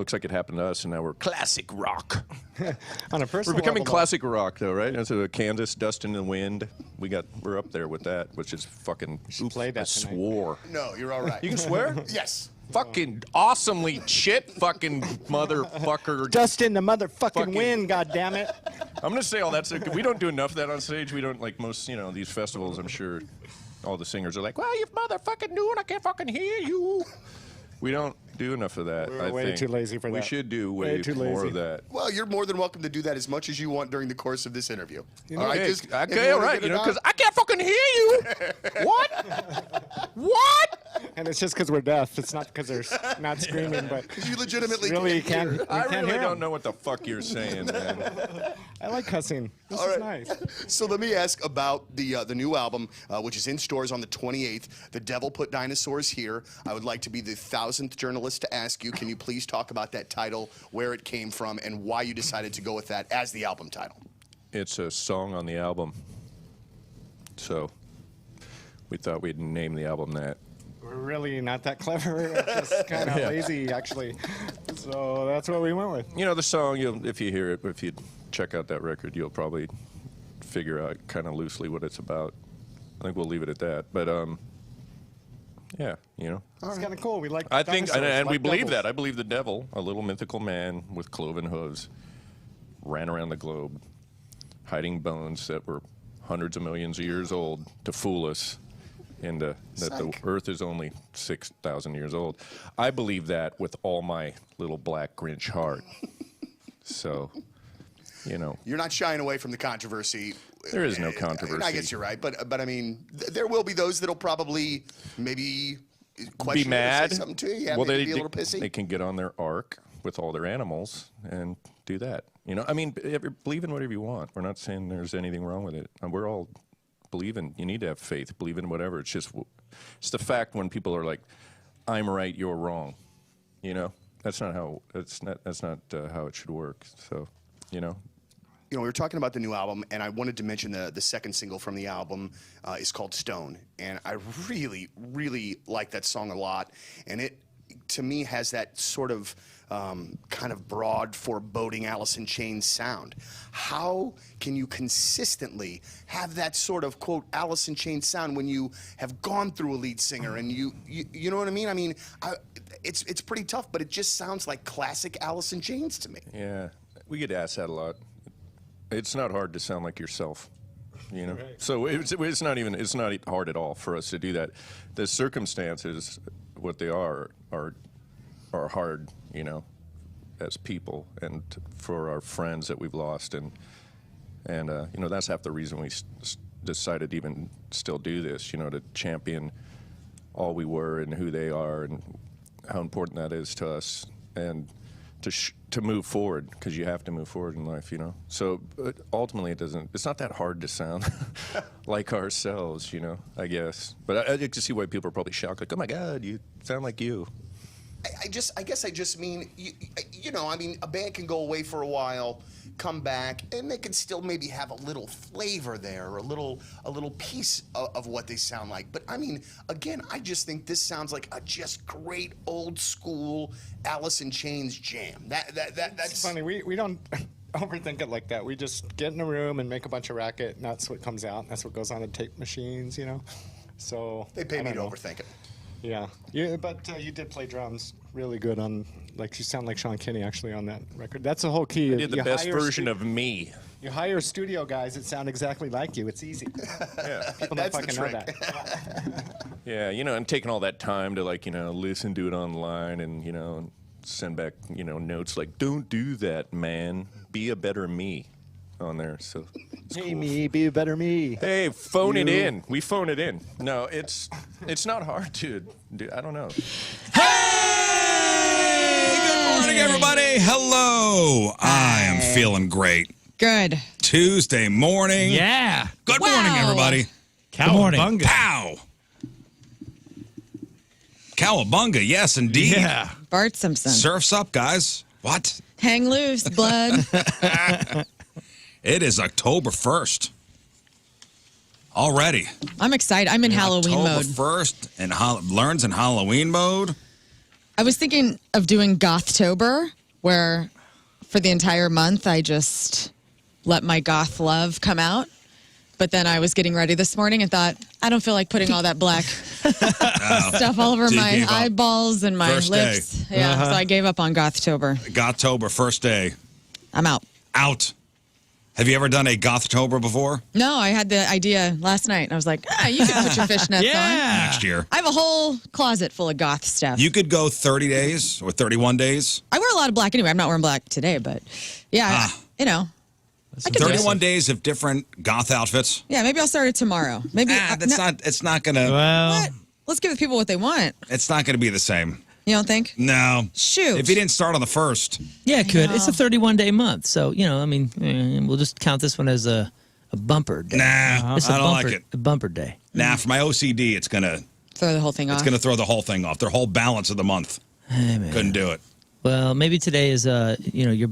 looks like it happened to us, and now we're classic rock. On a personal We're becoming level, classic rock, though, right? So Kansas, Dust in the Wind. We're up there with that, which is fucking. Oops, play that I tonight. swore. No, you're all right. You can swear? Yes. Fucking awesomely shit, fucking motherfucker. Dust in the motherfucking wind, goddammit. I'm gonna say all that. We don't do enough of that on stage. We don't like most, these festivals. I'm sure all the singers are like, "Well, you motherfucking doing? I can't fucking hear you." We don't do enough of that. We're I way think. too lazy for that. We should do way too more lazy. of that. Well, you're more than welcome to do that as much as you want during the course of this interview. All right, Okay, all right. Because I can't fucking hear you. What? What? And it's just because we're deaf. It's not because they're not screaming, but You legitimately really can't hear. can't. I can't really hear don't 'em. know what the fuck you're saying, man. I like cussing. This All is right. nice. So let me ask about the new album, which is in stores on the 28th. The Devil Put Dinosaurs Here. I would like to be the 1,000th journalist to ask you, can you please talk about that title, where it came from, and why you decided to go with that as the album title? It's a song on the album, so we thought we'd name the album that. We're really not that clever. We're just kind of lazy, actually. So that's what we went with. The song. If you hear it, if you check out that record, you'll probably figure out kind of loosely what it's about. I think we'll leave it at that. But yeah, It's kind of cool. We like. I think, dinosaurs, and we like believe devils. that. I believe the devil, a little mythical man with cloven hooves, ran around the globe, hiding bones that were hundreds of millions of years old to fool us into that the Earth is only 6,000 years old. I believe that with all my little black Grinch heart. So, You're not shying away from the controversy. There is no controversy. I guess you're right, but I mean, there will be those that'll probably maybe question be mad. Or say something to you. Yeah, well, maybe they be a little pissy. They can get on their ark with all their animals and do that. I mean, believe in whatever you want. We're not saying there's anything wrong with it. We're all believing. You need to have faith. Believe in whatever. It's the fact when people are like, "I'm right, you're wrong." That's not how. That's not how it should work. So, We were talking about the new album, and I wanted to mention the second single from the album is called Stone. And I really, really like that song a lot. And it, to me, has that sort of kind of broad, foreboding Alice in Chains sound. How can you consistently have that sort of, quote, Alice in Chains sound when you have gone through a lead singer and you know what I mean? I mean, it's pretty tough, but it just sounds like classic Alice in Chains to me. yeah, we get asked that a lot. It's not hard to sound like yourself, Right. So it's not hard at all for us to do that. The circumstances, what they are hard, as people and for our friends that we've lost, and that's half the reason we decided to even still do this, to champion all we were and who they are and how important that is to us, and to move forward, because you have to move forward in life, So ultimately, it's not that hard to sound like ourselves, I guess. But I can see why people are probably shocked, like, "Oh my God, you sound like you." I guess I just mean, I mean, a band can go away for a while, come back, and they can still maybe have a little flavor there, or a little piece of what they sound like. But I mean, again, I just think this sounds like a just great old school Alice in Chains jam. That's It's funny. We don't overthink it like that. We just get in a room and make a bunch of racket, and that's what comes out. That's what goes on the tape machines, So They pay I me don't to know. overthink it. Yeah, but you did play drums really good on, like, you sound like Sean Kinney actually on that record. That's the whole key. I did the You best hire version of me. You hire studio guys that sound exactly like you. It's easy. Yeah. People That's don't the fucking know trick. that. Yeah, and taking all that time to, like, listen to it online and, send back, notes like, "Don't do that, man. Be a better me," on there. So it's Hey, cool. me, be a better me. Hey, phone it You. in. We phone it in. No, it's not hard to do. I don't know. Hey! Good morning, everybody. Hello. I am feeling great. Good. Tuesday morning. Yeah. Good Wow. morning, everybody. Cowabunga. Pow. Cowabunga, yes, indeed. Yeah. Bart Simpson. Surf's up, guys. What? Hang loose, blood. It is October 1st. Already. I'm excited. I'm in Halloween October mode. 1st, and Lern's in Halloween mode. I was thinking of doing Gothtober, where for the entire month I just let my goth love come out. But then I was getting ready this morning and thought, I don't feel like putting all that black stuff all over my eyeballs and my First lips. day. Yeah, so I gave up on Gothtober. Gothtober, first day. I'm out. Out. Have you ever done a Gothtober before? No, I had the idea last night. I was like, you can put your fishnets on. Next year. I have a whole closet full of goth stuff. You could go 30 days or 31 days. I wear a lot of black anyway. I'm not wearing black today, but yeah, I could do it. 31 days of different goth outfits. Yeah, maybe I'll start it tomorrow. Maybe It's not gonna. Well, What? Let's give the people what they want. It's not gonna be the same. You don't think? No. Shoot. If you didn't start on the 1st. yeah, it could. It's a 31-day month, so I mean, we'll just count this one as a bumper day. Nah, It's a I don't bumper, like it. A bumper day. Nah, for my OCD, it's gonna Throw the whole thing off. throw the whole thing off. Their whole balance of the month. Hey, man. Couldn't do it. Well, maybe today is you're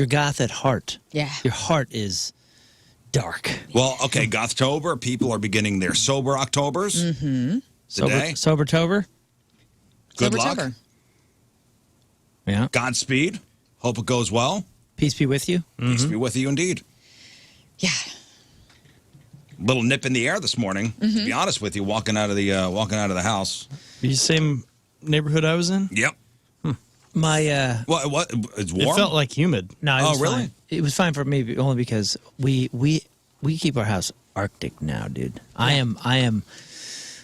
goth at heart. Yeah. Your heart is dark. Well, okay, Gothtober. People are beginning their sober Octobers. Mm-hmm. Today. Sobertober. Good luck. Sober-tober. Yeah. Godspeed. Hope it goes well. Peace be with you. Peace be with you indeed. Yeah. Little nip in the air this morning. To be honest with you, walking out of the house. The same neighborhood I was in? Yep. My What? It's warm. It felt like humid. no, it Oh, was really? fine. It was fine for me only because we keep our house Arctic now, dude.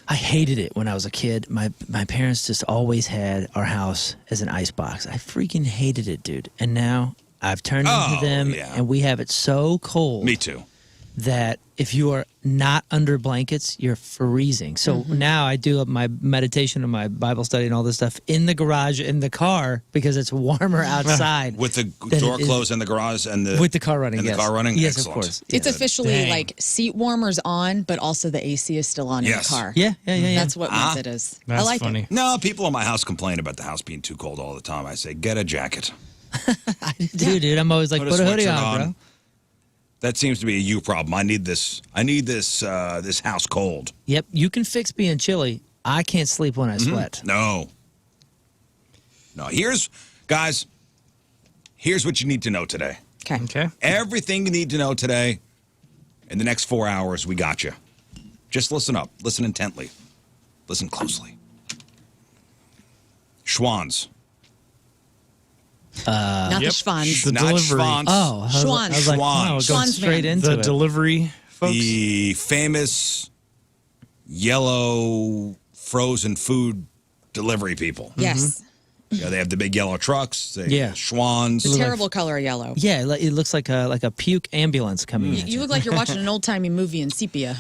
I hated it when I was a kid. My parents just always had our house as an ice box. I freaking hated it, dude. And now I've turned into them, yeah. and we have it so cold. Me too. That if you are not under blankets, you're freezing. So now I do my meditation and my Bible study and all this stuff in the garage, in the car, because it's warmer outside. With the than door it is- closed and the garage and the With the car running, and yes. the car running. Yes, Excellent. of course. It's Yes. officially Dang. like seat warmers on, but also the AC is still on in the Yes. car. Yeah. That's what month it is. I That's like funny. it. No, people in my house complain about the house being too cold all the time. I say, get a jacket. Dude, I'm always like, Put put a a hoodie sweatshirt on, bro. That seems to be a you problem. I need this house cold. Yep, you can fix being chilly. I can't sleep when I sweat. No. Here's what you need to know today. Okay. Okay. Everything you need to know today. In the next 4 hours, we got you. Just listen up. Listen intently. Listen closely. Schwans. Not Yep. the Schwans. The Not delivery. Schwans. Oh, I was like, Schwans. wow, going Schwans straight man. into The it. delivery folks. The famous yellow frozen food delivery people. Yes. Yeah, they have the big yellow trucks. Yeah. Schwans. Terrible color yellow. Yeah, it looks like a puke ambulance coming in. You look like you're watching an old-timey movie in sepia.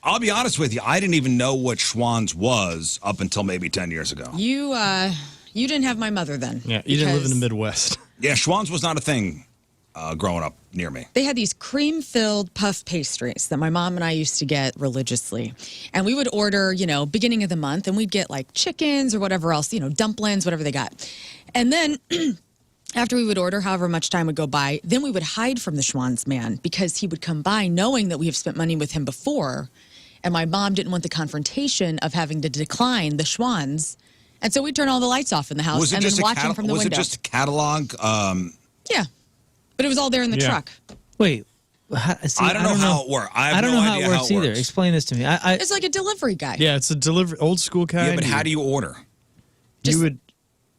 I'll be honest with you. I didn't even know what Schwans was up until maybe 10 years ago. You didn't have my mother then. Yeah, you didn't live in the because Midwest. Yeah, Schwans was not a thing growing up near me. They had these cream-filled puff pastries that my mom and I used to get religiously. And we would order, beginning of the month, and we'd get like chickens or whatever else, dumplings, whatever they got. And then after we would order, however much time would go by, then we would hide from the Schwans man because he would come by knowing that we have spent money with him before. And my mom didn't want the confrontation of having to decline the Schwans. And so we'd turn all the lights off in the house and then watch him from the was window. it just a catalog? Yeah. But it was all there in the Yeah. truck. Wait, I don't know how it worked. I have I don't no know how idea it works either. works. Explain this to me. It's like a delivery guy. Yeah, it's a delivery, old school kind. Yeah, but how do you order? Just- You would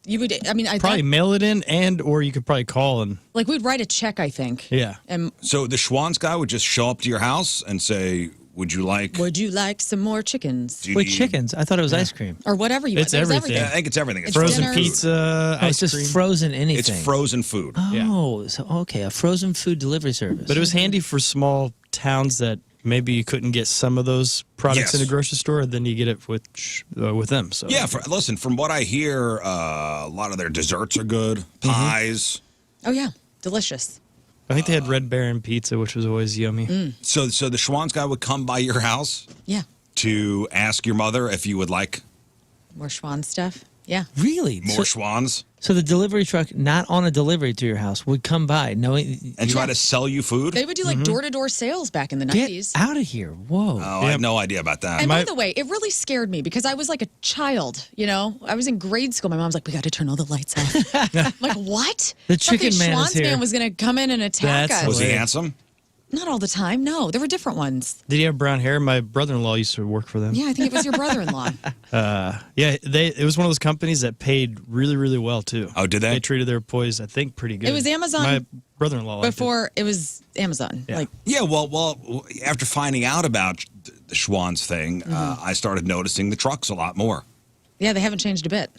You would, I probably thought, mail it in, or you could probably call and like we'd write a check, I think. yeah. And So the Schwans guy would just show up to your house and say, "Would you like?" would you like some more chickens? do you Wait, need-" chickens? I thought it was ice cream. Or whatever you It's want. There's everything. Yeah, I think it's everything. It's It's Frozen dinners. pizza, Oh, ice it's just cream. frozen anything. It's frozen food. Yeah. Oh, so okay, a frozen food delivery service. But it was handy for small towns that maybe you couldn't get some of those products Yes. in a grocery store. Then you get it with them. So Yeah, listen. From what I hear, a lot of their desserts are good. Pies. Oh yeah, delicious. I think they had Red Baron pizza, which was always yummy. So the Schwans guy would come by your house Yeah, to ask your mother if you would like more Schwan stuff. Yeah, really more Schwans. So the delivery truck, not on a delivery to your house, would come by knowing And try to sell you food? They would do like door-to-door sales back in the get 90s. out of here. Whoa. Oh, I have no idea about that. And by the way, it really scared me because I was like a child, you know? I was in grade school. My mom's like, we got to turn all the lights off. I'm like, what? The Thought chicken man is Schwanz here. man was going to come in and attack That's us. Was he hilarious. handsome? Not all the time. No, there were different ones. Did he have brown hair? My brother-in-law used to work for them. Yeah, I think it was your brother-in-law. Yeah, it was one of those companies that paid really, really well too. Oh, did they? They treated their employees, I think, pretty good. It was Amazon My brother-in-law liked it. Before it was Amazon. Yeah. Like, Yeah, well, after finding out about the Schwanz thing, I started noticing the trucks a lot more. yeah, they haven't changed a bit.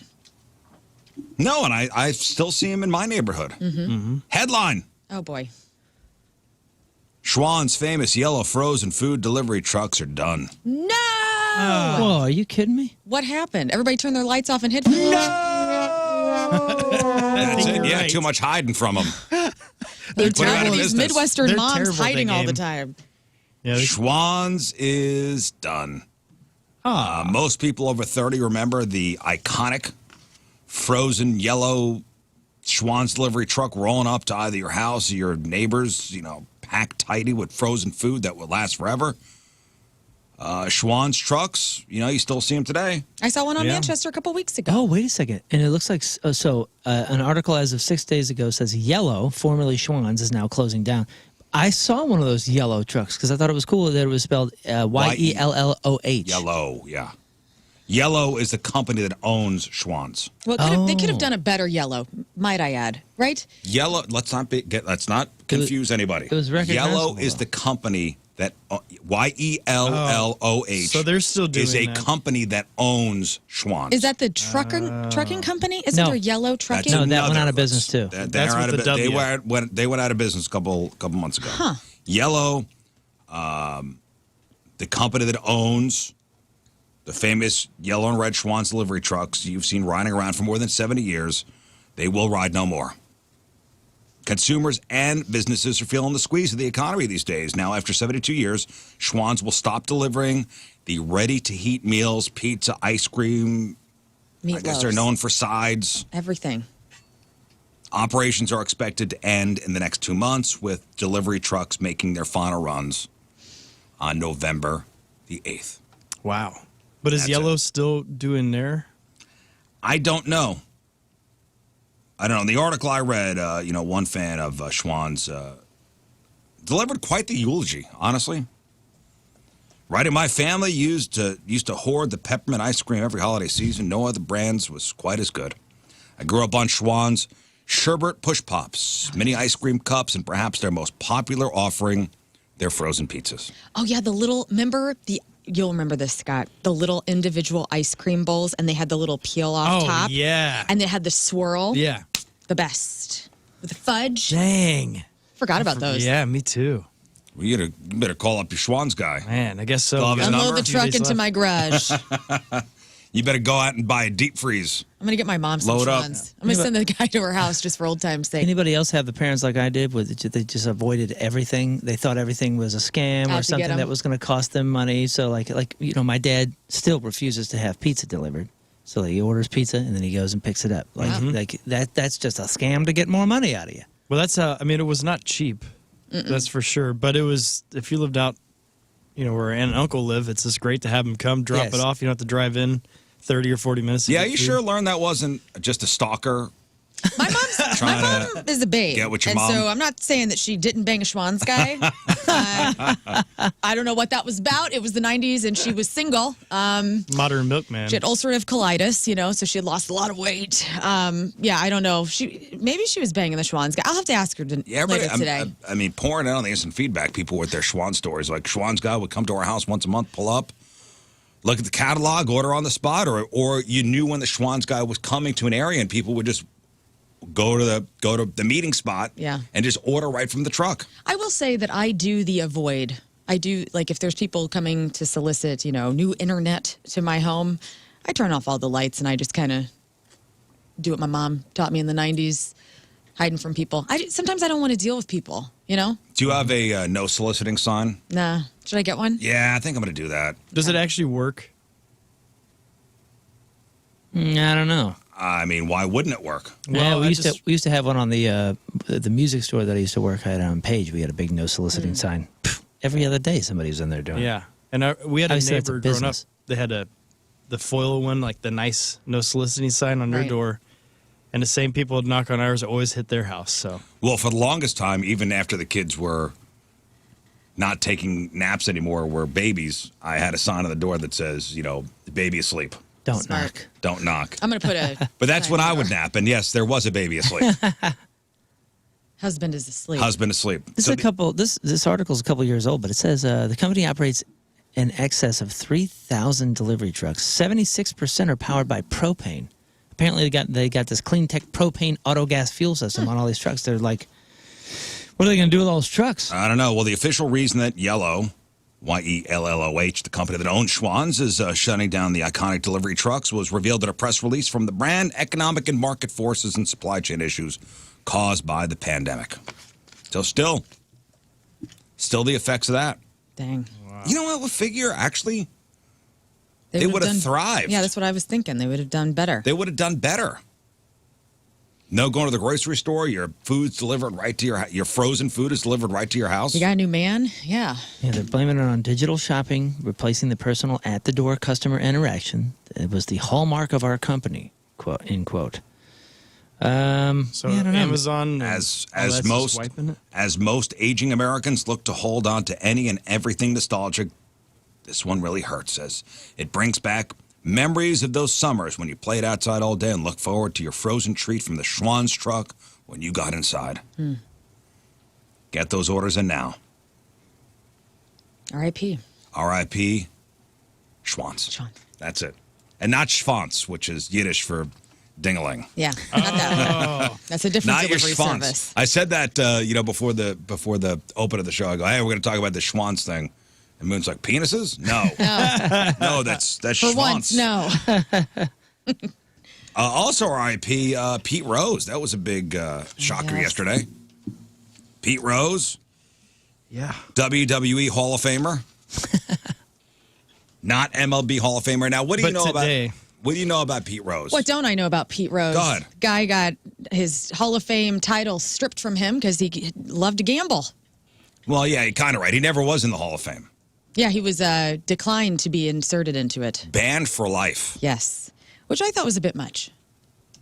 No, and I still see them in my neighborhood. Headline. Oh, boy. Schwann's famous yellow frozen food delivery trucks are done. No! Whoa, are you kidding me? What happened? Everybody turned their lights off and hid. No! That's it. you're Yeah, right. too much hiding from them. They're Put 'em out terrible. of These business. Midwestern They're moms terrible at hiding that all the game. time. Yeah, Schwann's is done. Most people over 30 remember the iconic frozen yellow Schwann's delivery truck rolling up to either your house or your neighbor's, packed tidy with frozen food that would last forever. Schwann's trucks, you still see them today. I saw one on Yeah. Manchester a couple weeks ago. Oh, wait a second. And it looks like an article as of 6 days ago says Yellow, formerly Schwann's, is now closing down. I saw one of those yellow trucks because I thought it was cool that it was spelled Yelloh. Yellow, yeah. Yellow is the company that owns Schwann's. Well, they could have done a better yellow, might I add, right? Yellow. Let's not confuse anybody. it was recognizable, Yellow is though. the company that Yelloh. So they're still doing is a that. company that owns Schwann's. Is that the trucking company? Isn't No. there Yellow Trucking? No, that went another- out of business, too. They're That's out with of the bu- W. they went out of business a couple months ago. Huh. Yellow, the company that owns the famous yellow and red Schwann's delivery trucks you've seen riding around for more than 70 years, they will ride no more. Consumers and businesses are feeling the squeeze of the economy these days. Now, after 72 years, Schwann's will stop delivering the ready-to-heat meals, pizza, ice cream. I guess they're Meatloaves. known for sides. Everything. Operations are expected to end in the next 2 months, with delivery trucks making their final runs on November the 8th. Wow. But is That's Yellow it. still doing their? I don't know. In the article I read, one fan of Schwann's delivered quite the eulogy, honestly. Writing, my family used to hoard the peppermint ice cream every holiday season. No other brands was quite as good. I grew up on Schwann's sherbet push pops, mini ice cream cups, and perhaps their most popular offering, their frozen pizzas. Oh, yeah, you'll remember this, Scott, the little individual ice cream bowls, and they had the little peel off Oh, top. yeah. And they had the swirl. Yeah. The best. With the fudge. Dang. Forgot about those. Yeah, me too. Well, you better call up your Schwann's guy. Man, I guess so. Still have his Unload number? the truck into my garage. You better go out and buy a deep freeze. I'm going to get my mom some Load up. Schwann's. I'm going to send the guy to her house just for old time's sake. Anybody else have the parents like I did where they just avoided everything? They thought everything was a scam Out or to get something 'em. that was going to cost them money. So my dad still refuses to have pizza delivered. So he orders pizza and then he goes and picks it up. That's just a scam to get more money out of you. Well, that's it was not cheap. That's for sure. But it was, if you lived out, where aunt and uncle live, it's just great to have them come, drop Yes. it off. You don't have to drive in 30 or 40 minutes. to Yeah, get you food. sure learned that wasn't just a stalker? My Trying mom is a babe. get with your and mom. so I'm not saying that she didn't bang a Schwann's guy. I don't know what that was about. It was the 90s and she was single. Modern milkman. She had ulcerative colitis, so she had lost a lot of weight. Yeah, I don't know. Maybe she was banging the Schwann's guy. I'll have to ask her later today. Pouring out on the instant feedback, people with their Schwann stories. Like, Schwann's guy would come to our house once a month, pull up, look at the catalog, order on the spot, or you knew when the Schwann's guy was coming to an area and people would just go to the meeting spot and just order right from the truck. I will say that I do the avoid. I do, like, if there's people coming to solicit, new internet to my home, I turn off all the lights and I just kind of do what my mom taught me in the 90s, hiding from people. Sometimes I don't want to deal with people, Do you have a no soliciting sign? Nah. Should I get one? Yeah, I think I'm going to do that. Does it actually work? I don't know. I mean, why wouldn't it work? Yeah, Well, we used to have one on the music store that I used to work at on Page. We had a big no soliciting sign. Every other day, somebody was in there doing it. Yeah, and we had a Obviously, that's a neighbor growing up. business. They had the foil one, like the nice no soliciting sign on their Right. door, and the same people would knock on ours always hit their house. So Well, for the longest time, even after the kids were not taking naps anymore, were babies, I had a sign on the door that says, you know, the baby asleep. Don't Smart. knock. Don't knock. I'm going to put a. But that's sign when on I the would door. nap. And yes, there was a baby asleep. Husband is asleep. Husband asleep. This So is a couple. This article is a couple years old, but it says the company operates in excess of 3,000 delivery trucks. 76% are powered by propane. Apparently, they got this clean tech propane auto gas fuel system on all these trucks. They're like, what are they going to do with all those trucks? I don't know. Well, the official reason that Yellow, YELLOH, the company that owns Schwann's, is shutting down the iconic delivery trucks was revealed in a press release from the brand. Economic and market forces and supply chain issues caused by the pandemic. So still the effects of that. Dang. You know what? We'll figure, actually, They would've would've done- thrived. Yeah, that's what I was thinking. They would have done better. they would have done better. No going to the grocery store. Your food's delivered right to your frozen food is delivered right to your house. You got a new man? Yeah. Yeah, they're blaming it on digital shopping, replacing the personal at-the-door customer interaction. It was the hallmark of our company, quote, end quote. so yeah, I don't know. Amazon and as all that's just most wiping it? as most aging Americans look to hold on to any and everything nostalgic, this one really hurts. As it brings back memories of those summers when you played outside all day and look forward to your frozen treat from the Schwann's truck when you got inside. Get those orders in now. R.I.P. R.I.P. Schwann's. Sean. That's it, and not Schwanz, which is Yiddish for dingaling. Yeah. Not that one. That's a different Not your delivery Schwanz. service. I said that before the open of the show. I go, hey, we're going to talk about the Schwanz thing, and Moon's like, penises? No, no, that's For Schwanz. once, no. Also, R.I.P. Pete Rose. That was a big shocker Yes. yesterday. Pete Rose, Yeah. WWE Hall of Famer, not MLB Hall of Famer. Now, what do you But know today- about? What do you know about Pete Rose? What don't I know about Pete Rose? Go ahead. Guy got his Hall of Fame title stripped from him because he loved to gamble. Well, yeah, you're kind of right. He never was in the Hall of Fame. Yeah, he was declined to be inserted into it. Banned for life. Yes, which I thought was a bit much.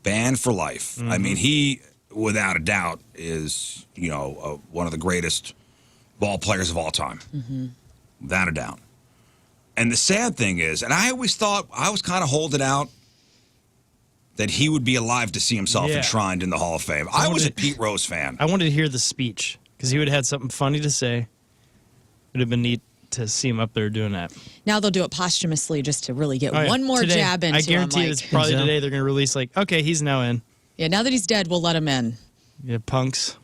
Banned for life. I mean, he, without a doubt, is, one of the greatest ball players of all time. Without a doubt. And the sad thing is, and I always thought, I was kind of holding out that he would be alive to see himself Yeah. enshrined in the Hall of Fame. I was a wanted- Pete Rose fan. I wanted to hear the speech because he would have had something funny to say. It would have been neat to see him up there doing that. Now they'll do it posthumously just to really get Oh, yeah. one more Today, jab into I guarantee him. it's probably So. today they're going to release like, okay, he's now in. Yeah, now that he's dead, we'll let him in. Yeah, punks.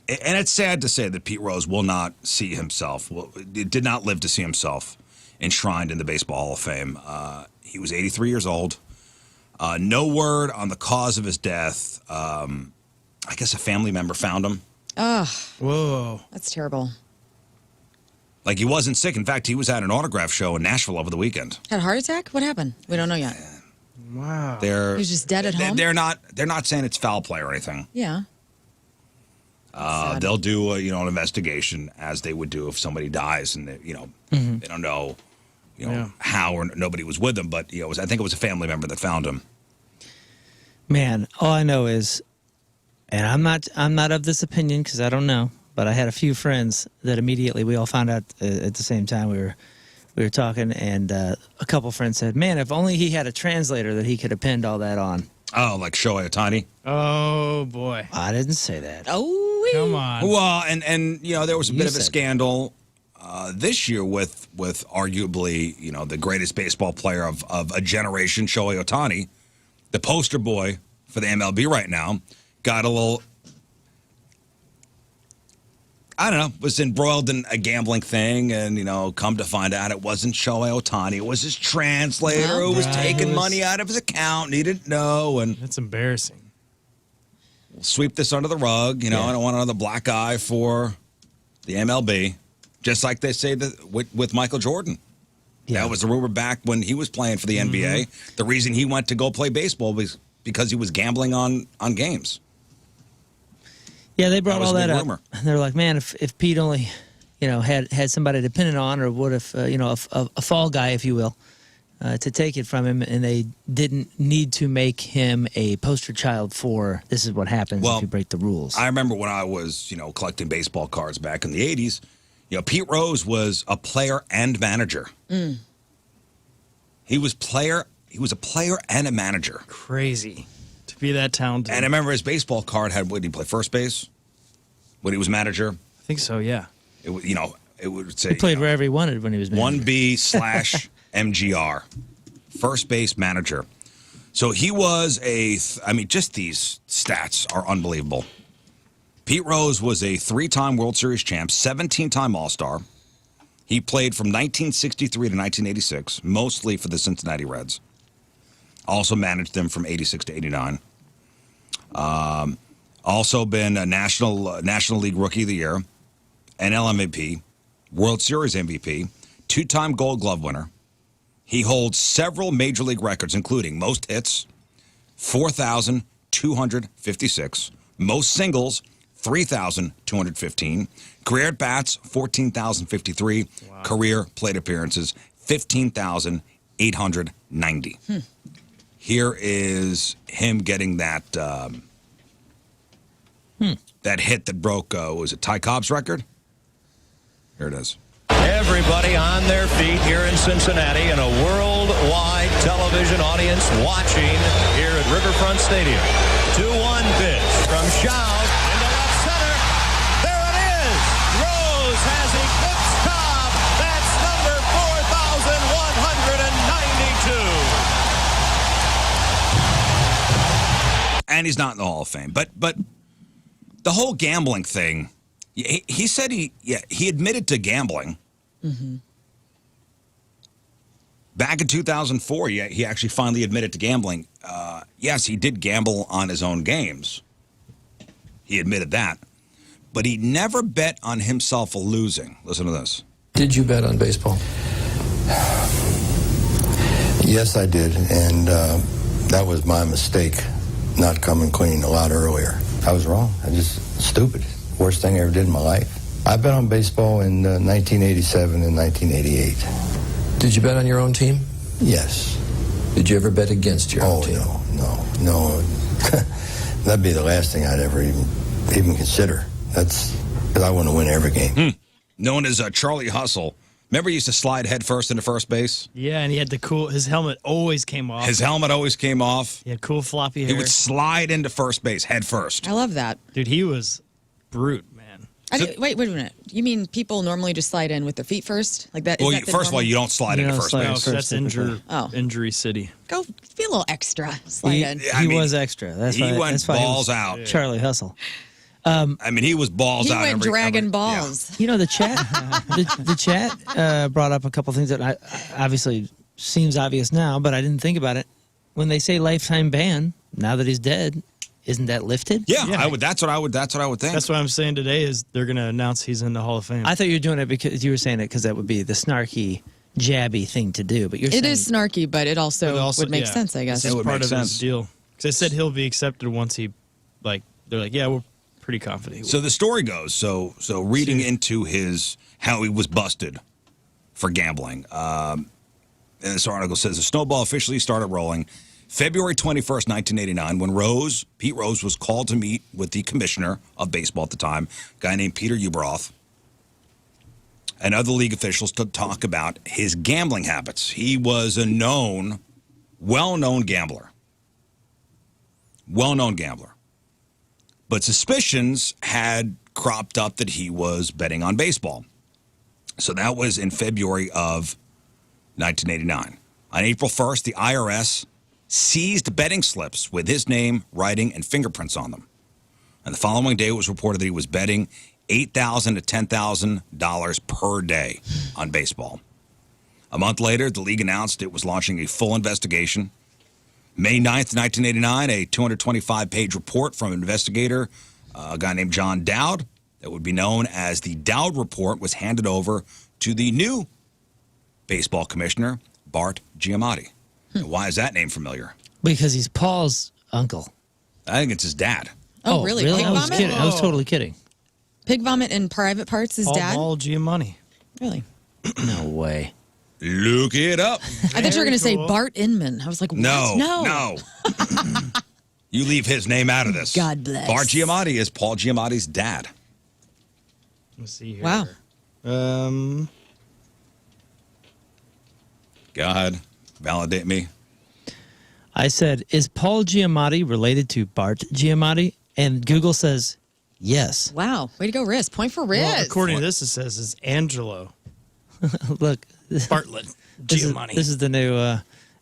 And it's sad to say that Pete Rose will not see himself, did not live to see himself enshrined in the Baseball Hall of Fame. He was 83 years old. No word on the cause of his death. I guess a family member found him. Whoa. That's terrible. Like, he wasn't sick. In fact, he was at an autograph show in Nashville over the weekend. Had a heart attack? What happened? We don't know yet. Wow. They're He was just dead at home? They're not saying it's foul play or anything. Yeah. Sad. They'll do an investigation as they would do if somebody dies and they don't know Yeah. how or nobody was with them, but I think it was a family member that found him. Man, all I know is, and I'm not of this opinion because I don't know, but I had a few friends that immediately we all found out at the same time we were talking, and a couple friends said, "Man, if only he had a translator that he could have pinned all that on." Oh, like Shohei Ohtani? Oh, boy. I didn't say that. Oh, Come on. Well, and there was a You bit of a said that. scandal this year with arguably the greatest baseball player of a generation, Shohei Ohtani, the poster boy for the MLB right now, got a little, I don't know, was embroiled in a gambling thing, and come to find out it wasn't Shohei Ohtani, it was his translator who was Yeah, taking it was- money out of his account, and he didn't know, and That's embarrassing. sweep this under the rug. I don't want another black eye for the MLB, just like they say that with Michael Jordan. Yeah. That was the rumor back when he was playing for the NBA. The reason he went to go play baseball was because he was gambling on games. Yeah, they brought was all a big that up. rumor. And they're like, man, if Pete only, had somebody dependent on, or what if, a fall guy, if you will, to take it from him, and they didn't need to make him a poster child for this is what happens if you break the rules. I remember when I was, collecting baseball cards back in the 80s, Pete Rose was a player and manager. He was a player and a manager. Crazy to be that talented. And I remember his baseball card had, what did he play, first base? When he was manager? I think so, yeah. It would, it would say. He played wherever he wanted when he was manager. 1B/MGR, first base manager. So he was just these stats are unbelievable. Pete Rose was a 3-time World Series champ, 17-time All-Star. He played from 1963 to 1986, mostly for the Cincinnati Reds. Also managed them from 86 to 89. Also been a National League Rookie of the Year, NL MVP, World Series MVP, 2-time Gold Glove winner. He holds several major league records, including most hits, 4,256, most singles, 3,215, career at bats, 14,053, career plate appearances, 15,890. Here is him getting that that hit that broke, was it Ty Cobb's record? Here it is. Everybody on their feet here in Cincinnati and a worldwide television audience watching here at Riverfront Stadium. 2-1 pitch from Shaw into left center. There it is. Rose has eclipsed Cobb. That's number 4,192. And he's not in the Hall of Fame. But the whole gambling thing, he said he admitted to gambling. Back in 2004, he actually finally admitted to gambling. Yes, he did gamble on his own games. He admitted that. But he never bet on himself losing. Listen to this. Did you bet on baseball? Yes, I did, and that was my mistake, not coming clean a lot earlier. I was wrong. I just stupid. Worst thing I ever did in my life. I bet on baseball in 1987 and 1988. Did you bet on your own team? Yes. Did you ever bet against your own team? No. That'd be the last thing I'd ever even consider. That's because I want to win every game. Known as Charlie Hustle. Remember he used to slide head first into first base? Yeah, and he had his helmet always came off. His helmet always came off. He had cool floppy hair. He would slide into first base head first. I love that. Dude, he was brute, man. Wait a minute. You mean people normally just slide in with their feet first? Like that? Well, Is that the first of all, normal- you don't slide into first base. That's injury city. Go be a little extra. Slide in. He was extra. That's he why, went that's why balls out. Charlie Hustle. He was balls He out. went dragon balls. You know, the chat, the chat brought up a couple things that obviously seems obvious now, but I didn't think about it. When they say lifetime ban, now that he's dead, isn't that lifted? Yeah. That's what I would think. That's what I'm saying today is they're going to announce he's in the Hall of Fame. I thought you were doing it because you were saying it because that would be the snarky, jabby thing to do. But you're saying It is snarky, but it also would make sense, I guess. It's would part make of his sense. deal. Because they said he'll be accepted once he, they're like, yeah, we're pretty confident. He will. So the story goes, so reading into how he was busted for gambling. And this article says the snowball officially started rolling February 21st, 1989, when Pete Rose was called to meet with the commissioner of baseball at the time, a guy named Peter Ueberroth, and other league officials to talk about his gambling habits. He was a well-known gambler. Well-known gambler. But suspicions had cropped up that he was betting on baseball. So that was in February of 1989. On April 1st, the IRS seized betting slips with his name, writing, and fingerprints on them. And the following day, it was reported that he was betting $8,000 to $10,000 per day on baseball. A month later, the league announced it was launching a full investigation. May 9th, 1989, a 225-page report from an investigator, a guy named John Dowd, that would be known as the Dowd Report, was handed over to the new baseball commissioner Bart Giamatti. And why is that name familiar? Because he's Paul's uncle. I think it's his dad. Oh, really? Pig I was vomit? kidding. I was totally kidding. Pig vomit in private parts is dad? Paul Giamatti. Really? No way. Look it up. I thought you were going to say Bart Inman. I was like, what? No. You leave his name out of this. God bless. Bart Giamatti is Paul Giamatti's dad. Let's see here. Wow. God, validate me. I said, is Paul Giamatti related to Bart Giamatti? And Google says, yes. Wow. Way to go, Rizz. Point for Rizz. Well, according to this, it says is Angelo Look. Bartlett This Giamatti. is the new AI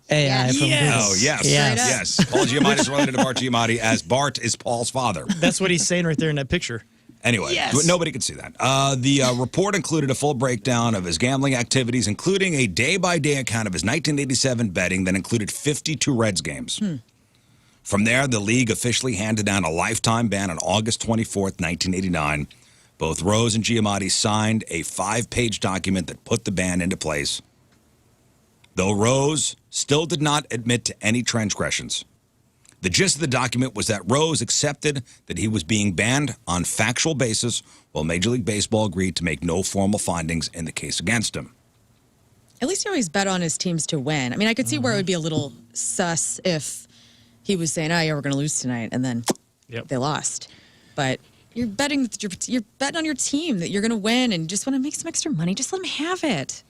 Yes. from Google. Oh, yes. Yes. Yes. Paul Giamatti is related to Bart Giamatti as Bart is Paul's father. That's what he's saying right there in that picture. Anyway, Yes. nobody could see that. The report included a full breakdown of his gambling activities, including a day-by-day account of his 1987 betting that included 52 Reds games. From there, the league officially handed down a lifetime ban on August 24th, 1989. Both Rose and Giamatti signed a 5-page document that put the ban into place, though Rose still did not admit to any transgressions. The gist of the document was that Rose accepted that he was being banned on factual basis, while Major League Baseball agreed to make no formal findings in the case against him. At least he always bet on his teams to win. I mean, I could see where it would be a little sus if he was saying, oh, yeah, we're going to lose tonight, and then they lost. But you're betting on your team that you're going to win and you just want to make some extra money. Just let him have it.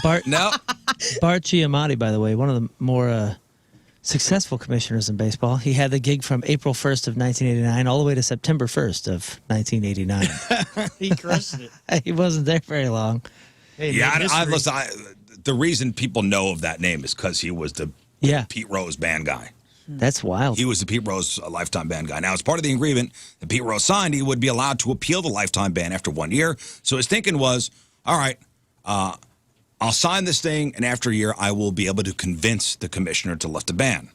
Bart Giamatti, by the way, one of the more successful commissioners in baseball. He had the gig from April 1st of 1989 all the way to September 1st of 1989. He crushed it. He wasn't there very long. Hey, Listen, the reason people know of that name is because he was the Pete Rose band guy. That's wild. He was the Pete Rose lifetime ban guy. Now, as part of the agreement that Pete Rose signed, he would be allowed to appeal the lifetime ban after 1 year. So his thinking was, all right, I'll sign this thing, and after a year, I will be able to convince the commissioner to lift the ban.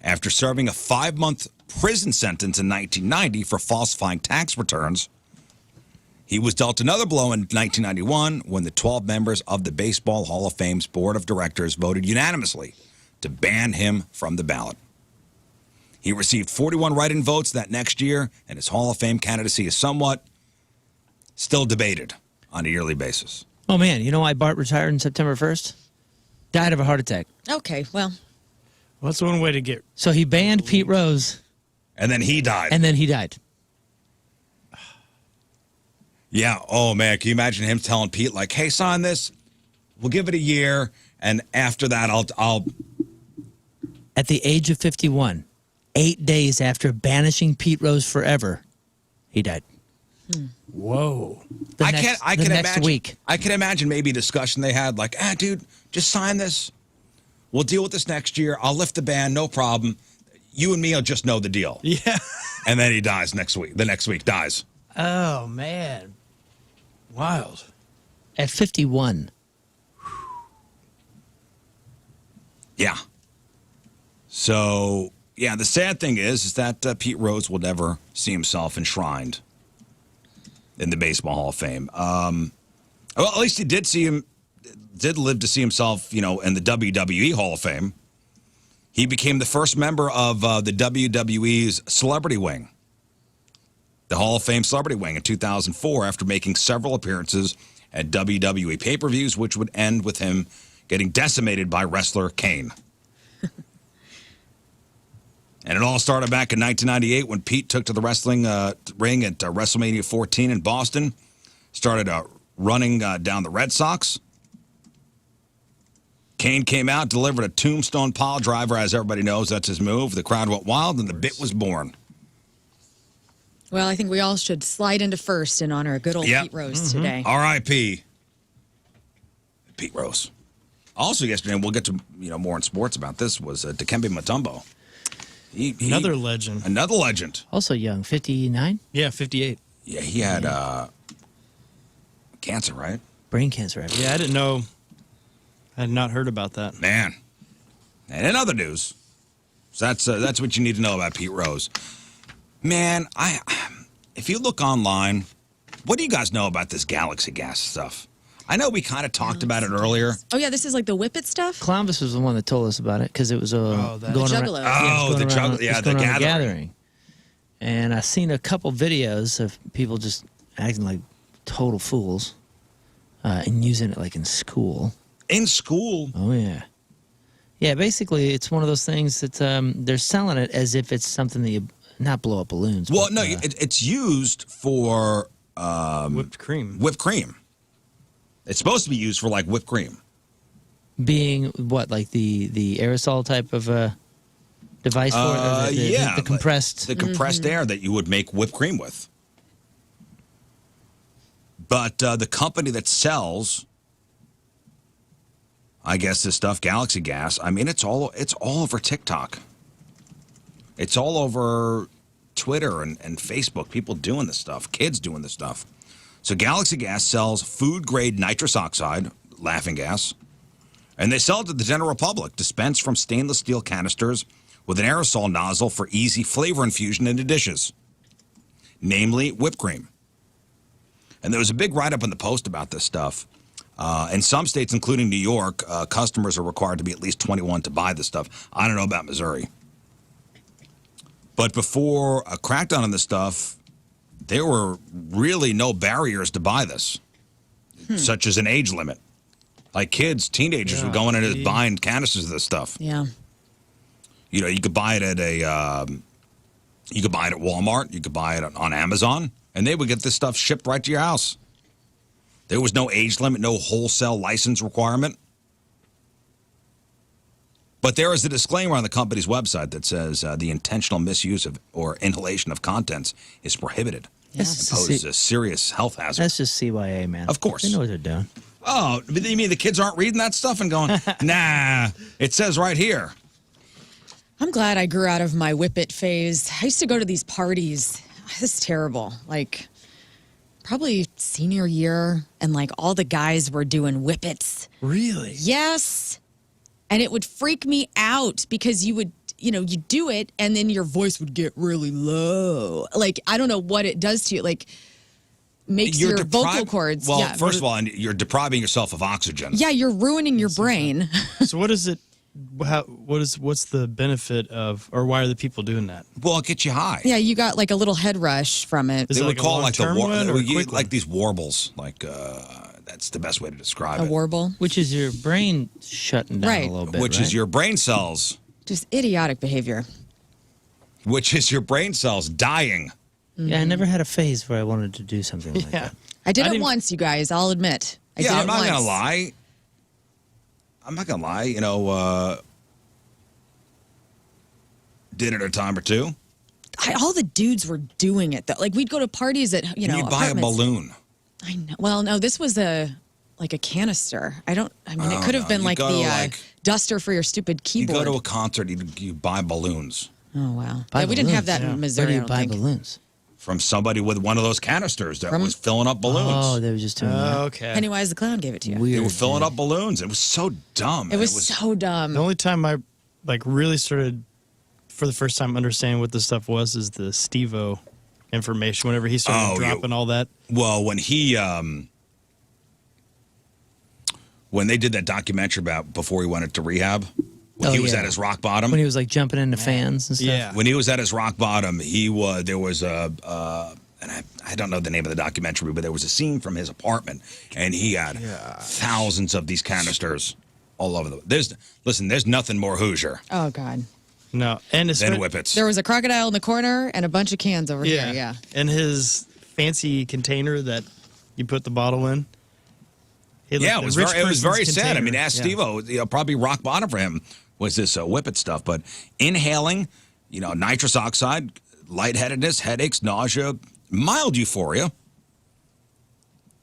After serving a 5-month prison sentence in 1990 for falsifying tax returns, he was dealt another blow in 1991 when the 12 members of the Baseball Hall of Fame's board of directors voted unanimously to ban him from the ballot. He received 41 write-in votes that next year, and his Hall of Fame candidacy is somewhat still debated on a yearly basis. Oh, man. You know why Bart retired on September 1st? Died of a heart attack. Okay, well. That's one way to get. So he banned Pete Rose. And then he died. Yeah. Oh, man. Can you imagine him telling Pete, like, hey, sign this. We'll give it a year. And after that, I'll. At the age of 51, 8 days after banishing Pete Rose forever, he died. Whoa. I can next imagine. week. I can imagine maybe a discussion they had, like, dude, just sign this. We'll deal with this next year. I'll lift the ban, no problem. You and me will just know the deal. Yeah. And then he dies next week. The next week dies. Oh, man. Wild. At 51. Yeah. So, yeah, the sad thing is that Pete Rose will never see himself enshrined in the Baseball Hall of Fame. Well, at least he did live to see himself, in the WWE Hall of Fame. He became the first member of the WWE's Celebrity Wing, the Hall of Fame Celebrity Wing, in 2004 after making several appearances at WWE pay-per-views, which would end with him getting decimated by wrestler Kane. And it all started back in 1998 when Pete took to the wrestling ring at WrestleMania 14 in Boston, started running down the Red Sox. Kane came out, delivered a tombstone pile driver, as everybody knows. That's his move. The crowd went wild, and the bit was born. Well, I think we all should slide into first in honor of good old Pete Rose today. R.I.P. Pete Rose. Also yesterday, and we'll get to more in sports about this, was Dikembe Mutombo. Another legend. Another legend. Also young, 59? Yeah, 58. Yeah, he had cancer, right? Brain cancer. Yeah, I didn't know. I had not heard about that. Man. And in other news, so that's what you need to know about Pete Rose. Man, if you look online, what do you guys know about this Galaxy gas stuff? I know we kind of talked about it earlier. Oh yeah, this is like the whip it stuff. Columbus was the one that told us about it because it was that- going The around. Juggalo. Oh, it's the going around- Juggalo. Yeah, it's the going around gathering. And I seen a couple videos of people just acting like total fools and using it like in school. In school. Oh yeah, yeah. Basically, it's one of those things that they're selling it as if it's something that you not blow up balloons. Well, but, no, it's used for Whipped cream. whipped cream. It's supposed to be used for like whipped cream. being what, like the aerosol type of device for it? Or Yeah, the compressed. the compressed air that you would make whipped cream with. But the company that sells, I guess, this stuff, Galaxy Gas, I mean, it's all over TikTok. It's all over Twitter and Facebook. People doing this stuff. Kids doing this stuff. So Galaxy Gas sells food-grade nitrous oxide, laughing gas, and they sell it to the general public, dispensed from stainless steel canisters with an aerosol nozzle for easy flavor infusion into dishes, namely whipped cream. And there was a big write-up in the Post about this stuff. In some states, including New York, customers are required to be at least 21 to buy this stuff. I don't know about Missouri. But before a crackdown on this stuff, there were really no barriers to buy this, such as an age limit. Like kids, teenagers were going in and buying canisters of this stuff. Yeah. You know, you could buy it at you could buy it at Walmart, you could buy it on Amazon, and they would get this stuff shipped right to your house. There was no age limit, no wholesale license requirement. But there is a disclaimer on the company's website that says the intentional misuse of or inhalation of contents is prohibited. Yes. And poses a serious health hazard. That's just CYA, man. Of course. They know what they're doing. Oh, you mean the kids aren't reading that stuff and going, nah, it says right here. I'm glad I grew out of my whip it phase. I used to go to these parties. This is terrible. Like, probably senior year, and like all the guys were doing whippets. Really? Yes. And it would freak me out because you would, you know, you do it and then your voice would get really low. Like, I don't know what it does to you. Like, makes your vocal cords. Well, yeah. first of all, you're depriving yourself of oxygen. Yeah, you're ruining your brain. So what is it? What's the benefit of, or why are the people doing that? Well, it gets you high. Yeah, you got like a little head rush from it. Is They it would like a call it like the long-term one or a quick like one? these warbles. Like that's the best way to describe A it. warble. Which is your brain shutting down Right. a little bit, Which is your brain cells. Just idiotic behavior. Which is your brain cells dying. Yeah, I never had a phase where I wanted to do something like that. I did I it didn't- once, you guys. I'll admit. I did Yeah, it I'm not once. gonna lie. I'm not gonna lie. You know, did it a time or two. All the dudes were doing it though. Like we'd go to parties at And you buy a apartments. balloon. I know. Well, no, this was a canister. I mean, it could have no, been you like go the to, like- duster for your stupid You keyboard. go to a concert, you buy balloons Oh wow. Buy Yeah, we didn't have balloons. that in Where Missouri. do I you don't buy think. balloons? from somebody with one of those canisters that From- was filling up balloons. Oh, they were just doing that. Okay. Pennywise the Clown gave it to you. Weird. They were filling dude. up balloons. It was so dumb. It was so dumb. The only time I really started for the first time understanding what this stuff was is the Steve-O information. Whenever he started Oh, yeah. dropping all that. Well, when they did that documentary about before he went into rehab, when Oh, he was yeah. at his rock bottom. When he was like jumping into fans and stuff. Yeah. When he was at his rock bottom, there was and I don't know the name of the documentary, but there was a scene from his apartment, and he had thousands of these canisters all over there's nothing more Hoosier Oh God. No. And it's than whippets. There was a crocodile in the corner and a bunch of cans over here. Yeah. And his fancy container that you put the bottle in. He Yeah, looked- it was the rich very person's sad. I container. mean, ask Yeah. Steve-O, probably rock bottom for him was this whippet stuff. But inhaling, nitrous oxide, lightheadedness, headaches, nausea, mild euphoria,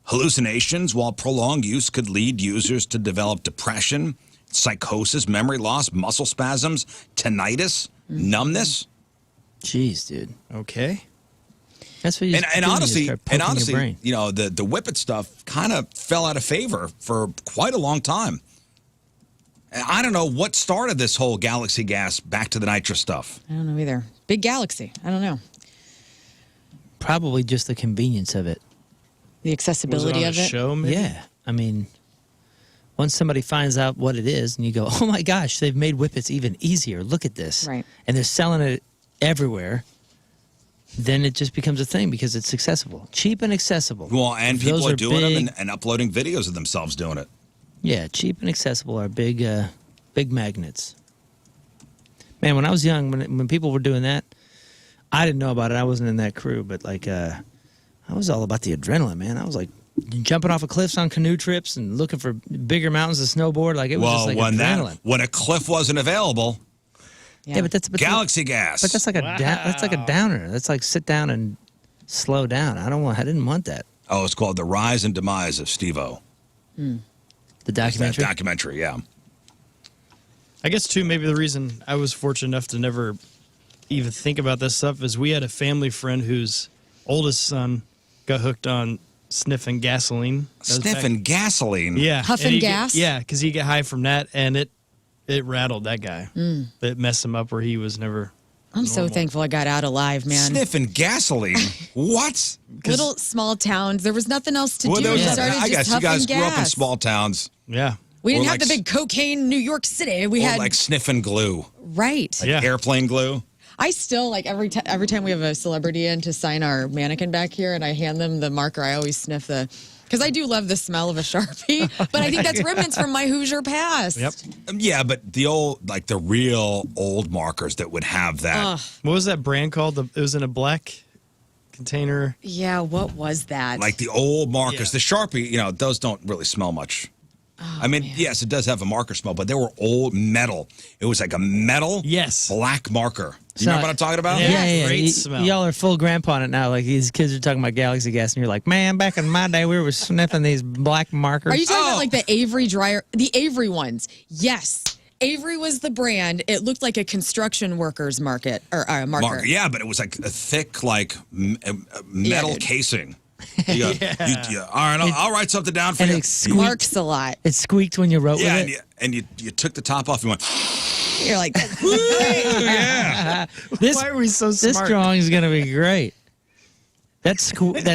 hallucinations, while prolonged use could lead users to develop depression, psychosis, memory loss, muscle spasms, tinnitus, numbness. Jeez, dude. Okay. That's what you And honestly, your brain. the whippet stuff kind of fell out of favor for quite a long time. And I don't know what started this whole Galaxy Gas back to the nitrous stuff. I don't know either. Big Galaxy. I don't know. Probably just the convenience of it. The Was it accessibility on a of it. show, maybe? Yeah. I mean, once somebody finds out what it is and you go, oh my gosh, they've made Whippets even easier. Look at this. Right. And they're selling it everywhere. Then it just becomes a thing because it's accessible. Cheap and accessible. Well, and Those people are are doing them big- and uploading videos of themselves doing it. Yeah, cheap and accessible are big magnets. Man, when I was young, when people were doing that, I didn't know about it. I wasn't in that crew, but like, I was all about the adrenaline, man. I was like jumping off of cliffs on canoe trips and looking for bigger mountains to snowboard. Like it was just like adrenaline. when a cliff wasn't available, Yeah, but that's galaxy gas. But that's like a downer. That's like sit down and slow down. I didn't want that. Oh, it's called The Rise and Demise of Steve-O. The That documentary. documentary, yeah. I guess, too, maybe the reason I was fortunate enough to never even think about this stuff is we had a family friend whose oldest son got hooked on sniffing gasoline. That was Sniffing gasoline. Yeah. Huffing And he gas? Yeah, because he got high from that, and it rattled that guy. It messed him up where he was never... I'm so thankful I got out alive, man. Sniffing gasoline? What? Little small towns. There was nothing else to Well, do. there was We nothing- started I just guess you huffing guys gas. grew up in small towns. Yeah. We didn't Or have the like big cocaine New York City. We Or had like sniffing glue. right. Yeah. Airplane glue. I still like every time we have a celebrity in to sign our mannequin back here, and I hand them the marker. I always sniff because I do love the smell of a Sharpie. But I think that's remnants from my Hoosier past. Yep. Yeah, but the real old markers that would have that. What was that brand called? It was in a black container. Yeah. What was that? Like the old markers. The Sharpie, those don't really smell much. I mean, yes, it does have a marker smell, but they were old metal. It was like a metal black marker. You remember what I'm talking about? Yeah. Great smell. Y'all are full grandpa on it now. Like these kids are talking about galaxy gas, and you're like, man, back in my day, we were sniffing these black markers. Are you talking about like the Avery dryer? The Avery ones? Yes. Avery was the brand. It looked like a construction workers marker. Yeah, but it was like a thick, like metal dude. casing. All right, I'll write something down for And you. it squeaked. Marks a lot. It squeaked when you wrote Yeah, with it. and you took the top off and went, You're like, yeah. Why are we so This smart? drawing is going to be great. That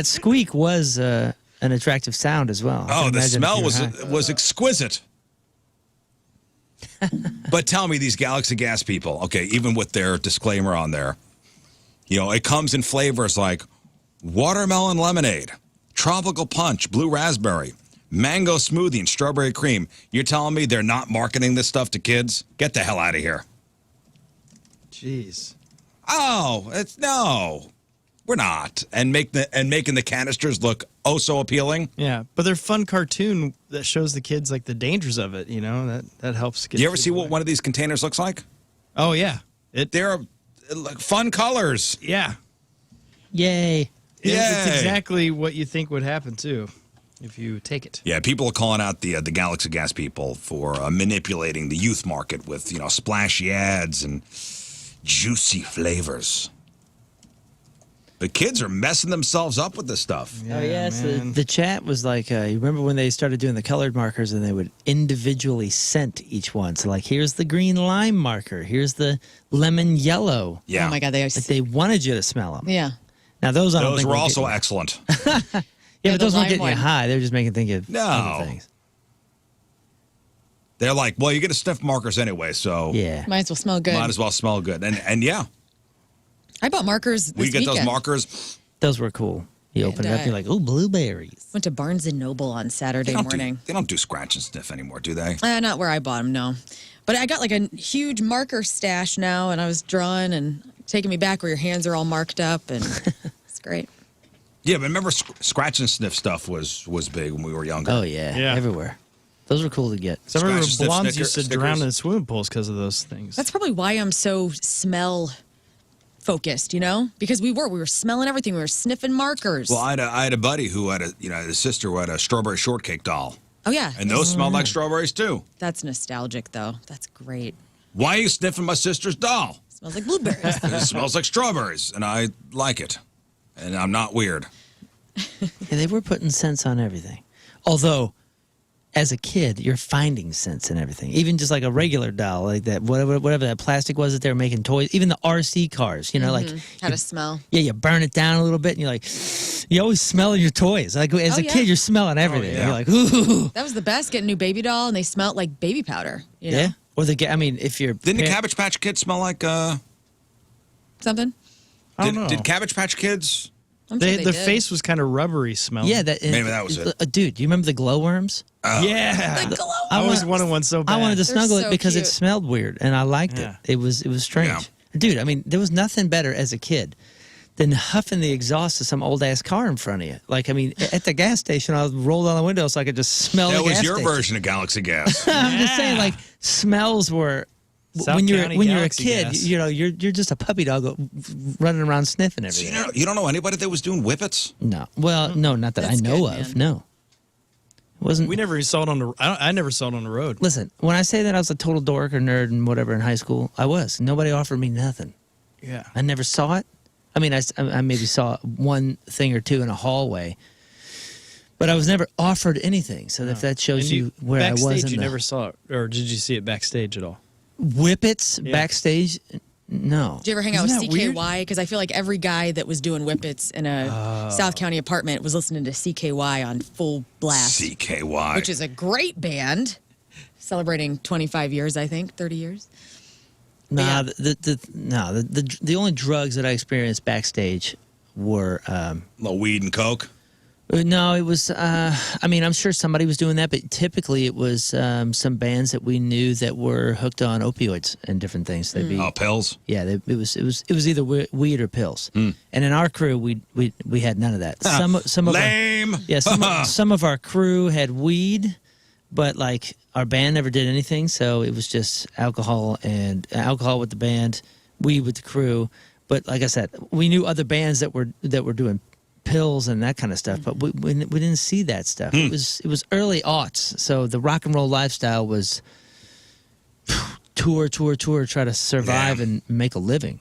squeak was an attractive sound as well. I Oh, can the imagine if smell you were high. was exquisite. But tell me, these Galaxy Gas people, okay, even with their disclaimer on there, it comes in flavors like watermelon lemonade, tropical punch, blue raspberry, mango smoothie, and strawberry cream. You're telling me they're not marketing this stuff to kids? Get the hell out of here. Jeez. Oh, no, we're not. And making the canisters look oh so appealing. Yeah, but they're fun cartoon that shows the kids like the dangers of it. That helps. Get You ever kids see what away. one of these containers looks like? Oh yeah, They're like fun colors. yeah. Yay. It's Yay. exactly what you think would happen too, if you take it. Yeah, people are calling out the Galaxy Gas people for manipulating the youth market with splashy ads and juicy flavors. The kids are messing themselves up with this stuff. Oh, yes. man. The chat was like, you remember when they started doing the colored markers and they would individually scent each one? So, like, here's the green lime marker. Here's the lemon yellow. Yeah, oh my God, they are. Like, they wanted you to smell them. Yeah. Now, those I don't those think were were also getting- excellent. Yeah, Yeah, but those the weren't lime getting you one. high. They were just making think of No. other things. They're like, well, you're gonna sniff markers anyway, so Yeah. Might as well smell good. might as well smell good. And yeah, I bought markers this we get weekend. those markers. Those were cool. You open it up, you're like, oh, blueberries. Went to Barnes & Noble on Saturday morning. They don't do scratch and sniff anymore, do they? Not where I bought them, no. But I got like a huge marker stash now, and I was drawing and taking me back where your hands are all marked up, and it's great. Yeah, but remember, scratch and sniff stuff was big when we were younger. Oh, yeah. Yeah. Everywhere. Those were cool to get. So I remember Scratch, sniff, blondes snicker- used to stickers. drown in swimming pools because of those things. That's probably why I'm so smell focused, because we were smelling everything. We were sniffing markers. Well, I had a buddy who had a sister who had a strawberry shortcake doll, oh yeah, and those smelled like strawberries too. that's nostalgic though. That's great. Why are you sniffing my sister's doll? Smells like blueberries. It smells like strawberries, and I like it, and I'm not weird. Yeah, they were putting scents on everything. Although, as a kid, you're finding sense in everything. Even just like a regular doll, like that, whatever that plastic was that they were making toys. Even the RC cars, you know, like Had a smell. yeah, you burn it down a little bit, and you're like, you always smell your toys. Like as a kid, you're smelling everything. yeah. You're like, ooh, That was the best. Get a new baby doll, and they smelled like baby powder. You know? yeah. Or I mean, if you're Didn't the Cabbage Patch Kids smell like? Something. I don't know. Did Cabbage Patch Kids? I'm sure they The did. face was kind of rubbery smelling. yeah, Maybe that was it. Dude, do you remember the glowworms? Yeah. The glow. I always wanted one so bad. I wanted to They're snuggle so it because cute. it smelled weird, and I liked Yeah. it. It was strange. Yeah. Dude, I mean, there was nothing better as a kid than huffing the exhaust of some old ass car in front of you. Like, I mean, at the gas station, I rolled down the window so I could just smell That the was gas your station. version of Galaxy Gas. I'm just saying, like, smells were. South when you're County a Galaxy kid, gas. you know, you're just a puppy dog running around sniffing So everything. you don't know anybody that was doing whippets? No, well, no, not that That's I know good, of. man. No, it wasn't. We never even saw it on the. I never saw it on the road. Listen, when I say that I was a total dork or nerd and whatever in high school, I was. Nobody offered me nothing. Yeah. I never saw it. I mean, I maybe saw one thing or two in a hallway, but I was never offered anything. So if that shows And you where I was backstage, in you the never saw it, or did you see it backstage at all? whippets Yeah. backstage, no. Did you ever hang out Isn't with that weird? CKY? Because I feel like every guy that was doing whippets in a South County apartment was listening to CKY on full blast, CKY. which is a great band, celebrating 25 years, I think, 30 years. Nah, the only drugs that I experienced backstage were little weed and coke. no, it was. I mean, I'm sure somebody was doing that, but typically it was some bands that we knew that were hooked on opioids and different things. They'd be, Oh, pills. yeah, it was either weed or pills. And in our crew, we had none of that. Some of our, Lame. yeah, some of our crew had weed, but like our band never did anything, so it was just alcohol with the band, weed with the crew. But like I said, we knew other bands that were doing pills and that kind of stuff, but we didn't see that stuff. It was early aughts, so the rock and roll lifestyle was tour, try to survive Yeah. and make a living.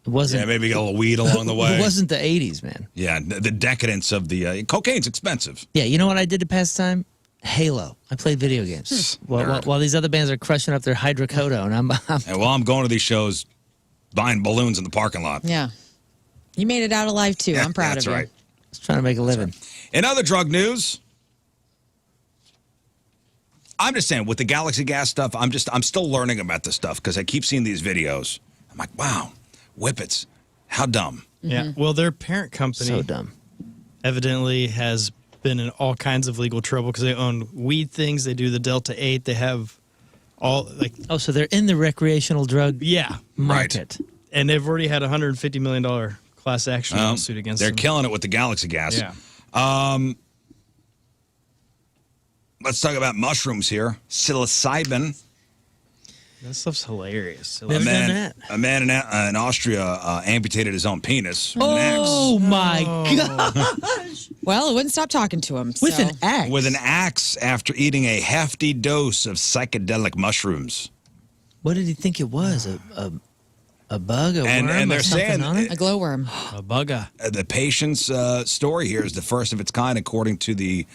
It wasn't. Yeah, maybe get a little weed along the way. It wasn't the 80s, man. Yeah, the decadence of the cocaine's expensive. Yeah, you know what I did to pass time? Halo. I played video games while these other bands are crushing up their hydrocodone. And while I'm going to these shows, buying balloons in the parking lot. Yeah. You made it out alive, too. I'm proud That's of you. right. just trying to make a living. In other drug news, I'm just saying with the Galaxy Gas stuff, I'm still learning about this stuff because I keep seeing these videos. I'm like, wow, whippets, how dumb. Yeah. Well, their parent company So dumb. evidently has been in all kinds of legal trouble because they own weed things. They do the Delta 8. They have all like Oh, so they're in the recreational drug yeah, market. and they've already had a $150 million class action lawsuit against They're them. killing it with the Galaxy Gas. Yeah. Let's talk about mushrooms here. Psilocybin. That stuff's hilarious. Never done that. A man in Austria amputated his own penis with an axe. Oh my god! Well, it wouldn't stop talking to him. With so. an axe. With an axe after eating a hefty dose of psychedelic mushrooms. What did he think it was? A bug? A And worm? they're or something saying on it? A glowworm. A bugger. The patient's story here is the first of its kind, according to the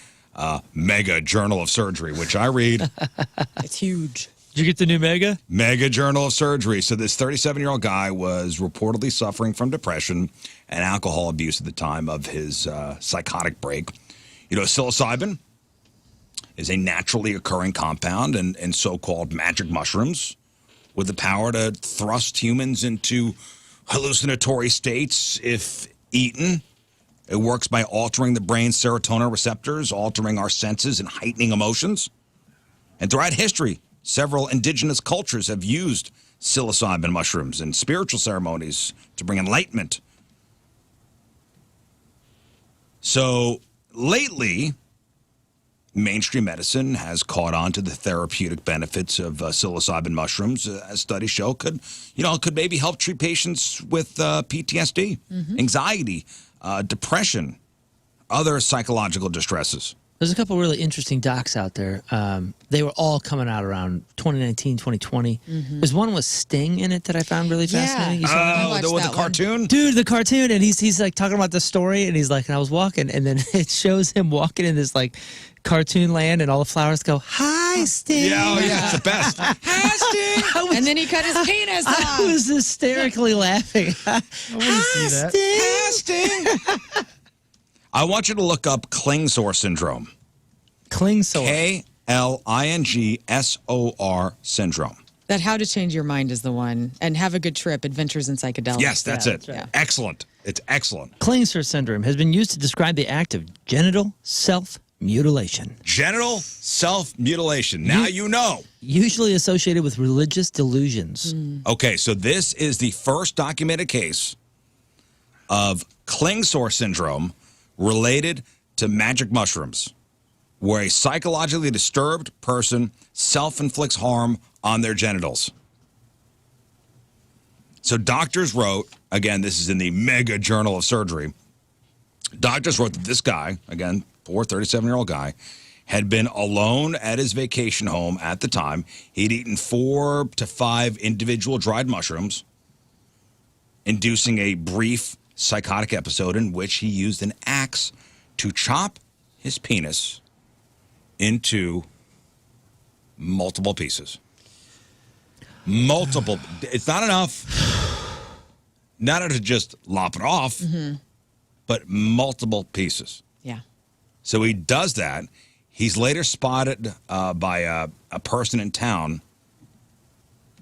Mega Journal of Surgery, which I read. It's huge. Did you get the new Mega? Mega Journal of Surgery. So this 37-year-old guy was reportedly suffering from depression and alcohol abuse at the time of his psychotic break. You know, psilocybin is a naturally occurring compound in so-called magic mushrooms with the power to thrust humans into hallucinatory states if eaten. It works by altering the brain's serotonin receptors, altering our senses and heightening emotions. And throughout history, several indigenous cultures have used psilocybin mushrooms in spiritual ceremonies to bring enlightenment. So lately, mainstream medicine has caught on to the therapeutic benefits of psilocybin mushrooms, as studies show could maybe help treat patients with PTSD, anxiety, depression, other psychological distresses. There's a couple really interesting docs out there. They were all coming out around 2019, 2020. There's one with Sting in it that I found really fascinating. You saw that? I Oh, watched with the that one. cartoon? Dude, the cartoon, and he's like talking about the story, and he's like, and I was walking, and then it shows him walking in this like cartoon land, and all the flowers go, "Hi, Sting." Yeah, it's the best. Hi, Sting. And then he cut his penis I off. was hysterically laughing. I want to see that. Sting. I want you to look up Klingsor syndrome. Klingsor. Klingsor syndrome. That How to Change Your Mind is the one. And Have a Good Trip, Adventures in Psychedelics. Yes, that's it. right. Excellent. It's excellent. Klingsor syndrome has been used to describe the act of genital self-mutilation, Genital self-mutilation. Now you know. usually associated with religious delusions. Okay, so this is the first documented case of Klingsor syndrome related to magic mushrooms, where a psychologically disturbed person self-inflicts harm on their genitals. So doctors wrote, again, this is in the mega journal of surgery, doctors wrote that this guy, again, poor 37-year-old guy, had been alone at his vacation home at the time. He'd eaten 4 to 5 individual dried mushrooms, inducing a brief psychotic episode in which he used an axe to chop his penis into multiple pieces. Multiple. It's not enough. Not to just lop it off, but multiple pieces. Yeah. So he does that. He's later spotted by a person in town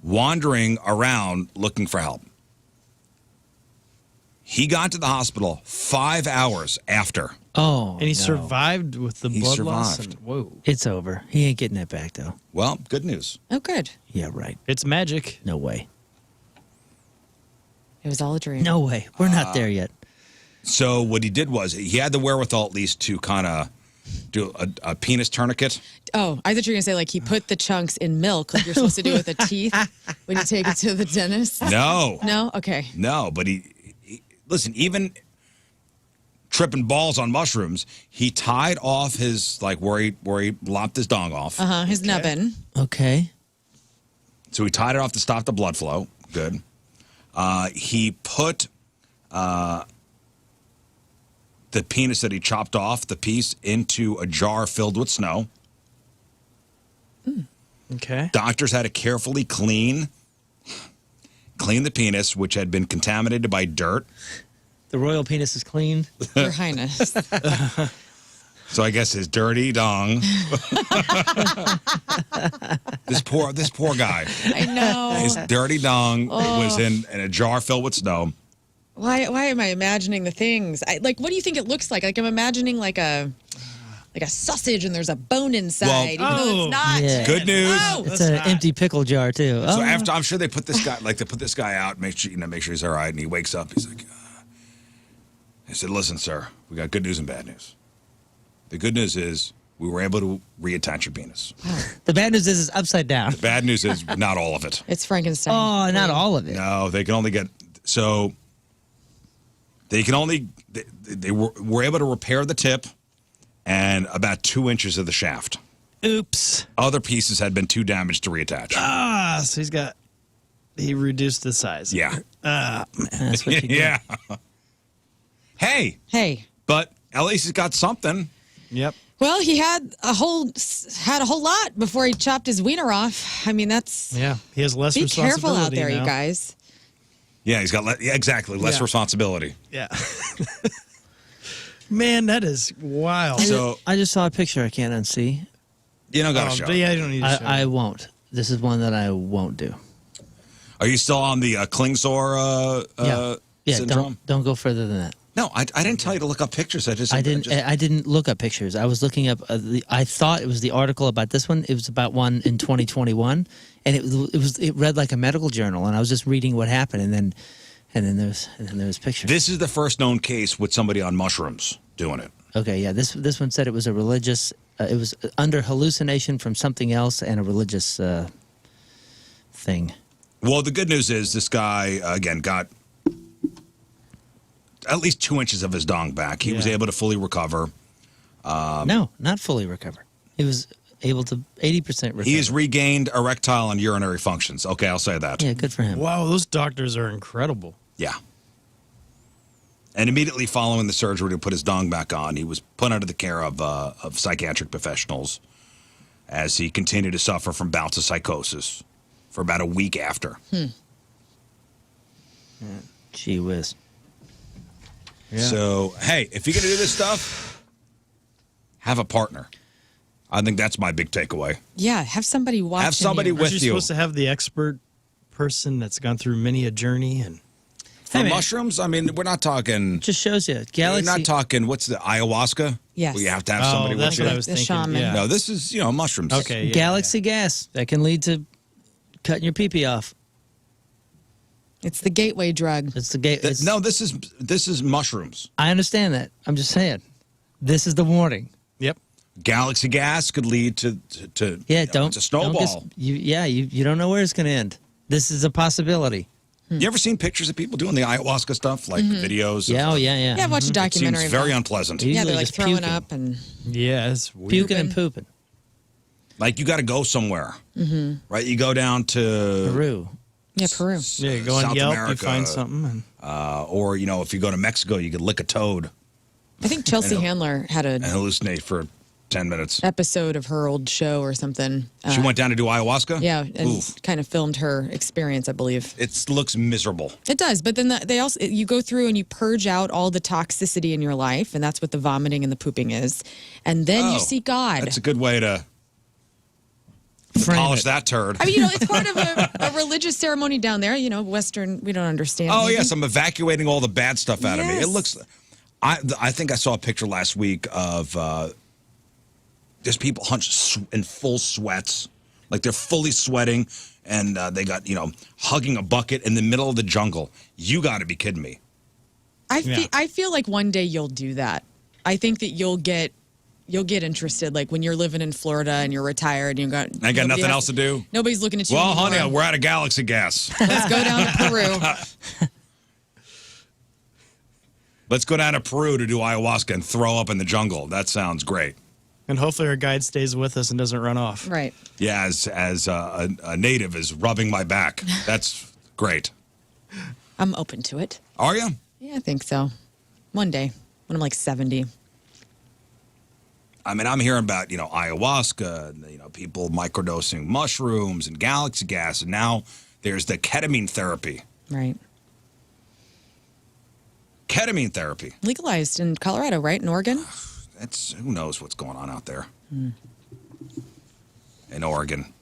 wandering around looking for help. He got to the hospital 5 hours after. Oh, And he survived with the He blood loss. survived. And, whoa. It's over. He ain't getting it back, though. Well, good news. Oh, good. Yeah, right. It's magic. No way. It was all a dream. No way. We're not there yet. So what he did was he had the wherewithal at least to kind of do a penis tourniquet. Oh, I thought you were going to say, like, he put the chunks in milk, like you're supposed to do with the teeth when you take it to the dentist. No. No? Okay. No, but he listen, even tripping balls on mushrooms, he tied off his, like, where he lopped his dong off. His nubbin. Okay. So he tied it off to stop the blood flow. Good. He put the penis that he chopped off, the piece, into a jar filled with snow. Okay. Doctors had to carefully clean the penis, which had been contaminated by dirt. The royal penis is cleaned. Your Highness. So I guess his dirty dong. This poor guy. I know. His dirty dong was in a jar filled with snow. Why am I imagining the things? Like, what do you think it looks like? Like, I'm imagining like a sausage and there's a bone inside. even though it's not. Yeah. Good news. Oh. It's an empty pickle jar, too. So Oh. after, I'm sure they put this guy out, make sure he's all right, and he wakes up. He's like, I said, listen, sir, we got good news and bad news. The good news is we were able to reattach your penis. The bad news is it's upside down. The bad news is not all of it. It's Frankenstein. Oh, not all of it. No, they can only get they were able to repair the tip and about 2 inches of the shaft. Oops. Other pieces had been too damaged to reattach. So he reduced the size. Yeah. That's what you do. Yeah. Hey, But at least he's got something. Yep. well, he had a whole lot before he chopped his wiener off. I mean, that's Yeah. He has less be responsibility careful out there, now. you guys. Yeah, he's got exactly less Yeah. responsibility. Yeah. Man, that is wild. So I just saw a picture I can't unsee. you don't got to show. But yeah, you don't need to show. I won't. This is one that I won't do. Are you still on the Klingsor Yeah, syndrome? don't go further than that. No, I didn't tell you to look up pictures. I didn't look up pictures. I was looking up. I thought it was the article about this one. It was about one in 2021, and it read like a medical journal. And I was just reading what happened, and then there's pictures. This is the first known case with somebody on mushrooms doing it. Okay, yeah. This one said it was a religious. It was under hallucination from something else and a religious thing. Well, the good news is this guy again got at least 2 inches of his dong back. He was able to fully recover. No, not fully recover. He was able to 80% recover. He has regained erectile and urinary functions. Okay, I'll say that. Yeah, good for him. Wow, those doctors are incredible. Yeah. And immediately following the surgery to put his dong back on, he was put under the care of psychiatric professionals as he continued to suffer from bouts of psychosis for about a week after. Gee whiz. Yeah. So, hey, if you're going to do this stuff, have a partner. I think that's my big takeaway. Yeah, have somebody watching. Have somebody you. with Aren't you you. supposed to have the expert person that's gone through many a journey? And For mushrooms, I mean, we're not talking. Just shows you. We're Galaxy. not talking, what's the ayahuasca? Yes. Where you have to have somebody that's with what you. I was The thinking. shaman. Yeah. No, this is, mushrooms. Okay. Yeah, Galaxy gas. That can lead to cutting your pee-pee off. It's the gateway drug. It's the gate. No, this is mushrooms. I understand that. I'm just saying. This is the warning. Yep. Galaxy gas could lead to Yeah, it's a don't snowball. you don't know where it's going to end. This is a possibility. You ever seen pictures of people doing the ayahuasca stuff, like videos? Yeah, of, oh yeah. Yeah, watch a It documentary. seems about very it. unpleasant. You- Yeah, Usually they're like just throwing puking. up and Yeah, it's weird. Puking and pooping. Like you got to go somewhere, right? You go down to Peru. yeah, Peru. Yeah, you go on South Yelp, America, you find something. And or if you go to Mexico, you could lick a toad I think Chelsea Handler had and an hallucinate for 10 minutes. episode of her old show or something. She went down to do ayahuasca. Yeah, and Oof. kind of filmed her experience, I believe. It looks miserable. It does, but then they also you go through and you purge out all the toxicity in your life, and that's what the vomiting and the pooping is, and then Oh, you see God. That's a good way to Frame polish it. that turd. I mean, it's part of a religious ceremony down there. Western, we don't understand. Oh maybe. yes, I'm evacuating all the bad stuff out of me. It Yes. looks. I think I saw a picture last week of just people hunched in full sweats, like they're fully sweating, and they got hugging a bucket in the middle of the jungle. You got to be kidding me. I feel like one day you'll do that. I think that you'll get interested, like when you're living in Florida and you're retired and you got I got nobody nothing has- else to do. Nobody's looking at you. Well, anymore. honey, we're out of galaxy gas. Let's go down to Peru. Let's go down to Peru to do ayahuasca and throw up in the jungle. That sounds great. and hopefully our guide stays with us and doesn't run off. Right. Yeah, as a native is rubbing my back. That's great. I'm open to it. Are you? Yeah, I think so. One day when I'm like 70. I mean, I'm hearing about, ayahuasca, and, people microdosing mushrooms and galaxy gas, and now there's the ketamine therapy. Right. Ketamine therapy. Legalized in Colorado, right? In Oregon? Who knows what's going on out there. In Oregon,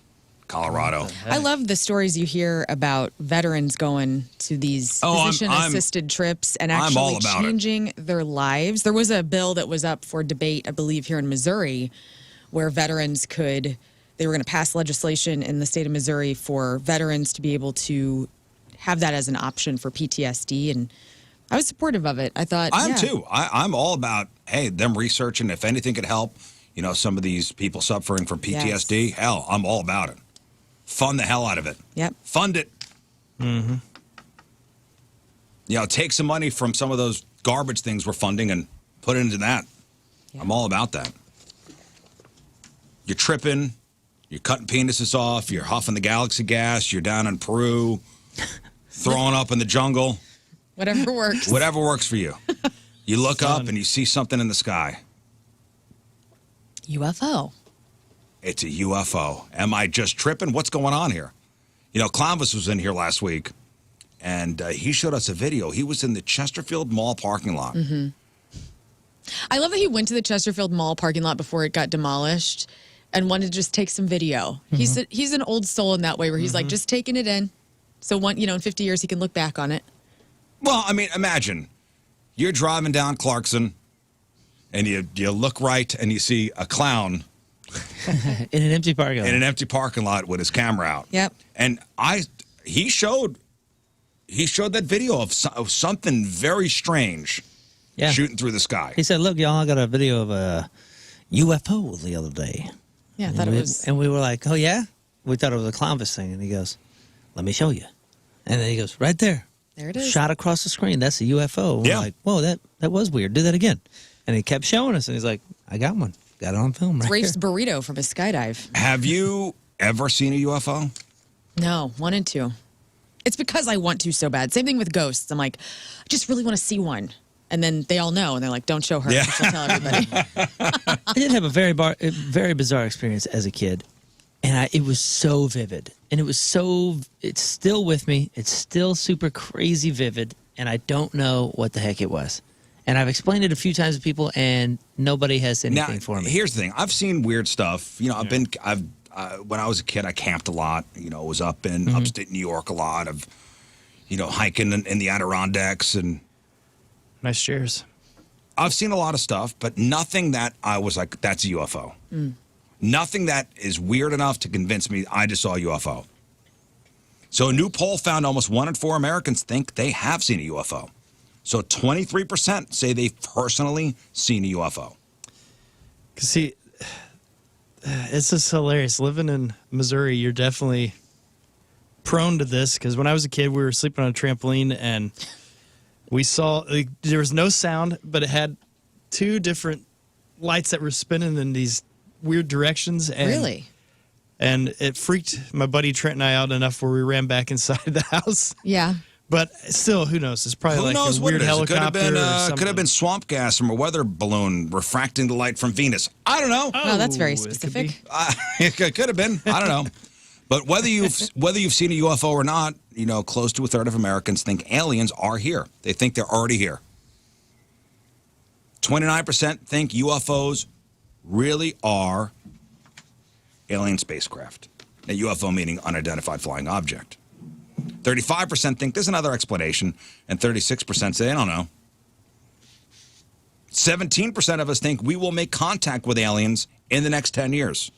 Colorado. I love the stories you hear about veterans going to these Oh, I'm- physician-assisted trips and I'm actually all about it. changing their lives. There was a bill that was up for debate, I believe, here in Missouri, where veterans they were going to pass legislation in the state of Missouri for veterans to be able to have that as an option for PTSD. And I was supportive of it. I thought, I'm yeah. too. I'm all about, them researching if anything could help, some of these people suffering from PTSD. Yes. Hell, I'm all about it. Fund the hell out of it. Yep. Fund it. Mm-hmm. Take some money from some of those garbage things we're funding and put it into that. Yeah. I'm all about that. You're tripping. You're cutting penises off. You're huffing the galaxy gas. You're down in Peru, throwing up in the jungle. Whatever works. Whatever works for you. You look up and you see something in the sky. UFO. It's a UFO. Am I just tripping? What's going on here? Clovis was in here last week, and he showed us a video. He was in the Chesterfield Mall parking lot. Mm-hmm. I love that he went to the Chesterfield Mall parking lot before it got demolished and wanted to just take some video. He's an old soul in that way where he's like just taking it in. So in 50 years he can look back on it. Well, I mean, imagine you're driving down Clarkson, and you look right and you see a clown In an empty parking lot. in an empty parking lot with his camera out. Yep. And he showed that video of something very strange Yeah. shooting through the sky. He said, look, y'all, I got a video of a UFO the other day. Yeah, I thought it was. And we were like, oh, yeah? We thought it was a Clovis thing. And he goes, let me show you. And then he goes, right there. There it is. Shot across the screen. That's a UFO. And Yeah. We're like, whoa, that was weird. Do that again. And he kept showing us, and he's like, I got one. Got it on film right Rafe's here. burrito from a skydive. Have you ever seen a UFO? No, wanted to. It's because I want to so bad. Same thing with ghosts. I'm like, I just really want to see one. And then they all know, and they're like, don't show her. Yeah. She'll tell everybody. I did have a very bizarre experience as a kid, and it was so vivid, and it's still with me. It's still super crazy vivid, and I don't know what the heck it was. And I've explained it a few times to people, and nobody has anything for me. Here's the thing: I've seen weird stuff. You know, when I was a kid, I camped a lot. You know, was up in upstate New York a lot of, hiking in the Adirondacks and. Nice chairs. I've seen a lot of stuff, but nothing that I was like, that's a UFO. Nothing that is weird enough to convince me I just saw a UFO. So a new poll found almost 1 in 4 Americans think they have seen a UFO. So 23% say they've personally seen a UFO. Cause see, it's just hilarious. Living in Missouri, you're definitely prone to this. Because when I was a kid, we were sleeping on a trampoline and we saw, there was no sound, but it had 2 different lights that were spinning in these weird directions. And, Really? And it freaked my buddy Trent and I out enough where we ran back inside the house. Yeah. But still, who knows? It's probably Who like knows a what weird it is? helicopter or something. Could have been swamp gas from a weather balloon refracting the light from Venus. I don't know. Oh, that's very it could specific. be. It could have been. I don't know. But whether you've seen a UFO or not, close to a third of Americans think aliens are here. They think they're already here. 29% think UFOs really are alien spacecraft. A UFO meaning unidentified flying object. 35% think there's another explanation, and 36% say, I don't know. 17% of us think we will make contact with aliens in the next 10 years.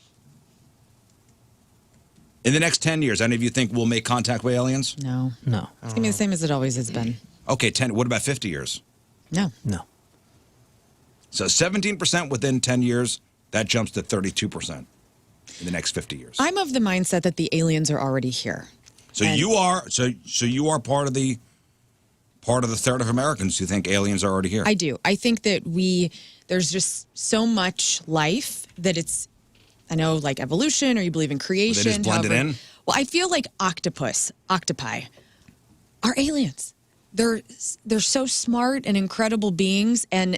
In the next 10 years, any of you think we'll make contact with aliens? No. No. It's going to be the same as it always has been. Okay, 10. What about 50 years? No. No. So 17% within 10 years, that jumps to 32% in the next 50 years. I'm of the mindset that the aliens are already here. So you are part of the third of Americans who think aliens are already here. I do. I think that there's just so much life that I know, like evolution, or you believe in creation. They just blended in? Well, I feel like octopi, are aliens. They're so smart and incredible beings, and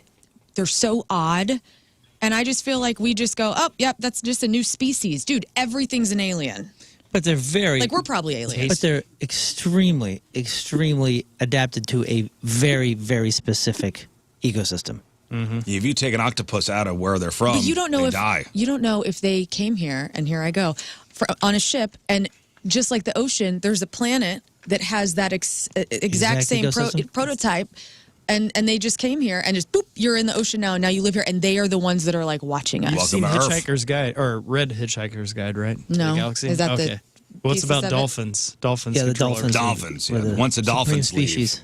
they're so odd. And I just feel like we just go, oh, yep, that's just a new species. Dude, everything's an alien. But they're very... Like, we're probably aliens. But they're extremely, extremely adapted to a very, very specific ecosystem. Mm-hmm. If you take an octopus out of where they're from, But you don't know they die. You don't know if they came here, and here I go, on a ship, and just like the ocean, there's a planet that has that exact same prototype, and they just came here, and just boop, you're in the ocean now, and now you live here, and they are the ones that are like watching us. You've seen Welcome to Earth. Hitchhiker's Guide, or read Hitchhiker's Guide, right? To No. the Galaxy? Is that the okay. Well, it's pieces about of it? dolphins. Dolphins. Yeah, the control dolphins. Dolphins, yeah. We're the Once the supreme dolphins leave. species.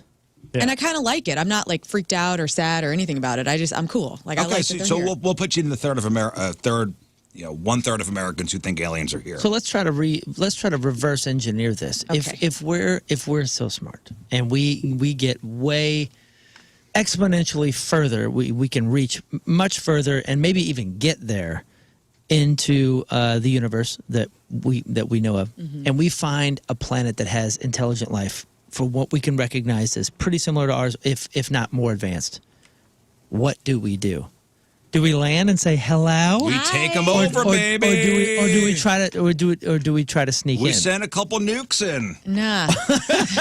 Yeah. And I kind of like it. I'm not like freaked out or sad or anything about it. I'm cool. Like I Okay, like so, that they're so here. we'll put you in the third of one third of Americans who think aliens are here. So let's try to reverse engineer this. Okay. If we're so smart and we get way exponentially further, we can reach much further and maybe even get there into the universe that we know of, and we find a planet that has intelligent life for what we can recognize as pretty similar to ours, if not more advanced. What do we do? Do we land and say hello? We take them over, baby. Or do we try to sneak We in? send a couple nukes in. Nah.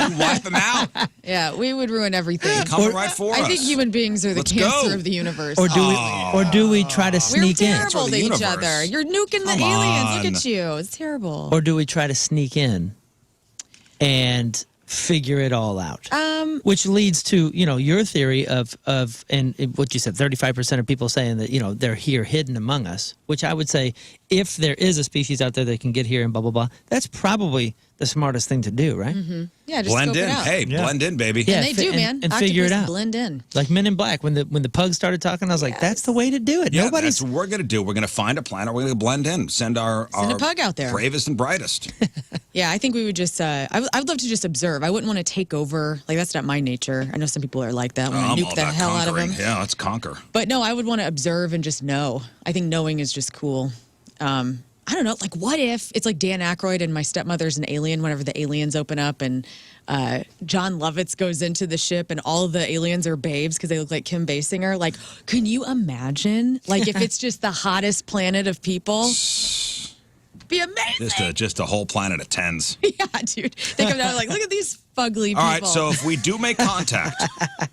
We wipe them out. Yeah, we would ruin everything. Coming right for us. I think human beings are the Let's cancer go. of the universe. Or do we try to We're sneak in? terrible for to the each universe. other. You're nuking the Come aliens. on. Look at you. It's terrible. Or do we try to sneak in and figure it all out? Which leads to, your theory of and what you said, 35% of people saying that, they're here hidden among us, which I would say if there is a species out there that can get here and blah, blah, blah, that's probably the smartest thing to do, right? Yeah, just Blend scope in. it out. Hey, blend in, baby. Yeah, And they do, man. And figure it Octopus out. blend in. Like Men in Black, when the pug started talking, I was like, "That's the way to do it." Yeah, Nobody's. that's what we're going to do. We're going to find a planet. We're going to blend in. Send our a pug out there. bravest and brightest. Yeah, I think we would just, I would love to just observe. I wouldn't want to take over. Like, that's not my nature. I know some people are like that. Want I'm to all nuke the about hell out of conquering. them. Yeah, let's conquer. But no, I would want to observe and just know. I think knowing is just cool. I don't know, like what if it's like Dan Aykroyd and My Stepmother's an Alien whenever the aliens open up and John Lovitz goes into the ship and all the aliens are babes because they look like Kim Basinger. Like, can you imagine? Like if it's just the hottest planet of people? Be amazing. Just a whole planet of tens. Yeah, dude. They come down like, look at these fugly people. All right, so if we do make contact,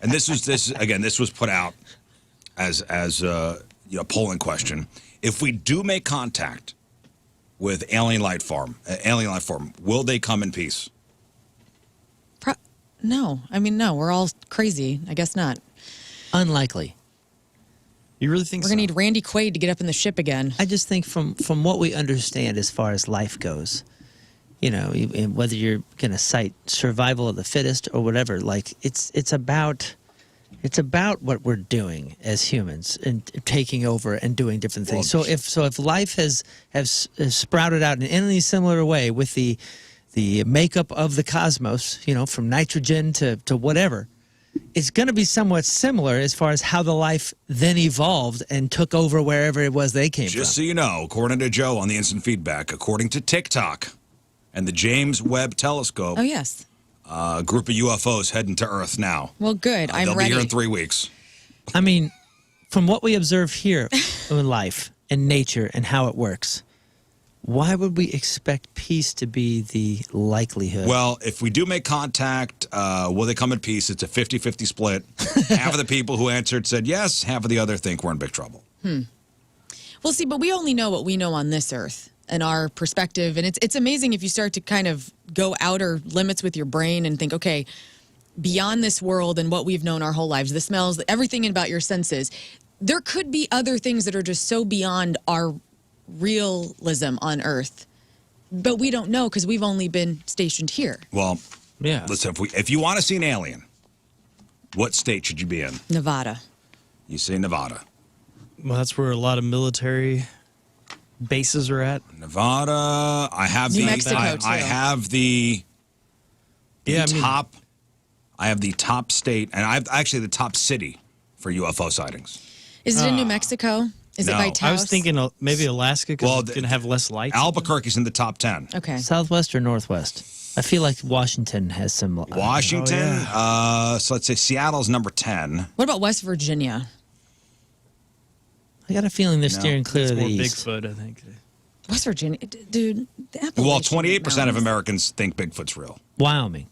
and this was put out as a polling question. If we do make contact with alien life form, will they come in peace? No. I mean, no. We're all crazy. I guess not. Unlikely. You really think We're so? going to need Randy Quaid to get up in the ship again. I just think from what we understand as far as life goes, whether you're going to cite survival of the fittest or whatever, like it's about what we're doing as humans and taking over and doing different things. Well, So if life has sprouted out in any similar way with the makeup of the cosmos, from nitrogen to whatever, it's going to be somewhat similar as far as how the life then evolved and took over wherever it was they came from. Just so you know, according to Joe on the instant feedback, according to TikTok and the James Webb Telescope, Oh, yes. a group of UFOs heading to Earth now. Well, good. I'm They'll ready. be here in 3 weeks. I mean, from what we observe here in life and nature and how it works, why would we expect peace to be the likelihood? Well, if we do make contact, will they come in peace? It's a 50-50 split. Half of the people who answered said yes. Half of the other think we're in big trouble. Well, see, but we only know what we know on this earth and our perspective. And it's amazing if you start to kind of go outer limits with your brain and think, okay, beyond this world and what we've known our whole lives, the smells, everything about your senses, there could be other things that are just so beyond our realism on Earth. But we don't know because we've only been stationed here. Well, yeah. listen, if you want to see an alien, what state should you be in? Nevada. You say Nevada. Well, that's where a lot of military bases are at. Nevada. I have New the Mexico, I too. have the Yeah, I mean- top. I have the top state, and I've actually the top city for UFO sightings. Is it in New Mexico? Is No. it by Taos? I was thinking maybe Alaska because Well, it's going to have less lights. Albuquerque's in the top 10. Okay. Southwest or Northwest? I feel like Washington has some. Washington. So let's say Seattle's number 10. What about West Virginia? I got a feeling they're steering clear It's of the more east. Bigfoot, I think. West Virginia, dude. The Well, Appalachian 28% of Mountains. Americans think Bigfoot's real. Wyoming,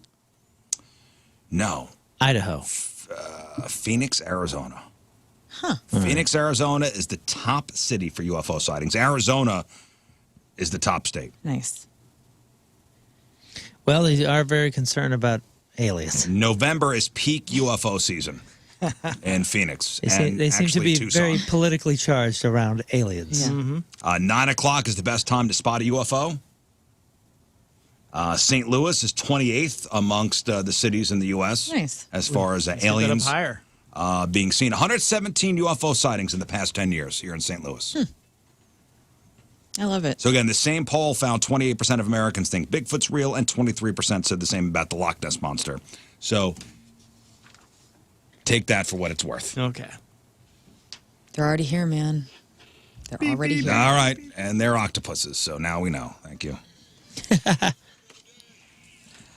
No. Idaho. Phoenix, Arizona. Phoenix, Arizona is the top city for UFO sightings. Arizona is the top state. Nice. Well, they are very concerned about aliens. November is peak UFO season in Phoenix. They seem to actually be Tucson. very politically charged around aliens. Yeah. 9 o'clock is the best time to spot a UFO. St. Louis is 28th amongst the cities in the U.S. Nice. as far as Let's get aliens up higher. being seen. 117 UFO sightings in the past 10 years here in St. Louis. I love it. So again, the same poll found 28% of Americans think Bigfoot's real, and 23% said the same about the Loch Ness Monster. So take that for what it's worth. Okay. They're already here, man. They're already here. All right, and they're octopuses, so now we know. Thank you.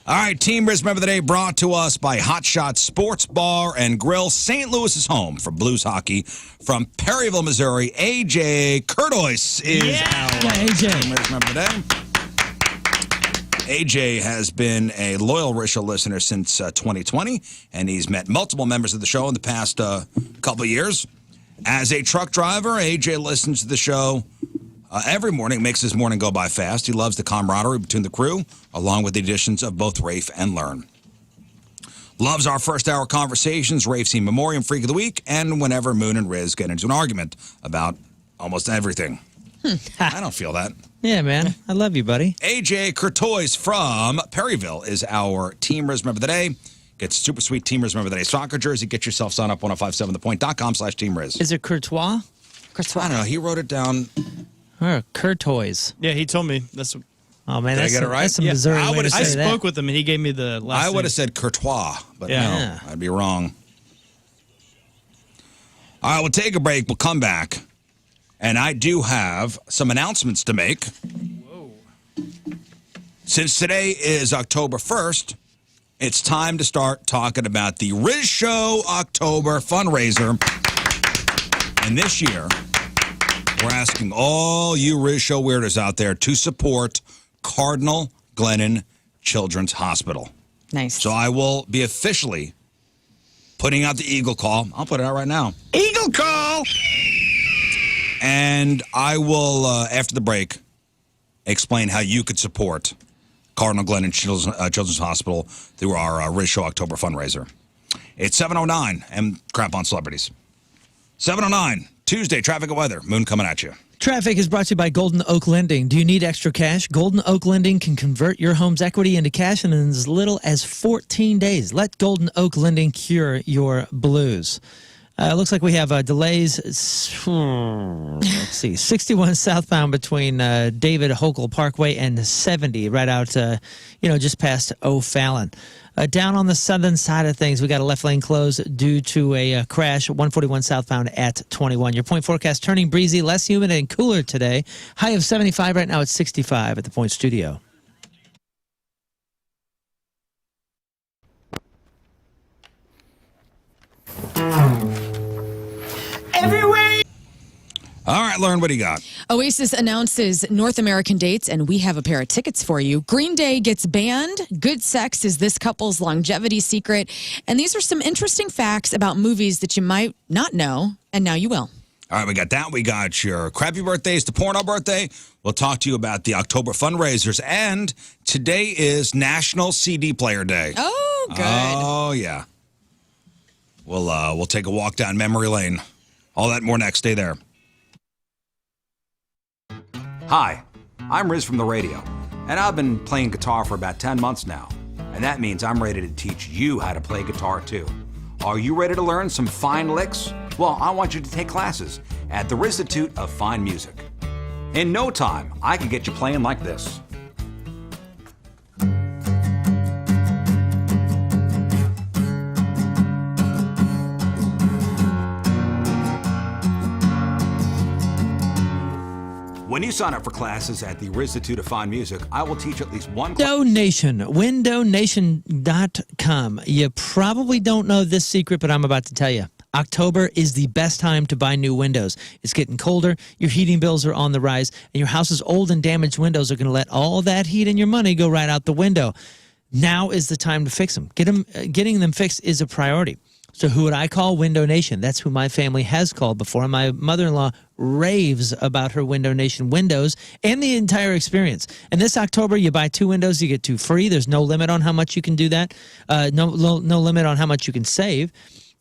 All right, Team Rizz Member of the Day brought to us by Hot Shot Sports Bar and Grill. St. Louis is home for Blues hockey. From Perryville, Missouri, AJ Curtois is our AJ. Team Rizz Member of the Day. AJ has been a loyal RizzShow listener since 2020, and he's met multiple members of the show in the past couple of years. As a truck driver, AJ listens to the show every morning. Makes his morning go by fast. He loves the camaraderie between the crew, along with the additions of both Rafe and Lern. Loves our first hour conversations, Rafe's in memoriam freak of the week, and whenever Moon and Rizz get into an argument about almost everything. I don't feel that. Yeah, man. I love you, buddy. AJ Courtois from Perryville is our Team Rizz member of the day. Gets super sweet Team Rizz member of the day soccer jersey. Get yourself signed up 1057thepoint.com/Team Rizz. Is it Courtois? Courtois. I don't know. He wrote it down. Or Courtois? Yeah, he told me. That's. Oh, man. Did I get it right? That's some Yeah, Missouri I way to would've- say I that. spoke with him, and he gave me the last I would name. have said Courtois, but Yeah. no, I'd be wrong. All right, we'll take a break. We'll come back. And I do have some announcements to make. Whoa. Since today is October 1st, it's time to start talking about the RizzShow October fundraiser. And this year, we're asking all you RizzShow weirdos out there to support Cardinal Glennon Children's Hospital. Nice. So I will be officially putting out the Eagle Call. I'll put it out right now. Eagle Call! And I will, after the break, explain how you could support Cardinal Glennon Children's Hospital through our RizzShow October fundraiser. It's 7:09 and crap on celebrities. 7:09, Tuesday, traffic and weather. Moon coming at you. Traffic is brought to you by Golden Oak Lending. Do you need extra cash? Golden Oak Lending can convert your home's equity into cash in as little as 14 days. Let Golden Oak Lending cure your blues. It looks like we have delays. Let's see, 61 southbound between David Hochul Parkway and 70, right out, just past O'Fallon. Down on the southern side of things, we got a left lane closed due to a crash, 141 southbound at 21. Your point forecast turning breezy, less humid and cooler today. High of 75 right now. It's 65 at the Point Studio. All right, Lern, what do you got? Oasis announces North American dates, and we have a pair of tickets for you. Green Day gets banned. Good sex is this couple's longevity secret. And these are some interesting facts about movies that you might not know, and now you will. All right, we got that. We got your crappy birthdays to porno birthday. We'll talk to you about the October fundraisers. And today is National CD Player Day. Oh, good. Oh, yeah. We'll take a walk down memory lane. All that and more next. Stay there. Hi, I'm Rizz from the radio, and I've been playing guitar for about 10 months now. And that means I'm ready to teach you how to play guitar too. Are you ready to learn some fine licks? Well, I want you to take classes at the Rizzuto of Fine Music. In no time, I can get you playing like this. When you sign up for classes at the Rizzuto of Fine Music, I will teach at least one class. Donation, windownation.com. You probably don't know this secret, but I'm about to tell you. October is the best time to buy new windows. It's getting colder, your heating bills are on the rise, and your house's old and damaged windows are going to let all that heat and your money go right out the window. Now is the time to fix them. Getting them fixed is a priority. So who would I call? Window Nation. That's who my family has called before. My mother-in-law raves about her Window Nation windows and the entire experience. And this October, you buy 2 windows, you get 2 free. There's no limit on how much you can do that. No limit on how much you can save.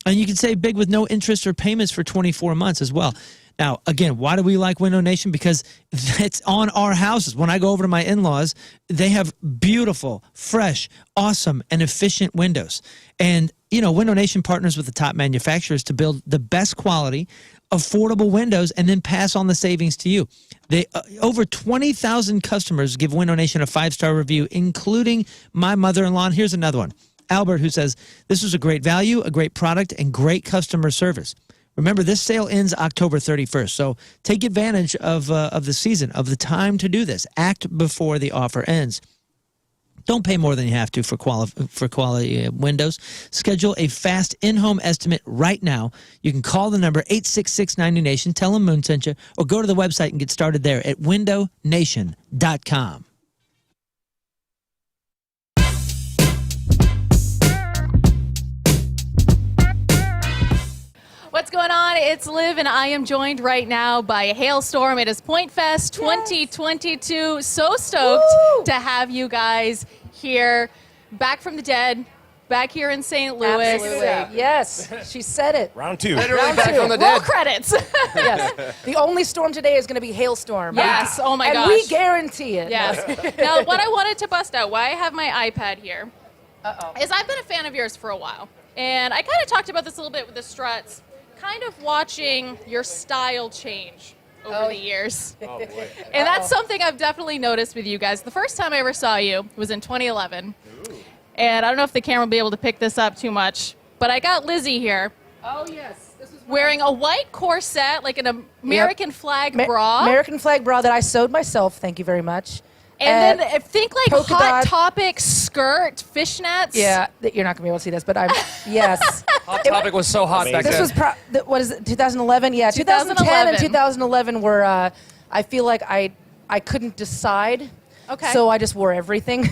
And you can save big with no interest or payments for 24 months as well. Now, again, why do we like Window Nation? Because it's on our houses. When I go over to my in-laws, they have beautiful, fresh, awesome, and efficient windows. And, Window Nation partners with the top manufacturers to build the best quality, affordable windows and then pass on the savings to you. They over 20,000 customers give Window Nation a 5-star review, including my mother-in-law. And here's another one. Albert, who says, this was a great value, a great product, and great customer service. Remember, this sale ends October 31st, so take advantage of the season, of the time to do this. Act before the offer ends. Don't pay more than you have to for quality windows. Schedule a fast in-home estimate right now. You can call the number 866-90Nation, tell them Moon sent you, or go to the website and get started there at windownation.com. What's going on? It's Liv, and I am joined right now by a hailstorm. It is Point Fest 2022. So stoked to have you guys here, back from the dead, back here in St. Louis. Absolutely. Yes, she said it. Round 2. Round back 2. from the Roll dead. credits. Yes. The only storm today is going to be hailstorm. Yes. Oh my and gosh. we guarantee it. Yes. Now, what I wanted to bust out, why I have my iPad here, is I've been a fan of yours for a while. And I kind of talked about this a little bit with the struts, kind of watching your style change over the years. Oh, boy. And that's something I've definitely noticed with you guys. The first time I ever saw you was in 2011. Ooh. And I don't know if the camera will be able to pick this up too much, but I got Lizzie here. Oh, yes. This is Wearing a white corset, like an American flag bra. American flag bra that I sewed myself. Thank you very much. And then I think like polka Hot dot. Topic skirt, fishnets. Yeah, you're not going to be able to see this, but I'm, yes. Hot Topic was so hot back This then. was, what is it, 2011? Yeah, 2010 and 2011 were, I feel like I couldn't decide. Okay. So I just wore everything.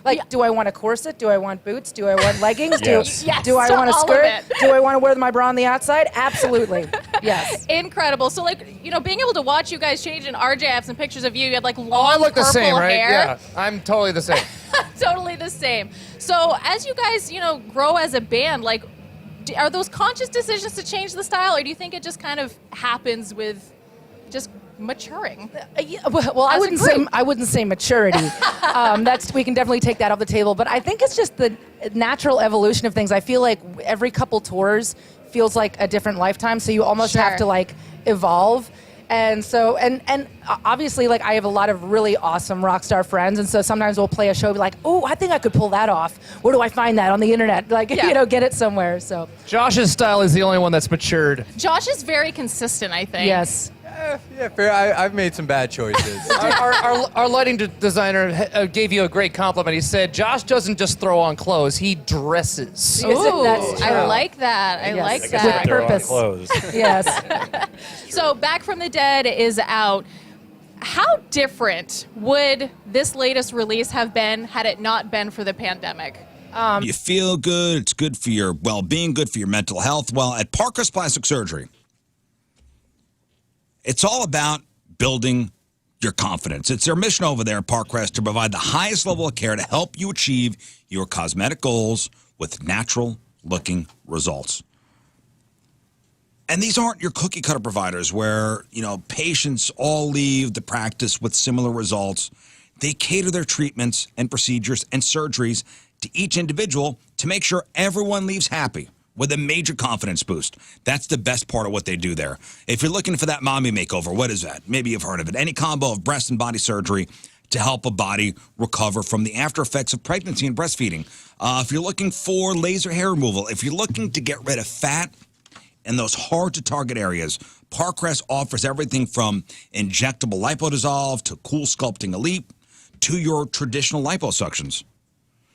Like, do I want a corset? Do I want boots? Do I want leggings? Yes. Do I to want a all of skirt? it. Do I want to wear my bra on the outside? Absolutely. Yes. Incredible. So like, you know, being able to watch you guys change, and RJ, I have some pictures of you. You had like long Oh, I look the purple same, right? hair. Yeah, I'm totally the same. Totally the same. So as you guys, you know, grow as a band, like, are those conscious decisions to change the style, or do you think it just kind of happens with just maturing? Yeah, well, I wouldn't say maturity. We can definitely take that off the table. But I think it's just the natural evolution of things. I feel like every couple tours feels like a different lifetime, so you almost Sure. have to like evolve. And so, and obviously, like, I have a lot of really awesome rock star friends, and so sometimes we'll play a show, be like, oh, I think I could pull that off. Where do I find that on the internet? Like, Yeah. you know, get it somewhere. So, Josh's style is the only one that's matured. Josh is very consistent, I think. yes. Yeah, fair. I've made some bad choices. Our lighting designer gave you a great compliment. He said, Josh doesn't just throw on clothes, he dresses. Yes, Ooh, that's I true. like that. I Yes. like I guess that. they're purpose. Clothes. Yes. So Back from the Dead is out. How different would this latest release have been had it not been for the pandemic? You feel good. It's good for your well-being, good for your mental health. Well, at Parker's Plastic Surgery, it's all about building your confidence. It's their mission over there at Parkrest to provide the highest level of care to help you achieve your cosmetic goals with natural-looking results. And these aren't your cookie-cutter providers where, you know, patients all leave the practice with similar results. They cater their treatments and procedures and surgeries to each individual to make sure everyone leaves happy with a major confidence boost. That's the best part of what they do there. If you're looking for that mommy makeover, what is that? Maybe you've heard of it. Any combo of breast and body surgery to help a body recover from the after effects of pregnancy and breastfeeding. If you're looking for laser hair removal, if you're looking to get rid of fat in those hard-to-target areas, Parkrest offers everything from injectable lipodissolve to cool sculpting elite to your traditional liposuctions.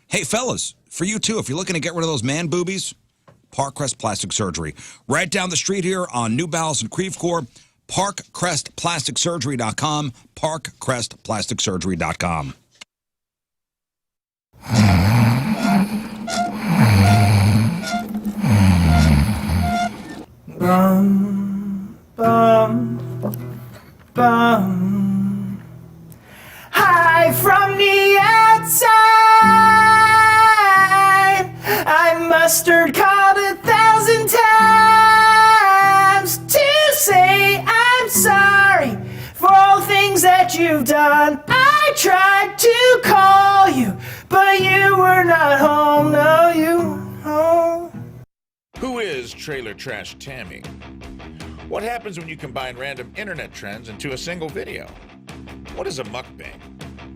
Hey, fellas, for you too, if you're looking to get rid of those man boobies, Parkrest Plastic Surgery. Right down the street here on New Balance and Creve Coeur, parkcrestplasticsurgery.com, parkcrestplasticsurgery.com. Bum, bum, bum. Hi from the outside. I mustard called 1,000 times to say I'm sorry for all things that you've done. I tried to call you, but you were not home. No, you weren't home. Who is Trailer Trash Tammy? What happens when you combine random internet trends into a single video? What is a mukbang?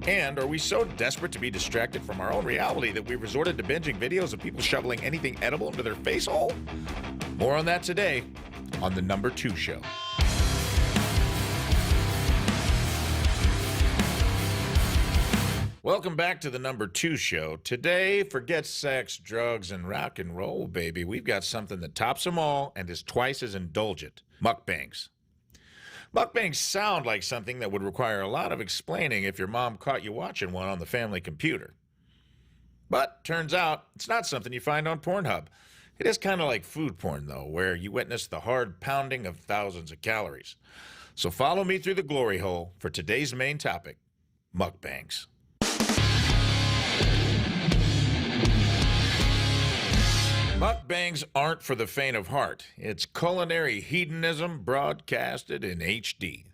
And are we so desperate to be distracted from our own reality that we've resorted to binging videos of people shoveling anything edible into their face hole? More on that today on The Number 2 Show. Welcome back to The Number 2 Show. Today, forget sex, drugs, and rock and roll, baby. We've got something that tops them all and is twice as indulgent. Mukbangs. Mukbangs sound like something that would require a lot of explaining if your mom caught you watching one on the family computer. But turns out it's not something you find on Pornhub. It is kind of like food porn, though, where you witness the hard pounding of thousands of calories. So follow me through the glory hole for today's main topic, mukbangs. Mukbangs aren't for the faint of heart. It's culinary hedonism broadcasted in HD.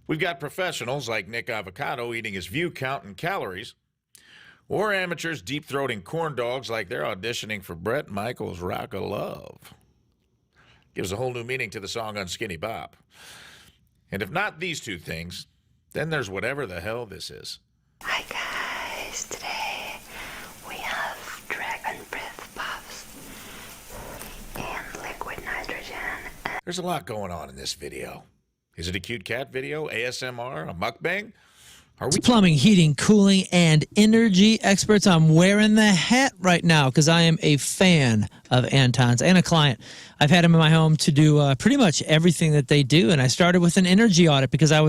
We've got professionals like Nick Avocado eating his view count in calories, or amateurs deep-throating corn dogs like they're auditioning for Bret Michaels' Rock of Love. Gives a whole new meaning to the song Unskinny Bop. And if not these two things, then there's whatever the hell this is. Hi guys, today we have dragon breath puffs and liquid nitrogen. There's a lot going on in this video. Is it a cute cat video, ASMR, a mukbang? Are we Plumbing, heating, cooling, and energy experts. I'm wearing the hat right now because I am a fan of Anton's and a client. I've had them in my home to do pretty much everything that they do, and I started with an energy audit because I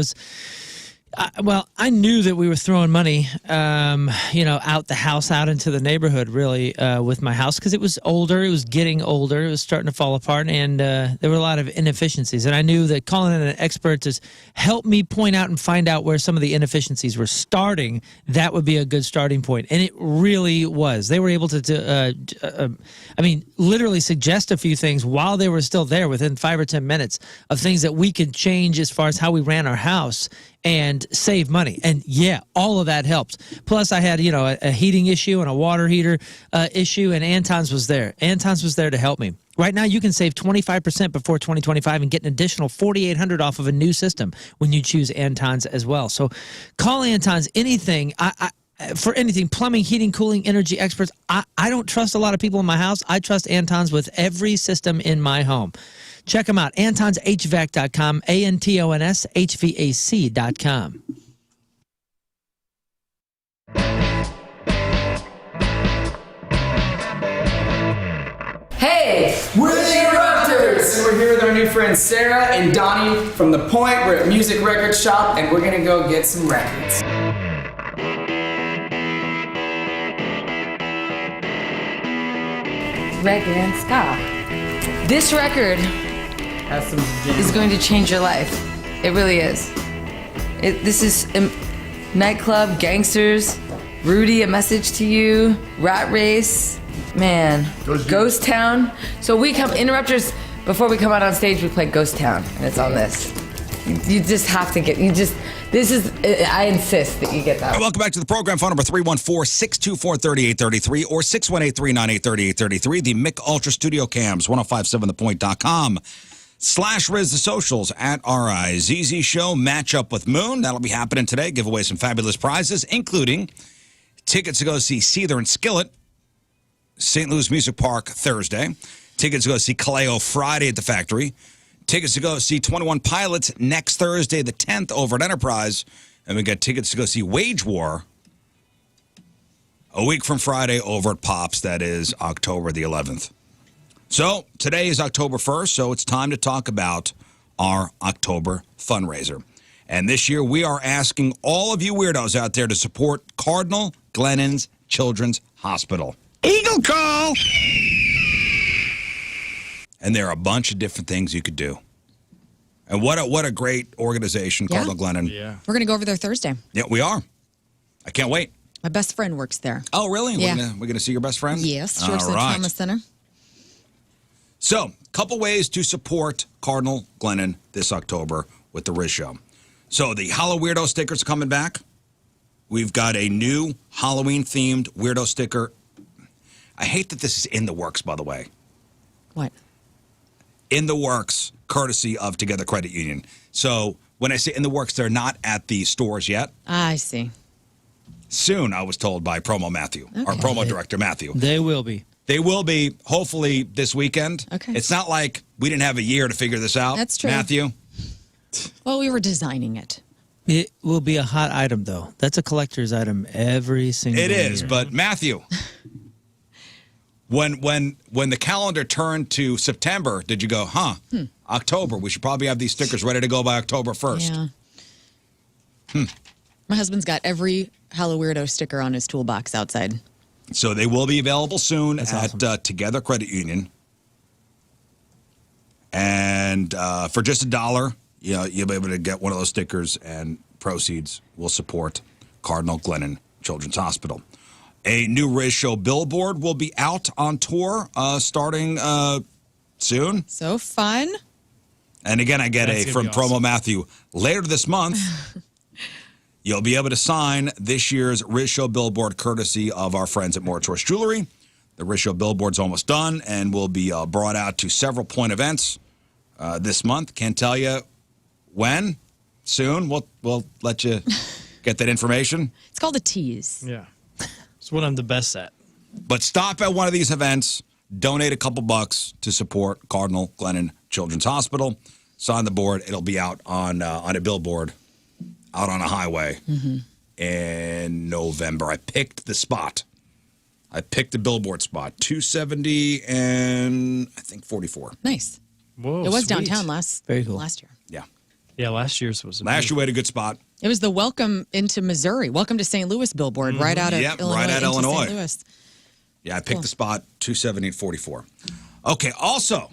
knew that we were throwing money, out the house, out into the neighborhood, really, with my house because it was older. It was getting older. It was starting to fall apart, and there were a lot of inefficiencies. And I knew that calling in an expert to help me point out and find out where some of the inefficiencies were starting, that would be a good starting point. And it really was. They were able to literally suggest a few things while they were still there within 5 or 10 minutes of things that we could change as far as how we ran our house and save money. And yeah, all of that helped. Plus I had, a heating issue and a water heater issue, and Anton's was there. Anton's was there to help me. Right now you can save 25% before 2025 and get an additional $4,800 off of a new system when you choose Anton's as well. So call Anton's anything. For anything, plumbing, heating, cooling, energy experts. I don't trust a lot of people in my house. I trust Anton's with every system in my home. Check them out, antonshvac.com, ANTONSHVAC.com. Hey, we're the Interrupters! And we're here with our new friends Sarah and Donnie from The Point. We're at Music Record Shop, and we're gonna go get some records. Reggae and ska. This record Has some is going to change your life. It really is. This is nightclub, gangsters, Rudy, A Message to You, Rat Race, man, Ghost Town. So we come, Interrupters, before we come out on stage, we play Ghost Town, and it's on this. You just have to get, this is, I insist that you get that. Welcome back to the program. Phone number 314-624-3833 or 618-398-3833. The Mick Ultra Studio Cams, 1057thepoint.com/Rizz, the socials at RizzShow Show. Matchup with Moon. That'll be happening today. Give away some fabulous prizes, including tickets to go see Seether and Skillet, St. Louis Music Park Thursday. Tickets to go see Kaleo Friday at the Factory. Tickets to go see 21 Pilots next Thursday, the 10th, over at Enterprise. And we got tickets to go see Wage War a week from Friday over at Pops. That is October the 11th. So today is October 1st, so it's time to talk about our October fundraiser. And this year we are asking all of you weirdos out there to support Cardinal Glennon's Children's Hospital. Eagle call! And there are a bunch of different things you could do. And what a great organization, Yeah. Cardinal Glennon. Yeah. We're going to go over there Thursday. Yeah, we are. I can't wait. My best friend works there. Oh, really? Yeah. We're gonna see your best friend? Yes, All Georgetown right. Trauma Center. So, couple ways to support Cardinal Glennon this October with the Rizz Show. So, the Hollow Weirdo stickers are coming back. We've got a new Halloween-themed weirdo sticker. I hate that this is in the works, by the way. What? In the works, courtesy of Together Credit Union. So, when I say in the works, they're not at the stores yet. I see. Soon, I was told by Promo Matthew, our Okay. promo director, Matthew. They will be. They will be, hopefully, this weekend. Okay. It's not like we didn't have a year to figure this out. That's true. Matthew. Well, we were designing it. It will be a hot item, though. That's a collector's item every single It is, year. but Matthew, when the calendar turned to September, did you go, October, we should probably have these stickers ready to go by October 1st. Yeah. My husband's got every Hello Weirdo sticker on his toolbox outside. So they will be available soon That's at awesome. Together Credit Union. And for just $1, you'll be able to get one of those stickers, and proceeds will support Cardinal Glennon Children's Hospital. A new RizzShow billboard will be out on tour starting soon. So fun. And again, I get That's from gonna be Promo awesome. Matthew. Later this month, you'll be able to sign this year's RizzShow billboard courtesy of our friends at More Choice Jewelry. The RizzShow billboard's almost done and will be brought out to several point events this month. Can't tell you when. Soon. We'll let you get that information. It's called a tease. Yeah. It's what I'm the best at. But stop at one of these events, donate a couple bucks to support Cardinal Glennon Children's Hospital. Sign the board. It'll be out on a billboard out on a highway in November. I picked the spot. I picked the billboard spot, 270 and I think 44. Nice. Whoa, It was sweet. downtown Very cool. last year. Yeah. Yeah, last year's was. Last year we had a good spot. It was the welcome into Missouri, welcome to St. Louis billboard right out of Yep, Illinois. right out into Illinois. St. Louis. Yeah, I picked the spot, 270 and 44. Okay, also,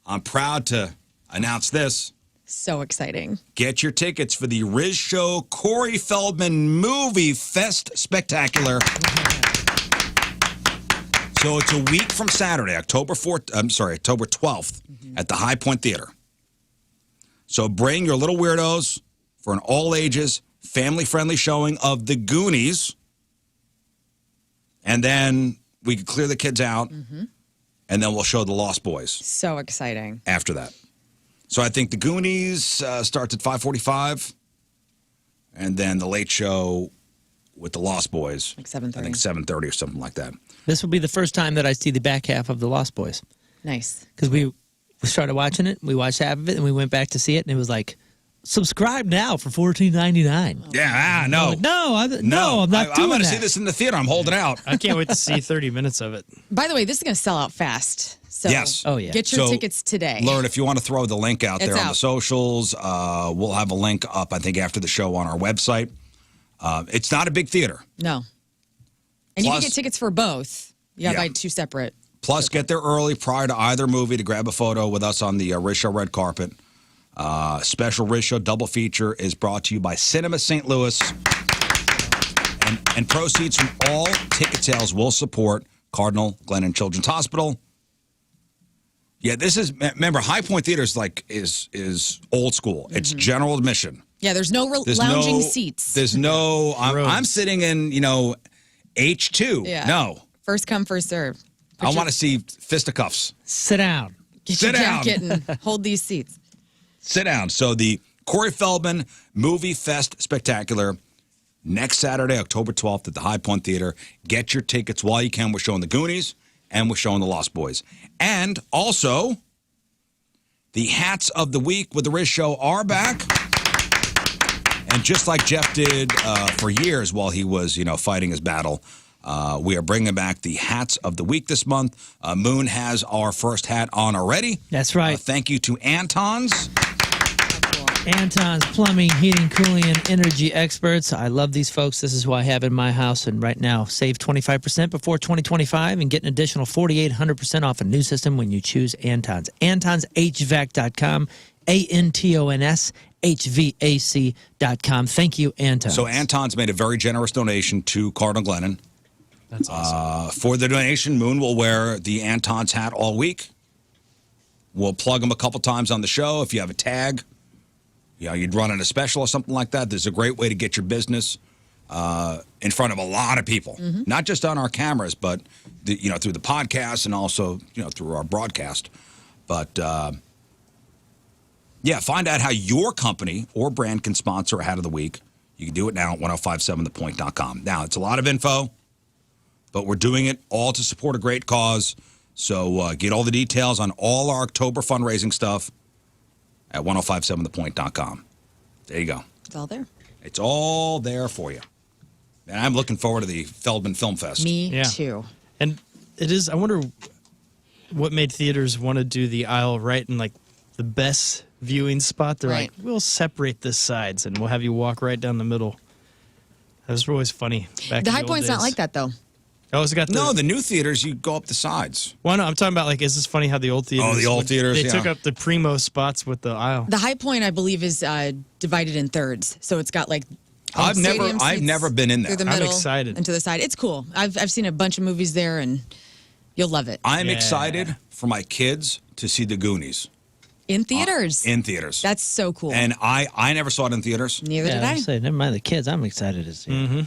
I'm proud to announce this. So exciting. Get your tickets for the RizzShow Corey Feldman Movie Fest Spectacular. So it's a week from Saturday, October 12th at the High Point Theater. So bring your little weirdos for an all-ages, family-friendly showing of The Goonies. And then we can clear the kids out, and then we'll show The Lost Boys So exciting. after that. So I think The Goonies starts at 5:45, and then the late show with The Lost Boys. Like 7:30. I think 7:30 or something like that. This will be the first time that I see the back half of The Lost Boys. Nice. Because we started watching it, we watched half of it, and we went back to see it, and it was like, subscribe now for $14.99. Yeah, no. No, I'm not doing I'm going to that. see this in the theater. I'm holding out. I can't wait to see 30 minutes of it. By the way, this is going to sell out fast. So Yes. Oh, yeah. get your So, tickets today. Learn if you want to throw the link out It's there on the out. socials. We'll have a link up, I think, after the show on our website. It's not a big theater. No. And you Plus- can get tickets for both. You got to Yeah. buy two separate. Plus, get there early prior to either movie to grab a photo with us on the RizzShow red carpet. Special RizzShow double feature is brought to you by Cinema St. Louis. And proceeds from all ticket sales will support Cardinal Glennon Children's Hospital. Yeah, this is, remember, High Point Theater is old school. It's general admission. Yeah, there's no There's lounging no, seats. There's no, I'm sitting in, H2. Yeah. No. First come, first serve. I want to see fisticuffs. Sit down. Get Sit your down. jacket and hold these seats. Sit down. So the Corey Feldman Movie Fest Spectacular next Saturday, October 12th at the High Point Theater. Get your tickets while you can. We're showing The Goonies and we're showing The Lost Boys. And also, the hats of the week with the Rizz Show are back. And just like Jeff did for years while he was, fighting his battle, we are bringing back the hats of the week this month. Moon has our first hat on already. That's right. Thank you to Anton's. Anton's Plumbing, Heating, Cooling, and Energy Experts. I love these folks. This is who I have in my house. And right now, save 25% before 2025 and get an additional 4,800% off a new system when you choose Anton's. AntonsHVAC.com, ANTONSHVAC.com. Thank you, Anton. So Anton's made a very generous donation to Cardinal Glennon. That's awesome. For the donation, Moon will wear the Anton's hat all week. We'll plug them a couple times on the show. If you have a tag, you'd run in a special or something like that. There's a great way to get your business in front of a lot of people, not just on our cameras, but through the podcast and also through our broadcast. But find out how your company or brand can sponsor a hat of the week. You can do it now at 1057thepoint.com. Now, it's a lot of info, but we're doing it all to support a great cause. So get all the details on all our October fundraising stuff at 1057thepoint.com. There you go. It's all there. It's all there for you. And I'm looking forward to the Feldman Film Fest. Me too. And it is, I wonder what made theaters want to do the aisle right in like the best viewing spot. They're Right. like, we'll separate the sides and we'll have you walk right down the middle. That was always funny. Back The in High old Point's not days. like that, though. Oh, it's got No, the new theaters, you go up the sides. Well, no, I'm talking about like, is this funny how the old theaters? the old theaters, They took up the primo spots with the aisle. The High Point, I believe, is divided in thirds. So it's got like I've Stadium seats never been in there. Through the I'm middle excited. and to the side. It's cool. I've seen a bunch of movies there, and you'll love it. I'm Yeah. excited for my kids to see the Goonies In theaters. in theaters. That's so cool. And I never saw it in theaters. Neither did I I. was saying, never mind the kids. I'm excited to see. it.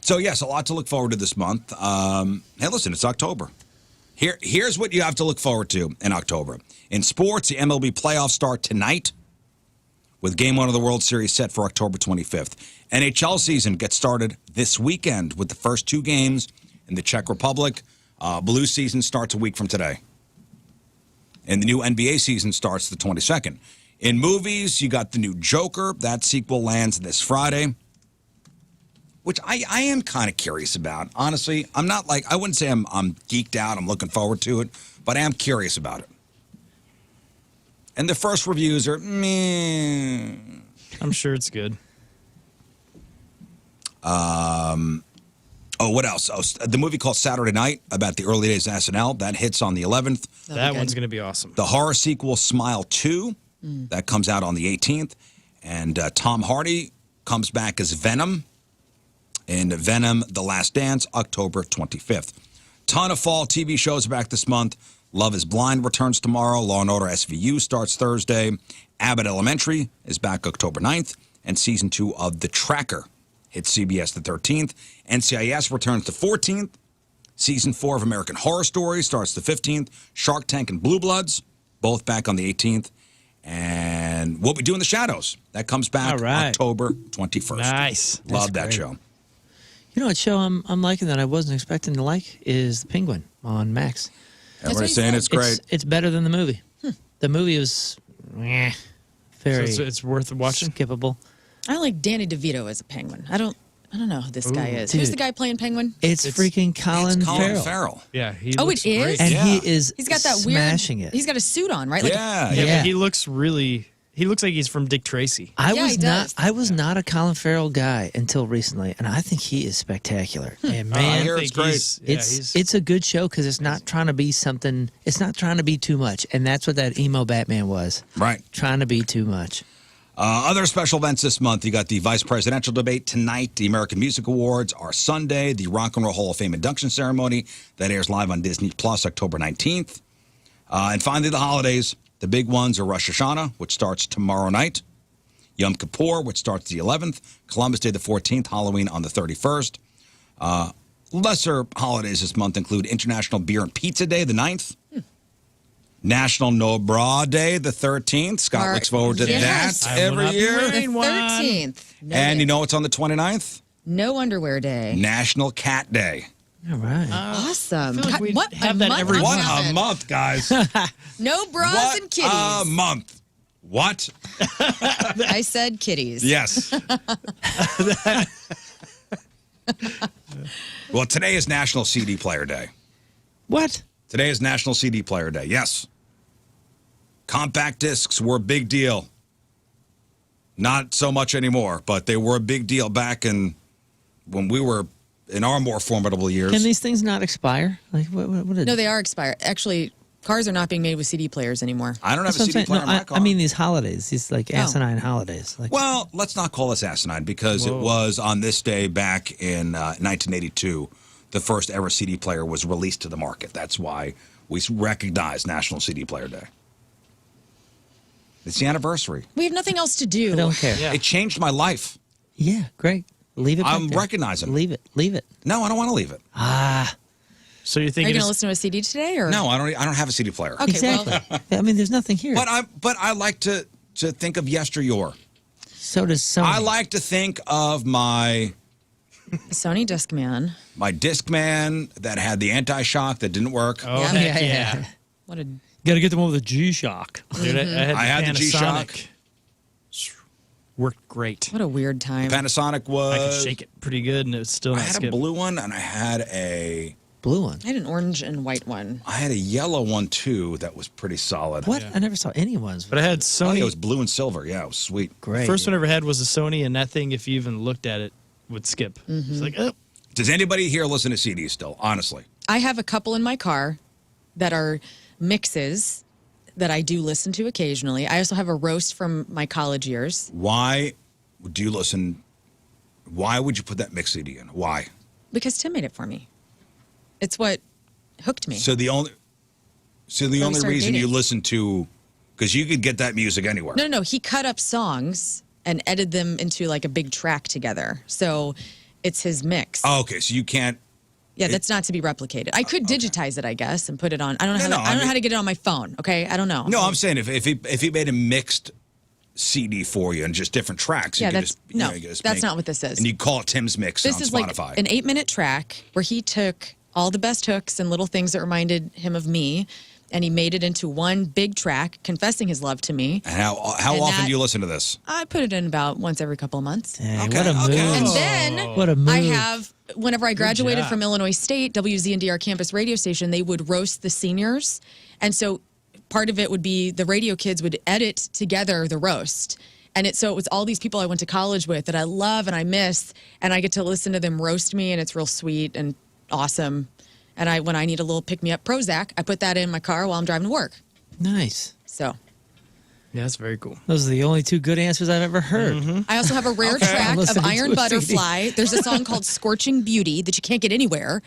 So yes, a lot to look forward to this month. Hey, listen, it's October. Here's what you have to look forward to in October. In sports, the MLB playoffs start tonight with Game 1 of the World Series set for October 25th. NHL season gets started this weekend with the first 2 games in the Czech Republic. Blue season starts a week from today. And the new NBA season starts the 22nd. In movies, you got the new Joker. That sequel lands this Friday, which I am kind of curious about. Honestly, I'm not like, I wouldn't say I'm geeked out. I'm looking forward to it, but I am curious about it. And the first reviews are meh. I'm sure it's good. Oh, what else? Oh, the movie called Saturday Night about the early days of SNL. That hits on the 11th. That one's going to be awesome. The horror sequel Smile 2, that comes out on the 18th. And Tom Hardy comes back as Venom in Venom: The Last Dance, October 25th. Ton of fall TV shows are back this month. Love is Blind returns tomorrow. Law & Order SVU starts Thursday. Abbott Elementary is back October 9th. And Season 2 of The Tracker hits CBS the 13th. NCIS returns the 14th. Season 4 of American Horror Story starts the 15th. Shark Tank and Blue Bloods, both back on the 18th. And What We Do in the Shadows, that comes back All right. October 21st. Nice. Love that great. show. You know what show I'm liking that I wasn't expecting to like is The Penguin on Max. Everybody's saying it's great. It's better than the movie. The movie was very So it's worth watching? skippable. I like Danny DeVito as a penguin. I don't know who this guy is. dude. Who's the guy playing Penguin? It's freaking Colin, It's Colin Farrell. Farrell. Yeah. He Oh, looks it is? great. And Yeah. he is He's got that weird. smashing it. He's got a suit on, right? Like Yeah. Yeah, Yeah. but he looks like he's from Dick Tracy. I Yeah, was he not does. I was not a Colin Farrell guy until recently, and I think he is spectacular. And I man, hear it's great. it's a good show because it's not trying to be something. It's not trying to be too much, and that's what that emo Batman was. Right. Trying to be too much. Other special events this month, you got the vice presidential debate tonight. The American Music Awards are Sunday. The Rock and Roll Hall of Fame induction ceremony that airs live on Disney Plus October 19th. And finally, the holidays. The big ones are Rosh Hashanah, which starts tomorrow night. Yom Kippur, which starts the 11th. Columbus Day the 14th. Halloween on the 31st. Lesser holidays this month include International Beer and Pizza Day the 9th. National No Bra Day the 13th. Scott looks forward to Yes. that I will every not be year. wearing the 13th. And you know what's on the 29th? No underwear day. National Cat Day. All right. Awesome. I feel like we'd what have a that month every on What that. a month, guys. No bras What and kitties. a month. What? I said kitties. Yes. Well, today is National CD Player Day. What? Today is National CD Player Day. Yes. Compact discs were a big deal. Not so much anymore, but they were a big deal back when we were in our more formidable years. Can these things not expire? Like what? No, they are expired. Actually, cars are not being made with CD players anymore. I don't have That's a what I'm CD saying. player No, in my car. I mean these holidays, these like asinine holidays. Like, Well, let's not call this asinine because it was on this day back in 1982, the first ever CD player was released to the market. That's why we recognize National CD Player Day. It's the anniversary. We have nothing else to do. I don't care. Yeah. It changed my life. Yeah, great. Leave it. back I'm there. recognizing. Leave it. Leave it. No, I don't want to leave it. So you're Are you thinking going to listen to a CD today, or No, I don't have a CD player. Okay, Exactly. well, I mean, there's nothing here. But I like to think of yesteryear. So does Sony. I like to think of my Sony Discman. Discman that had the anti-shock that didn't work. Oh, Yeah. heck Yeah, yeah. yeah. What a Got to get the one with a G-Shock. Dude, I had the G-Shock. Panasonic. Worked great. what a weird time. Panasonic I could was. shake it pretty good, and it's still I not had skip. a blue one and I had a Blue one. I had an orange and white one. yellow one too that was pretty solid. What? I never saw any ones. But I had Oh, Sony. yeah, it was blue and silver. Yeah, it was sweet. Great. First one I ever had was a Sony, and that thing, if you even looked at it, would skip. It's like, oh. Does anybody here listen to CDs still? Honestly, I have a couple in my car that are mixes that I do listen to occasionally. I also have a roast from my college years. why do you listen? Why would you put that mix CD in? Why? Because Tim made it for me. It's what hooked me. So the only started reason you dating. listen to, because you could get that music anywhere. No. He cut up songs and edited them into like a big track together. So it's his mix. Oh, okay, so you can't. Yeah, that's not to be replicated. I could digitize it, I guess, and put it on. I don't know. No, I don't know how to get it on my phone. Okay, I don't know. No, I'm saying if he made a mixed CD for you and just different tracks, Yeah, you could that's just, you know, you could just that's make- not what this is. And you call it Tim's Mix This on is Spotify. like an 8-minute track where he took all the best hooks and little things that reminded him of me, and he made it into one big track, confessing his love to me. And how And often that- do you listen to this? I put it in about once every couple of months. Dang, Okay, what a move. okay. And then What a move. I have, whenever I graduated job. from Illinois State, WZNDR campus radio station, they would roast the seniors. And so part of it would be the radio kids would edit together the roast. And so it was all these people I went to college with that I love and I miss. And I get to listen to them roast me, and it's real sweet and awesome. And when I need a little pick-me-up Prozac, I put that in my car while I'm driving to work. Nice. So Yeah, that's very cool. Those are the only two good answers I've ever heard. I also have a rare track of Listening to Iron a CD. Butterfly. There's a song called Scorching Beauty that you can't get anywhere.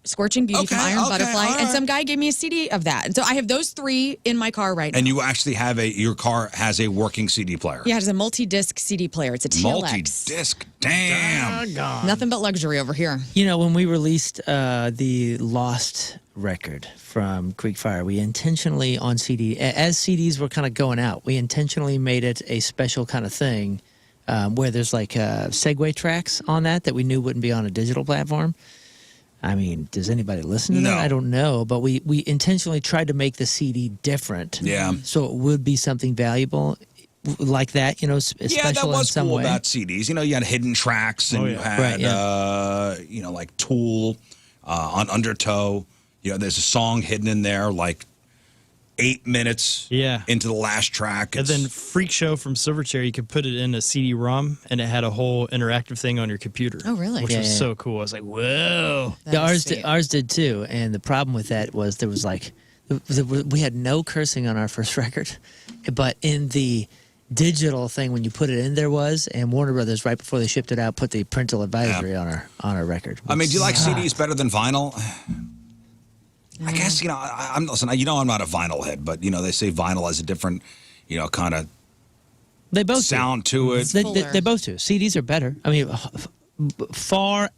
Scorching Beauty from Okay, Iron okay, Butterfly. all And some right. guy gave me a CD of that. And so I have those 3 in my car right now. And you actually have your car has a working CD player. Yeah, it's a multi-disc CD player. It's a TLX. Multi-disc. Damn. Nothing but luxury over here. You know, when we released the Lost record from Creek Fire, we intentionally on CD, as CDs were kind of going out, we intentionally made it a special kind of thing where there's like segue tracks on that we knew wouldn't be on a digital platform. I mean, does anybody listen to No. that? I don't know, but we intentionally tried to make the CD different. Yeah. So it would be something valuable like that, you know, special Yeah, that in was some cool way. about CDs. You know, you had hidden tracks, and Oh, you yeah. had, Right, you know, like Tool on Undertow. You know, there's a song hidden in there, like 8 minutes Yeah. into the last track. And It's- then Freak Show from Silverchair, you could put it in a CD-ROM, and it had a whole interactive thing on your computer. Oh, really? Which Yeah, was yeah. so cool. I was like, whoa. That Yeah, is sweet. ours did too. And the problem with that was there was like, we had no cursing on our first record, but in the digital thing when you put it in there was, and Warner Brothers right before they shipped it out put the parental advisory on our record. I mean, do you like which CDs better than vinyl? I guess, you know, I'm listen, you know I'm not a vinyl head, but, you know, they say vinyl has a different, you know, kind of They both sound to it. They both do. CDs are better. I mean, far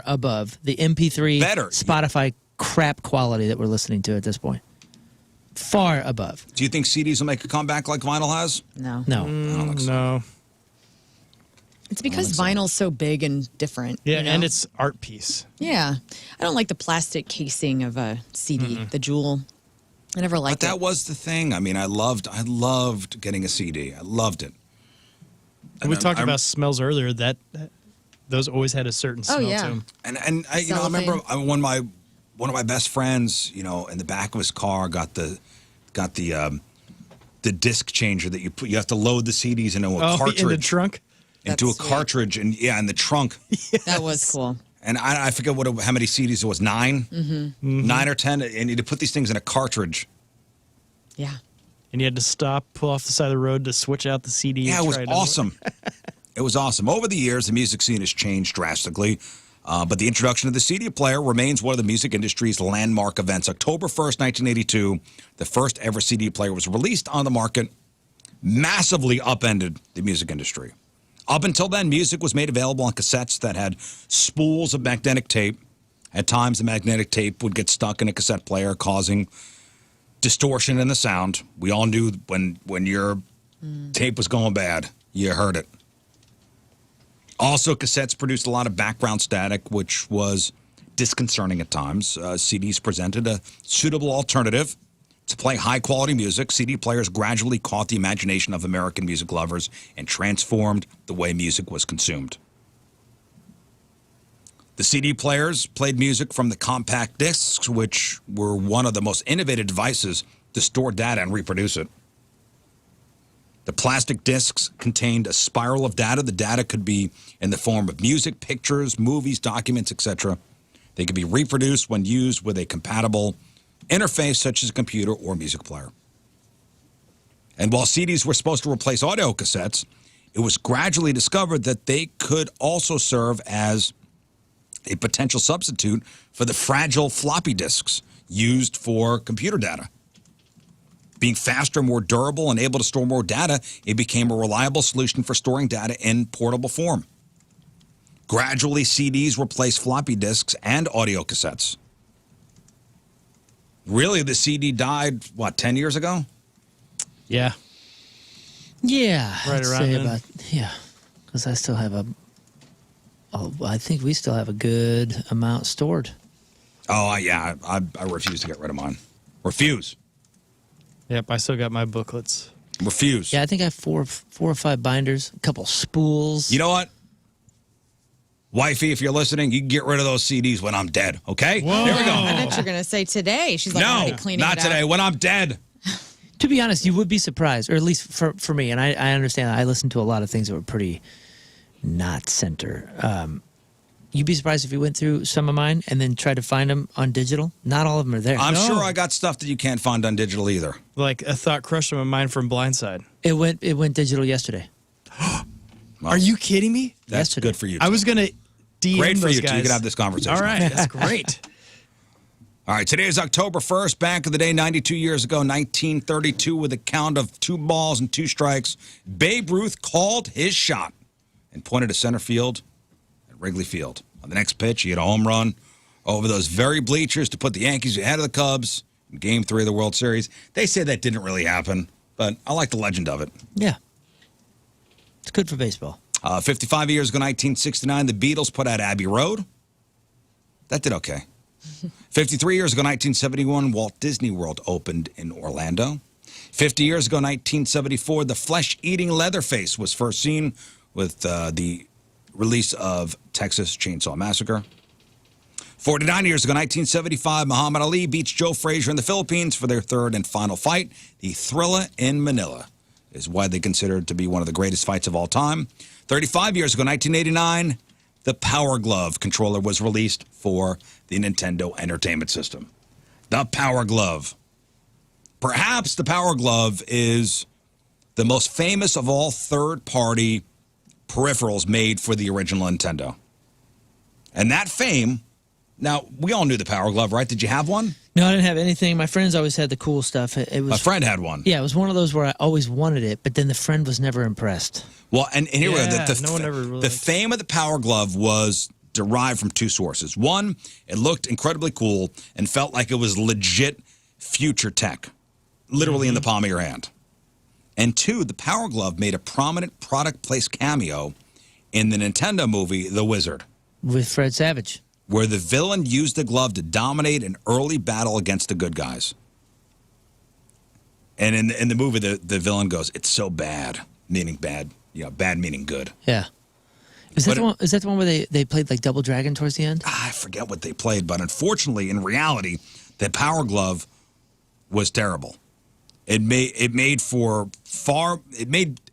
above the MP3 Better. Spotify crap quality that we're listening to at this point. Far above. Do you think CDs will make a comeback like vinyl has? No. No. I don't think so. No. It's because vinyl's so big and different. Yeah, you know? and it's art piece. Yeah. I don't like the plastic casing of a CD, the jewel. I never But liked that it. was the thing. I mean, I loved getting a CD. I loved it. We And talked I- about smells earlier. That those always had a certain smell yeah. to them. And I, you know, I remember Cellophane. when one of my best friends, you know, in the back of his car got the disc changer that you have to load the CDs into a cartridge. in the trunk. Into That's a sweet. cartridge, and in the trunk. That was cool. And I forget how many CDs it was, 9? Mm-hmm. 9 or 10, and you had to put these things in a cartridge. Yeah. And you had to stop, pull off the side of the road to switch out the CD. Yeah, and it was try another one. awesome. It was awesome. Over the years, the music scene has changed drastically, but the introduction of the CD player remains one of the music industry's landmark events. October 1st, 1982, the first ever CD player was released on the market, massively upended the music industry. Up until then, music was made available on cassettes that had spools of magnetic tape. At times, the magnetic tape would get stuck in a cassette player, causing distortion in the sound. We all knew when your tape was going bad, you heard it. Also, cassettes produced a lot of background static, which was disconcerting at times. CDs presented a suitable alternative to play high-quality music. CD players gradually caught the imagination of American music lovers and transformed the way music was consumed. The CD players played music from the compact discs, which were one of the most innovative devices to store data and reproduce it. The plastic discs contained a spiral of data. The data could be in the form of music, pictures, movies, documents, etc. They could be reproduced when used with a compatible interface such as a computer or music player. And while CDs were supposed to replace audio cassettes, it was gradually discovered that they could also serve as a potential substitute for the fragile floppy disks used for computer data. Being faster, more durable, and able to store more data, it became a reliable solution for storing data in portable form. Gradually, CDs replaced floppy disks and audio cassettes. Really, the CD died, what, 10 years ago? Yeah. Yeah. Right I'd around say then. about, yeah. Because I still have I think we still have a good amount stored. Oh, yeah. I refuse to get rid of mine. Refuse. Yep, I still got my booklets. Refuse. Yeah, I think I have four or five binders, a couple spools. You know what? Wifey, if you're listening, you can get rid of those CDs when I'm dead, okay? Whoa. Here we go. I bet you're going to say today. She's like, No, already cleaning not it today. Out. When I'm dead. To be honest, you would be surprised, or at least for me, and I understand I listened to a lot of things that were pretty not center. You'd be surprised if you went through some of mine and then tried to find them on digital. Not all of them are there. I'm sure I got stuff that you can't find on digital either. Like a thought crush of mine from Blindside. It went digital yesterday. Are you kidding me? That's yesterday. good for you. I was going to DM Great for those you guys. two. You can have this conversation. All right, that's great. All right, today is October 1st. Back in the day, 92 years ago, 1932, with a count of 2 balls and 2 strikes, Babe Ruth called his shot and pointed to center field at Wrigley Field. On the next pitch, he hit a home run over those very bleachers to put the Yankees ahead of the Cubs in Game 3 of the World Series. They say that didn't really happen, but I like the legend of it. Yeah. It's good for baseball. 55 years ago, 1969, the Beatles put out Abbey Road. That did okay. 53 years ago, 1971, Walt Disney World opened in Orlando. 50 years ago, 1974, the flesh-eating Leatherface was first seen with the release of Texas Chainsaw Massacre. 49 years ago, 1975, Muhammad Ali beats Joe Frazier in the Philippines for their third and final fight. The Thrilla in Manila is widely considered to be one of the greatest fights of all time. 35 years ago, 1989, the Power Glove controller was released for the Nintendo Entertainment System. The Power Glove. Perhaps the Power Glove is the most famous of all third-party peripherals made for the original Nintendo. And that fame, now, we all knew the Power Glove, right? Did you have one? No, I didn't have anything. My friends always had the cool stuff. It was A friend had one. Yeah, it was one of those where I always wanted it, but then the friend was never impressed. Well, and here we go. no one ever really The fame of the Power Glove was derived from 2 sources. One, it looked incredibly cool and felt like it was legit future tech, literally in the palm of your hand. And 2, the Power Glove made a prominent product place cameo in the Nintendo movie The Wizard, With Fred Savage. where the villain used the glove to dominate an early battle against the good guys. And in the movie, the villain goes, "It's so bad," meaning bad. You know, bad meaning good. Yeah. Is that, But the one where they played like Double Dragon towards the end? I forget what they played, but unfortunately, in reality, the Power Glove was terrible. It made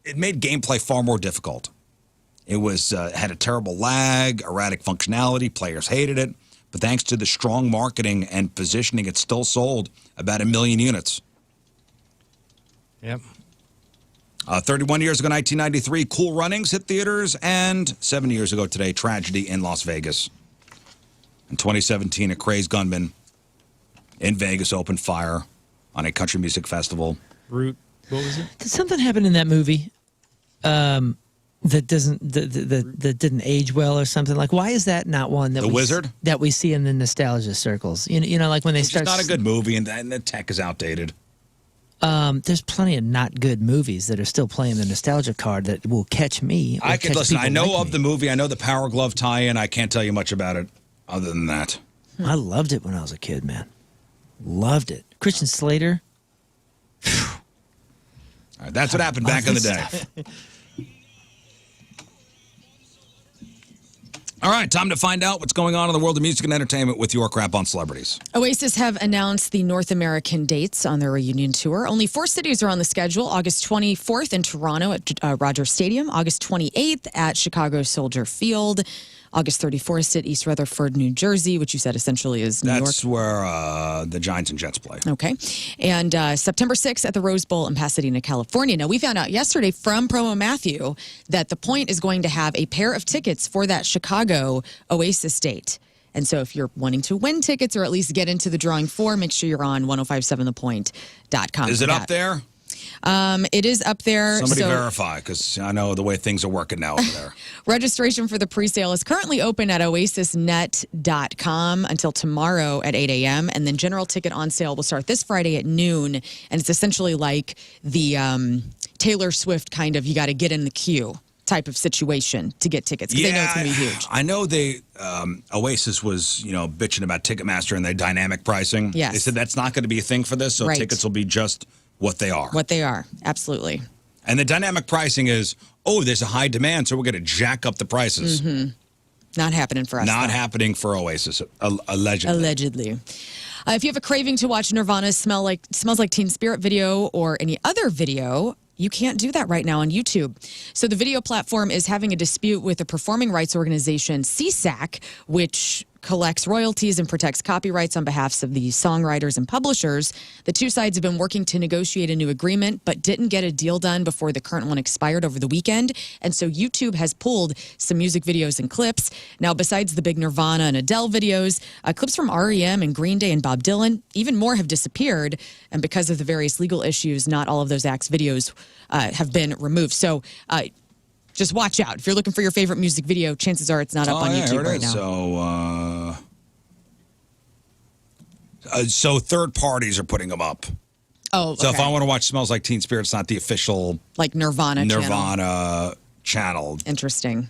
gameplay far more difficult. It was had a terrible lag, erratic functionality. Players hated it, but thanks to the strong marketing and positioning, it still sold about 1 million units. Yep. 31 years ago, 1993, Cool Runnings hit theaters, and 7 years ago today, Tragedy in Las Vegas. In 2017, a crazed gunman in Vegas opened fire on a country music festival. What was it? Did something happen in that movie that didn't age well or something? Like, why is that not one that The Wizard? that we see in the nostalgia circles? You know, like when they It's start. just not a good movie, and the tech is outdated. There's plenty of not good movies that are still playing the nostalgia card that will catch me. Or I can catch listen. people I know like of me. the movie. I know the Power Glove tie-in. I can't tell you much about it other than that. I loved it when I was a kid, man. Loved it. Christian Slater. All right, that's what happened back in the day. All right, time to find out what's going on in the world of music and entertainment with your crap on celebrities. Oasis have announced the North American dates on their reunion tour. Only 4 cities are on the schedule. August 24th in Toronto at Rogers Stadium. August 28th at Chicago Soldier Field. August 31st at East Rutherford, New Jersey, which you said essentially is New York. That's where the Giants and Jets play. Okay. And September 6th at the Rose Bowl in Pasadena, California. Now, we found out yesterday from Promo Matthew that the Point is going to have a pair of tickets for that Chicago Oasis date. And so if you're wanting to win tickets or at least get into the drawing for, make sure you're on 1057thepoint.com. Is it up there? It is up there. Somebody verify, because I know the way things are working now over there. Registration for the presale is currently open at oasisnet.com until tomorrow at 8 a.m. And then general ticket on sale will start this Friday at noon. And it's essentially like the Taylor Swift kind of, you got to get in the queue type of situation to get tickets, because they know it's going to be huge. I know they, Oasis was, bitching about Ticketmaster and their dynamic pricing. Yes. They said that's not going to be a thing for this, so tickets will be just what they are. What they are, absolutely. And the dynamic pricing is, there's a high demand, so we're going to jack up the prices. Mm-hmm. Not happening for us. Not happening for Oasis, allegedly. Allegedly. If you have a craving to watch Nirvana's Smells Like Teen Spirit video or any other video, you can't do that right now on YouTube. So the video platform is having a dispute with the performing rights organization CSAC, which collects royalties and protects copyrights on behalf of the songwriters and publishers. The two sides have been working to negotiate a new agreement, but didn't get a deal done before the current one expired over the weekend. And so YouTube has pulled some music videos and clips. Now, besides the big Nirvana and Adele videos, clips from REM and Green Day and Bob Dylan, even more have disappeared. And because of the various legal issues, not all of those acts' videos have been removed. So, just watch out. If you're looking for your favorite music video, chances are it's not up on YouTube right now. So third parties are putting them up. Oh, okay. So if I want to watch Smells Like Teen Spirit, it's not the official Nirvana channel. Interesting.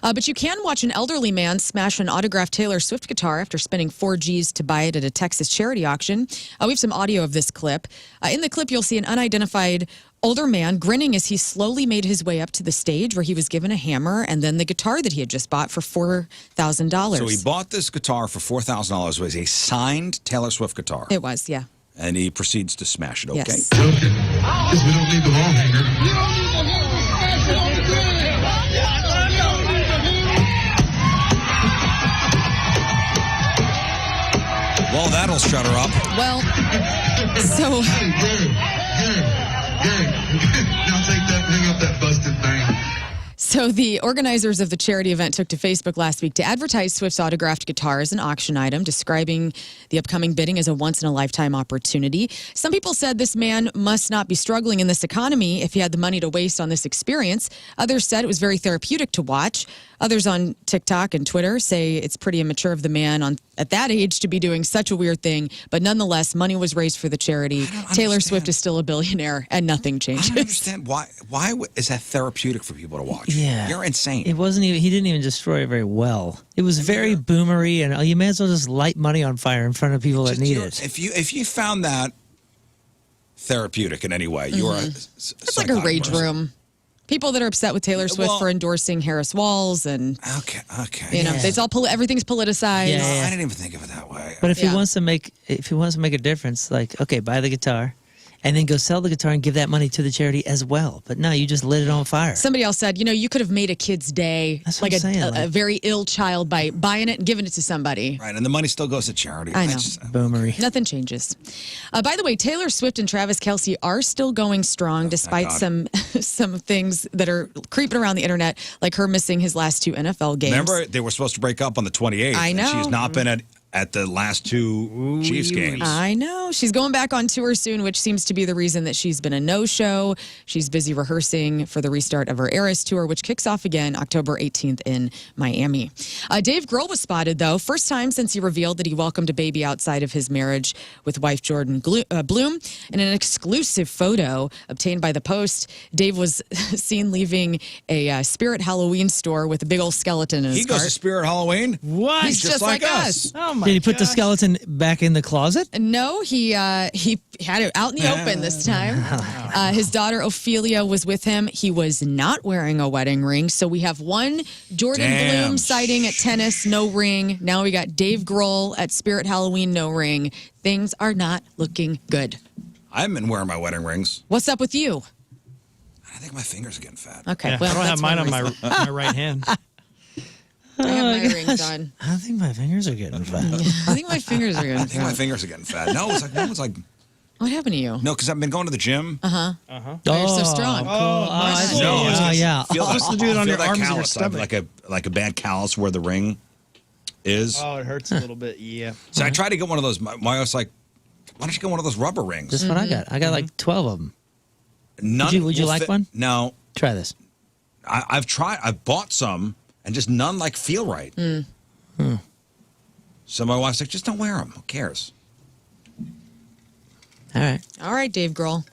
But you can watch an elderly man smash an autographed Taylor Swift guitar after spending 4 G's to buy it at a Texas charity auction. We have some audio of this clip. In the clip, you'll see an unidentified older man grinning as he slowly made his way up to the stage where he was given a hammer and then the guitar that he had just bought for $4,000. So he bought this guitar for $4,000. It was a signed Taylor Swift guitar. It was, yeah. And he proceeds to smash it, okay? Yes. Because we don't need the wall hanger. Well, that'll shut her up. Well, so... Gang. Now take that, hang up that busted thing. So the organizers of the charity event took to Facebook last week to advertise Swift's autographed guitar as an auction item, describing the upcoming bidding as a once-in-a-lifetime opportunity. Some people said this man must not be struggling in this economy if he had the money to waste on this experience. Others said it was very therapeutic to watch. Others on TikTok and Twitter say it's pretty immature of the man at that age to be doing such a weird thing. But nonetheless, money was raised for the charity. Taylor Swift is still a billionaire, and nothing changes. I don't understand why is that therapeutic for people to watch? Yeah, you're insane. It wasn't even. He didn't even destroy it very well. It was very boomery, and you may as well just light money on fire in front of people that need it. If you found that therapeutic in any way, you're it's like a rage room. People that are upset with Taylor Swift for endorsing Harris Walls and it's all everything's politicized. Yeah. I didn't even think of it that way. But if he wants to make a difference, like buy the guitar, and then go sell the guitar and give that money to the charity as well. But no, you just lit it on fire. Somebody else said, you could have made a kid's day, That's like what I'm saying, a very ill child by buying it and giving it to somebody. Right, and the money still goes to charity. I know. Boomery. Nothing changes. By the way, Taylor Swift and Travis Kelce are still going strong despite some things that are creeping around the internet, like her missing his last 2 NFL games. Remember, they were supposed to break up on the 28th. I know. And she's not been at the last 2 Chiefs games. I know. She's going back on tour soon, which seems to be the reason that she's been a no-show. She's busy rehearsing for the restart of her Eras tour, which kicks off again October 18th in Miami. Dave Grohl was spotted, though. First time since he revealed that he welcomed a baby outside of his marriage with wife Jordan Bloom. In an exclusive photo obtained by The Post, Dave was seen leaving a Spirit Halloween store with a big old skeleton in his cart. He goes to Spirit Halloween? What? He's just like us. Oh my Did he put the skeleton back in the closet? No, he had it out in the open this time. His daughter Ophelia was with him. He was not wearing a wedding ring. So we have one Jordan Bloom sighting at tennis, no ring. Now we got Dave Grohl at Spirit Halloween, no ring. Things are not looking good. I haven't been wearing my wedding rings. What's up with you? I think my fingers are getting fat. Okay, Yeah, well, I don't have that's mine one on reason. my right hand. I have my rings on. I think my fingers are getting fat. I think my fingers are getting I think my fat. fingers are getting fat. No, it's like What happened to you? no, because I've been going to the gym. Oh, you're so strong. Cool. I see. No, it's Oh, just- yeah. Feel Supposed to do it on feel your that arms and your callus. I have stomach. like a bad callus where the ring is. Oh, it hurts a little bit. Yeah. So I tried to get one of those. My wife's like, "Why don't you get one of those rubber rings?" This is what I got. I got like 12 of them. None Would you will like fit- one? No, Try this. I've tried. I've bought some, and just none like feel right. So my wife's like, "Just don't wear them. Who cares?" All right. All right, Dave Grohl.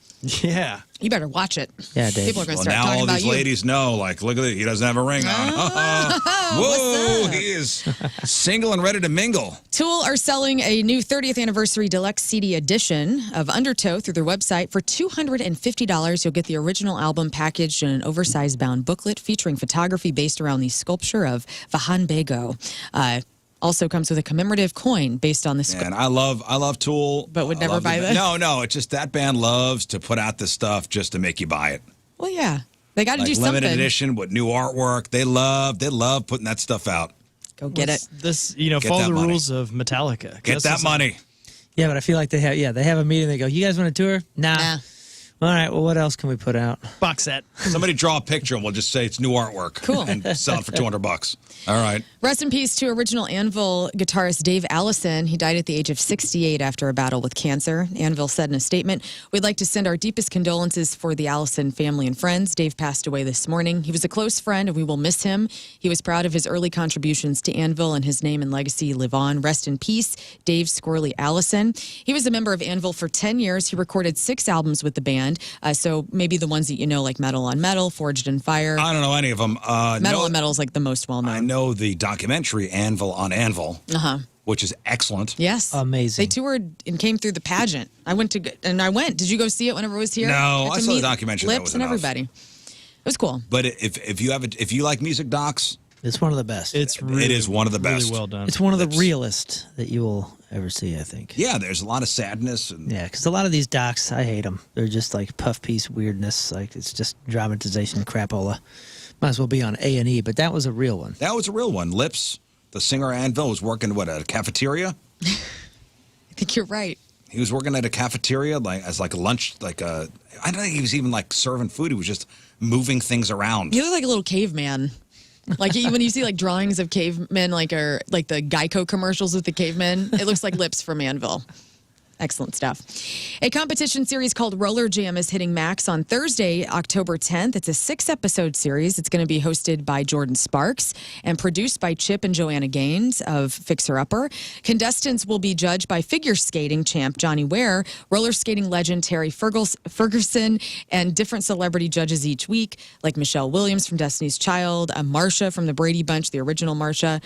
Yeah. You better watch it. Yeah, Dave. People are going to Well, start now talking all about these you. ladies know. Like, look at it. He doesn't have a ring on. Whoa, what's up? he is single and ready to mingle. Tool are selling a new 30th anniversary deluxe CD edition of Undertow through their website for $250. You'll get the original album packaged in an oversized bound booklet featuring photography based around the sculpture of Vahan Bego. Also comes with a commemorative coin based on the And I love Tool. But would I never love buy the- this? No, it's just that band loves to put out this stuff just to make you buy it. Well, yeah. They got to Like do limited something. edition with new artwork. They love putting that stuff out. Go get it. This, Get follow that the money. rules of Metallica. Get that money. Yeah, but I feel like they have a meeting. They go, you guys want a tour? Nah. All right, well, what else can we put out? Box set. Somebody draw a picture and we'll just say it's new artwork. Cool. And sell it for $200. All right. Rest in peace to original Anvil guitarist Dave Allison. He died at the age of 68 after a battle with cancer. Anvil said in a statement, "We'd like to send our deepest condolences for the Allison family and friends. Dave passed away this morning. He was a close friend and we will miss him. He was proud of his early contributions to Anvil and his name and legacy live on. Rest in peace, Dave Squirrely Allison." He was a member of Anvil for 10 years. He recorded 6 albums with the band. So maybe the ones that you know, like Metal on Metal, Forged in Fire. I don't know any of them. Metal on Metal is like the most well known. I know the documentary Anvil on Anvil, which is excellent. Yes. Amazing. They toured and came through the pageant. I went. Did you go see it whenever it was here? No, Got I to saw the meet documentary, that Lips was and enough. everybody. It was cool. But if you like music docs, It's one of the best. It's it is one of the best. really well done. It's one of the realest that you will ever see, I think. Yeah, there's a lot of sadness and Yeah, because a lot of these docs, I hate them. They're just like puff piece weirdness. Like it's just dramatization crapola. Might as well be on A&E, but that was a real one. that was a real one. Lips, the singer Anvil, was working at a cafeteria. I think you're right. He was working at a cafeteria as a lunch, I don't think he was even like serving food. He was just moving things around. You look like a little caveman. Like when you see like drawings of cavemen, like the Geico commercials with the cavemen, it looks like Lips from Anvil. Excellent stuff. A competition series called Roller Jam is hitting Max on Thursday, October 10th. It's a 6-episode series. It's going to be hosted by Jordan Sparks and produced by Chip and Joanna Gaines of Fixer Upper. Contestants will be judged by figure skating champ Johnny Ware, roller skating legend Terry Ferguson, and different celebrity judges each week, like Michelle Williams from Destiny's Child, Marsha from the Brady Bunch, the original Marsha,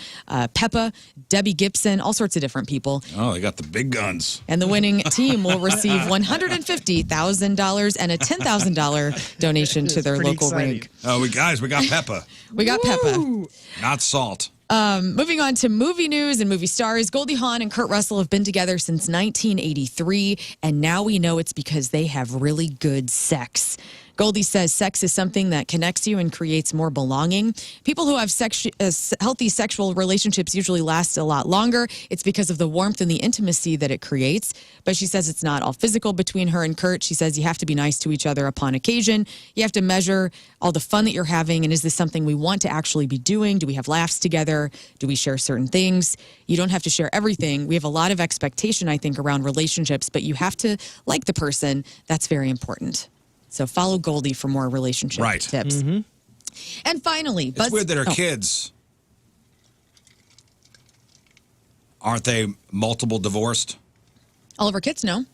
Peppa, Debbie Gibson, all sorts of different people. Oh, they got the big guns. And the winning team will receive $150,000 and a $10,000 donation to their pretty local exciting. rink. Oh, we got Peppa, We got Peppa. not Salt. Moving on to movie news and movie stars. Goldie Hawn and Kurt Russell have been together since 1983, and now we know it's because they have really good sex. Goldie says sex is something that connects you and creates more belonging. People who have healthy sexual relationships usually last a lot longer. It's because of the warmth and the intimacy that it creates. But she says it's not all physical between her and Kurt. She says you have to be nice to each other upon occasion. You have to measure all the fun that you're having. And is this something we want to actually be doing? Do we have laughs together? Do we share certain things? You don't have to share everything. We have a lot of expectation, I think, around relationships, but you have to like the person. That's very important. So follow Goldie for more relationship tips. And finally, It's weird that our kids aren't they multiple divorced? all of our kids know.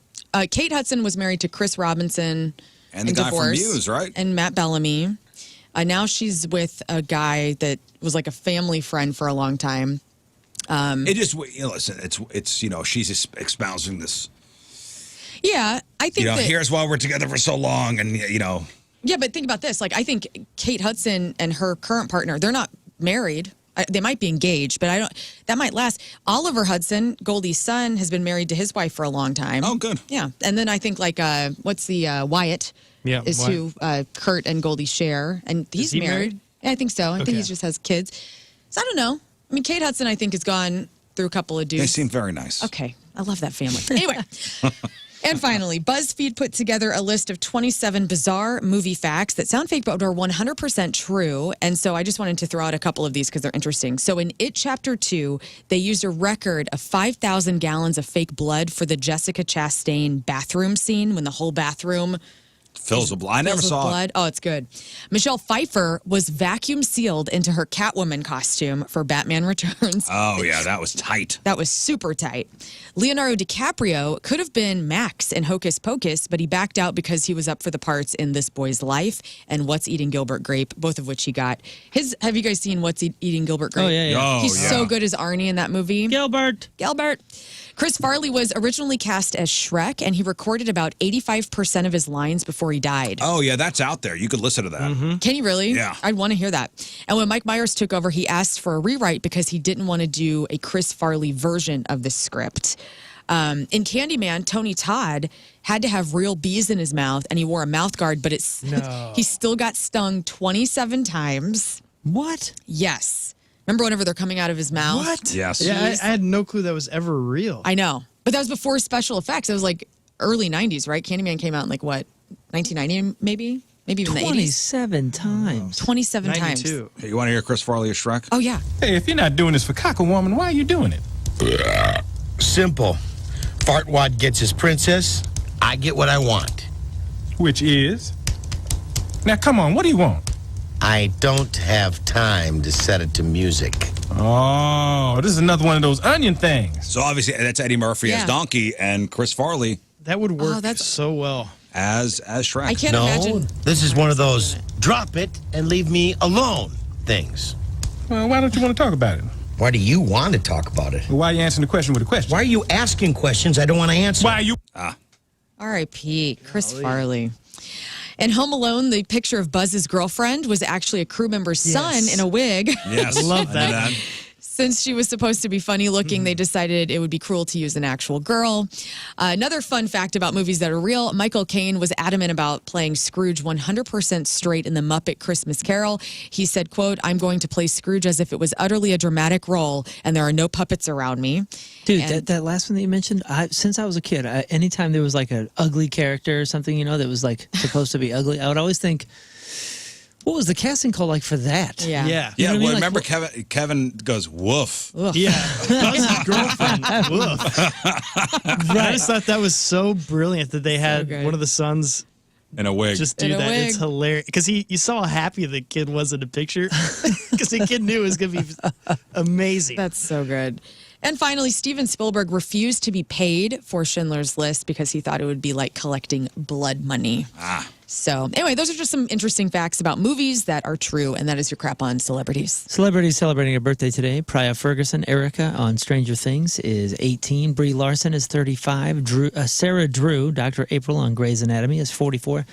Kate Hudson was married to Chris Robinson And the guy from divorced, Muse, right? And Matt Bellamy. Now she's with a guy that was like a family friend for a long time. It just listen. It's she's espousing this. Yeah, I think that. Here's why we're together for so long, and Yeah, but think about this. Like, I think Kate Hudson and her current partner, they're not married. They might be engaged, but that might last. Oliver Hudson, Goldie's son, has been married to his wife for a long time. Oh, good. Yeah. And then I think Wyatt Yeah, is Wyatt. who Kurt and Goldie share. And he's he married. married? Yeah, I think so. I think he Okay. just has kids. So I don't know. I mean, Kate Hudson, I think, has gone through a couple of dudes. They seem very nice. Okay. I love that family. Anyway. And finally, BuzzFeed put together a list of 27 bizarre movie facts that sound fake but are 100% true. And so I just wanted to throw out a couple of these because they're interesting. So in It Chapter 2, they used a record of 5,000 gallons of fake blood for the Jessica Chastain bathroom scene when the whole bathroom Fills with blood. I never saw blood. it. Oh, it's good. Michelle Pfeiffer was vacuum sealed into her Catwoman costume for Batman Returns. Oh, yeah, that was tight. That was super tight. Leonardo DiCaprio could have been Max in Hocus Pocus, but he backed out because he was up for the parts in This Boy's Life and What's Eating Gilbert Grape, both of which he got. Have you guys seen What's Eating Gilbert Grape? Oh, yeah, yeah. Oh, He's yeah. so good as Arnie in that movie. Gilbert. Chris Farley was originally cast as Shrek, and he recorded about 85% of his lines before he died. Oh, yeah, that's out there. You could listen to that. Can you really? Yeah. I'd want to hear that. And when Mike Myers took over, he asked for a rewrite because he didn't want to do a Chris Farley version of the script. In Candyman, Tony Todd had to have real bees in his mouth, and he wore a mouth guard, but he still got stung 27 times. What? Yes. Remember whenever they're coming out of his mouth? What? Yes. Yeah, I had no clue that was ever real. I know. But that was before special effects. It was like early 90s, right? Candyman came out in like what, 1990 maybe? Maybe even the 80s? 27 times. 27 times. 92. Hey, you want to hear Chris Farley as Shrek? Oh, yeah. Hey, if you're not doing this for Cock-a-Woman, why are you doing it? Simple. Fartwad gets his princess, I get what I want. Which is? Now, come on, what do you want? I don't have time to set it to music. Oh, this is another one of those onion things. So obviously that's Eddie Murphy as Yeah. Donkey and Chris Farley That would work that's- so well. as Shrek. I can't No, imagine. this is one of those drop it and leave me alone things. Well, why don't you want to talk about it? Why do you want to talk about it? Why are you answering the question with a question? Why are you asking questions I don't want to answer? Why are you... R.I.P. Chris Farley. In Home Alone, the picture of Buzz's girlfriend was actually a crew member's son in a wig. Yes. I love knew that. Since she was supposed to be funny looking, they decided it would be cruel to use an actual girl. Another fun fact about movies that are real, Michael Caine was adamant about playing Scrooge 100% straight in the Muppet Christmas Carol. He said, quote, "I'm going to play Scrooge as if it was utterly a dramatic role and there are no puppets around me." Dude, And- that last one that you mentioned, since I was a kid, anytime there was like an ugly character or something, that was like supposed to be ugly, I would always think, what was the casting call like for that? Yeah. Yeah. You Yeah, know what I mean? well, Like, remember Kevin goes, woof. Yeah. Buzz's girlfriend. Woof. I just thought that was so brilliant that they had good. one of the sons In a wig. just do In a that. wig. It's hilarious. Because you saw how happy the kid was in the picture. Because the kid knew it was going to be amazing. That's so good. And finally, Steven Spielberg refused to be paid for Schindler's List because he thought it would be like collecting blood money. So anyway, those are just some interesting facts about movies that are true, and that is your crap on celebrities. Celebrities celebrating a birthday today. Priya Ferguson, Erica on Stranger Things is 18. Brie Larson is 35. Sarah Drew, Dr. April on Grey's Anatomy is 44.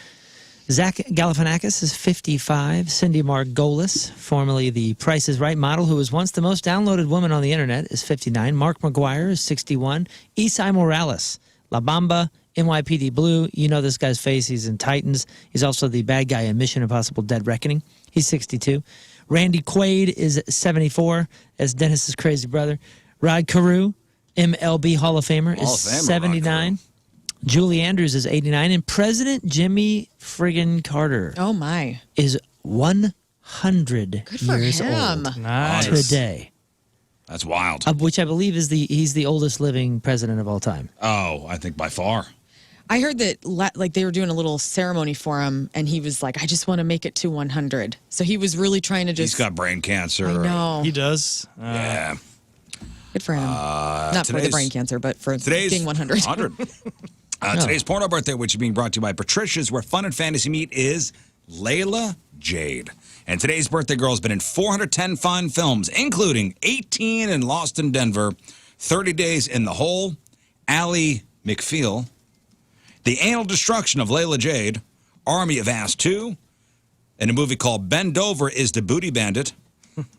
Zach Galifianakis is 55. Cindy Margolis, formerly the Price is Right model, who was once the most downloaded woman on the internet, is 59. Mark McGuire is 61. Esai Morales, La Bamba, NYPD Blue. You know this guy's face. He's in Titans. He's also the bad guy in Mission Impossible Dead Reckoning. He's 62. Randy Quaid is 74 as Dennis's crazy brother. Rod Carew, MLB Hall of Famer, Hall is of Famer, Rod 79. Julie Andrews is 89. And President Jimmy friggin' Carter Oh my! is 100 Good for years him. old Nice. today. That's wild. Which I believe is he's the oldest living president of all time. Oh, I think by far. I heard that like they were doing a little ceremony for him, and he was like, "I just want to make it to 100." So he was really trying to just. He's got brain cancer. I know. He does. Yeah. Good for him. Not for the today's- brain cancer, but for Today's being 100. 100. Today's porno birthday, which is being brought to you by Patricia's, where fun and fantasy meet, is Layla Jade. And today's birthday girl has been in 410 fine films, including 18 in Lost in Denver, 30 Days in the Hole, Ally McFeel, The Anal Destruction of Layla Jade, Army of Ass 2, and a movie called Bend Over is the Booty Bandit,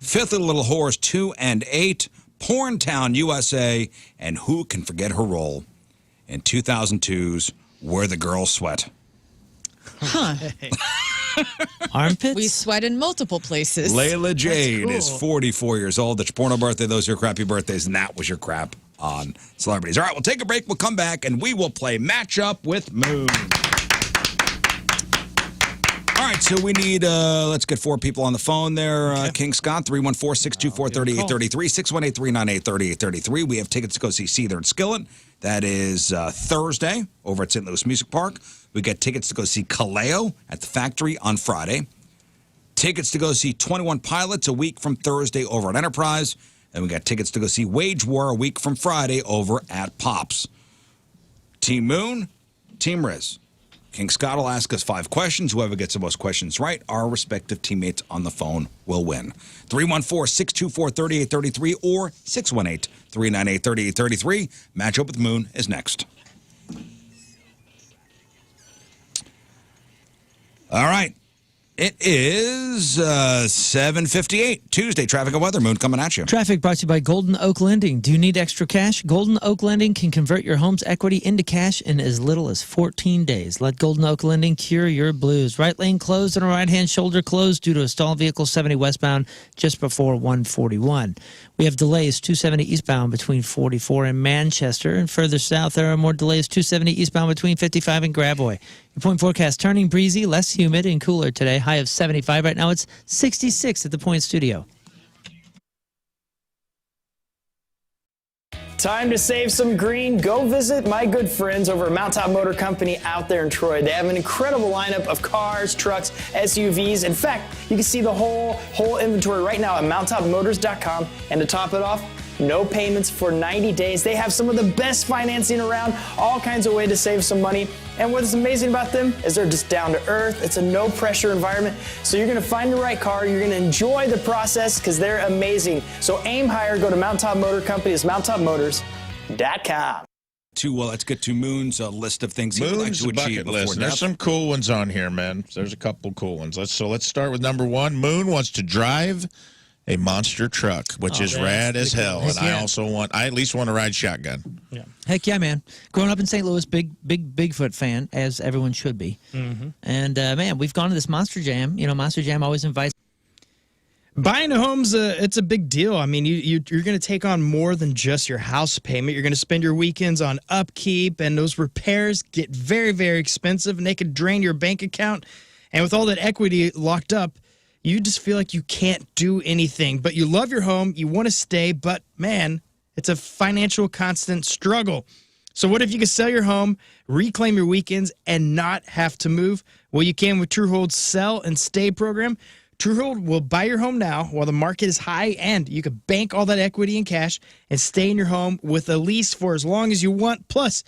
Fifth of the Little Whores 2 and 8, Porn Town USA, and who can forget her role in 2002's Where the Girls Sweat. Huh. Armpits? We sweat in multiple places. Layla Jade That's is cool. 44 years old. That's your porno birthday. Those are your crappy birthdays, and that was your crap on celebrities. All right, we'll take a break. We'll come back, and we will play Matchup with Moon. All right, so we need, let's get 4 people on the phone there. King Scott, 314-624-3833, 618-398-3833. We have tickets to go see Seether and Skillet. That is Thursday over at St. Louis Music Park. We got tickets to go see Kaleo at the Factory on Friday. Tickets to go see 21 Pilots a week from Thursday over at Enterprise. And we got tickets to go see Wage War a week from Friday over at Pops. Team Moon, Team Rizz. King Scott will ask us 5 questions. Whoever gets the most questions right, our respective teammates on the phone will win. 314-624-3833 or 618-398-3833. Matchup with Moon is next. All right. It is 7:58, Tuesday. Traffic and weather. Moon coming at you. Traffic brought to you by Golden Oak Lending. Do you need extra cash? Golden Oak Lending can convert your home's equity into cash in as little as 14 days. Let Golden Oak Lending cure your blues. Right lane closed and a right-hand shoulder closed due to a stalled vehicle 70 westbound just before 141. We have delays 270 eastbound between 44 and Manchester. And further south, there are more delays 270 eastbound between 55 and Gravois. Your point forecast, turning breezy, less humid, and cooler today. High of 75. Right now it's 66 at the Point Studio. Time to save some green. Go visit my good friends over at Mount Top Motor Company out there in Troy. They have an incredible lineup of cars, trucks, SUVs. In fact, you can see the whole inventory right now at mounttopmotors.com. And to top it off, no payments for 90 days. They have some of the best financing around, all kinds of ways to save some money. And what's amazing about them is they're just down to earth. It's a no pressure environment. So you're going to find the right car. You're going to enjoy the process because they're amazing. So aim higher. Go to Mount Top Motor Company. It's mounttopmotors.com. Let's get to Moon's list of things he would like Moon's to achieve bucket list. before There's death. some cool ones on here, man. There's a couple cool ones. Let's start with number 1. Moon wants to drive a monster truck, which is rad as hell. And I at least want to ride shotgun. Yeah. Heck yeah, man. Growing up in St. Louis, big Bigfoot fan, as everyone should be. Mm-hmm. And, man, we've gone to this Monster Jam. You know, Monster Jam always invites. Buying a home's it's a big deal. I mean, you're going to take on more than just your house payment. You're going to spend your weekends on upkeep, and those repairs get very, very expensive, and they could drain your bank account. And with all that equity locked up, you just feel like you can't do anything. But you love your home, you want to stay, but man, it's a financial constant struggle. So what if you could sell your home, reclaim your weekends, and not have to move? Well, you can with Truehold's Sell and Stay program. Truehold will buy your home now while the market is high, and you can bank all that equity in cash and stay in your home with a lease for as long as you want. Plus,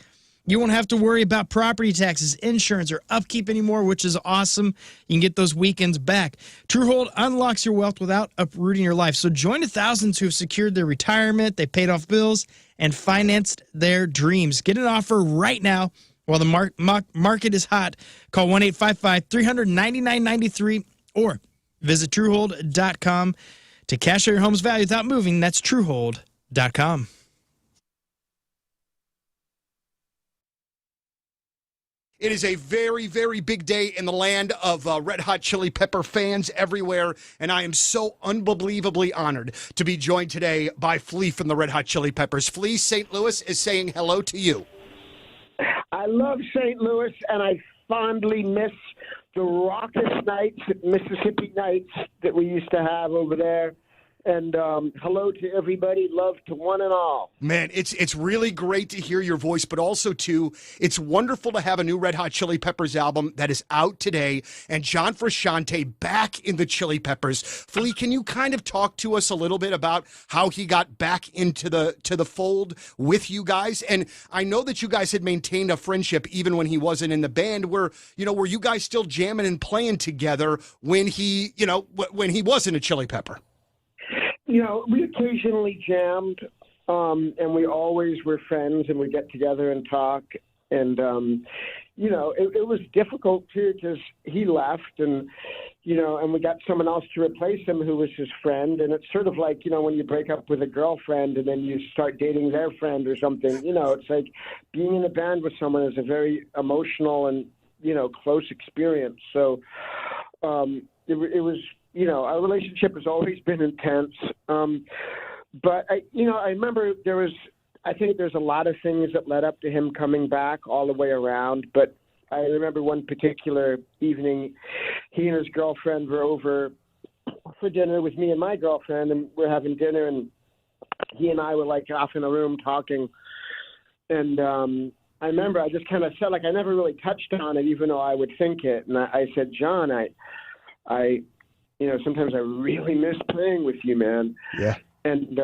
you won't have to worry about property taxes, insurance, or upkeep anymore, which is awesome. You can get those weekends back. Truehold unlocks your wealth without uprooting your life. So join the thousands who have secured their retirement, they paid off bills, and financed their dreams. Get an offer right now while the market is hot. Call 1-855-300-9993 or visit Truehold.com to cash out your home's value without moving. That's Truehold.com. It is a very, very big day in the land of Red Hot Chili Pepper fans everywhere, and I am so unbelievably honored to be joined today by Flea from the Red Hot Chili Peppers. Flea, St. Louis is saying hello to you. I love St. Louis, and I fondly miss the raucous nights, Mississippi nights that we used to have over there. And hello to everybody. Love to one and all. Man, it's really great to hear your voice, but also, too, it's wonderful to have a new Red Hot Chili Peppers album that is out today, and John Frusciante back in the Chili Peppers. Flea, can you kind of talk to us a little bit about how he got back into the fold with you guys? And I know that you guys had maintained a friendship even when he wasn't in the band. Were you guys still jamming and playing together when he wasn't a Chili Pepper? We occasionally jammed, and we always were friends, and we get together and talk. And, it was difficult, too, because he left, and we got someone else to replace him who was his friend. And it's sort of like, when you break up with a girlfriend and then you start dating their friend or something. It's like being in a band with someone is a very emotional and, close experience. So it was, our relationship has always been intense. But I remember I think there's a lot of things that led up to him coming back all the way around. But I remember one particular evening, he and his girlfriend were over for dinner with me and my girlfriend, and we're having dinner, and he and I were like off in a room talking. And I remember I just kind of felt like I never really touched on it, even though I would think it. And I said, John, I sometimes I really miss playing with you, man. Yeah. And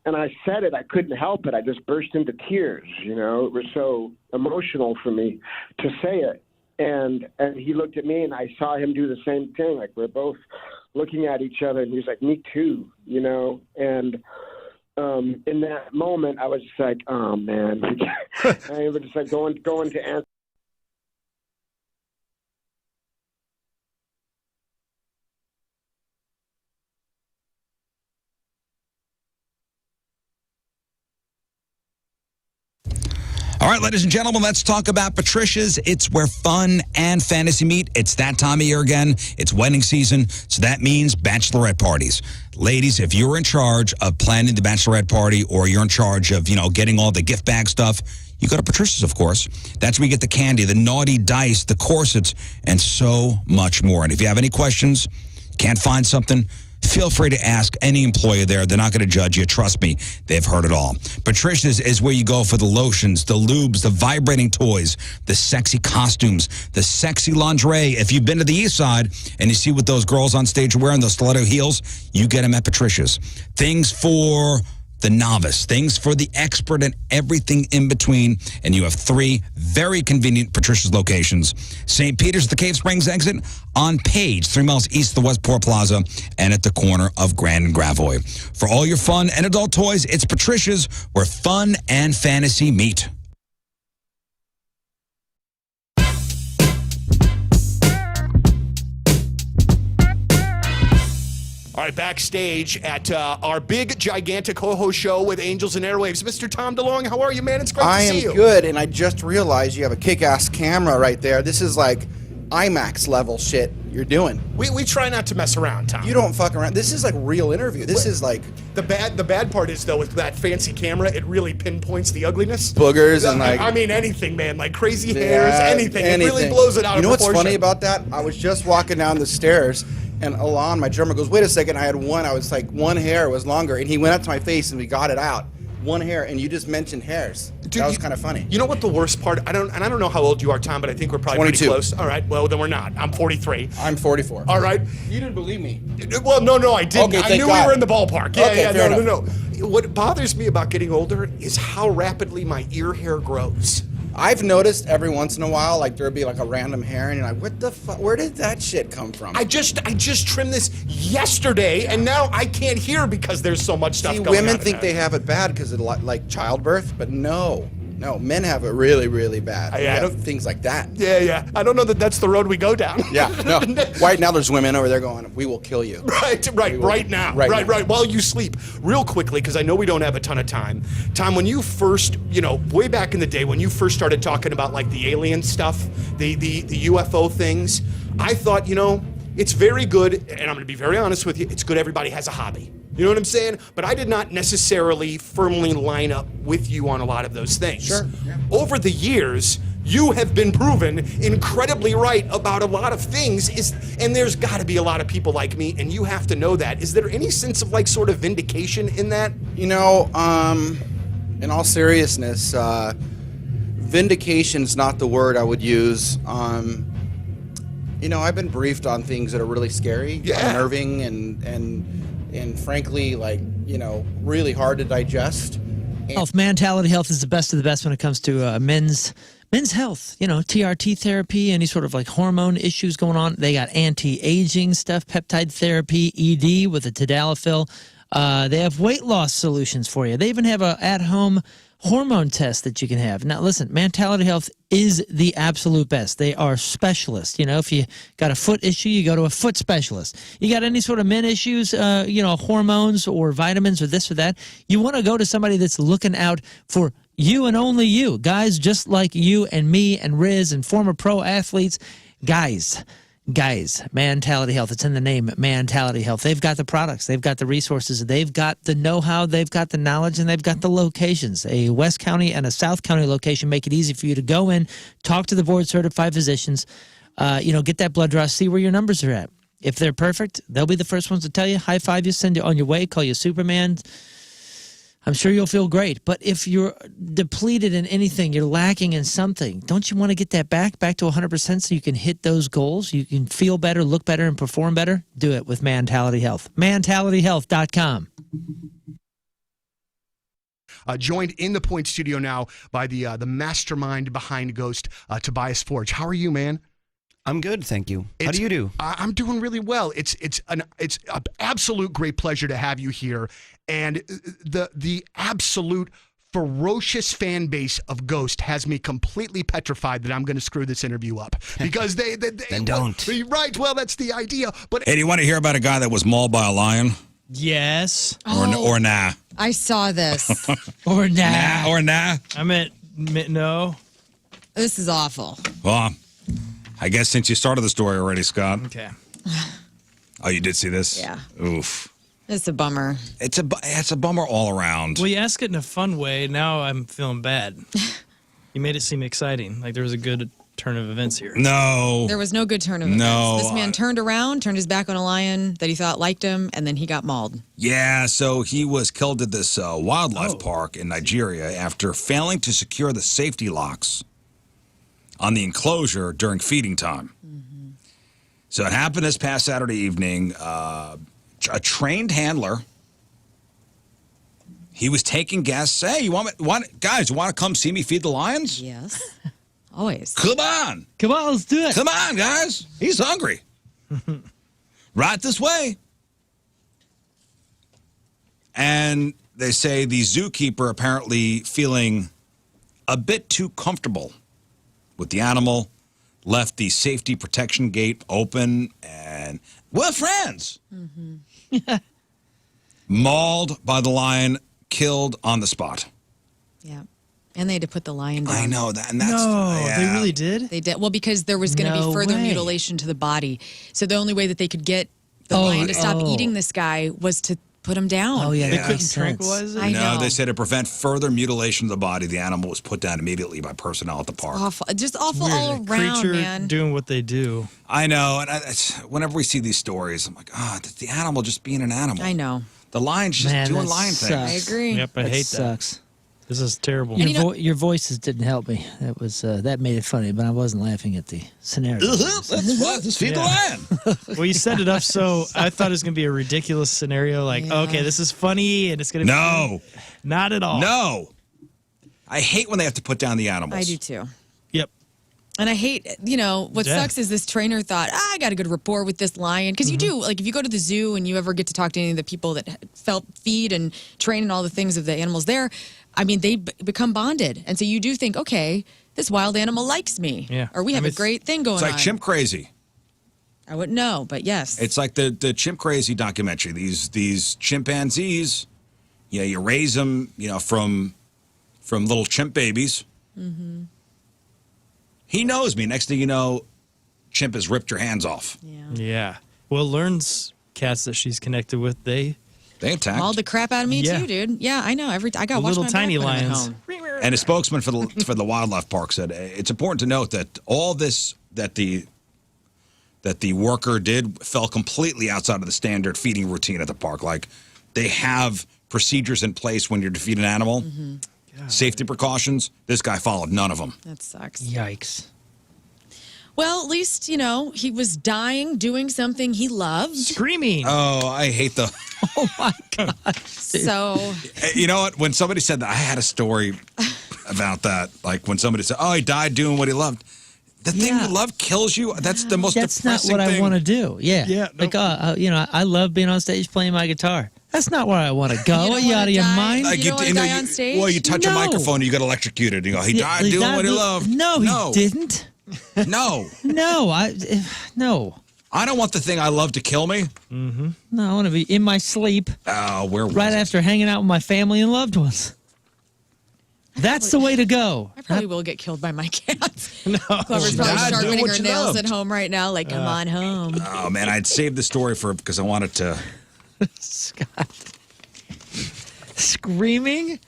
I said it. I couldn't help it. I just burst into tears. It was so emotional for me to say it. And he looked at me, and I saw him do the same thing. Like, we're both looking at each other, and he's like, me too, And in that moment, I was just like, oh man. I was just like going to answer. All right, ladies and gentlemen, let's talk about Patricia's. It's where fun and fantasy meet. It's that time of year again. It's wedding season, so that means bachelorette parties. Ladies, if you're in charge of planning the bachelorette party, or you're in charge of, getting all the gift bag stuff, you go to Patricia's, of course. That's where you get the candy, the naughty dice, the corsets, and so much more. And if you have any questions, can't find something, feel free to ask any employee there. They're not going to judge you. Trust me, they've heard it all. Patricia's is where you go for the lotions, the lubes, the vibrating toys, the sexy costumes, the sexy lingerie. If you've been to the East Side and you see what those girls on stage are wearing, those stiletto heels, you get them at Patricia's. Things for the novice, things for the expert, and everything in between. And you have 3 very convenient Patricia's locations. St. Peter's at the Cave Springs exit, on Page, 3 miles east of the Westport Plaza, and at the corner of Grand and Gravois. For all your fun and adult toys, it's Patricia's, where fun and fantasy meet. All right, backstage at our big, gigantic ho-ho show with Angels and Airwaves. Mr. Tom DeLong, how are you, man? It's great to see you. I am good, and I just realized you have a kick-ass camera right there. This is like IMAX level shit you're doing. We try not to mess around, Tom. You don't fuck around. This is like real interview. This is like... The bad part is, though, with that fancy camera, it really pinpoints the ugliness. Boogers and like... I mean, anything, man. Like crazy hairs, anything. It really blows it out of proportion. You know what's funny about that? I was just walking down the stairs, and Alon, my drummer, goes, wait a second, I was like, one hair was longer, and he went up to my face, and we got it out. One hair, and you just mentioned hairs. Dude, that was kind of funny. You know what the worst part? I don't know how old you are, Tom, but I think we're probably 22. Pretty close. All right, well then we're not. I'm 43. I'm 44. All right. You didn't believe me. Well, no, I didn't. Okay, I knew we were in the ballpark. Yeah, no. What bothers me about getting older is how rapidly my ear hair grows. I've noticed every once in a while, like there'll be like a random hair, and you're like, what the fuck? Where did that shit come from? I just trimmed this yesterday, and now I can't hear because there's so much stuff going on. Women think they have it bad because of like childbirth, but no, men have it really, really bad. Things like that. Yeah. I don't know that that's the road we go down. Yeah, no. Right now there's women over there going, we will kill you. Right now. While you sleep. Real quickly, because I know we don't have a ton of time. Tom, when you first, way back in the day, when you first started talking about like the alien stuff, the UFO things, I thought, it's very good, and I'm going to be very honest with you, it's good everybody has a hobby. You know what I'm saying? But I did not necessarily firmly line up with you on a lot of those things. Sure. Yeah. Over the years, you have been proven incredibly right about a lot of things, and there's got to be a lot of people like me, and you have to know that. Is there any sense of like sort of vindication in that? In all seriousness, vindication's not the word I would use. I've been briefed on things that are really scary, unnerving, and frankly, like, really hard to digest. Mentality health is the best of the best when it comes to men's health. TRT therapy, any sort of like hormone issues going on. They got anti-aging stuff, peptide therapy, ED with a tadalafil. They have weight loss solutions for you. They even have a at-home hormone test that you can have. Now, listen, Mentality Health is the absolute best. They are specialists. If you got a foot issue, you go to a foot specialist. You got any sort of men issues, hormones or vitamins or this or that, you want to go to somebody that's looking out for you and only you. Guys just like you and me and Rizz and former pro athletes. Guys, Guys, Mentality Health. It's in the name, Mentality Health. They've got the products. They've got the resources. They've got the know-how. They've got the knowledge, and they've got the locations. A West County and a South County location make it easy for you to go in, talk to the board-certified physicians, get that blood draw, see where your numbers are at. If they're perfect, they'll be the first ones to tell you, high-five you, send you on your way, call you Superman. I'm sure you'll feel great. But if you're depleted in anything, you're lacking in something, don't you want to get that back to 100% so you can hit those goals? You can feel better, look better, and perform better? Do it with Mentality Health. MentalityHealth.com. Joined in the Point Studio now by the mastermind behind Ghost, Tobias Forge. How are you, man? I'm good, thank you. How do you do? I'm doing really well. It's an absolute great pleasure to have you here, and the absolute ferocious fan base of Ghost has me completely petrified that I'm going to screw this interview up because they Then don't. Right. Well, that's the idea. But Hey, do you want to hear about a guy that was mauled by a lion? Yes. Or nah? I saw this. Or nah. Or nah? I meant no. This is awful. Well, I guess since you started the story already, Scott. Okay. Oh, you did see this? Yeah. Oof. It's a bummer. It's a bummer all around. Well, you ask it in a fun way. Now I'm feeling bad. You made it seem exciting. Like there was a good turn of events here. No. There was no good turn of events. No. This man turned around, turned his back on a lion that he thought liked him, and then he got mauled. Yeah, so he was killed at this wildlife park in Nigeria after failing to secure the safety locks on the enclosure during feeding time. Mm-hmm. So it happened this past Saturday evening. A trained handler, he was taking guests. Hey, guys, you want to come see me feed the lions? Yes. Always. Come on. Come on, let's do it. Come on, guys. He's hungry. Right this way. And they say the zookeeper apparently feeling a bit too comfortable with the animal, left the safety protection gate open, and we're friends. Mm-hmm. Mauled by the lion, killed on the spot. Yeah. And they had to put the lion down. I know that. And that's, They really did? They did. Well, because there was going to be further mutilation to the body. So the only way that they could get the lion to stop eating this guy was to put him down. Oh, yeah. They couldn't tranquilize it? I know. No, they said to prevent further mutilation of the body, the animal was put down immediately by personnel at the park. Awful. Just awful Weird. all A around, creature man. doing what they do. I know. And whenever we see these stories, I'm like, the animal just being an animal. I know. The lion's just doing lion things. I agree. Yep, I hate that. Sucks. This is terrible. Your voices didn't help me. That was that made it funny, but I wasn't laughing at the scenario. Let's feed the lion. Well, you set it up so I thought it was going to be a ridiculous scenario. Like, okay, this is funny, and it's going to be funny. Not at all. No. I hate when they have to put down the animals. I do too. Yep. And I hate, what sucks is this trainer thought, I got a good rapport with this lion. Because you do, like if you go to the zoo and you ever get to talk to any of the people that feed and train and all the things of the animals there, I mean, they become bonded. And so you do think, okay, this wild animal likes me. Yeah. Or we have a great thing going on. It's like Chimp Crazy. I wouldn't know, but yes. It's like the Chimp Crazy documentary. These chimpanzees, you raise them, from little chimp babies. Mm-hmm. He knows me. Next thing you know, Chimp has ripped your hands off. Yeah. Well, Lern's cats that she's connected with, they attacked. Mauled the crap out of me too, dude. Yeah, I know. I got the watch little my tiny back when I'm at lions. home. And a spokesman for the wildlife park said it's important to note that all this that the worker did fell completely outside of the standard feeding routine at the park. Like they have procedures in place when you're to feed an animal, safety precautions. This guy followed none of them. That sucks. Yikes. Well, at least, he was dying, doing something he loved. Screaming. Oh, I hate the... Oh, my God. So... You know what? When somebody said that, I had a story about that. Like when somebody said, he died doing what he loved. The thing you love kills you? That's the most depressing thing. That's not what I want to do. Yeah. Yeah. Like, I love being on stage playing my guitar. That's not where I want to go. Are you out of your mind? Like you don't want to die on stage? Well, you touch a microphone, you get electrocuted. You go, he died doing what he loved. No, he didn't. No. No. I don't want the thing I love to kill me. Mm-hmm. No, I want to be in my sleep. Oh, where was right it? after hanging out with my family and loved ones. That's the way to go. I probably will get killed by my cats. No. Whoever's probably died doing sharpening what her you nails loved. at home right now, like, come on home. Oh man, I'd saved the story because I wanted to. Scott. Screaming?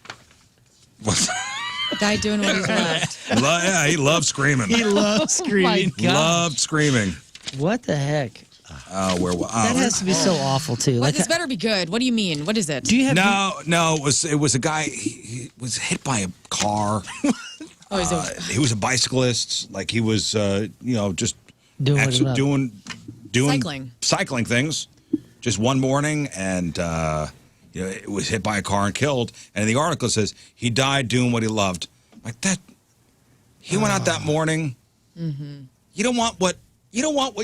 Guy doing what he's loved. Yeah, he loved screaming. He loves screaming. God. Loved screaming. What the heck? That That has to be so awful too. What, Like, this better be good. What do you mean? What is it? do you have? No, it was a guy. He was hit by a car. Oh, is it? He was a bicyclist. Like he was, just Doing what he loved. doing cycling things. Just one morning, and it was hit by a car and killed. And the article says he died doing what he loved. Like that, he went out that morning. Mm-hmm. You don't want what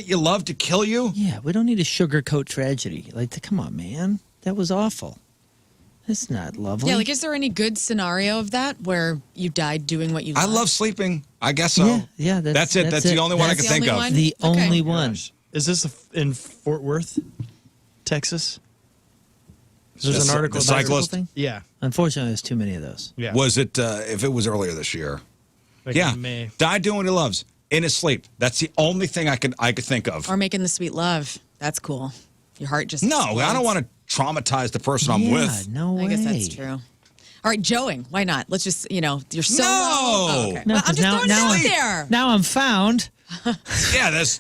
you love to kill you. Yeah, we don't need to sugarcoat tragedy. Like, come on, man. That was awful. That's not lovely. Yeah, like, is there any good scenario of that where you died doing what you I loved? love sleeping. I guess so. Yeah, That's it. That's the only one I That's can the think only of. one? the Okay. only one. Is this in Fort Worth, Texas? There's an article The about cyclist? Thing? Yeah. Unfortunately, there's too many of those. Yeah. Was it, if it was earlier this year? Like Yeah. in May. Died doing what he loves. In his sleep. That's the only thing I could think of. Or making the sweet love. That's cool. Your heart just No, I explodes. don't want to traumatize the person I'm yeah, with. no way. I guess that's true. All right, joeing. Why not? Let's just, you're so No! low. Oh, okay. No, Well, I'm 'cause just throwing it out there. Now I'm found. Yeah, that's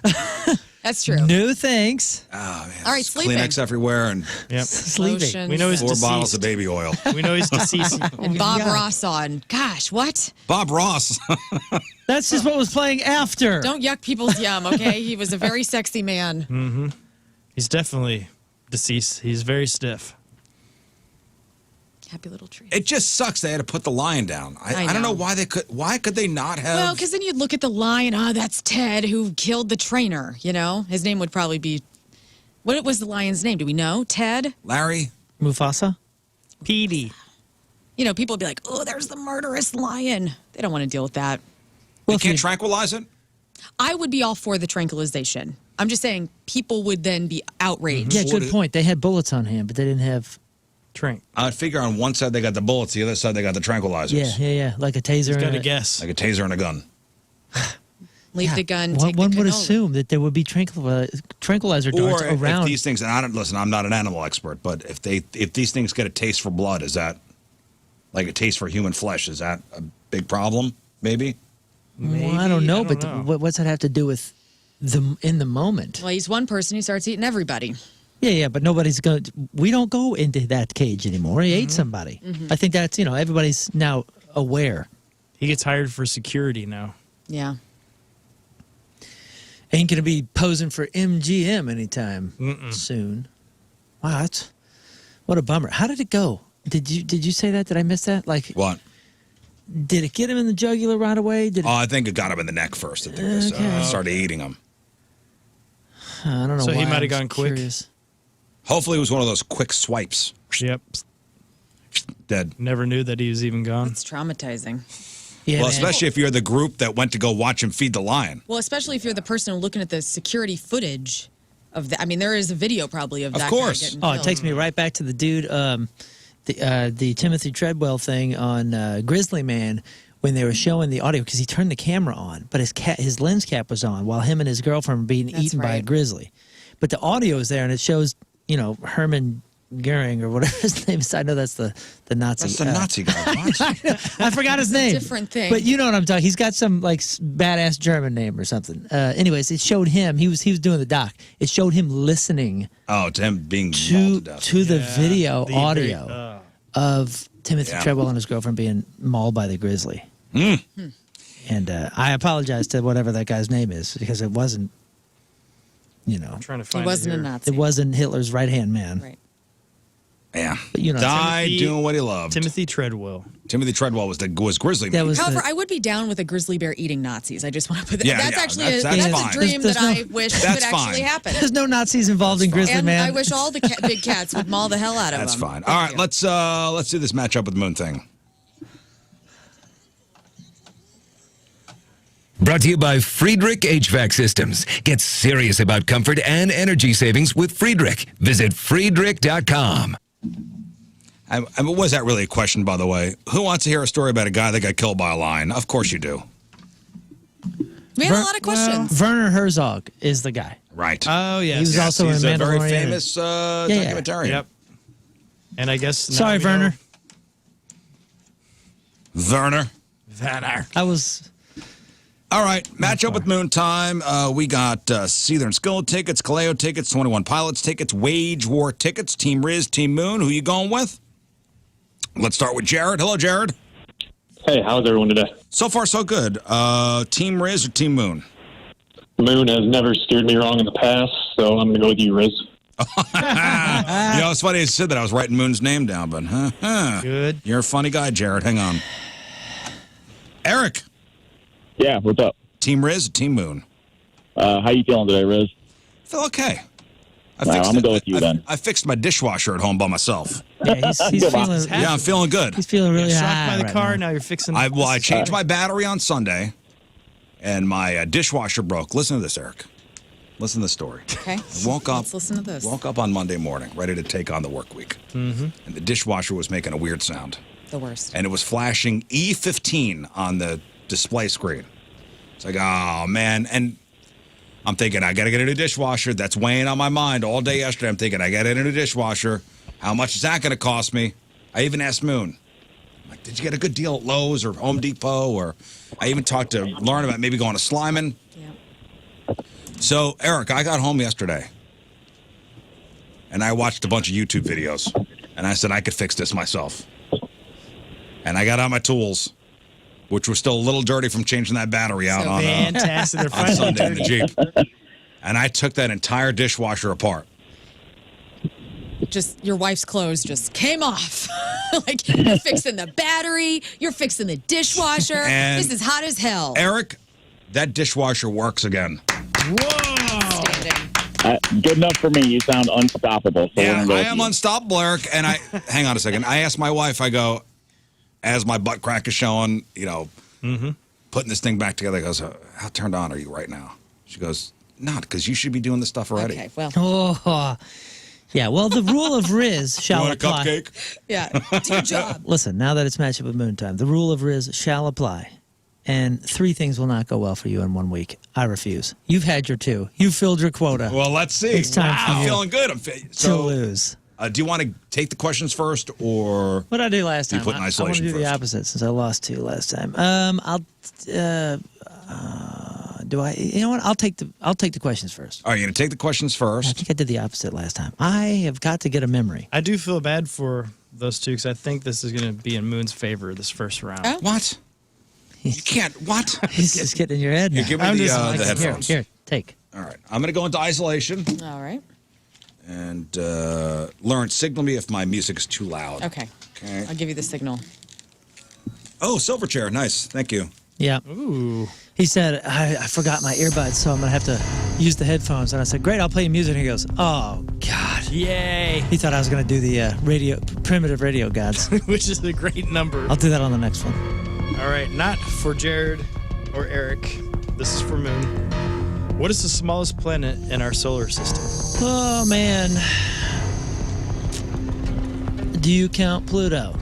That's true. No thanks. All right, sleeping. Kleenex everywhere and Yep. Sleeping. Lotions. We know he's 4 deceased. bottles of baby oil. We know he's deceased. And Bob Ross on. Gosh, what? Bob Ross. That's just what was playing after. Don't yuck people's yum, okay? He was a very sexy man. He's definitely deceased. He's very stiff. Happy little tree. It just sucks they had to put the lion down. I don't know know. why could they not have Well, because then you'd look at the lion. Oh, that's Ted who killed the trainer. His name would probably be. What was the lion's name? Do we know? Ted? Larry? Mufasa? Petey. People would be like, oh, there's the murderous lion. They don't want to deal with that. You can't tranquilize it? I would be all for the tranquilization. I'm just saying people would then be outraged. Yeah, good point. They had bullets on hand, but they didn't have. Trank. I'd figure on one side they got the bullets, the other side they got the tranquilizers. Yeah. Like a taser. He's got and to guess. Like a taser and a gun. Leave the gun, One take the would cannoli. assume that there would be tranquilizer darts Or if around. these things, and I'm not an animal expert, but if these things get a taste for blood, is that like a taste for human flesh? Is that a big problem? Maybe. Well, I don't know, I don't but know. what's that have to do with in the moment? Well, he's one person who starts eating everybody. Yeah, but nobody's going. We don't go into that cage anymore. He ate somebody. I think that's everybody's now aware. He gets hired for security now. Yeah. Ain't gonna be posing for MGM anytime soon. Wow, what a bummer. How did it go? Did you say that? Did I miss that? Like, What? did it get him in the jugular right away? Oh, I think it got him in the neck first. I think they started eating him. I don't know. So he why. might have I'm gone quick. curious. Hopefully it was one of those quick swipes. Yep. Dead. Never knew that he was even gone. It's traumatizing. Yeah, Well, man. especially if you're the group that went to go watch him feed the lion. Well, especially if you're the person looking at the security footage of that. I mean, there is a video probably of Of that course. guy getting Oh, it killed. takes me right back to the dude, the Timothy Treadwell thing on Grizzly Man when they were showing the audio because he turned the camera on, but his lens cap was on while him and his girlfriend were being That's eaten by a right. grizzly. But the audio is there and it shows, Herman Goering or whatever his name is. I know that's the Nazi. That's the Nazi guy. What? I forgot his name. different thing. But you know what I'm talking. He's got some badass German name or something. Anyways, it showed him. He was doing the doc. It showed him listening Oh, to him being mauled to to death. the video The audio of Timothy Yeah. Treadwell and his girlfriend being mauled by the grizzly. And I apologize to whatever that guy's name is because it wasn't, I'm trying to He find wasn't it a here. Nazi. it wasn't Hitler's right hand man. Right. Yeah. But, Died Timothy- doing what he loved. Timothy Treadwell. Timothy Treadwell was Grizzly That Man. was However, the, I would be down with a grizzly bear eating Nazis. I just want to put that. Yeah, that's yeah, actually that's a fine. dream There's that I wish That's would actually fine. happen. there's no Nazis involved in Grizzly And Man. I wish all the big cats would maul the hell out of That's them. fine. Thank All right, you. let's do this matchup with Moon thing. Brought to you by Friedrich HVAC Systems. Get serious about comfort and energy savings with Friedrich. Visit Friedrich.com. And was that really a question, by the way? Who wants to hear a story about a guy that got killed by a lion? Of course you do. We had a lot of questions. Werner Herzog is the guy. Right. Oh, yes. He was also he's in a very Mandalorian. famous documentarian. Yep. And I guess... now Sorry, we know- Werner. Werner. I was... All right, matchup with Moon Time. We got Southern Skull tickets, Kaleo tickets, 21 Pilots tickets, Wage War tickets, Team Rizz, Team Moon. Who you going with? Let's start with Jared. Hello, Jared. Hey, how's everyone today? So far, so good. Team Rizz or Team Moon? Moon has never steered me wrong in the past, so I'm going to go with you, Rizz. You know, it's funny you said that. I was writing Moon's name down, but Good. You're a funny guy, Jared. Hang on. Eric. Yeah, what's up? Team Rizz or Team Moon? How you feeling today, Rizz? Feel okay. I'm going to go with you then. I fixed my dishwasher at home by myself. Yeah, he's feeling... Yeah, I'm feeling good. He's feeling really Shocked high by the right car, now. now you're fixing... I changed my battery on Sunday, and my dishwasher broke. Listen to this, Eric. Listen to the story. Okay. I woke up. Let's listen to this. Woke up on Monday morning, ready to take on the work week. Mm-hmm. And the dishwasher was making a weird sound. The worst. And it was flashing E15 on the display screen. It's like, oh, man. And I'm thinking, I got to get a new dishwasher. That's weighing on my mind all day yesterday. I'm thinking, I got to get a new dishwasher. How much is that going to cost me? I even asked Moon. I'm like, did you get a good deal at Lowe's or Home Depot? Or I even talked to Lern about maybe going to Slyman. Yeah. So, Eric, I got home yesterday, and I watched a bunch of YouTube videos, and I said I could fix this myself. And I got out my tools, which were still a little dirty from changing that battery out on Fantastic. They're on finally Sunday in the dirty. Jeep. And I took that entire dishwasher apart. Just your wife's clothes just came off. Like you're fixing the battery, you're fixing the dishwasher. And this is hot as hell. Eric, that dishwasher works again. Whoa. Standing. Good enough for me. You sound unstoppable. So Yeah, I am unstoppable, Eric. And hang on a second. I asked my wife, I go, as my butt crack is showing, putting this thing back together, I goes, how turned on are you right now? She goes, not, because you should be doing this stuff already. Okay, well. Oh, yeah. Well, the rule of Rizz You shall want a apply. cupcake? Yeah, do your job. Listen, now that it's matchup with Moon Time, the rule of Rizz shall apply. And 3 things will not go well for you in 1 week. I refuse. You've had your 2. You've filled your quota. Well, let's see. It's time for I'm you feeling good. to lose. Do you want to take the questions first, or What did I do last You time? put in I want to isolation do the first. opposite since I lost 2 last time. Do I? You know what? I'll take the questions first. are you going to take the questions I first? think I did the opposite last time. I have got to get a memory. I do feel bad for those two because I think this is going to be in Moon's favor this first round. Oh. What? You can't. What? He's just getting in your head now. Here, give me I'm the just- headphones. Here, take. All right. I'm going to go into isolation All right. and Lern, signal me if my music is too loud. Okay. Okay. I'll give you the signal. Oh, silver chair. Nice. Thank you. Yeah. Ooh. He said, I forgot my earbuds, so I'm going to have to use the headphones. And I said, great, I'll play you music. And he goes, oh, God. Yay. He thought I was going to do the primitive radio gods. Which is a great number. I'll do that on the next one. All right, not for Jared or Eric. This is for Moon. What is the smallest planet in our solar system? Oh, man. Do you count Pluto?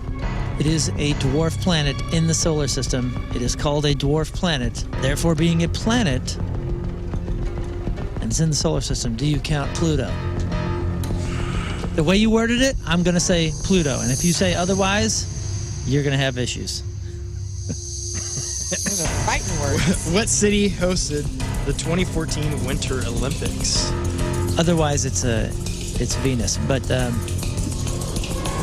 It is a dwarf planet in the solar system. It is called a dwarf planet. Therefore, being a planet, and it's in the solar system, do you count Pluto? The way you worded it, I'm going to say Pluto. And if you say otherwise, you're going to have issues. Those are fighting words. What city hosted the 2014 Winter Olympics? Otherwise, it's Venus, but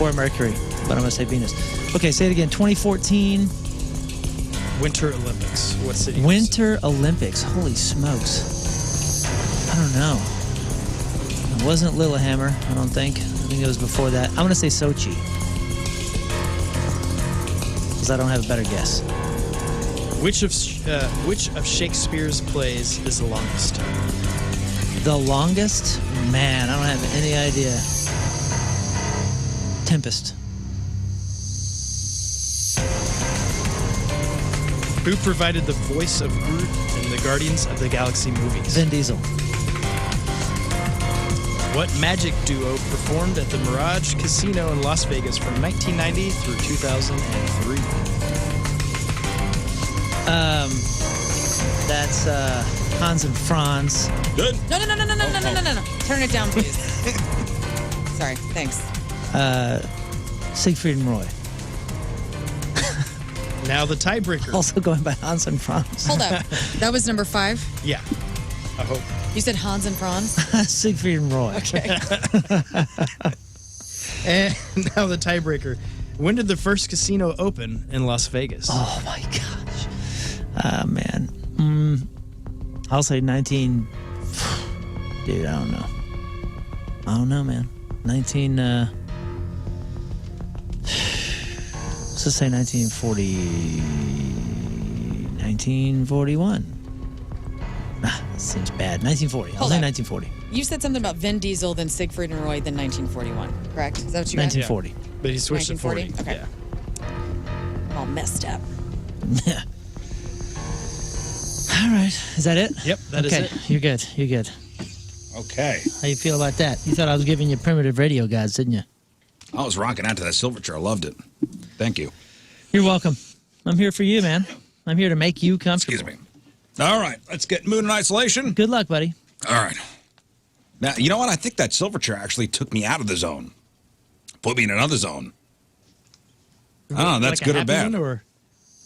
or Mercury. But I'm going to say Venus. Okay, say it again. 2014 Winter Olympics. What city? hosted? Winter Olympics. Holy smokes! I don't know. It wasn't Lillehammer. I don't think. I think it was before that. I'm going to say Sochi because I don't have a better guess. Which of Shakespeare's plays is the longest? The longest? Man, I don't have any idea. Tempest. Who provided the voice of Groot in the Guardians of the Galaxy movies? Vin Diesel. What magic duo performed at the Mirage Casino in Las Vegas from 1990 through 2003? That's Hans and Franz. Good. No. Turn it down, please. Sorry. Thanks. Siegfried and Roy. Now the tiebreaker. Also going by Hans and Franz. Hold up. That was number 5? Yeah. I hope. You said Hans and Franz? Siegfried and Roy. Okay. And now the tiebreaker. When did the first casino open in Las Vegas? Oh, my gosh. Man. I'll say 19... Dude, I don't know. I don't know, man. 19... Let's just say 1941. That seems bad. 1940. I'll Hold say on. 1940. You said something about Vin Diesel, then Siegfried and Roy, then 1941. Correct? Is that what you 1940. But he switched to 40. 1940? Okay. Yeah. I'm all messed up. All right. Is that it? Yep, that is okay. it. You're good. You're good. Okay. How you feel about that? You thought I was giving you primitive radio guys, didn't you? I was rocking out to that Silverchair. I loved it. Thank you. You're welcome. I'm here for you, man. I'm here to make you comfortable. Excuse me. All right. Let's get Moon in isolation. Good luck, buddy. All right. Now, you know what? I think that Silverchair actually took me out of the zone. Put me in another zone. I don't know. That's Like a good or happy bad. one, or?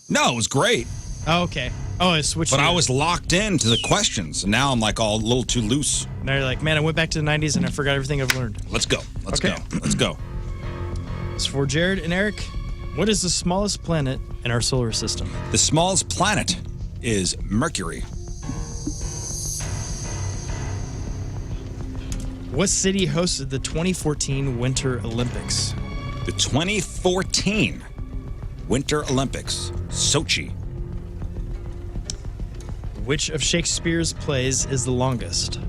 No, it was great. Oh, okay. Oh, I switched. But to- I was locked into the questions, and now I'm like all a little too loose. Now you're like, man, I went back to the 90s and I forgot everything I've learned. Let's go. Let's Okay. go. Let's go. So for Jared and Eric, what is the smallest planet in our solar system? The smallest planet is Mercury. What city hosted the 2014 Winter Olympics? The 2014 Winter Olympics, Sochi. Which of Shakespeare's plays is the longest?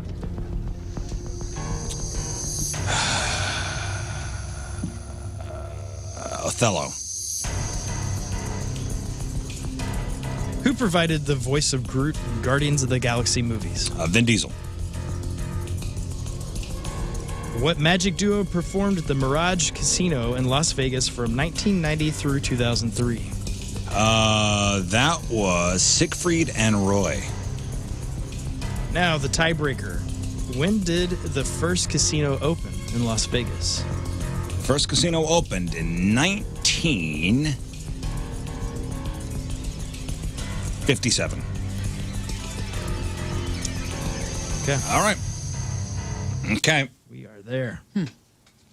Othello. Who provided the voice of Groot in Guardians of the Galaxy movies? Vin Diesel. What magic duo performed at the Mirage Casino in Las Vegas from 1990 through 2003? That was Siegfried and Roy. Now, the tiebreaker. When did the first casino open in Las Vegas? First casino opened in 1957. Okay. All right. Okay. We are there.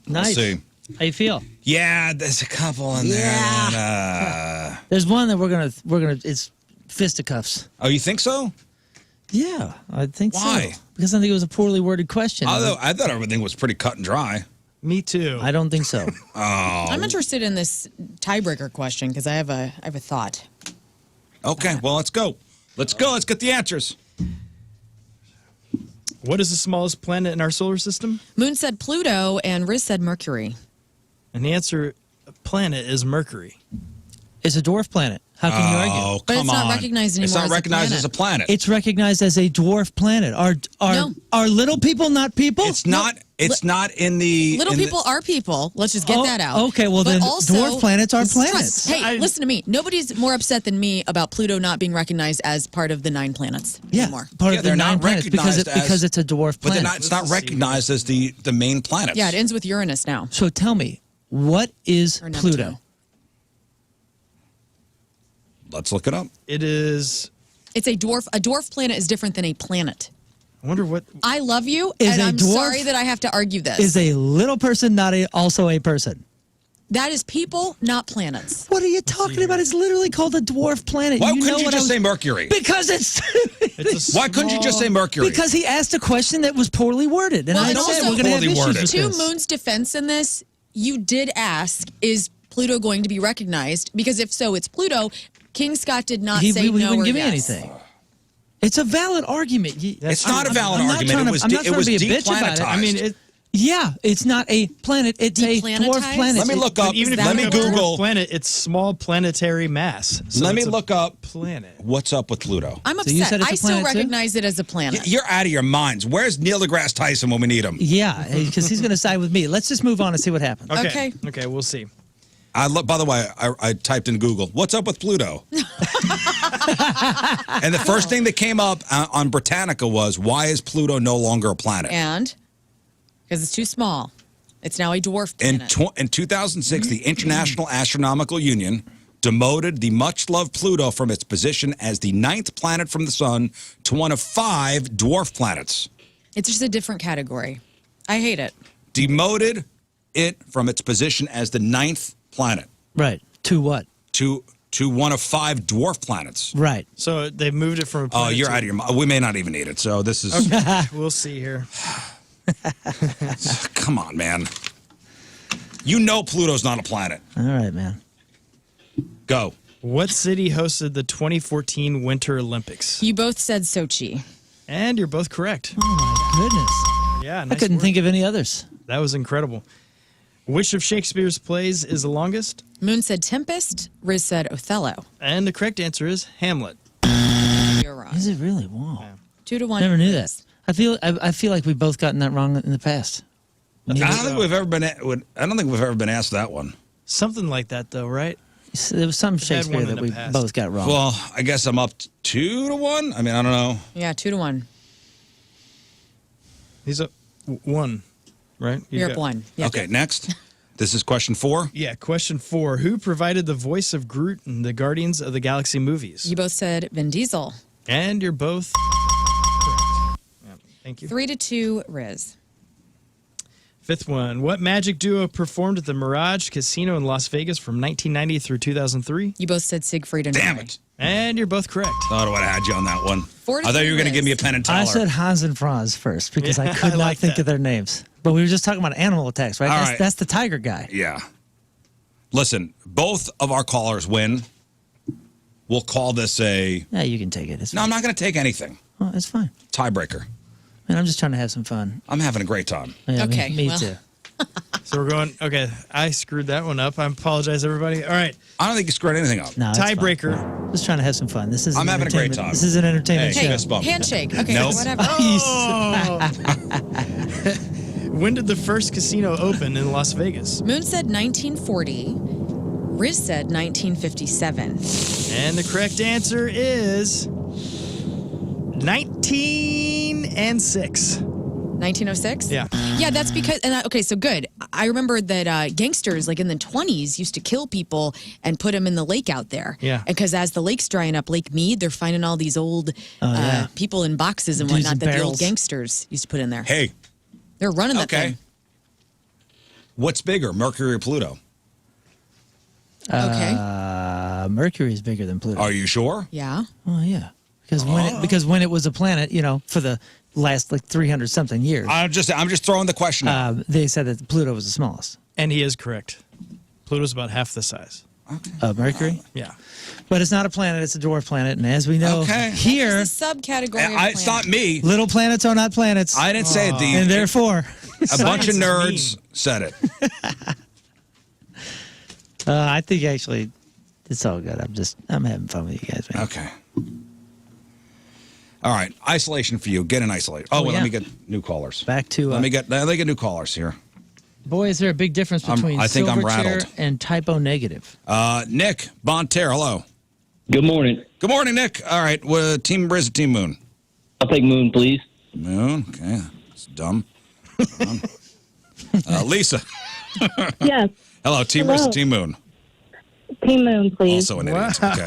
Nice. see. How you feel? Yeah, there's a couple in there. That, There's one that we're gonna. It's fisticuffs. oh, you think so? Yeah, I think Why? so. Because I think it was a poorly worded question. Although I thought everything was pretty cut and dry. Me too. I don't think so. I'm interested in this tiebreaker question because I have a thought. Okay, well, let's go. Let's go. Let's get the answers. What is the smallest planet in our solar system? Moon said Pluto and Rizz said Mercury. And the answer, planet, is Mercury. It's a dwarf planet. How can you argue? Oh, But come it's not on. recognized It's anymore not as a recognized planet. as a planet. It's recognized as a dwarf planet. Are little people not people? It's not. It's not in the. Little in the- people are people. Let's just get Oh, that out. okay, well But then also, dwarf planets are trust- planets. Hey, listen to me. Nobody's more upset than me about Pluto not being recognized as part of the 9 planets Yeah, anymore. part Yeah, of the they're 9 not planets because recognized it's a dwarf But planet. it's not recognized as the main planets. Yeah, it ends with Uranus now. So tell me, what is Or Neptune. Pluto? Let's look it up. It is. It's a dwarf. A dwarf planet is different than a planet. I wonder what. I love you, Is and a I'm dwarf- sorry that I have to argue this. Is a little person not also a person? That is people, not planets. What are you talking about? It's literally called a dwarf planet. Why know couldn't you what I just was- say Mercury? Because it's It's a Why couldn't you just say Mercury? because he asked a question that was poorly worded, and Well, I and said also- we're going to have Poorly issues worded. with To this. Moon's defense in this, you did ask, is Pluto going to be recognized? Because if so, it's Pluto. King Scott did not say He no wouldn't or give me yes. anything. It's a valid argument. It's not a valid I'm not argument. trying It to- was I'm not it was trying to be a bitch about it. deplanetized. I mean, Yeah, it's not a planet. It's a dwarf Deplanetized? planet. Let me look up. Even if Let you me look up Google. planet, it's small planetary mass. So Let me it's a look up planet. what's up with Pluto. I'm So you upset. said it's I a still planet, too? recognize it as a planet. You're out of your minds. Where's Neil deGrasse Tyson when we need him? Yeah, because he's going to side with me. Let's just move on and see what happens. Okay. Okay, we'll see. By the way, I typed in Google, what's up with Pluto? And the first thing that came up on Britannica was, why is Pluto no longer a planet? And because it's too small, it's now a dwarf In, planet. in 2006, the International Astronomical Union demoted the much-loved Pluto from its position as the 9th planet from the sun to one of 5 dwarf planets. It's just a different category. I hate it. Demoted it from its position as the 9th planet. Right. To what? To one of 5 dwarf planets. Right. So they've moved it from a Oh, planet you're to- out of your mind. We may not even need it. So this is. Okay, we'll see here. Come on, man. You know Pluto's not a planet. All right, man. Go. What city hosted the 2014 Winter Olympics? You both said Sochi. And you're both correct. Oh, my goodness. Yeah, I nice couldn't work. think of any others. That was incredible. Which of Shakespeare's plays is the longest? Moon said Tempest. Rizz said Othello. And the correct answer is Hamlet. You're wrong. Is it really? Wow. 2-1. Never knew Rizz. that. I feel like we've both gotten that wrong in the past. I don't think we've ever been asked that one. Something like that, though, right? There was some had Shakespeare one in that the we past. both got wrong. Well, I guess I'm up 2-1. I mean, I don't know. Yeah, 2-1. He's up 1, right? You're got- up 1. Yeah. Okay, next. This is question 4. Yeah, question 4. Who provided the voice of Groot in the Guardians of the Galaxy movies? You both said Vin Diesel. And you're both correct. Yeah, thank you. 3-2, Rizz. 5th one. What magic duo performed at the Mirage Casino in Las Vegas from 1990 through 2003? You both said Siegfried and Damn Roy. it. And you're both correct. Thought I would have had you on that one. 4 to I thought you were 3 going to give me a Rizz. Penn and Teller. I said Hans and Franz first because I Yeah, could I not like think that. of their names. But we were just talking about animal attacks, right? All That's, right. that's the tiger guy. Yeah. Listen, both of our callers win. We'll call this a. Yeah, you can take it. It's No, fine. I'm not going to take anything. Oh, it's fine. Tiebreaker. Man, I'm just trying to have some fun. I'm having a great time. Yeah, Okay, me well. too. So we're going, okay, I screwed that one up. I apologize, everybody. All right, I don't think you screwed anything up. No, it's fine. tiebreaker. Just trying to have some fun. This is I'm an having a great entertainment- time. This is an entertainment Hey, show. fist bump. Handshake. Okay, Nope. whatever. When did the first casino open in Las Vegas? Moon said 1940. Rizz said 1957. And the correct answer is 1906. 1906? Yeah. Yeah, that's because, okay, so good. I remember that gangsters, like in the 20s, used to kill people and put them in the lake out there. Yeah. Because as the lake's drying up, Lake Mead, they're finding all these old yeah. people in boxes and Dudes whatnot in that the old barrels. gangsters used to put in there. Hey, They're running that okay. thing. What's bigger, Mercury or Pluto? Okay. Mercury is bigger than Pluto. Are you sure? Yeah. Oh yeah, because when it was a planet, for the last like 300 something years, I'm just throwing the question out. they said that Pluto was the smallest. And he is correct. Pluto's about half the size. Mercury, Yeah. but it's not a planet; it's a dwarf planet. And as we know Okay. here, It's a subcategory of It's not planet. me. little planets are not planets, I didn't say it. and therefore, A bunch of Science is nerds mean. said it. I think actually it's all good. I'm having fun with you guys, man. Okay. All right. Isolation for you. Get an isolation. Oh, Oh, well, yeah. let me get new callers. Back to Let me get new callers here. boy, is there a big difference between I think I'm Silverchair rattled. and typo negative? Nick Bonterre, hello. Good morning. Good morning, Nick. All right. Team Rizz or Team Moon? I'll take Moon, please. Moon. Okay. It's dumb. Lisa. Yes, Hello. Team Rizz or Team Moon? Team Moon, please. Also an idiot. Okay.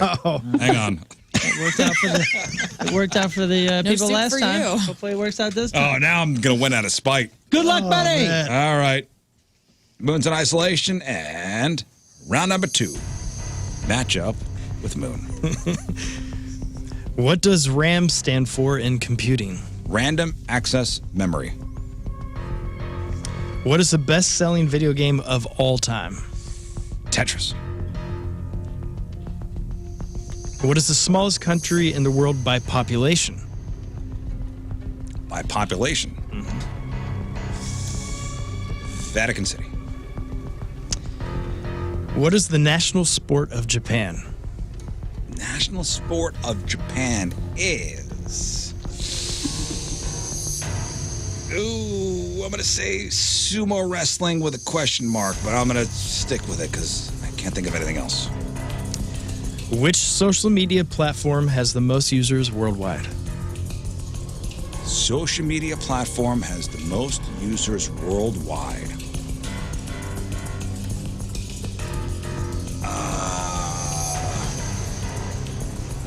Hang on. It worked out for the No people soup last for time. you. Hopefully it works out this time. Oh, now I'm going to win out of spite. Good luck, buddy. man. All right. Moon's in isolation, and round number 2. Matchup with Moon. What does RAM stand for in computing? Random access memory. What is the best-selling video game of all time? Tetris. What is the smallest country in the world by population? By population. Vatican City. What is the national sport of Japan? National sport of Japan is... Ooh, I'm going to say sumo wrestling with a question mark, but I'm going to stick with it because I can't think of anything else. Which social media platform has the most users worldwide? Social media platform has the most users worldwide.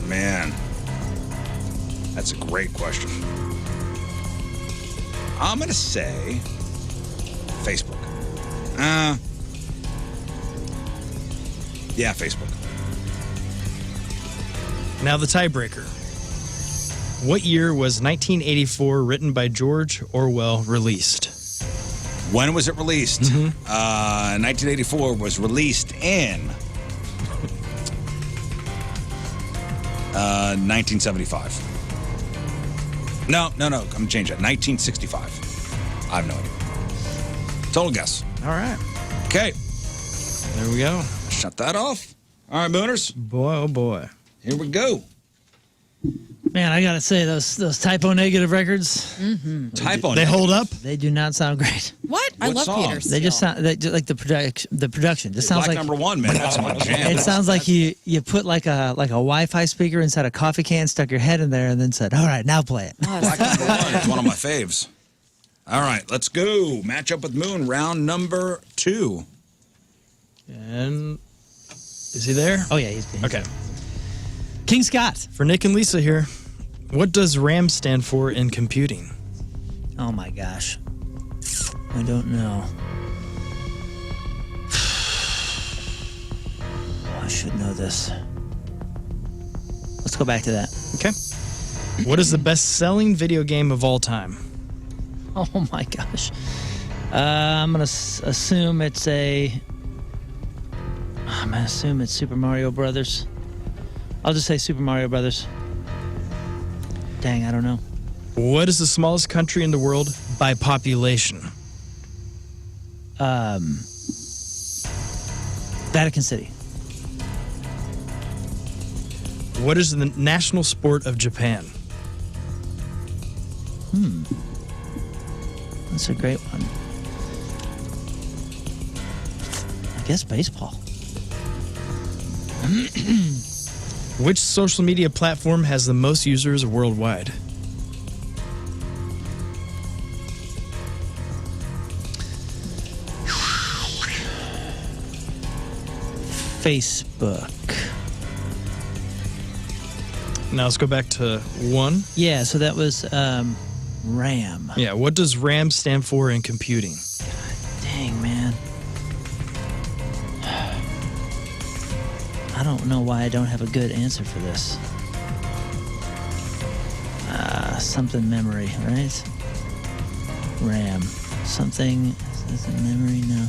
Man, that's a great question. I'm going to say Facebook. Yeah, Facebook. Now the tiebreaker. What year was 1984 written by George Orwell released? When was it released? 1984 was released in 1975. No. I'm going to change that. 1965. I have no idea. Total guess. All right. Okay. There we go. Shut that off. All right, Mooners. Boy, oh boy. Here we go. Man, I gotta say those typo negative records. Typo. They hold up? They do not sound great. What? I What love song? Peter's. They just sound like the production. Just sounds Black like number one, man. That's my jam. it sounds like you put like a Wi-Fi speaker inside a coffee can, stuck your head in there, and then said, "All right, now play it." Black number one is one of my faves. All right, let's go. Match up with Moon, round number 2. And is he there? Oh yeah, he's Okay. King Scott. For Nick and Lisa here, what does RAM stand for in computing? Oh my gosh, I don't know. I should know this. Let's go back to that. Okay. What is the best-selling video game of all time? Oh my gosh. I'm gonna assume it's Super Mario Brothers. I'll just say Super Mario Brothers. Dang, I don't know. What is the smallest country in the world by population? Vatican City. What is the national sport of Japan? That's a great one. I guess baseball. Which social media platform has the most users worldwide? Facebook. Now let's go back to 1. Yeah, so that was RAM. Yeah, what does RAM stand for in computing? Dang, man. I don't know why I don't have a good answer for this. Something memory, right? RAM. Something memory, no.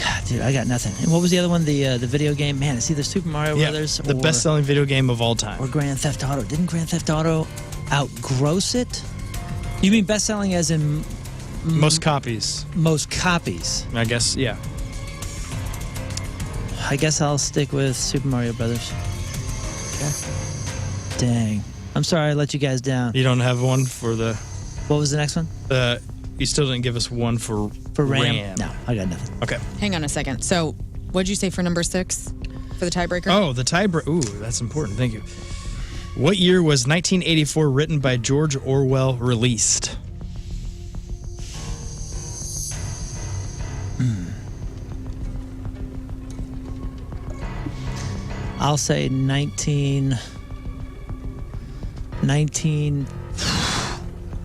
God, dude, I got nothing. And what was the other one? The video game? Man, it's either Super Mario Brothers the best-selling video game of all time. or Grand Theft Auto. Didn't Grand Theft Auto outgross it? You mean best-selling as in Most copies. most copies? I guess, yeah. I guess I'll stick with Super Mario Brothers. Dang. I'm sorry I let you guys down. You don't have one for the... What was the next one? You still didn't give us one for RAM? No, I got nothing. Okay. Hang on a second. So, what'd you say for number 6 for the tiebreaker? Oh, the tiebreaker. Ooh, that's important. Thank you. What year was 1984 written by George Orwell released? I'll say 19. I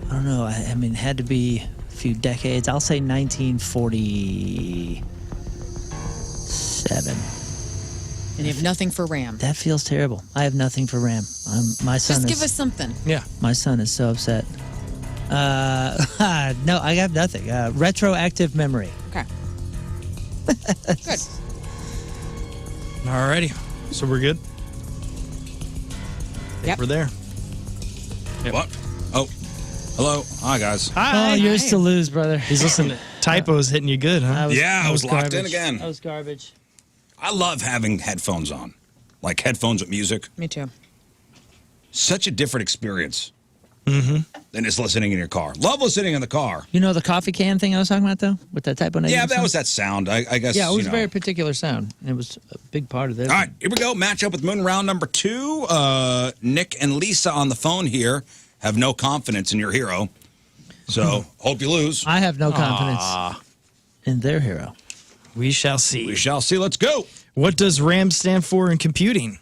don't know. I mean, it had to be a few decades. I'll say 1947. And you have nothing for RAM. That feels terrible. I have nothing for RAM. My son Just is. give us something. Yeah. My son is so upset. No, I have nothing. Retroactive memory. Okay. Good. Alrighty. So we're good? Yep. We're there. What? Oh, hello. Hi, guys. Hi. Oh, yours to lose, brother. He's listening. Typos hitting you good, huh? I was locked in garbage. again. That was garbage. I love having headphones on, like headphones with music. Me too. Such a different experience than just listening in your car. Love listening in the car. You know the coffee can thing I was talking about, though? With that type of Yeah, that was that sound. I guess. Yeah, it was you a know. very particular sound. It was a big part of this. All right, here we go. Matchup with Moon round number 2. Nick and Lisa on the phone here have no confidence in your hero. So, hope you lose. I have no confidence in their hero. We shall see. We shall see. Let's go. What does RAM stand for in computing?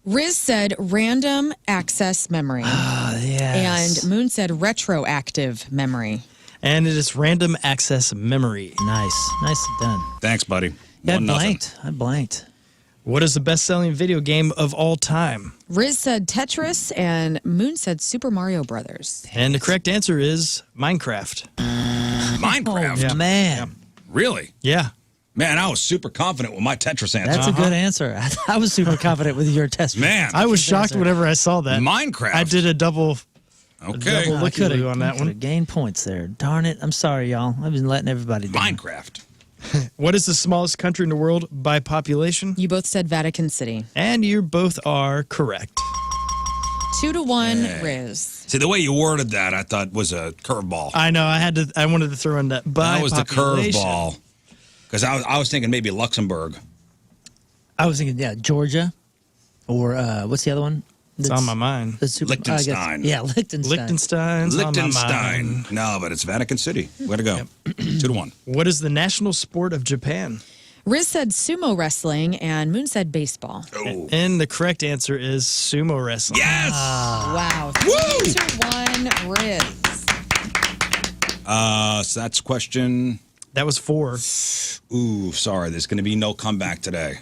Rizz said random access memory. Yes. And Moon said retroactive memory. And it is random access memory. Nice. Nicely done. Thanks, buddy. Yeah, I 1-0. blanked. I blanked. What is the best-selling video game of all time? Rizz said Tetris and Moon said Super Mario Brothers. And the correct answer is Minecraft. Minecraft? Oh, man. Really? Yeah. Man, I was super confident with my Tetris answer. That's a good answer. I was super confident with your test. Man. I was shocked whenever I saw that. Minecraft. I did a double Okay. double looky-loo on that Could have one. gained points there. Darn it. I'm sorry, y'all. I've been letting everybody down. Minecraft. What is the smallest country in the world by population? You both said Vatican City. And you both are correct. 2-1, Rizz. See, the way you worded that, I thought was a curveball. I know. I wanted to throw in that by That was the population. curveball. Because I was thinking maybe Luxembourg. I was thinking, Georgia. Or what's the other one? It's on my mind. The super, Liechtenstein. Yeah, Liechtenstein. Liechtenstein's on my Liechtenstein. mind. No, but it's Vatican City. Way to go. 2-1. What is the national sport of Japan? Rizz said sumo wrestling and Moon said baseball. Oh. And the correct answer is sumo wrestling. Yes! Wow. 3-1, Rizz. So that's question. That was 4. Ooh, sorry. There's going to be no comeback today.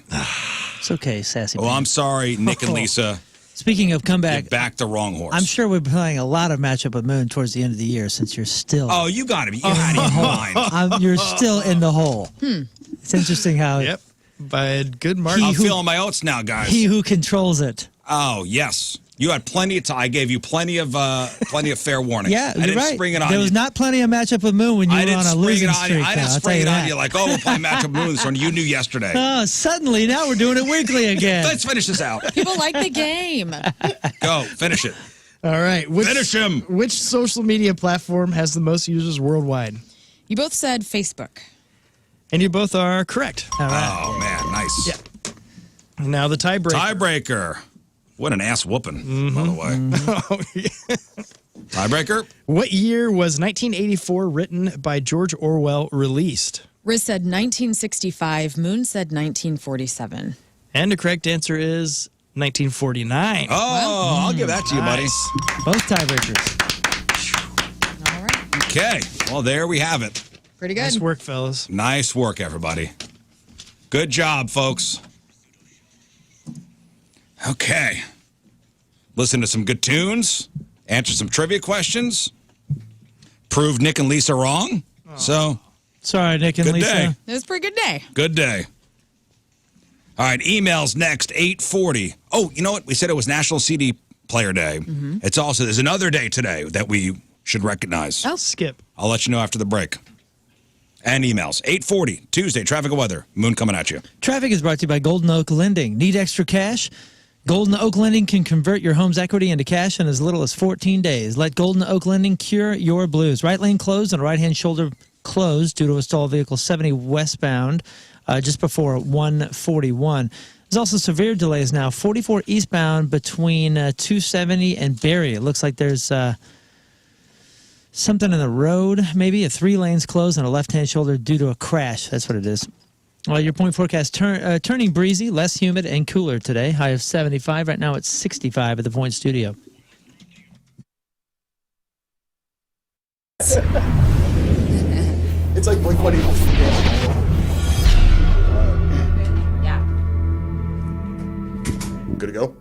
It's okay, Sassy. Oh, I'm sorry, Nick and Lisa. Speaking of You comeback, backed the wrong horse. I'm sure we're playing a lot of matchup with Moon towards the end of the year since you're still Oh, you got to be. You're out of your mind. you're still in the hole. It's interesting how Yep. By a good margin. I'm feeling my oats now, guys. he who controls it. Oh, yes. You had plenty of time. I gave you plenty of fair warning. Yeah, I you're didn't right. spring it on there you. was not plenty of matchup with Moon when you I were didn't on a spring losing it on you. streak. I didn't I'll tell spring you it on that. you like, oh, we'll play matchup moon this one. You knew yesterday. Oh, suddenly now we're doing it weekly again. Let's finish this out. People like the game. Go. Finish it. All right. Finish him. Which social media platform has the most users worldwide? You both said Facebook. And you both are correct. All right. Oh, man. Nice. Yeah. Now the tiebreaker. Tiebreaker. What an ass whooping, by the way. Oh, yeah. Tiebreaker. What year was 1984 written by George Orwell released? Rizz said 1965. Moon said 1947. And the correct answer is 1949. Oh, I'll give that to you, buddy. Nice. Both tiebreakers. All right. Okay. Well, there we have it. Pretty good. Nice work, fellas. Nice work, everybody. Good job, folks. Okay. Listen to some good tunes, answer some trivia questions, prove Nick and Lisa wrong. So, Sorry, Nick and good Lisa. day. It was a pretty good day. Good day. All right, emails next, 8:40. Oh, you know what? We said it was National CD Player Day. It's also, there's another day today that we should recognize. Oh. Skip. I'll let you know after the break. And emails, 8:40, Tuesday, traffic and weather. Moon coming at you. Traffic is brought to you by Golden Oak Lending. Need extra cash? Golden Oak Lending can convert your home's equity into cash in as little as 14 days. Let Golden Oak Lending cure your blues. Right lane closed and right-hand shoulder closed due to a stalled vehicle 70 westbound just before 141. There's also severe delays now. 44 eastbound between 270 and Berry. It looks like there's something in the road, maybe. 3 lanes closed on a left-hand shoulder due to a crash. That's what it is. Your point forecast, turning breezy, less humid, and cooler today. High of 75. Right now it's 65 at the Point Studio. It's like Blink-182. Good to go?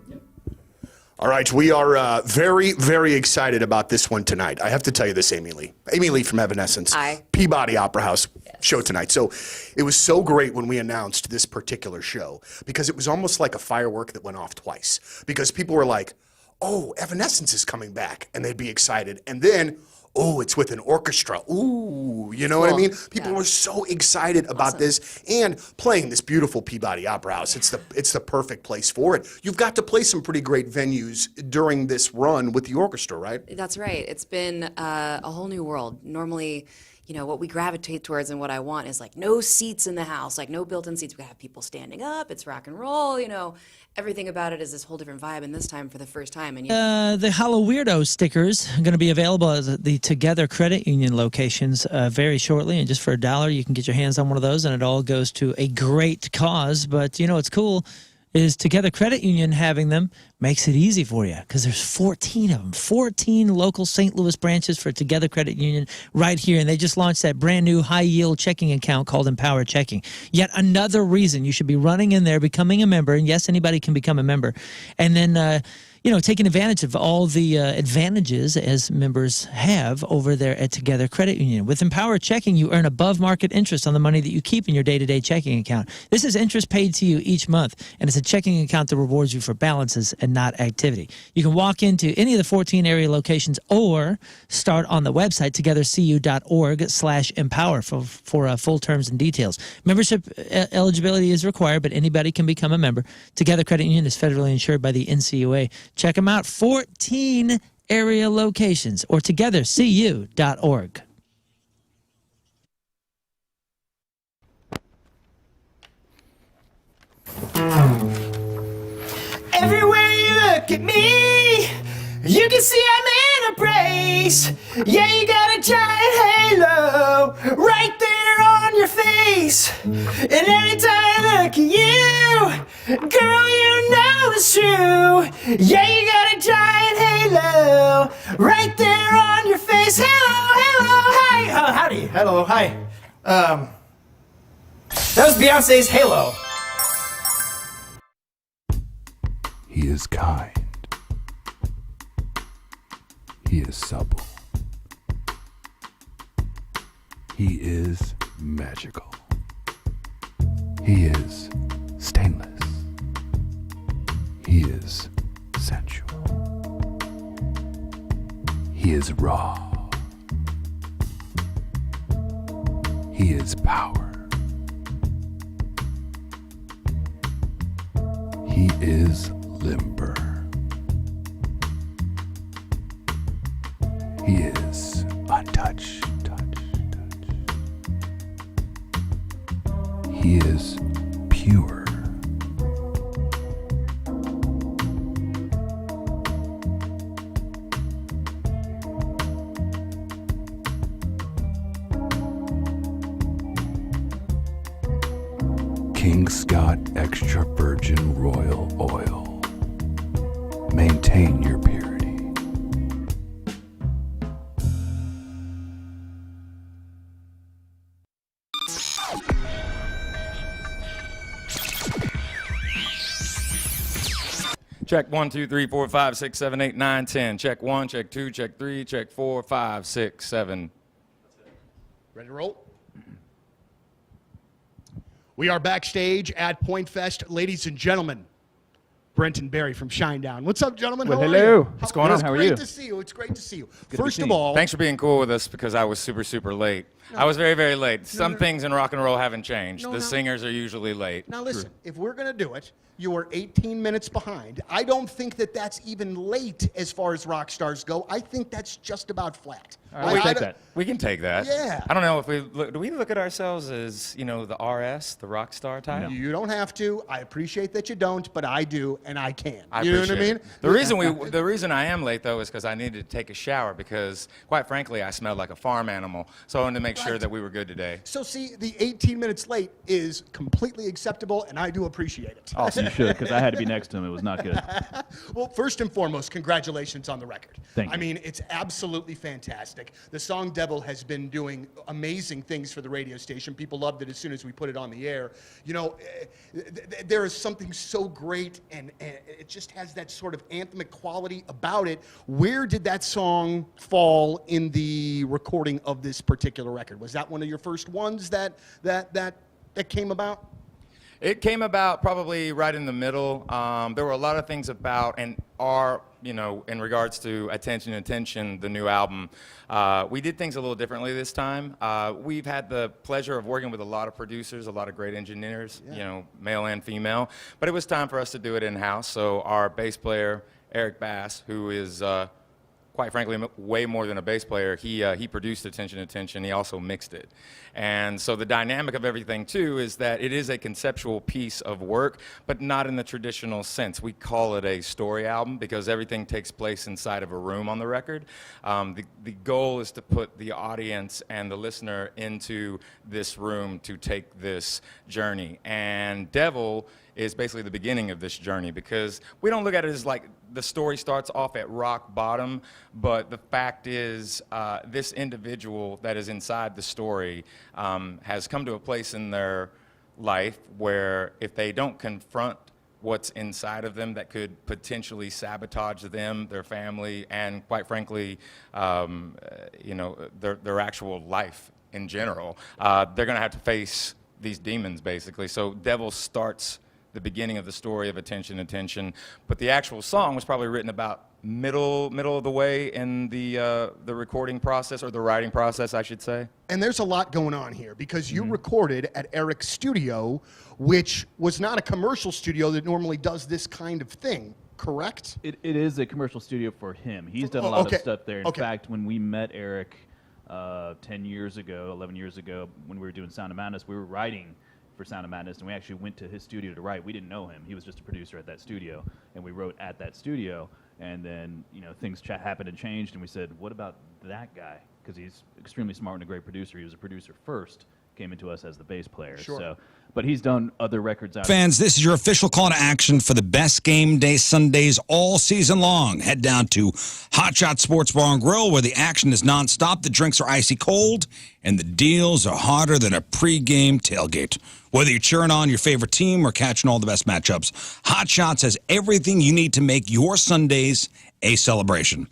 All right, we are very, very excited about this one tonight. I have to tell you this, Amy Lee. Amy Lee from Evanescence. Hi. Peabody Opera House show tonight. So it was so great when we announced this particular show because it was almost like a firework that went off twice. Because people were like, oh, Evanescence is coming back, and they'd be excited. And then, oh, it's with an orchestra. Ooh, you know what I mean? People were so excited about this and playing this beautiful Peabody Opera House. It's the perfect place for it. You've got to play some pretty great venues during this run with the orchestra, right? That's right. It's been a whole new world. Normally, you know, what we gravitate towards and what I want is like no seats in the house, like no built-in seats. We have people standing up. It's rock and roll, you know. Everything about it is this whole different vibe, and this time for the first time. And the Hollow Weirdo stickers are going to be available at the Together Credit Union locations very shortly, and just for $1, you can get your hands on one of those, and it all goes to a great cause. But, you know, what's cool is Together Credit Union having them makes it easy for you because there's 14 of them, 14 local St. Louis branches for Together Credit Union right here, and they just launched that brand new high-yield checking account called Empower Checking. Yet another reason you should be running in there, becoming a member, and yes, anybody can become a member, and then you know, taking advantage of all the advantages as members have over there at Together Credit Union. With Empower Checking, you earn above-market interest on the money that you keep in your day-to-day checking account. This is interest paid to you each month, and it's a checking account that rewards you for balances and not activity. You can walk into any of the 14 area locations or start on the website, togethercu.org/empower for full terms and details. Membership eligibility is required, but anybody can become a member. Together Credit Union is federally insured by the NCUA. Check them out, 14 area locations, or togethercu.org. Everywhere you look at me, you can see I'm in a brace. Yeah, you got a giant halo right there on your face. And every time I look at you, girl, you know it's true. Yeah, you got a giant halo right there on your face. Hello, hello, hi. Howdy, hello, hi. That was Beyonce's Halo. He is kind. He is supple. He is magical. He is stainless. He is sensual. He is raw. He is power. He is limber. He is untouched. He is pure. King Scott Extra Virgin Royal Oil. Maintain your purity. Check 1, 2, 3, 4, 5, 6, 7, 8, 9, 10. Check 1, check 2, check 3, check 4, 5, 6, 7. Ready to roll? We are backstage at Point Fest. Ladies and gentlemen, Brent and Barry from Shinedown. What's up, gentlemen? Well, How are hello. you? What's going on? How are you? It's great to see you. It's great to see you. Good First to of see you. all, Thanks for being cool with us because I was super, super late. I was very, very late. Some things in rock and roll haven't changed. No, the no. singers are usually late. now listen, if we're going to do it, you are 18 minutes behind. I don't think that that's even late as far as rock stars go. I think that's just about flat. All right, we'll take that. We can take that. Yeah. I don't know if do we look at ourselves as, you know, the RS, the rock star type? You don't have to. I appreciate that you don't, but I do, and I can. I You know what I appreciate mean? it. The reason I am late though is because I needed to take a shower because, quite frankly, I smelled like a farm animal. So I wanted to make sure that we were good today. So see, the 18 minutes late is completely acceptable, and I do appreciate it. Awesome, you should, because I had to be next to him. It was not good. Well, first and foremost, congratulations on the record. Thank you. I mean, it's absolutely fantastic. The song Devil has been doing amazing things for the radio station. People loved it as soon as we put it on the air. You know, there is something so great, and it just has that sort of anthemic quality about it. Where did that song fall in the recording of this particular record? Was that one of your first ones that came about? It came about probably right in the middle. There were a lot of things about, and our you know, in regards to Attention, the new album, we did things a little differently this time. We've had the pleasure of working with a lot of producers, a lot of great engineers, you know, male and female, but it was time for us to do it in-house. So our bass player, Eric Bass, who is quite frankly way more than a bass player, he produced Attention, he also mixed it. And so the dynamic of everything too is that it is a conceptual piece of work, but not in the traditional sense. We call it a story album because everything takes place inside of a room on the record. The goal is to put the audience and the listener into this room to take this journey. And Devil is basically the beginning of this journey, because we don't look at it as like the story starts off at rock bottom, but the fact is this individual that is inside the story has come to a place in their life where if they don't confront what's inside of them that could potentially sabotage them, their family, and quite frankly, you know, their actual life in general, they're gonna have to face these demons basically. So Devil starts the beginning of the story of Attention, but the actual song was probably written about middle of the way in the recording process, or the writing process, I should say. And there's a lot going on here, because you recorded at Eric's studio, which was not a commercial studio that normally does this kind of thing, correct? It is a commercial studio for him. He's done a lot of stuff there. In fact, when we met Eric 10 years ago, 11 years ago, when we were doing Sound of Madness, we were writing for Sound of Madness, and we actually went to his studio to write. We didn't know him. He was just a producer at that studio, and we wrote at that studio. And then, you know, things happened and changed, and we said, what about that guy? Because he's extremely smart and a great producer. He was a producer first, came into us as the bass player. Sure. So, but he's done other records out. Fans, this is your official call to action for the best game day Sundays all season long. Head down to Hot Shot Sports Bar and Grill, where the action is nonstop, the drinks are icy cold, and the deals are hotter than a pregame tailgate. Whether you're cheering on your favorite team or catching all the best matchups, Hot Shots has everything you need to make your Sundays a celebration.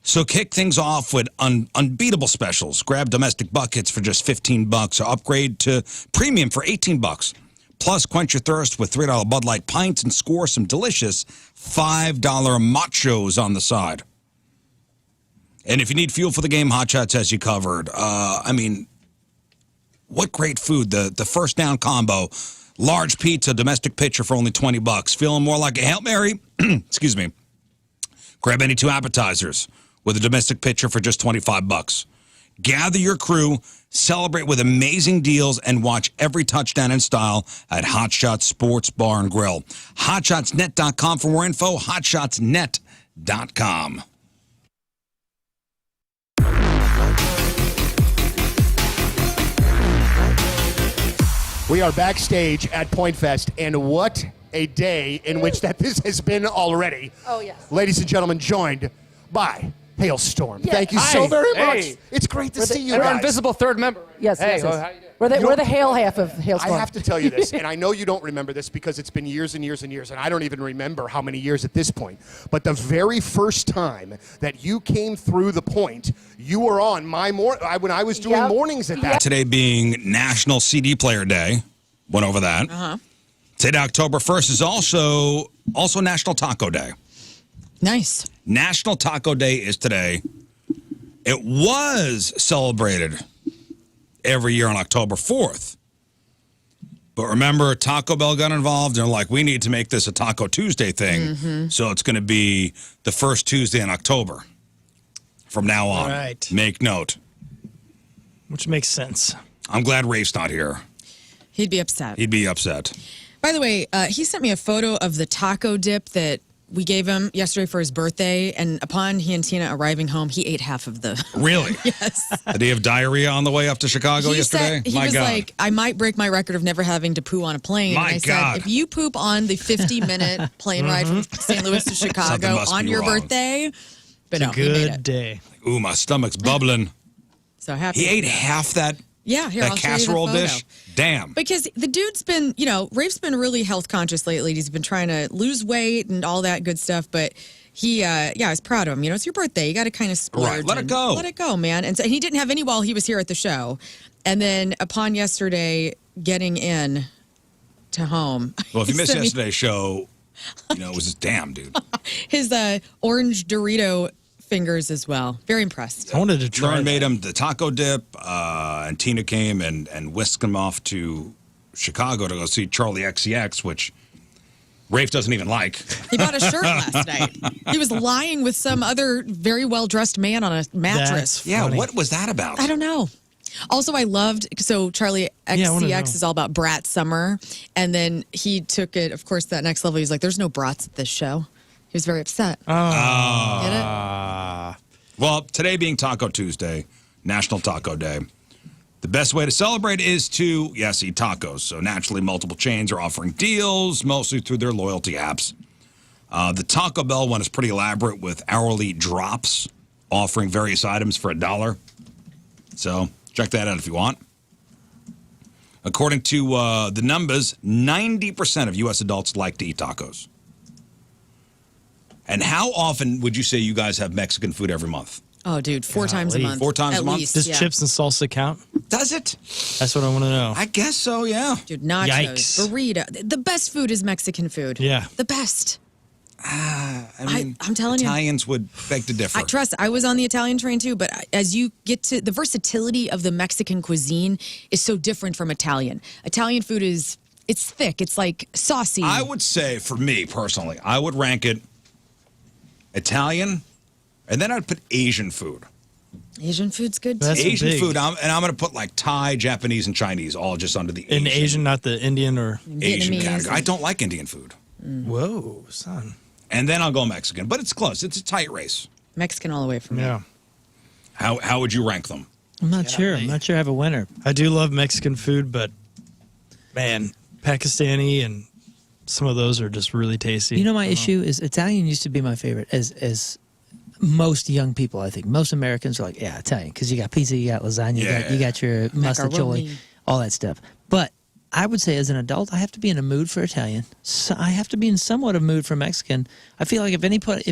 So kick things off with unbeatable specials. Grab domestic buckets for just $15 or upgrade to premium for $18. Plus, quench your thirst with $3 Bud Light pints and score some delicious $5 machos on the side. And if you need fuel for the game, Hot Shots has you covered. I mean, what great food. The first down combo, large pizza, domestic pitcher for only $20. Feeling more like a Hail Mary? Excuse me. Grab any two appetizers with a domestic pitcher for just $25. Gather your crew, celebrate with amazing deals, and watch every touchdown in style at Hot Shots Sports Bar and Grill. HotShotsNet.com for more info, HotShotsNet.com. We are backstage at Point Fest, and what a day in which this has been already. Oh, yes. Ladies and gentlemen, joined by Hailstorm. Yeah. Thank you Hi. so very much. Hey. It's great to see you Our guys. invisible third member. Yes, Hey, yes, how yes. you doing? We're the hail half of Hailstorm. I have to tell you this, and I know you don't remember this because it's been years and years and years, and I don't even remember how many years at this point. But the very first time that you came through the Point, you were on my when I was doing mornings at that. Today being National CD Player Day. Went over that. Today, October 1st, is also National Taco Day. Nice. National Taco Day is today. It was celebrated every year on October 4th. But remember, Taco Bell got involved, and they're like, we need to make this a Taco Tuesday thing. So it's going to be the first Tuesday in October from now on. Right. Make note. Which makes sense. I'm glad Rafe's not here. He'd be upset. He'd be upset. By the way, he sent me a photo of the taco dip that we gave him yesterday for his birthday, and upon he and Tina arriving home, he ate half of the... Really? Yes. Did he have diarrhea on the way up to Chicago yesterday? He was like, I might break my record of never having to poo on a plane. My and I God. said, if you poop on the 50-minute plane ride from St. Louis to Chicago must on be your wrong. birthday, but no, It's a he made good it. day. Ooh, my stomach's bubbling. So happy. He ate half that Yeah, here, that I'll show you the casserole photo. dish? Damn. Because the dude's been, Rafe's been really health conscious lately. He's been trying to lose weight and all that good stuff. But he, I was proud of him. It's your birthday. You got to kind of splurge. Right, let it and go. Let it go, man. And so he didn't have any while he was here at the show. And then upon yesterday getting in to home. Well, if you he missed sent me- yesterday's show, You know, it was just damn, dude. His orange Dorito fingers as well. Very impressed. I wanted to try. Lern made him the taco dip, and Tina came and whisked him off to Chicago to go see Charlie XCX, which Rafe doesn't even like. He bought a shirt last night. He was lying with some other very well-dressed man on a mattress. That's Yeah, funny. what was that about? I don't know. Also, I loved, so Charlie Yeah, I wanna know. XCX is all about brat summer. And then he took it, of course, that next level. He's like, there's no brats at this show. He was very upset. Get it? Well, today being Taco Tuesday, National Taco Day, the best way to celebrate is to, yes, eat tacos. So naturally, multiple chains are offering deals, mostly through their loyalty apps. The Taco Bell one is pretty elaborate with hourly drops, offering various items for $1. So check that out if you want. According to the numbers, 90% of U.S. adults like to eat tacos. And how often would you say you guys have Mexican food every month? Oh, dude, 4 times a Golly. month. 4 times At a month? least, Does yeah. chips and salsa count? Does it? That's what I want to know. I guess so, yeah. Dude, nachos, Yikes. burrito. The best food is Mexican food. Yeah. The best. I mean, I'm telling you. Italians would beg to differ. I trust. I was on the Italian train too, but as you get to the versatility of the Mexican cuisine is so different from Italian. Italian food it's thick. It's like saucy. I would say, for me personally, I would rank it Italian, and then I'd put Asian food. Asian food's good too. That's Asian big. food, and I'm going to put like Thai, Japanese, and Chinese all just under the In Asian, not the Indian or. Asian Vietnamese. category. I don't like Indian food. Whoa, son. And then I'll go Mexican, but it's close. It's a tight race. Mexican all the way from me. Yeah. How would you rank them? I'm not sure. I'm not sure I have a winner. I do love Mexican food, but man, Pakistani and some of those are just really tasty. You know, my issue is Italian used to be my favorite, as most young people, I think. Most Americans are like, yeah, Italian, because you got pizza, you got lasagna, you got your mustacholi, all that stuff. But I would say as an adult, I have to be in a mood for Italian. So I have to be in somewhat of a mood for Mexican. I feel like if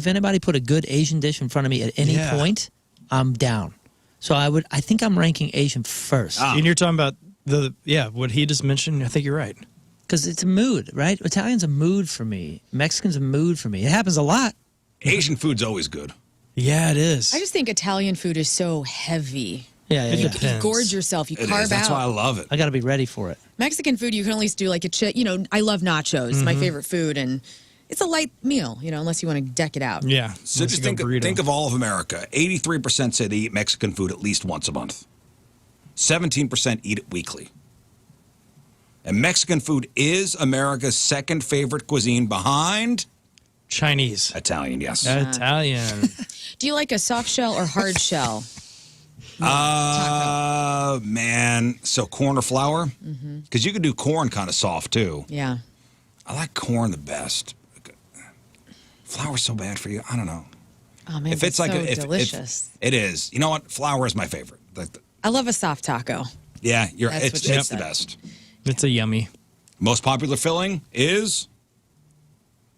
anybody put a good Asian dish in front of me at any point, I'm down. So I think I'm ranking Asian first. And you're talking about what he just mentioned. I think you're right. Because it's a mood, right? Italian's a mood for me. Mexican's a mood for me. It happens a lot. Asian food's always good. Yeah, it is. I just think Italian food is so heavy. Yeah, It You depends. gorge yourself. You It carve is. That's why I out. love it. I got to be ready for it. Mexican food, you can at least do like a chip. You know, I love nachos. My favorite food, and it's a light meal. You know, unless you want to deck it out. Yeah. So Once just you go burrito. think of all of America. 83% say they eat Mexican food at least once a month. 17% eat it weekly. And Mexican food is America's second favorite cuisine behind Chinese. Italian, yes. Italian. Do you like a soft shell or hard shell? Man, so corn or flour? Because you can do corn kind of soft too. Yeah. I like corn the best. Flour's so bad for you. I don't know. Oh man, If it's so like if delicious. it is. You know what? Flour is my favorite. I love a soft taco. Yeah, That's it's what you the said. best. It's a yummy. Most popular filling is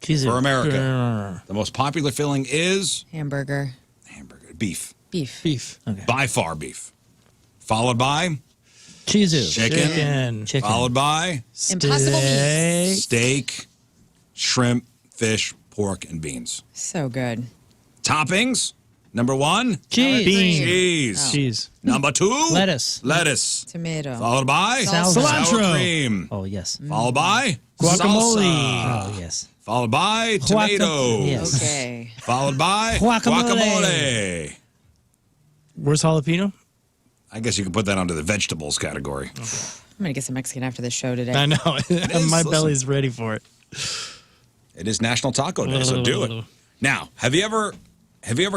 Cheese for America. The most popular filling is Hamburger. hamburger, beef. Beef. Beef. Okay. By far beef. Followed by Chizu. chicken. Chicken. Followed by Impossible meat. steak, shrimp, fish, pork, and beans. So good. Toppings. Number 1, Cheese. Bean. cheese. Cheese. Number 2, Lettuce. lettuce. Tomato. Followed by Salsa. sour Cilantro. cream. Oh, yes. Followed by Guacamole. salsa. Oh, yes. Followed by tomatoes. Yes. Okay. Followed by Guacamole. guacamole. Where's jalapeno? I guess you could put that under the vegetables category. I'm gonna get some Mexican after the show today. I know. is. My Listen. belly's ready for it. It is National Taco Day, so do it. Now, have you ever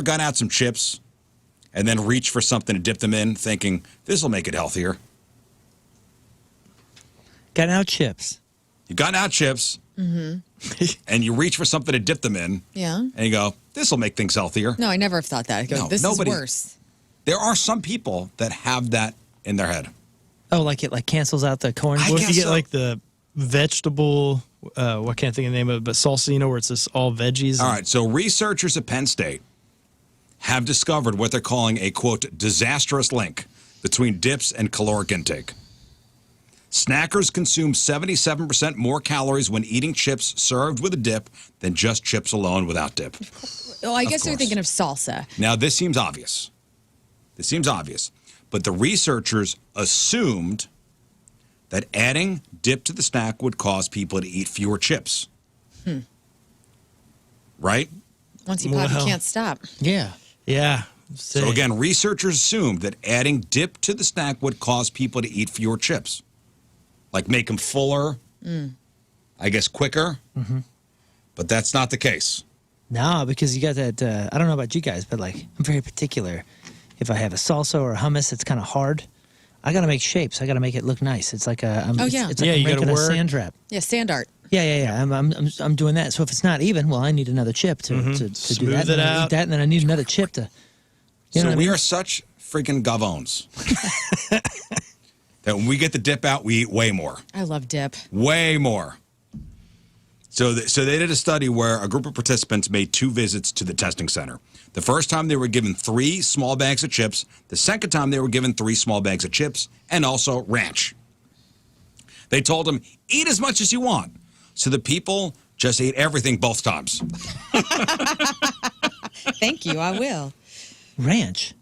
gotten out some chips and then reached for something to dip them in, thinking this will make it healthier? Got out chips. You got out chips, and you reach for something to dip them in, Yeah. and you go, this will make things healthier. No, I never have thought that. I go, No, this nobody- is worse. There are some people that have that in their head. Oh, like it cancels out the corn. I Well, if you guess get so. like the vegetable, I can't think of the name of it, but salsa, where it's just all veggies. All right, so researchers at Penn State have discovered what they're calling a, quote, disastrous link between dips and caloric intake. Snackers consume 77% more calories when eating chips served with a dip than just chips alone without dip. Oh, I guess you're course. thinking of salsa. Now, this seems obvious. But the researchers assumed that adding dip to the snack would cause people to eat fewer chips. Right? Once you pop, you Well. can't stop. Yeah. Yeah. So again, researchers assumed that adding dip to the snack would cause people to eat fewer chips. Like make them fuller, I guess quicker. But that's not the case. No, because you got that. I don't know about you guys, but like I'm very particular. If I have a salsa or a hummus, it's kind of hard. I got to make shapes. I got to make it look nice. It's like a. Oh, yeah. It's like Yeah, I'm you gotta making a work. sand trap. Yeah, sand art. Yeah. I'm doing that. So if it's not even, well, I need another chip to do Smooth that. it And then I out. eat that, and then I need another chip to. You know So what I we mean? are such freaking gavones that when we get the dip out, we eat way more. I love dip. Way more. So they did a study where a group of participants made 2 visits to the testing center. The first time they were given 3 small bags of chips. The second time they were given 3 small bags of chips and also ranch. They told them, eat as much as you want. So the people just ate everything both times. Thank you. I will. Ranch.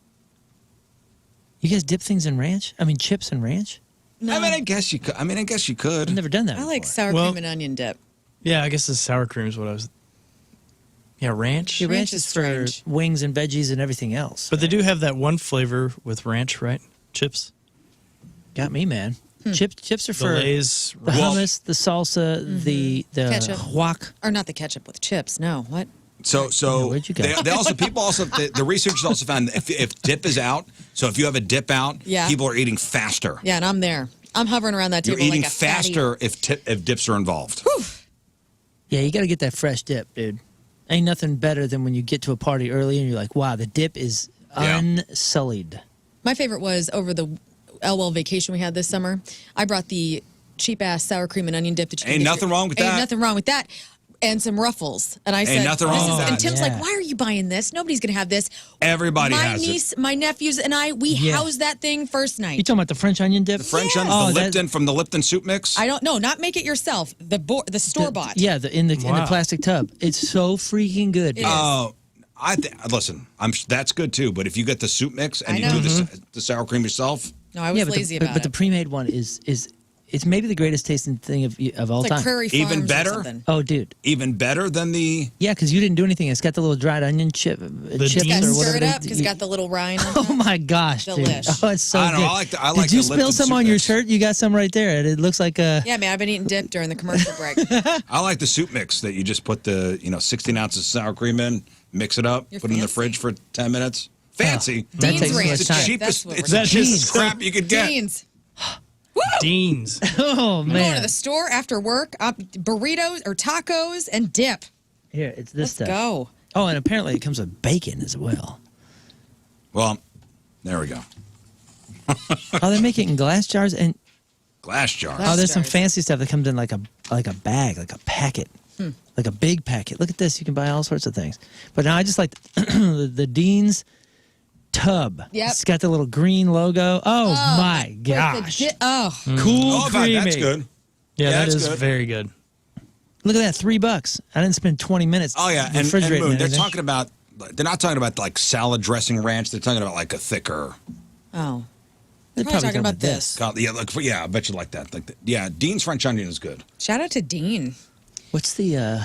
You guys dip things in ranch? I mean, chips and ranch? No, I mean, I guess you could. I've never done that. I like before. sour Well- cream and onion dip. Yeah, I guess the sour cream is what I was. Yeah, ranch. Yeah, Ranch ranch is is for strange. wings and veggies and everything else. But they do have that one flavor with ranch, right? Chips. Got me, man. Chips are The for Lay's. the hummus, the salsa, the Ketchup. guac. Or not the ketchup with chips. No. What? So where'd you go? the researchers also found that if dip is out, so if you have a dip out, Yeah. people are eating faster. Yeah, and I'm there. I'm hovering around that You're table eating like a fatty. faster if dips are involved. Yeah, you got to get that fresh dip, dude. Ain't nothing better than when you get to a party early and you're like, wow, the dip is Yeah. unsullied. My favorite was over the Elwell vacation we had this summer. I brought the cheap ass sour cream and onion dip that you can Ain't get nothing wrong with Ain't that. nothing wrong with that. And some Ruffles. And I Ain't said, nothing wrong this with is, that. and Tim's Yeah. like, why are you buying this? Nobody's going to have this. Everybody my has niece, it. my nephews, and I, we Yeah. housed that thing first You night. talking about the French onion dip? The French Yes. onion, Oh, the that- Lipton from the Lipton soup mix. I don't know. Not make it yourself. The store bought. Yeah, in the Wow. plastic tub. It's so freaking good. It is. Oh, listen. That's good too. But if you get the soup mix and I you know. do the sour cream yourself, No, I was but lazy the, about but the it. pre-made one is it's maybe the greatest tasting thing of all It's like time. Prairie Even Farms or better? something. Oh, dude. even better than the. Yeah, because you didn't do anything. It's got the little dried onion chips You beans? got to or stir whatever. it up because it got the little rind on Oh top. my gosh, dude! Delish. Oh, it's so I don't know, good. I like Did you the spill Lipton some soup on your mix. shirt? You got some right there. It looks like a. Yeah, man, I've been eating dip during the commercial break. I like the soup mix that you just put the 16 ounces of sour cream in, mix it up, You're put it in the fancy. fridge for 10 minutes. Fancy. That Dean's takes ranch. much It's the time. cheapest. That's what It's we're the doing. cheapest crap you could get. Dean's. Dean's. Oh Going to man! the store after work, burritos or tacos and dip. Here, it's this Let's stuff. go. Oh, and apparently it comes with bacon as well. Well, there we go. Oh, they make it in glass jars, and Glass jars. Glass oh, there's some jars. fancy stuff that comes in like a bag, like a packet, like a big packet. Look at this; you can buy all sorts of things. But now I just like the Dean's tub. Yep. It's got the little green logo. Oh, my With the gosh! cool Oh, creamy. that's good. Yeah, that that's is good. very good. Look at that, $3. I didn't spend 20 minutes. Oh yeah, and refrigerating Moon, they're anything. talking about. They're not talking about like salad dressing ranch. They're talking about like a thicker. Oh. They're Probably talking come about with this. Yeah, I bet you like that. Dean's French onion is good. Shout out to Dean. What's the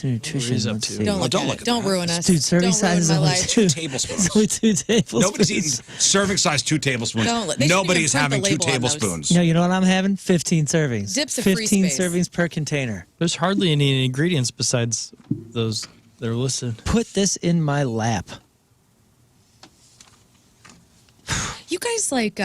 nutrition? He's up Let's to? see. Don't look don't at look it. at Don't that. ruin us. Dude, serving Don't ruin size is my only life. 2 tablespoons. It's only 2 tablespoons. Nobody's eating serving size 2 tablespoons. Don't let- they Nobody shouldn't is even having print 2 the label on those. tablespoons. No, you know what I'm having? 15 servings. Dip's a free 15 space. servings per container. There's hardly any ingredients besides those that are listed. Put this in my lap. You guys like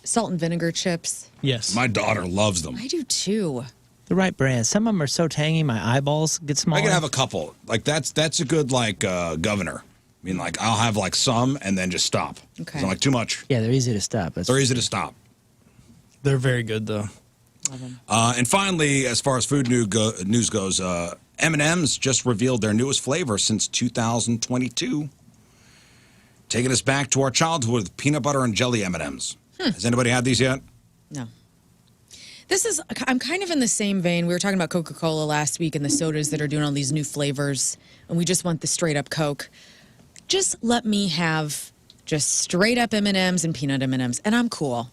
salt and vinegar chips? Yes. My daughter loves them. I do too. The right brand. Some of them are so tangy, my eyeballs get smaller. I can have a couple. Like that's a good like governor. I mean, like I'll have like some and then just stop. Okay. So like too much. Yeah, they're easy to stop. That's They're easy to stop. They're very good though. And finally, as far as food news goes, M&M's just revealed their newest flavor since 2022, taking us back to our childhood with peanut butter and jelly M&M's. Has anybody had these yet? No. I'm kind of in the same vein. We were talking about Coca-Cola last week and the sodas that are doing all these new flavors, and we just want the straight up Coke. Just let me have just straight up M&Ms and peanut M&Ms, and I'm cool.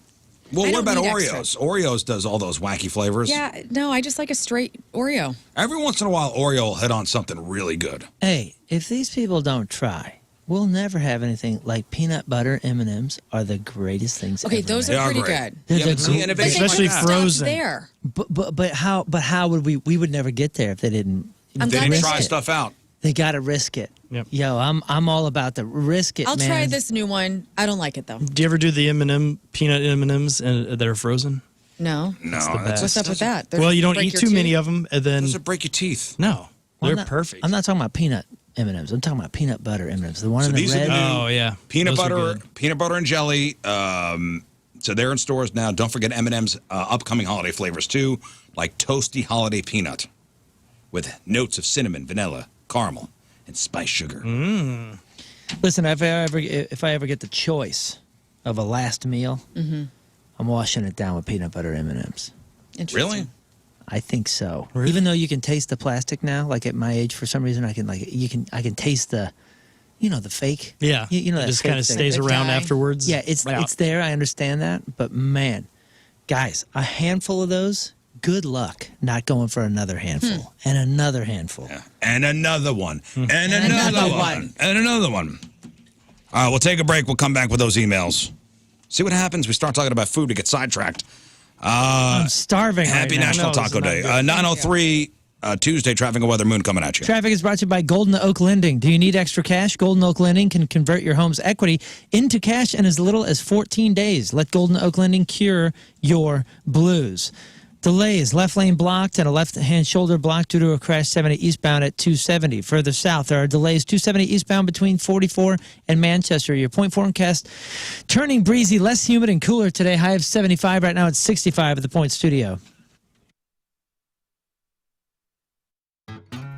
Well, I what don't about need Oreos? extra. Oreos does all those wacky flavors. Yeah, no, I just like a straight Oreo. Every once in a while, Oreo will hit on something really good. Hey, if these people don't try, we'll never have anything like peanut butter M&Ms are the greatest things Okay, ever those made. are pretty great. good. They're Yeah, the but see, gr- innovation But they Especially put stuff frozen. there. But how would we would never get there if they didn't I'm They glad didn't they try did. stuff out. They got to risk it. Yep. Yo, I'm all about the risk it, I'll man. try this new one. I don't like it though. Do you ever do the M&M peanut M&Ms that are frozen? No. No, the that's What's up with that? They're- Well, you don't break eat your too many tooth? of them, and then Does it break your teeth? no, Well, they're I'm not- perfect. I'm not talking about peanut M&Ms. I'm talking about peanut butter M&Ms. The one So in the these are red. the new- Oh yeah, Peanut Those are butter, good. peanut butter and jelly. So they're in stores now. Don't forget M&M's upcoming holiday flavors too, like toasty holiday peanut, with notes of cinnamon, vanilla, caramel, and spice sugar. Listen, if I ever get the choice of a last meal, I'm washing it down with peanut butter M&Ms. Interesting. Really? I think so. Really? Even though you can taste the plastic now, like at my age, for some reason I can taste the, the fake. Yeah, You know it that just fake kind of thing. stays The around dye. afterwards. Yeah, it's there. I understand that, but man, guys, a handful of those. Good luck not going for another handful and another handful. Yeah. And another one. And another another one. one. And another one. All right, we'll take a break. We'll come back with those emails. See what happens. We start talking about food to get sidetracked. I'm starving. Happy right now. National No, it's Taco not Day. good. 9:03 Tuesday. Traffic and weather. Moon coming at you. Traffic is brought to you by Golden Oak Lending. Do you need extra cash? Golden Oak Lending can convert your home's equity into cash in as little as 14 days. Let Golden Oak Lending cure your blues. Delays, left lane blocked and a left-hand shoulder blocked due to a crash 70 eastbound at 270. Further south, there are delays 270 eastbound between 44 and Manchester. Your point forecast turning breezy, less humid and cooler today. High of 75. Right now it's 65 at the Point Studio.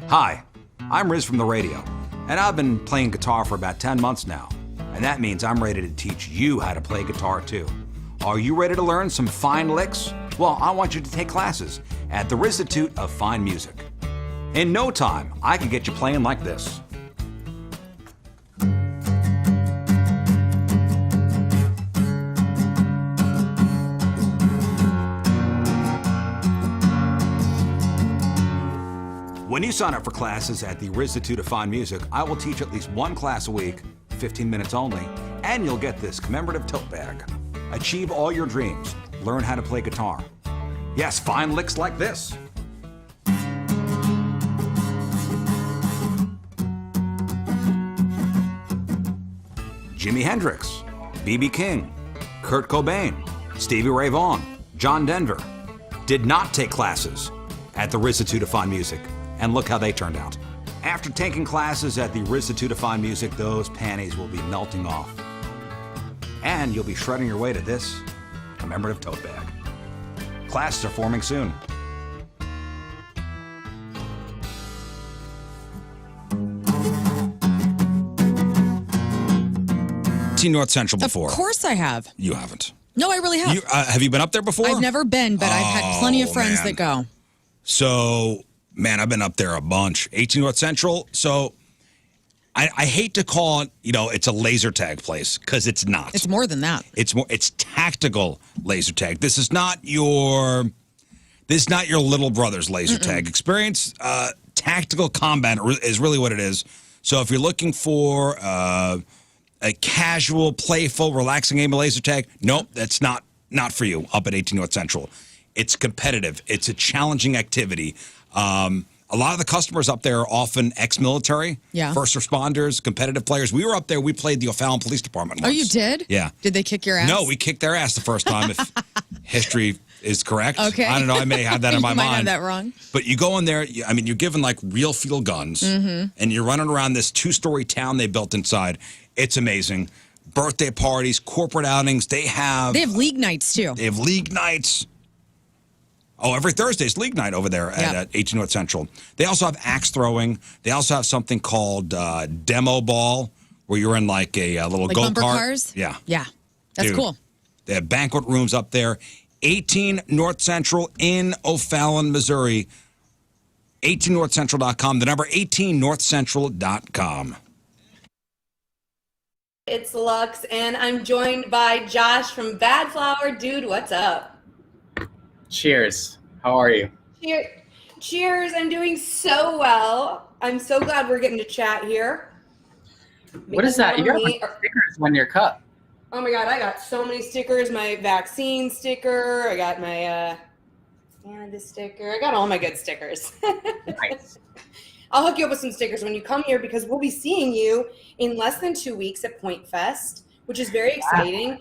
Hi, I'm Rizz from the radio, and I've been playing guitar for about 10 months now. And that means I'm ready to teach you how to play guitar too. Are you ready to learn some fine licks? Well, I want you to take classes at the Rizzuto of Fine Music. In no time, I can get you playing like this. When you sign up for classes at the Rizzuto of Fine Music, I will teach at least one class a week, 15 minutes only, and you'll get this commemorative tote bag. Achieve all your dreams. Learn how to play guitar. Yes, fine licks like this. Jimi Hendrix, B.B. King, Kurt Cobain, Stevie Ray Vaughan, John Denver did not take classes at the Rizzuto of Fine Music, and look how they turned out. After taking classes at the Rizzuto of Fine Music, those panties will be melting off. And you'll be shredding your way to this commemorative tote bag. Classes are forming soon. Seen North Central before. Of course I have. You haven't. No, I really have. Have you been up there before? I've never been, but I've had plenty of Oh, friends man. that go. So, man, I've been up there a bunch. 18 North Central. So, I hate to call it, it's a laser tag place, because it's not. It's more than that. It's tactical laser tag. This is not your little brother's laser tag experience. Tactical combat is really what it is. So if you're looking for a casual, playful, relaxing game of laser tag, nope, that's not for you up at 18 North Central. It's competitive. It's a challenging activity. A lot of the customers up there are often ex-military, first responders, competitive players. We were up there. We played the O'Fallon Police Department once. Oh, you did? Yeah. Did they kick your ass? No, we kicked their ass the first time, if history is correct. Okay. I don't know. I may have that in my You might mind. have that wrong. But you go in there, you're given like real field guns, and you're running around this 2-story town they built inside. It's amazing. Birthday parties, corporate outings. They have league nights, too. They have league nights. Oh, every Thursday's league night over there at 18 North Central. They also have axe throwing. They also have something called demo ball, where you're in like a little Like go-kart. bumper cars? Yeah. Yeah. That's Dude, cool. They have banquet rooms up there. 18 North Central in O'Fallon, Missouri. 18northcentral.com, the number 18northcentral.com. It's Lux, and I'm joined by Josh from Bad Flower. Dude, what's up? Cheers. How are you? Cheers. I'm doing so well. I'm so glad we're getting to chat here. What is that? You got stickers on your cup. Oh my God, I got so many stickers. My vaccine sticker. I got my Canada sticker. I got all my good stickers. Nice. I'll hook you up with some stickers when you come here because we'll be seeing you in less than 2 weeks at Point Fest, which is very exciting. Wow.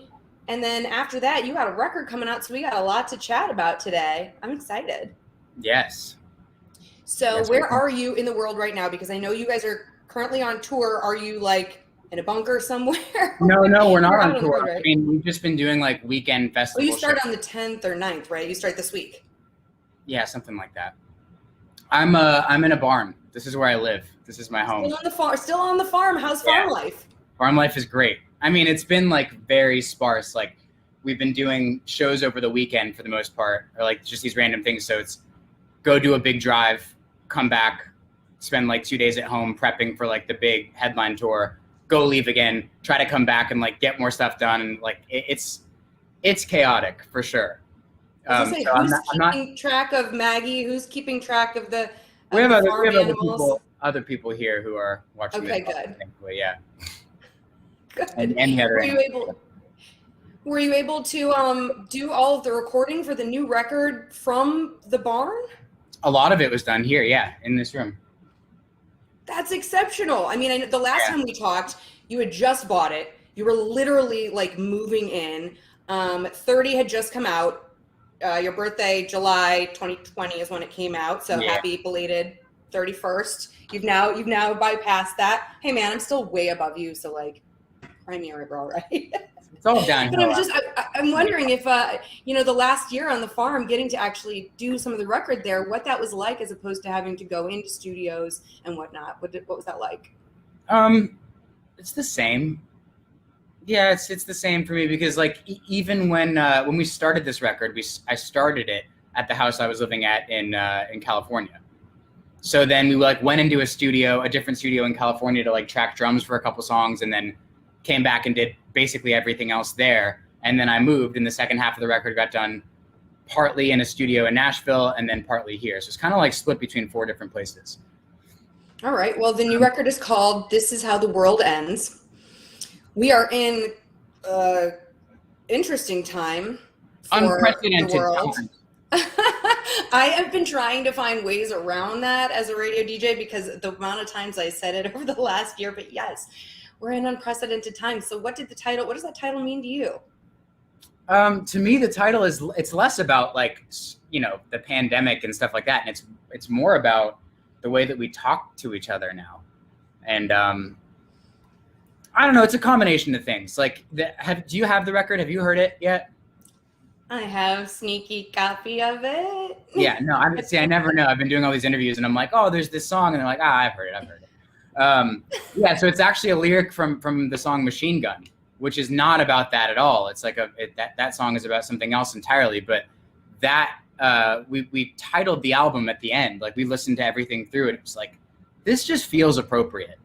And then after that, you got a record coming out, so we got a lot to chat about today. I'm excited. Yes. So where are you in the world right now? Because I know you guys are currently on tour. Are you like in a bunker somewhere? No, we're not on tour. Right? I mean, we've just been doing like weekend festivals. Well, you start on the 10th or 9th, right? You start this week. Yeah, something like that. I'm in a barn. This is where I live. This is my home. Still on the farm. How's farm life? Farm life is great. I mean, it's been like very sparse. Like we've been doing shows over the weekend for the most part, or like just these random things. So it's go do a big drive, come back, spend like 2 days at home prepping for like the big headline tour, go leave again, try to come back and like get more stuff done. And like it's chaotic for sure. Who's keeping track of Maggie? Who's keeping track of the we have other people here who are watching. Okay, this good. Thankfully, yeah. Good. And the other were you able to do all of the recording for the new record from the barn? A lot of it was done here, yeah, in this room. That's exceptional. I mean, the last time we talked, you had just bought it. You were literally like moving in. 30 had just come out. Your birthday, July 2020 is when it came out. So happy belated 31st. You've now bypassed that. Hey man, I'm still way above you. So like, cry me a river, all right? It's all downhill. But I'm wondering if the last year on the farm, getting to actually do some of the record there, what that was like as opposed to having to go into studios and whatnot. What was that like? It's the same. Yeah, it's the same for me because like even when we started this record, I started it at the house I was living at in California. So then we like went into a different studio in California to like track drums for a couple songs, and then came back and did basically everything else there. And then I moved, and the second half of the record got done partly in a studio in Nashville and then partly here. So it's kind of like split between 4 different places. All right. Well, the new record is called "This Is How the World Ends." We are in interesting time for unprecedented the world. time. I have been trying to find ways around that as a radio DJ because the amount of times I said it over the last year. But yes, we're in unprecedented times. So what does that title mean to you? To me, the title it's less about like, the pandemic and stuff like that. And it's more about the way that we talk to each other now. And, I don't know. It's a combination of things. Like, do you have the record? Have you heard it yet? I have sneaky copy of it. Yeah, no. I never know. I've been doing all these interviews, and I'm like, oh, there's this song, and they're like, I've heard it. Yeah, so it's actually a lyric from the song "Machine Gun," which is not about that at all. It's like that song is about something else entirely. But that we titled the album at the end. Like we listened to everything through it. It was like, this just feels appropriate.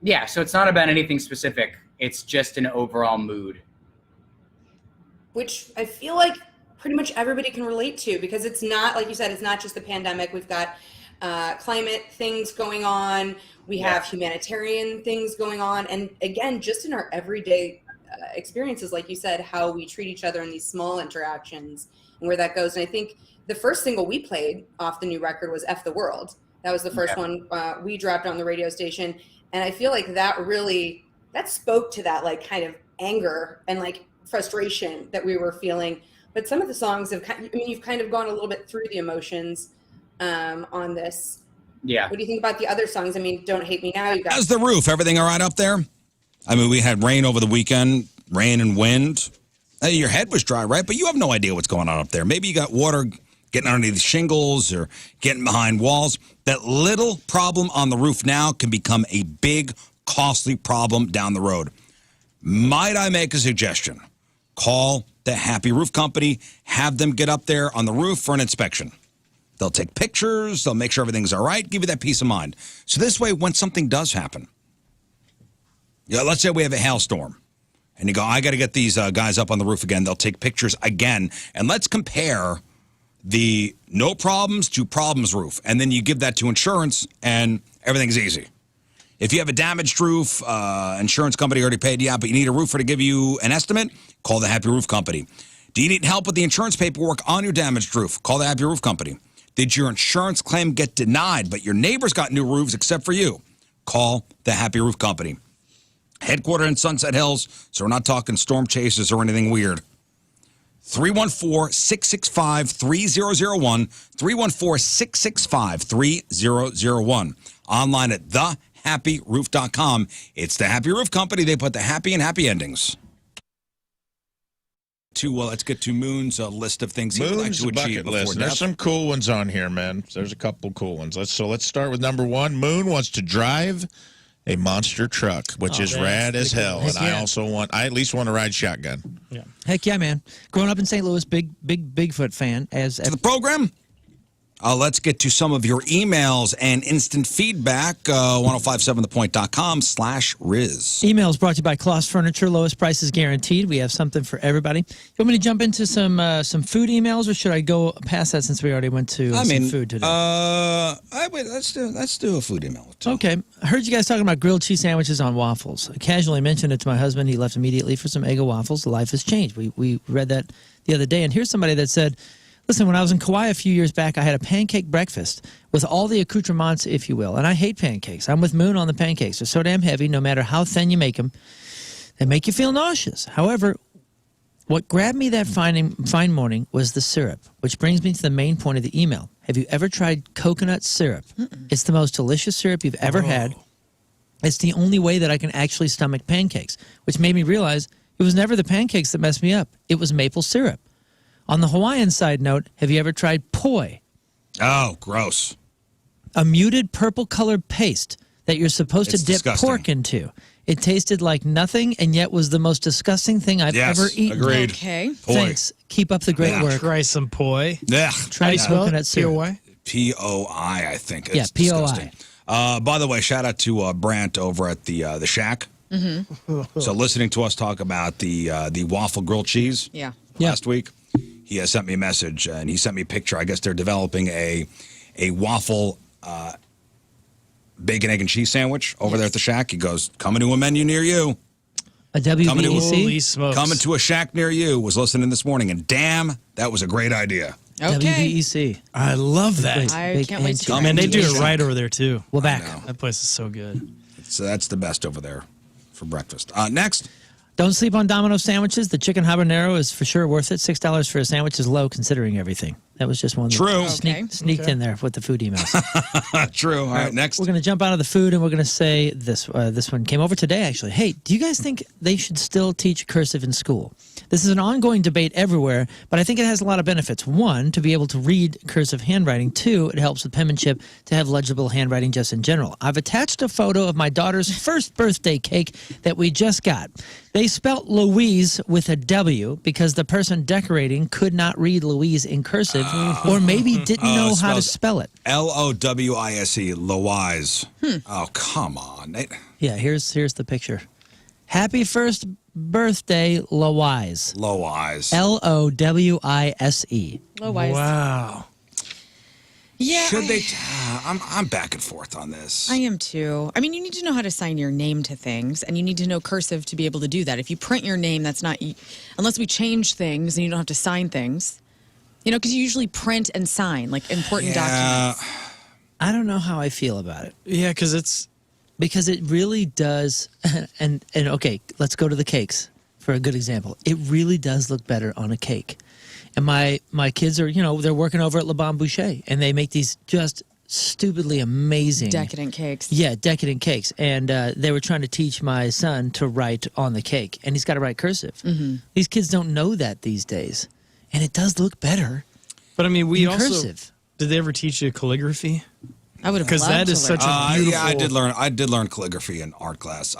Yeah, so it's not about anything specific. It's just an overall mood. Which I feel like pretty much everybody can relate to because it's not, like you said, it's not just the pandemic. We've got climate things going on. We have humanitarian things going on. And again, just in our everyday experiences, like you said, how we treat each other in these small interactions and where that goes. And I think the first single we played off the new record was F the World. That was the first one we dropped on the radio station. And I feel like that spoke to that like kind of anger and like frustration that we were feeling. But some of the songs you've kind of gone a little bit through the emotions on this. Yeah. What do you think about the other songs? I mean, Don't Hate Me Now. How's the roof? Everything all right up there? I mean, we had rain over the weekend, rain and wind. Your head was dry, right? But you have no idea what's going on up there. Maybe you got water getting underneath the shingles or getting behind walls. That little problem on the roof now can become a big, costly problem down the road. Might I make a suggestion? Call the Happy Roof Company. Have them get up there on the roof for an inspection. They'll take pictures. They'll make sure everything's all right, give you that peace of mind. So this way, when something does happen, let's say we have a hailstorm, and you go, I got to get these guys up on the roof again. They'll take pictures again, and let's compare the no problems to problems roof, and then you give that to insurance, and everything's easy. If you have a damaged roof, insurance company already paid you out, but you need a roofer to give you an estimate, call the Happy Roof Company. Do you need help with the insurance paperwork on your damaged roof? Call the Happy Roof Company. Did your insurance claim get denied, but your neighbors got new roofs except for you? Call the Happy Roof Company. Headquartered in Sunset Hills, so we're not talking storm chases or anything weird. 314-665-3001, 314-665-3001. Online at thehappyroof.com. It's the Happy Roof Company. They put the happy in happy endings. Let's get to Moon's list of things he would like Moon's to achieve bucket before list. death. There's some cool ones on here, man. There's a couple cool ones. Let's start with number 1. Moon wants to drive a monster truck, which is rad as hell. And I at least want to ride shotgun. Yeah. Heck yeah, man. Growing up in St. Louis, big Bigfoot fan. To the program. Let's get to some of your emails and instant feedback. 1057thepoint.com/Rizz. Emails brought to you by Kloss Furniture. Lowest prices guaranteed. We have something for everybody. You want me to jump into some food emails, or should I go past that since we already went to some food today? Let's do a food email. Okay. I heard you guys talking about grilled cheese sandwiches on waffles. I casually mentioned it to my husband. He left immediately for some Eggo waffles. Life has changed. We read that the other day, and here's somebody that said, listen, when I was in Kauai a few years back, I had a pancake breakfast with all the accoutrements, if you will. And I hate pancakes. I'm with Moon on the pancakes. They're so damn heavy, no matter how thin you make them. They make you feel nauseous. However, what grabbed me that fine morning was the syrup, which brings me to the main point of the email. Have you ever tried coconut syrup? It's the most delicious syrup you've ever had. It's the only way that I can actually stomach pancakes, which made me realize it was never the pancakes that messed me up. It was maple syrup. On the Hawaiian side note, have you ever tried poi? Oh, gross. A muted purple-colored paste that you're supposed to dip pork into. It tasted like nothing and yet was the most disgusting thing I've ever eaten. Agreed. Okay. Thanks. Keep up the great work. Try some poi. Yeah. Try coconut syrup. P-O-Y? P-O-I, I think. Yeah, It's P-O-I. disgusting. By the way, shout out to Brant over at the Shack. Mm-hmm. So listening to us talk about the waffle grilled cheese last week, he has sent me a message, and he sent me a picture. I guess they're developing a waffle bacon, egg, and cheese sandwich over there at the Shack. He goes, coming to a menu near you. A WBEC? Holy smokes. Coming to a Shack near you. Was listening this morning, and damn, that was a great idea. Okay. WBEC. I love that. I can't wait to Man, they do it right over there, too. We're back. That place is so good. So that's the best over there for breakfast. Next. Don't sleep on Domino sandwiches. The chicken habanero is for sure worth it. $6 for a sandwich is low considering everything. That was just one that True. sneaked in there with the food emails. True. All right, next. We're going to jump out of the food and we're going to say this. This one came over today, actually. Hey, do you guys think they should still teach cursive in school? This is an ongoing debate everywhere, but I think it has a lot of benefits. One, to be able to read cursive handwriting. Two, it helps with penmanship to have legible handwriting just in general. I've attached a photo of my daughter's first birthday cake that we just got. They spelt Louise with a W because the person decorating could not read Louise in cursive or maybe didn't know how to spell it. L-O-W-I-S-E, Louise. Oh, come on. Yeah, here's the picture. Happy first birthday, Louise. Louise. L-O-W-I-S-E. Louise. Wow. Yeah. Should they? I'm back and forth on this. I am too. I mean, you need to know how to sign your name to things, and you need to know cursive to be able to do that. If you print your name, that's not, unless we change things and you don't have to sign things. You know, because you usually print and sign, like, important documents. I don't know how I feel about it. Yeah, because it really does, and okay, let's go to the cakes for a good example. It really does look better on a cake. And my kids are, they're working over at Le Bon Boucher, and they make these just stupidly amazing. Decadent cakes. Yeah, decadent cakes. And they were trying to teach my son to write on the cake, and he's got to write cursive. Mm-hmm. These kids don't know that these days, and it does look better. But I mean, we also cursive. Did they ever teach you calligraphy? I would have because that is such a beautiful. Yeah, I did learn calligraphy in art class.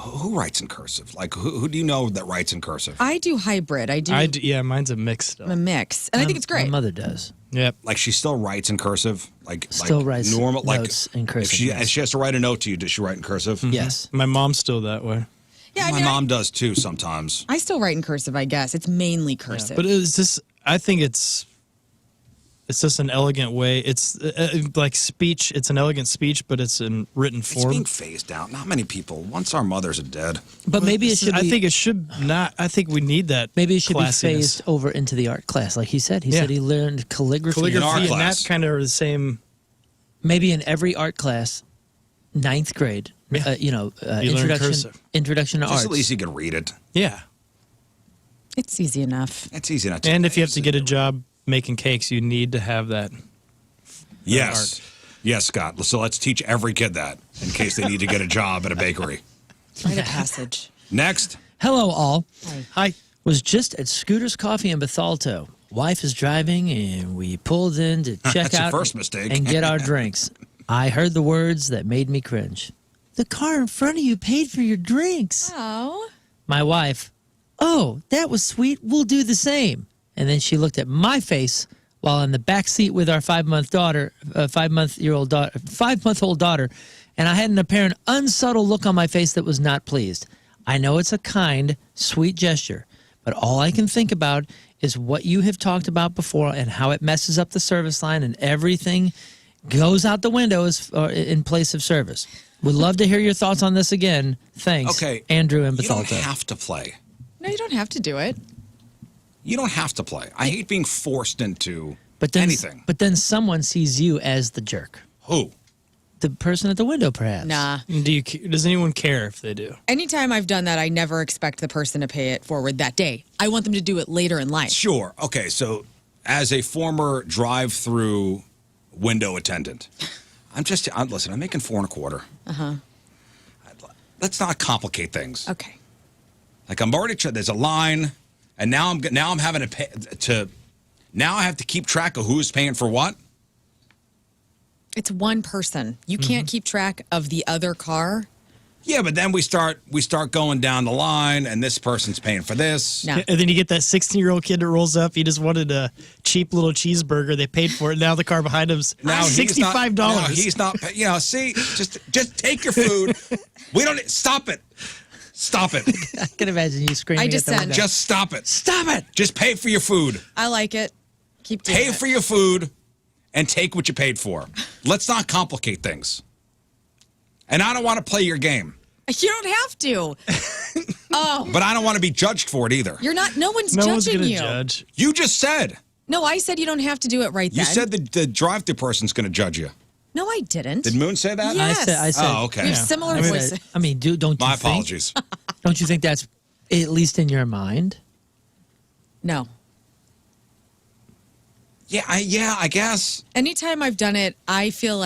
Who writes in cursive? Like, who do you know that writes in cursive? I do hybrid. Yeah, mine's a mix still. I'm a mix, and I think it's great. My mother does. Yep. Like, she still writes in cursive? Still writes normal, notes in cursive, If yes. she has to write a note to you, does she write in cursive? Yes. My mom's still that way. Yeah, My mom does too sometimes. I still write in cursive. I guess it's mainly cursive. But it's just, I think it's just an elegant way. It's like speech. It's an elegant speech, but it's in written It's form. being phased out. Not many people. Once our mothers are dead. But maybe it should be. I think it should not. I think we need that. Maybe it should be classiness. phased over into the art class, like he said. He said he learned calligraphy. Calligraphy art and class. that kind of are the same. Maybe in every art class, 9th grade, You learn cursive. introduction to Just arts. at least you can read it. Yeah. It's easy enough. It's easy enough. And if you have to get a job making cakes, you need to have that. Yes. Yes, Scott. So let's teach every kid that in case they need to get a job at a bakery. Write a passage. Next. Hello, all. Hi. Was just at Scooter's Coffee in Bethalto. Wife is driving, and we pulled in to check That's your out first mistake. and get our drinks. I heard the words that made me cringe. The car in front of you paid for your drinks. Oh. My wife, oh, that was sweet. We'll do the same. And then she looked at my face while in the back seat with our 5-month daughter, 5-month-old daughter, and I had an apparent unsubtle look on my face that was not pleased. I know it's a kind, sweet gesture, but all I can think about is what you have talked about before and how it messes up the service line and everything goes out the window in place of service. Would love to hear your thoughts on this again. Thanks. Okay. Andrew and You don't Bethalto. have to play. No, you don't have to do it. You don't have to play. I hate being forced into But then, anything. But then someone sees you as the jerk. Who? The person at the window, perhaps. Nah. Does anyone care if they do? Anytime I've done that, I never expect the person to pay it forward that day. I want them to do it later in life. Sure. Okay. So, as a former drive-through window attendant, listen. I'm making $4.25. Let's not complicate things. Okay. Like I'm already. There's a line, and now I'm having to pay to. Now I have to keep track of who's paying for what. It's one person. You can't keep track of the other car. Yeah, but then we start going down the line, and this person's paying for this. No. And then you get that 16-year-old kid that rolls up. He just wanted a cheap little cheeseburger. They paid for it. Now the car behind him's $65. No, he's not. See, just take your food. We don't. Stop it. Stop it. I can imagine you screaming I just at the said- window. Just stop it. Stop it! Just pay for your food. I like it. Keep doing Pay it. for your food, and take what you paid for. Let's not complicate things. And I don't want to play your game. You don't have to. Oh, But I don't want to be judged for it either. you're not. No one's No one's judging going to you. judge. You just said. No, I said you don't have to do it right You then. said the drive-through person's going to judge you. No, I didn't. Did Moon say that? Yes. I said. Oh, okay. We have similar I voices. said, I mean, don't you My think? apologies. Don't you think that's at least in your mind? No. Yeah, I guess. Anytime I've done it, I feel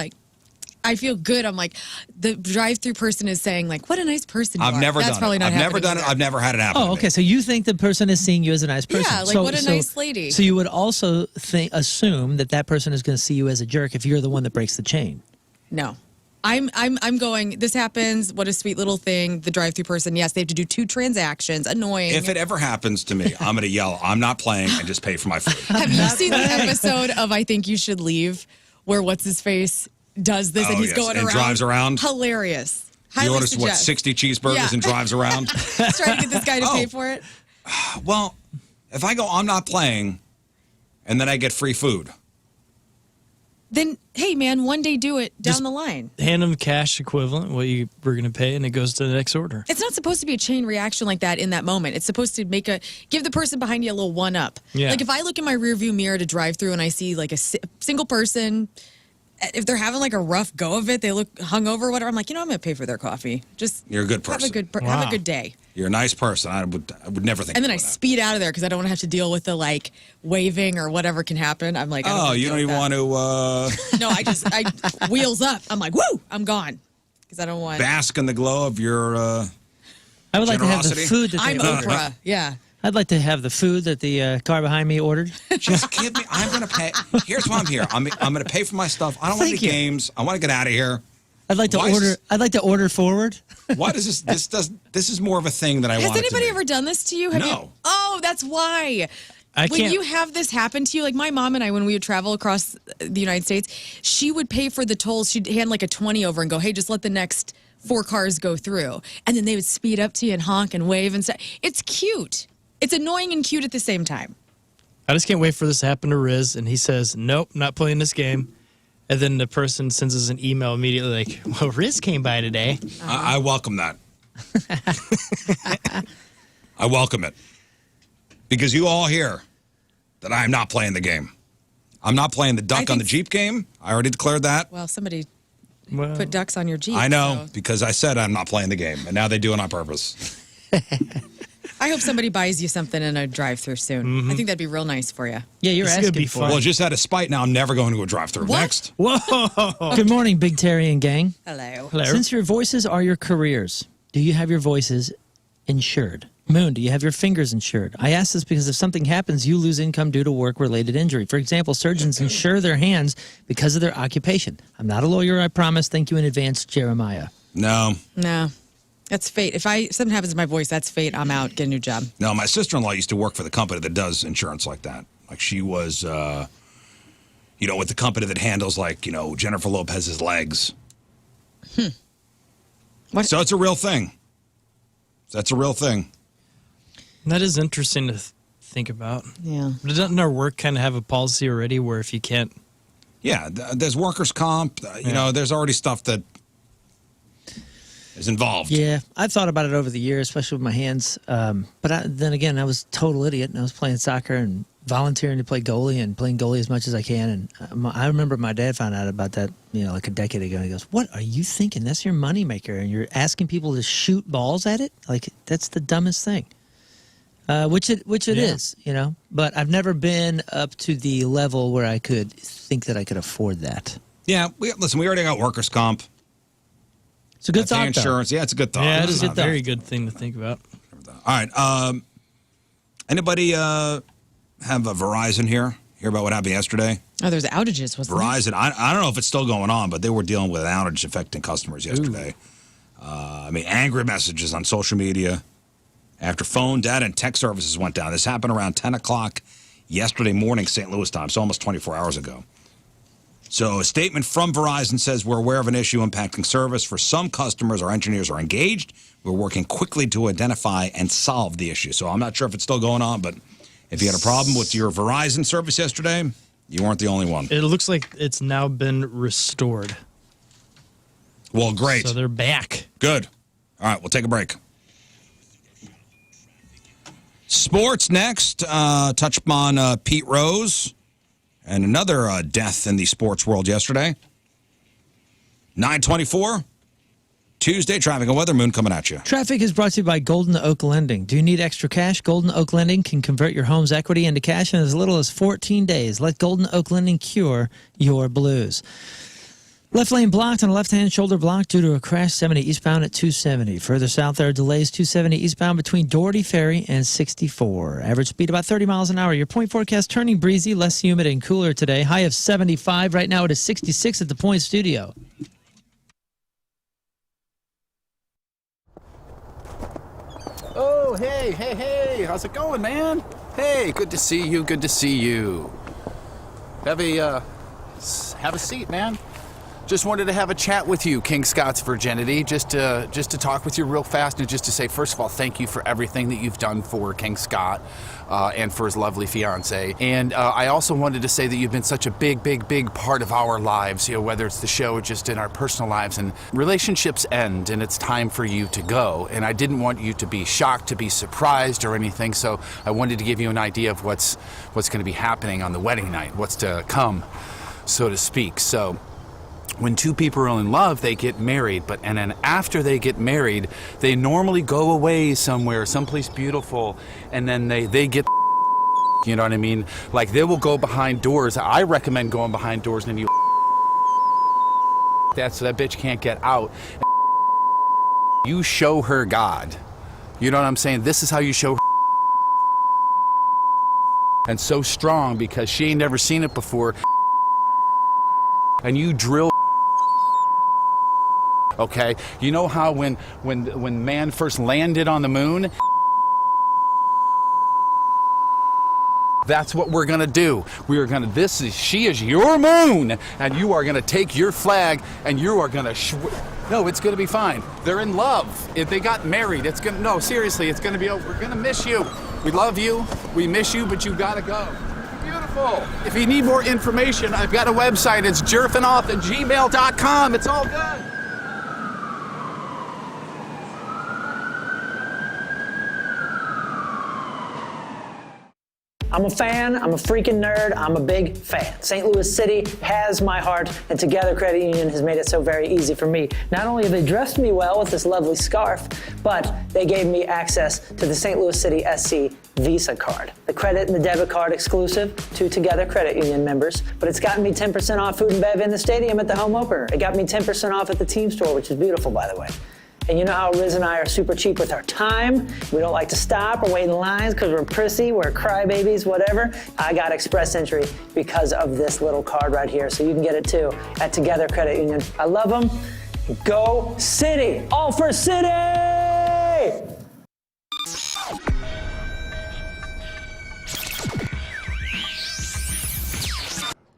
good. I'm like, the drive-through person is saying, like, what a nice person you I've are. never That's done probably it. not I've never happening done it. either. I've never had it happen. Oh, to okay. me. So you think the person is seeing you as a nice person? Yeah, like, what a nice lady. So you would also assume that person is going to see you as a jerk if you're the one that breaks the chain. No. I'm going, this happens, what a sweet little thing. The drive-through person, yes, they have to do 2 transactions. Annoying. If it ever happens to me, I'm going to yell, I'm not playing, and just pay for my food. Have you seen the episode of I Think You Should Leave where what's-his-face does this and Oh, he's yes, going and around? drives around? Hilarious. He Highly orders, suggest. 60 cheeseburgers Yeah. and drives around? He's trying to get this guy to pay for it. Well, if I go, I'm not playing, and then I get free food. Then, hey, man, one day do it down Just- the line. Hand them cash equivalent, what you were going to pay, and it goes to the next order. It's not supposed to be a chain reaction like that in that moment. It's supposed to give the person behind you a little one-up. Yeah. Like if I look in my rearview mirror to drive through and I see like a single person, if they're having like a rough go of it, they look hungover or whatever, I'm like, I'm going to pay for their coffee. Just You're a good have person. have a Wow. good day. You're a nice person. I would never think And then of I doing that. speed out of there because I don't want to have to deal with the like waving or whatever can happen. I'm like, I Oh, wanna you deal don't with even that. want to No, I wheels up. I'm like, woo, I'm gone because I don't want. bask in the glow of your I would like to have the Generosity? food that I'm they ordered. Oprah. Yeah. I'd like to have the food that the car behind me ordered. Just give me. I'm going to pay. Here's why I'm here. I'm going to pay for my stuff. I don't want Thank any you. games. I want to get out of here. I'd like to Why is order. this- I'd like to order forward. Why does this is more of a thing than I Has want it to anybody be. ever done this to you? Have No. You, oh, that's why. I When can't. you have this happen to you, like my mom and I, when we would travel across the United States, she would pay for the tolls. She'd hand like a 20 over and go, hey, just let the next 4 cars go through. And then they would speed up to you and honk and wave and stuff. It's cute. It's annoying and cute at the same time. I just can't wait for this to happen to Rizz, and he says, "Nope, not playing this game." And then the person sends us an email immediately like, "Well, Rizz came by today." I welcome that. I welcome it. Because you all hear that I am not playing the game. I'm not playing the duck on the Jeep game. I already declared that. Well, somebody Well, put ducks on your Jeep. I know, so because I said I'm not playing the game, and now they do it on purpose. I hope somebody buys you something in a drive-through soon. I think that'd be real nice for you. Yeah, you're This is gonna asking be for fun. it. Well, just out of spite, now I'm never going to a drive-through. What? Next. Whoa! Good morning, Big Terry and gang. Hello. Hello. Since your voices are your careers, do you have your voices insured? Moon, do you have your fingers insured? I ask this because if something happens, you lose income due to work-related injury. For example, surgeons insure their hands because of their occupation. I'm not a lawyer, I promise. Thank you in advance, Jeremiah. No. No. That's fate. If something happens to my voice, that's fate. I'm out. Get a new job. No, my sister-in-law used to work for the company that does insurance like that. Like she was, with the company that handles Jennifer Lopez's legs. What? So it's a real thing. That's a real thing. That is interesting to think about. Yeah. But doesn't our work kind of have a policy already where if you can't? Yeah, there's workers' comp. There's already stuff that is involved. Yeah, I've thought about it over the years, especially with my hands. But then again, I was a total idiot, and I was playing soccer and volunteering to play goalie and playing goalie as much as I can. And I remember my dad found out about that, like a decade ago. He goes, "What are you thinking? That's your moneymaker, and you're asking people to shoot balls at it? Like that's the dumbest thing." Which it is, But I've never been up to the level where I could think that I could afford that. Yeah, we already got workers' comp. It's a good That's thought, insurance. Yeah, it's a good thought. Yeah, it It's is a a good thought. very good thing to think about. All right. Anybody have a Verizon here? Hear about what happened yesterday? Oh, there's outages, wasn't there? Verizon, I don't know if it's still going on, but they were dealing with an outage affecting customers yesterday. Angry messages on social media after phone, data, and text services went down. This happened around 10 o'clock yesterday morning, St. Louis time, so almost 24 hours ago. So a statement from Verizon says, we're aware of an issue impacting service. For some customers, our engineers are engaged. We're working quickly to identify and solve the issue. So I'm not sure if it's still going on, but if you had a problem with your Verizon service yesterday, you weren't the only one. It looks like it's now been restored. Well, great. So they're back. Good. All right, we'll take a break. Sports next. Touch upon Pete Rose and another death in the sports world yesterday. 9:24, Tuesday, traffic and weather. Moon coming at you. Traffic is brought to you by Golden Oak Lending. Do you need extra cash? Golden Oak Lending can convert your home's equity into cash in as little as 14 days. Let Golden Oak Lending cure your blues. Left lane blocked on a left-hand shoulder block due to a crash 70 eastbound at 270. Further south, there are delays 270 eastbound between Doherty Ferry and 64. Average speed about 30 miles an hour. Your point forecast turning breezy, less humid and cooler today. High of 75. Right now it is 66 at the Point Studio. Oh, hey, how's it going, man? Hey, good to see you, Have a seat, man. Just wanted to have a chat with you, King Scott's Virginity, just to talk with you real fast and just to say, first of all, thank you for everything that you've done for King Scott and for his lovely fiance. And I also wanted to say that you've been such a big part of our lives, whether it's the show or just in our personal lives. And relationships end and it's time for you to go. And I didn't want you to be shocked, to be surprised or anything. So I wanted to give you an idea of what's going to be happening on the wedding night, what's to come, so to speak. So when two people are in love, they get married, and then after they get married, they normally go away somewhere, someplace beautiful, and then they get, you know what I mean? Like they will go behind doors. I recommend going behind doors and you that so that bitch can't get out. You show her God. You know what I'm saying? This is how you show her. And so strong because she ain't never seen it before. And you drill okay? You know how when man first landed on the moon? That's what we're gonna do. We are gonna, she is your moon, and you are gonna take your flag, and you are gonna, no, it's gonna be fine. They're in love. If they got married, it's gonna, no, seriously, it's gonna be over. We're gonna miss you. We love you, we miss you, but you gotta go. Beautiful. If you need more information, I've got a website. It's jerfinoff@gmail.com. It's all good. I'm a fan, I'm a freaking nerd, I'm a big fan. St. Louis City has my heart, and Together Credit Union has made it so very easy for me. Not only have they dressed me well with this lovely scarf, but they gave me access to the St. Louis City SC Visa card. The credit and the debit card exclusive to Together Credit Union members, but it's gotten me 10% off food and bev in the stadium at the home opener. It got me 10% off at the team store, which is beautiful, by the way. And you know how Rizz and I are super cheap with our time. We don't like to stop or wait in lines because we're prissy, we're crybabies, whatever. I got express entry because of this little card right here, so you can get it too at Together Credit Union. I love them. Go City! All for City!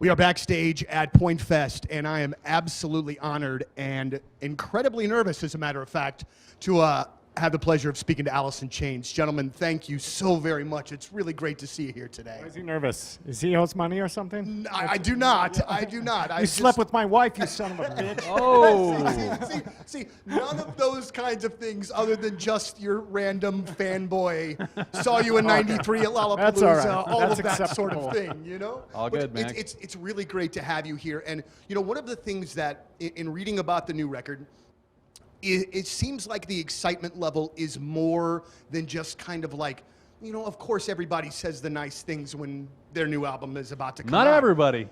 We are backstage at Point Fest, and I am absolutely honored and incredibly nervous, as a matter of fact, to have the pleasure of speaking to Alice in Chains. Gentlemen, thank you so very much. It's really great to see you here today. Why is he nervous? Is he owes money or something? I do not. I do not. You slept with my wife, you son of a bitch. Oh. See, none of those kinds of things other than just your random fanboy saw you in '93 at Lollapalooza, That's all right. all That's of that acceptable. sort of thing, you know? All But good, man. It's really great to have you here. And, you know, one of the things that, in reading about the new record, it seems like the excitement level is more than just kind of like, you know, of course everybody says the nice things when their new album is about to come out. Not everybody.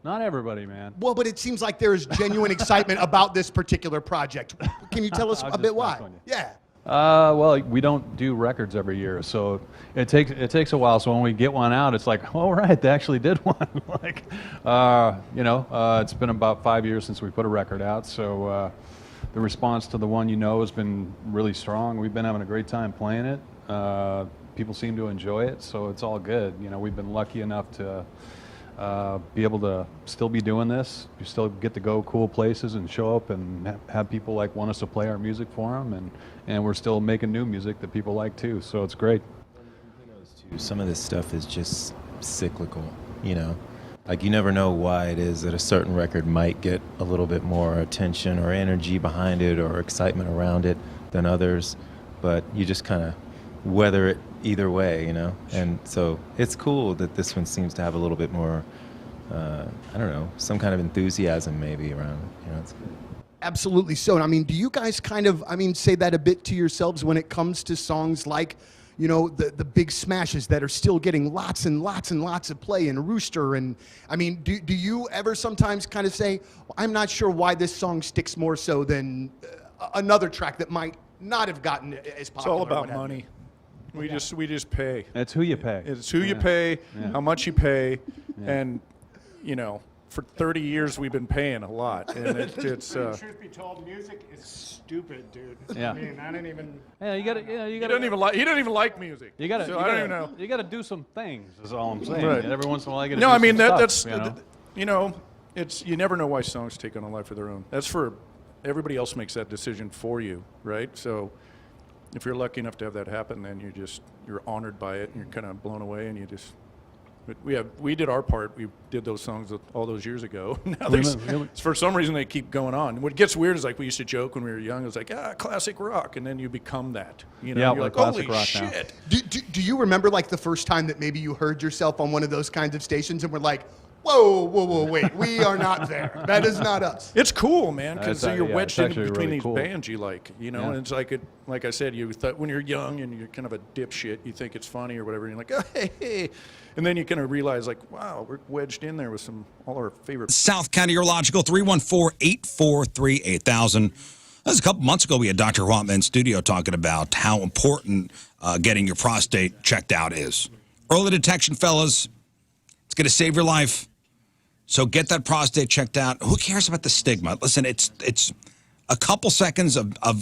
Not everybody, man. Well, but it seems like there is genuine excitement about this particular project. Can you tell us a bit why? Yeah. Well, we don't do records every year, so it takes a while. So when we get one out, it's like, all right, they actually did one. Like, you know, it's been about 5 years since we put a record out, so the response to the one you know has been really strong. We've been having a great time playing it. People seem to enjoy it, so it's all good. You know, we've been lucky enough to be able to still be doing this. You still get to go cool places and show up and have people like want us to play our music for them, and we're still making new music that people like too. So it's great. Some of this stuff is just cyclical, you know. Like, you never know why it is that a certain record might get a little bit more attention or energy behind it or excitement around it than others, but you just kind of weather it either way, you know? And so it's cool that this one seems to have a little bit more, I don't know, some kind of enthusiasm maybe around it, you know? It's good. Absolutely so. And I mean, do you guys kind of, say that a bit to yourselves when it comes to songs like, you know, the big smashes that are still getting lots and lots and lots of play in Rooster? And I mean, do you ever sometimes kind of say, well, I'm not sure why this song sticks more so than another track that might not have gotten as popular? It's all about money. We just pay. It's who you pay. It's who you pay, how much you pay, and, you know, for 30 years we've been paying a lot, and it's. Truth be told, music is stupid, dude. Yeah. I mean, I didn't even. Yeah, you gotta. He doesn't even like music. You gotta. So I don't even know. You gotta do some things. Is all I'm saying. Right. And every once in a while, you gotta. No, do I mean some that's stuff, you know, it's you never know why songs take on a life of their own. That's for everybody else makes that decision for you, right? So if you're lucky enough to have that happen, then you're honored by it and you're kind of blown away, and you just. But we did our part. We did those songs all those years ago. Now for some reason they keep going on. What gets weird is like we used to joke when we were young. It was like classic rock, and then you become that. You know, yeah, you're like holy classic rock shit. now. Do you remember like the first time that maybe you heard yourself on one of those kinds of stations and were like, whoa, wait, we are not there. That is not us. It's cool, man, because you're wedged in between really these cool. bands you like, you know. Yeah. And it's like I said, you thought when you're young and you're kind of a dipshit, you think it's funny or whatever. And you're like, oh, hey, and then you kind of realize, like, wow, we're wedged in there with all our favorite. South County Urological, 314-843-8000. That was a couple months ago. We had Dr. Whatman in studio talking about how important getting your prostate checked out is. Early detection, fellas. It's going to save your life. So get that prostate checked out. Who cares about the stigma? Listen, it's a couple seconds of a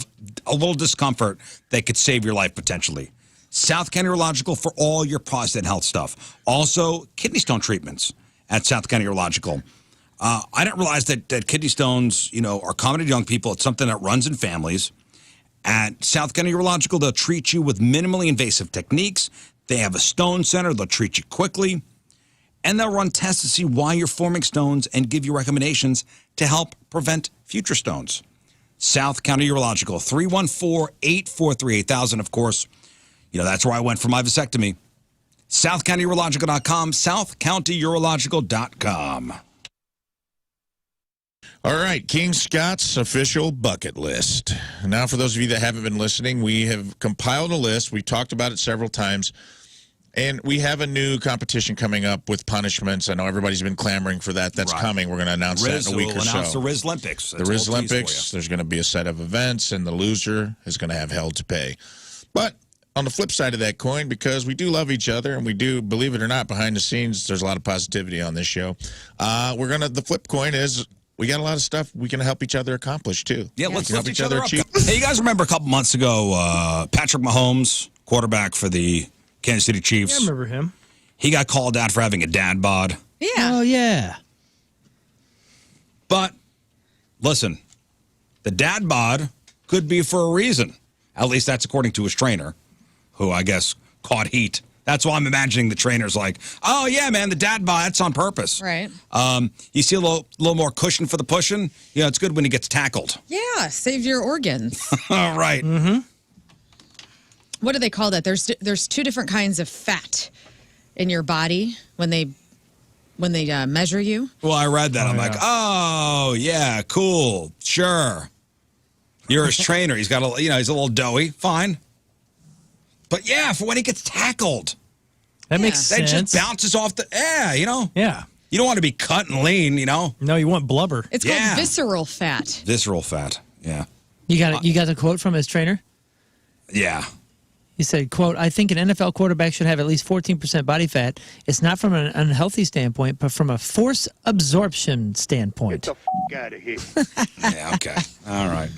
little discomfort that could save your life potentially. South County Urological for all your prostate health stuff. Also, kidney stone treatments at South County Urological. I didn't realize that kidney stones, are common to young people. It's something that runs in families. At South County Urological, they'll treat you with minimally invasive techniques. They have a stone center. They'll treat you quickly. And they'll run tests to see why you're forming stones and give you recommendations to help prevent future stones. South County Urological, 314-843-8000, of course. That's where I went for my vasectomy. SouthCountyUrological.com, SouthCountyUrological.com. All right, King Scott's official bucket list. Now, for those of you that haven't been listening, we have compiled a list. We talked about it several times. And we have a new competition coming up with punishments. I know everybody's been clamoring for that. That's coming. We're going to announce that in a week or so. Announce the Rizz Olympics. The Rizz Olympics. There's going to be a set of events, and the loser is going to have hell to pay. But on the flip side of that coin, because we do love each other, and we do, believe it or not, behind the scenes, there's a lot of positivity on this show. The flip coin is we got a lot of stuff we can help each other accomplish, too. Yeah, let's help each other achieve. Hey, you guys remember a couple months ago, Patrick Mahomes, quarterback for the Kansas City Chiefs. Yeah, I remember him. He got called out for having a dad bod. Yeah. Oh, yeah. But, listen, the dad bod could be for a reason. At least that's according to his trainer, who I guess caught heat. That's why I'm imagining the trainer's like, oh, yeah, man, the dad bod, that's on purpose. Right. You see a little more cushion for the pushing? It's good when he gets tackled. Yeah, save your organs. All right. Mm-hmm. What do they call that? There's two different kinds of fat in your body when they measure you. Well, I read that. I'm like, oh, yeah, cool, sure. You're his trainer. He's got he's a little doughy. Fine. But yeah, for when he gets tackled. That makes sense. That just bounces off the Yeah. You don't want to be cut and lean, No, you want blubber. It's called visceral fat. Visceral fat, yeah. You got a quote from his trainer? Yeah. He said, quote, I think an NFL quarterback should have at least 14% body fat. It's not from an unhealthy standpoint, but from a force absorption standpoint. Get the out of here. Yeah, okay. All right.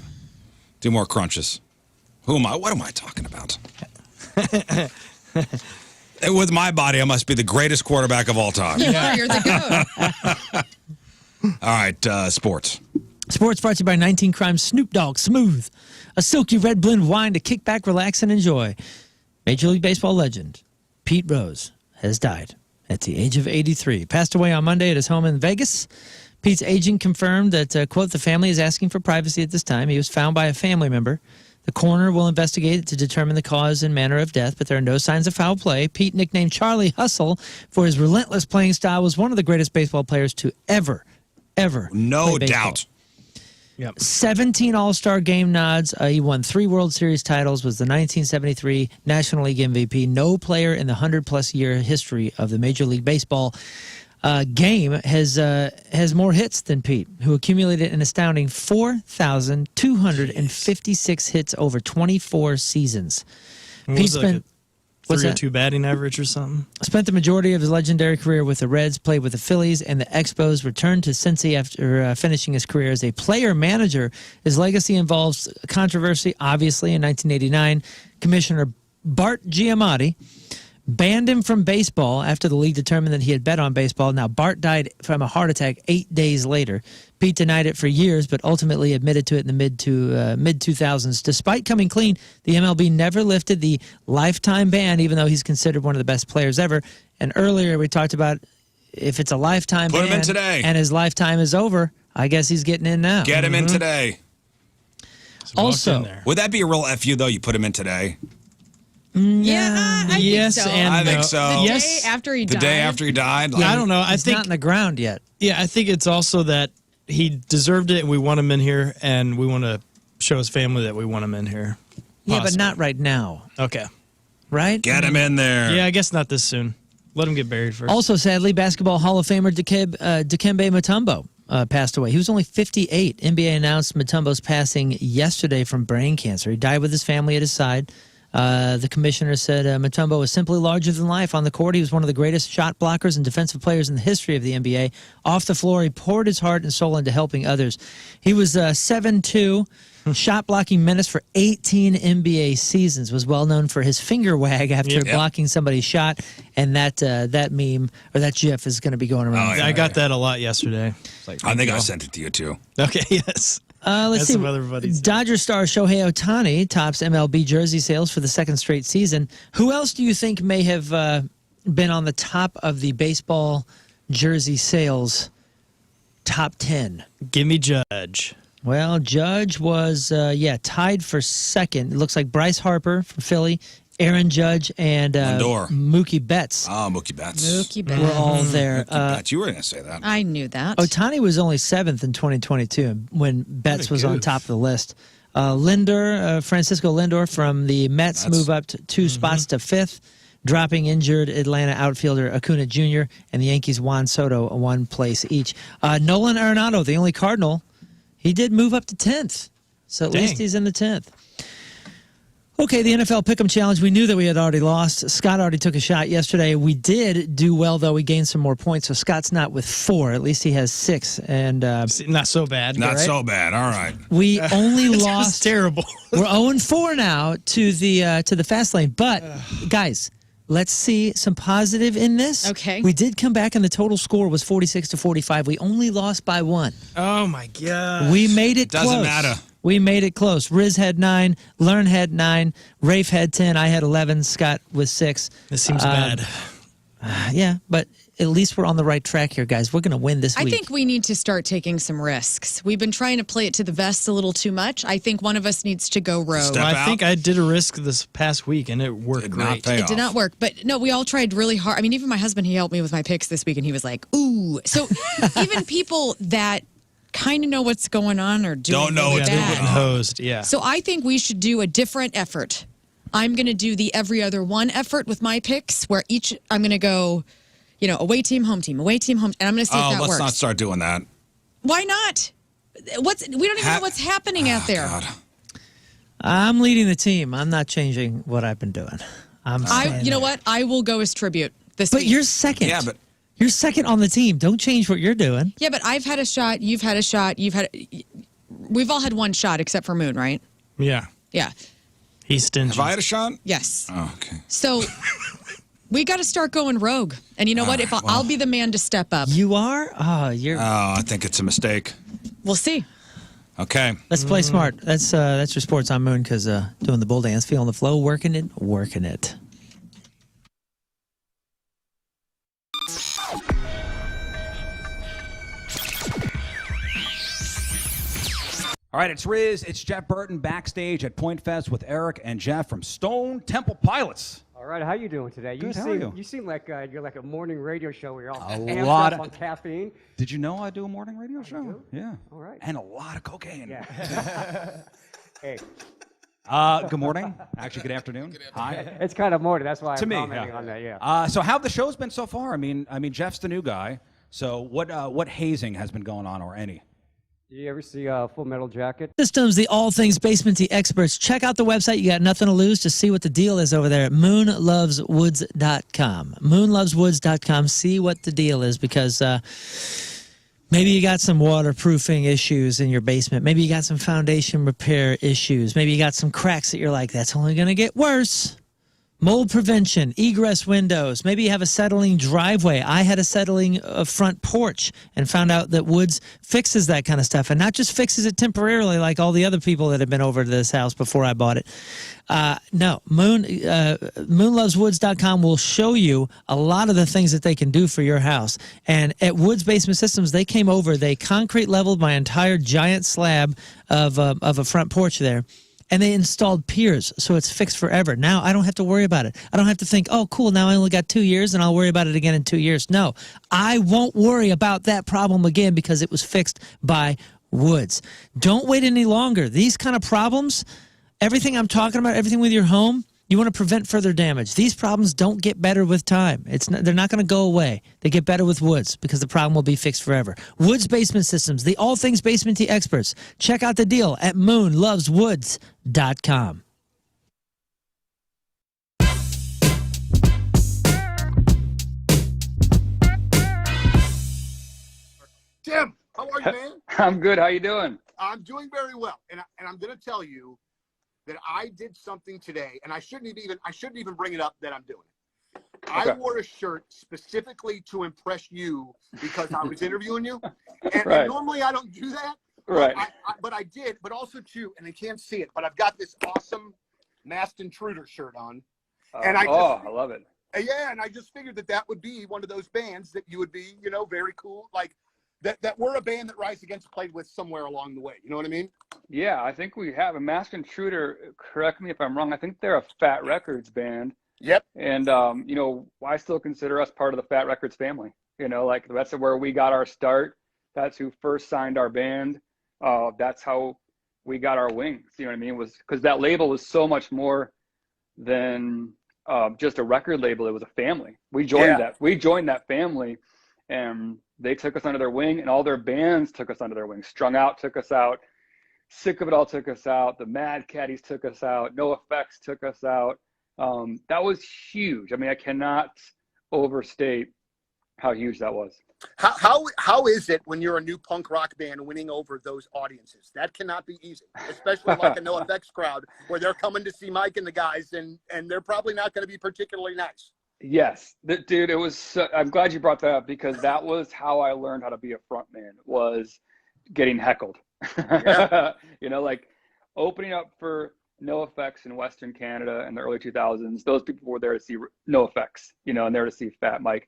Do more crunches. What am I talking about? With my body, I must be the greatest quarterback of all time. Yeah, you're the GOAT. All right, sports. Sports brought to you by 19 Crimes Snoop Dogg Smooth, a silky red blend wine to kick back, relax, and enjoy. Major League Baseball legend Pete Rose has died at the age of 83. Passed away on Monday at his home in Vegas. Pete's agent confirmed that, quote, the family is asking for privacy at this time. He was found by a family member. The coroner will investigate to determine the cause and manner of death, but there are no signs of foul play. Pete, nicknamed Charlie Hustle for his relentless playing style, was one of the greatest baseball players to ever No play doubt. Yep. 17 All-Star game nods. He won 3 World Series titles, was the 1973 National League MVP. No player in the 100-plus year history of the Major League Baseball game has more hits than Pete, who accumulated an astounding 4,256 hits over 24 seasons. Pete spent... What's 302 batting average or something? Spent the majority of his legendary career with the Reds, played with the Phillies and the Expos, returned to Cincy after finishing his career as a player-manager. His legacy involves controversy, obviously. In 1989, Commissioner Bart Giamatti banned him from baseball after the league determined that he had bet on baseball. Now, Bart died from a heart attack 8 days later. Pete denied it for years, but ultimately admitted to it in the mid-2000s. Despite coming clean, the MLB never lifted the lifetime ban, even though he's considered one of the best players ever. And earlier we talked about if it's a lifetime ban Put him in today. And his lifetime is over, I guess he's getting in now. Get him in today. Also, would that be a real FU, though? You put him in today? Yeah, I yes think so. and I no. think so. The Yes. day after he The died. day after he died? I don't know. I He's think not in the ground yet. Yeah, I think it's also that he deserved it, and we want him in here, and we want to show his family that we want him in here. Yeah, but Possibly. not right now, Okay. right? Get him in there. Yeah, I guess not this soon. Let him get buried first. Also, sadly, Basketball Hall of Famer Dikembe Mutombo passed away. He was only 58. NBA announced Mutombo's passing yesterday from brain cancer. He died with his family at his side. The commissioner said Mutombo was simply larger than life. On the court, he was one of the greatest shot blockers and defensive players in the history of the NBA. Off the floor, he poured his heart and soul into helping others. He was 7'2", shot-blocking menace for 18 NBA seasons, was well known for his finger wag after blocking somebody's shot, and that meme, or that GIF is going to be going around. Oh, yeah, I got that a lot yesterday. I think I sent it to you, too. Okay, yes. Let's see. Some other buddies. Dodger star Shohei Ohtani tops MLB jersey sales for the second straight season. Who else do you think may have been on the top of the baseball jersey sales top 10? Give me Judge. Well, Judge was, tied for second. It looks like Bryce Harper from Philly, Aaron Judge, and Lindor. Mookie Betts. Oh, Mookie Betts. Mookie Betts. We're all there. Mookie Betts. You were going to say that. I knew that. Ohtani was only 7th in 2022 when Betts was on top of the list. Francisco Lindor from the Mets move up to 2 spots to 5th, dropping injured Atlanta outfielder Acuna Jr. and the Yankees Juan Soto 1 place each. Nolan Arenado, the only Cardinal, he did move up to 10th. So at least he's in the 10th. Okay, the NFL Pick'em Challenge. We knew that we had already lost. Scott already took a shot yesterday. We did do well, though. We gained some more points. So Scott's not with 4. At least he has 6. And not so bad. Not so bad. All right. we only lost. Terrible. We're 0-4 now to the fast lane. But guys, let's see some positive in this. Okay. We did come back, and the total score was 46-45. We only lost by 1. Oh my God. We made it close. Doesn't matter. We made it close. Rizz had 9, Lern had 9, Rafe had 10, I had 11, Scott with 6. This seems bad. Yeah, but at least we're on the right track here, guys. We're going to win this week. I think we need to start taking some risks. We've been trying to play it to the vest a little too much. I think one of us needs to go rogue. Step I out. think I did a risk this past week, and it worked Did not great. pay It did not work. But no, we all tried really hard. I mean, even my husband, he helped me with my picks this week, and he was like, ooh. So even people that kind of know what's going on or Don't know really what's They're bad. getting hosed, yeah. So I think we should do a different effort. I'm going to do the every other one effort with my picks, where I'm going to go, away team, home team, away team, home, and I'm going to see if that let's works. not start doing that. Why not? We don't even know what's happening out there. God. I'm leading the team. I'm not changing what I've been doing. You know what? I will go as tribute this But week. you're second. Yeah, but You're second on the team. Don't change what you're doing. Yeah, but I've had a shot. You've had a shot. We've all had one shot except for Moon, right? Yeah. Yeah. He's stingy. have I had a shot? Yes. Oh, okay. So we got to start going rogue. And you know what? If I'll be the man to step up. You are? Oh, you're. Oh, I think it's a mistake. We'll see. Okay. Let's play smart. That's your sports on Moon, because doing the bull dance, feeling the flow, working it. All right, it's Rizz. It's Jeff Burton backstage at Point Fest with Eric and Jeff from Stone Temple Pilots. All right, how you doing today? Good, how are you? You seem like you're like a morning radio show where you're all A amped lot up of- on caffeine. Did you know I do a morning radio show? do? Yeah. All right. And a lot of cocaine. Yeah. Hey, Good morning. Actually, good afternoon. Hi. it's kind of morning. That's why To I'm me, commenting yeah. on that. Yeah. So how have the shows been so far? I mean, Jeff's the new guy. So what hazing has been going on, or any? Do you ever see Full Metal Jacket? Systems, the all things basementy experts. Check out the website. You got nothing to lose to see what the deal is over there at moonloveswoods.com. Moonloveswoods.com. See what the deal is, because maybe you got some waterproofing issues in your basement. Maybe you got some foundation repair issues. Maybe you got some cracks that you're like, that's only going to get worse. Mold prevention, egress windows. Maybe you have a settling driveway. I had a settling front porch and found out that Woods fixes that kind of stuff, and not just fixes it temporarily like all the other people that have been over to this house before I bought it. No, moonloveswoods.com will show you a lot of the things that they can do for your house. And at Woods Basement Systems, they came over, they concrete leveled my entire giant slab of a front porch there. And they installed piers, so it's fixed forever. Now I don't have to worry about it. I don't have to think, oh, cool, now I only got 2 years and I'll worry about it again in 2 years. No, I won't worry about that problem again because it was fixed by Woods. Don't wait any longer. These kind of problems, everything I'm talking about, everything with your home, you want to prevent further damage. These problems don't get better with time. They're not going to go away. They get better with Woods because the problem will be fixed forever. Woods Basement Systems, the all things basementy experts. Check out the deal at moonloveswoods.com. are you, man? I'm good. How you doing? I'm doing very well, and I'm going to tell you that I did something today, and I shouldn't even bring it up that I'm doing it. Okay. I wore a shirt specifically to impress you because I was interviewing you, and, Right. and normally I don't do that. Right. But I did, but also too, and I can't see it, but I've got this awesome Masked Intruder shirt on, and I love it. Yeah, and I just figured that would be one of those bands that you would be, very cool, like that we're a band that Rise Against played with somewhere along the way. You know what I mean? Yeah, I think we have a Masked Intruder. Correct me if I'm wrong. I think they're a Fat Records band. Yep. And I still consider us part of the Fat Records family. Like that's where we got our start. That's who first signed our band. That's how we got our wings. You know what I mean? Was because that label was so much more than just a record label. It was a family. We joined that. We joined that family, and they took us under their wing, and all their bands took us under their wing. Strung Out took us out. Sick of It All took us out. The Mad Caddies took us out. No Effects took us out. That was huge. I mean, I cannot overstate how huge that was. How is it when you're a new punk rock band winning over those audiences? That cannot be easy, especially like a No Effects crowd where they're coming to see Mike and the guys, and they're probably not going to be particularly nice. Yes, dude, it was. I'm glad you brought that up because that was how I learned how to be a frontman, was getting heckled. Yeah. Like opening up for No Effects in Western Canada in the early 2000s. Those people were there to see No Effects, and there to see Fat Mike.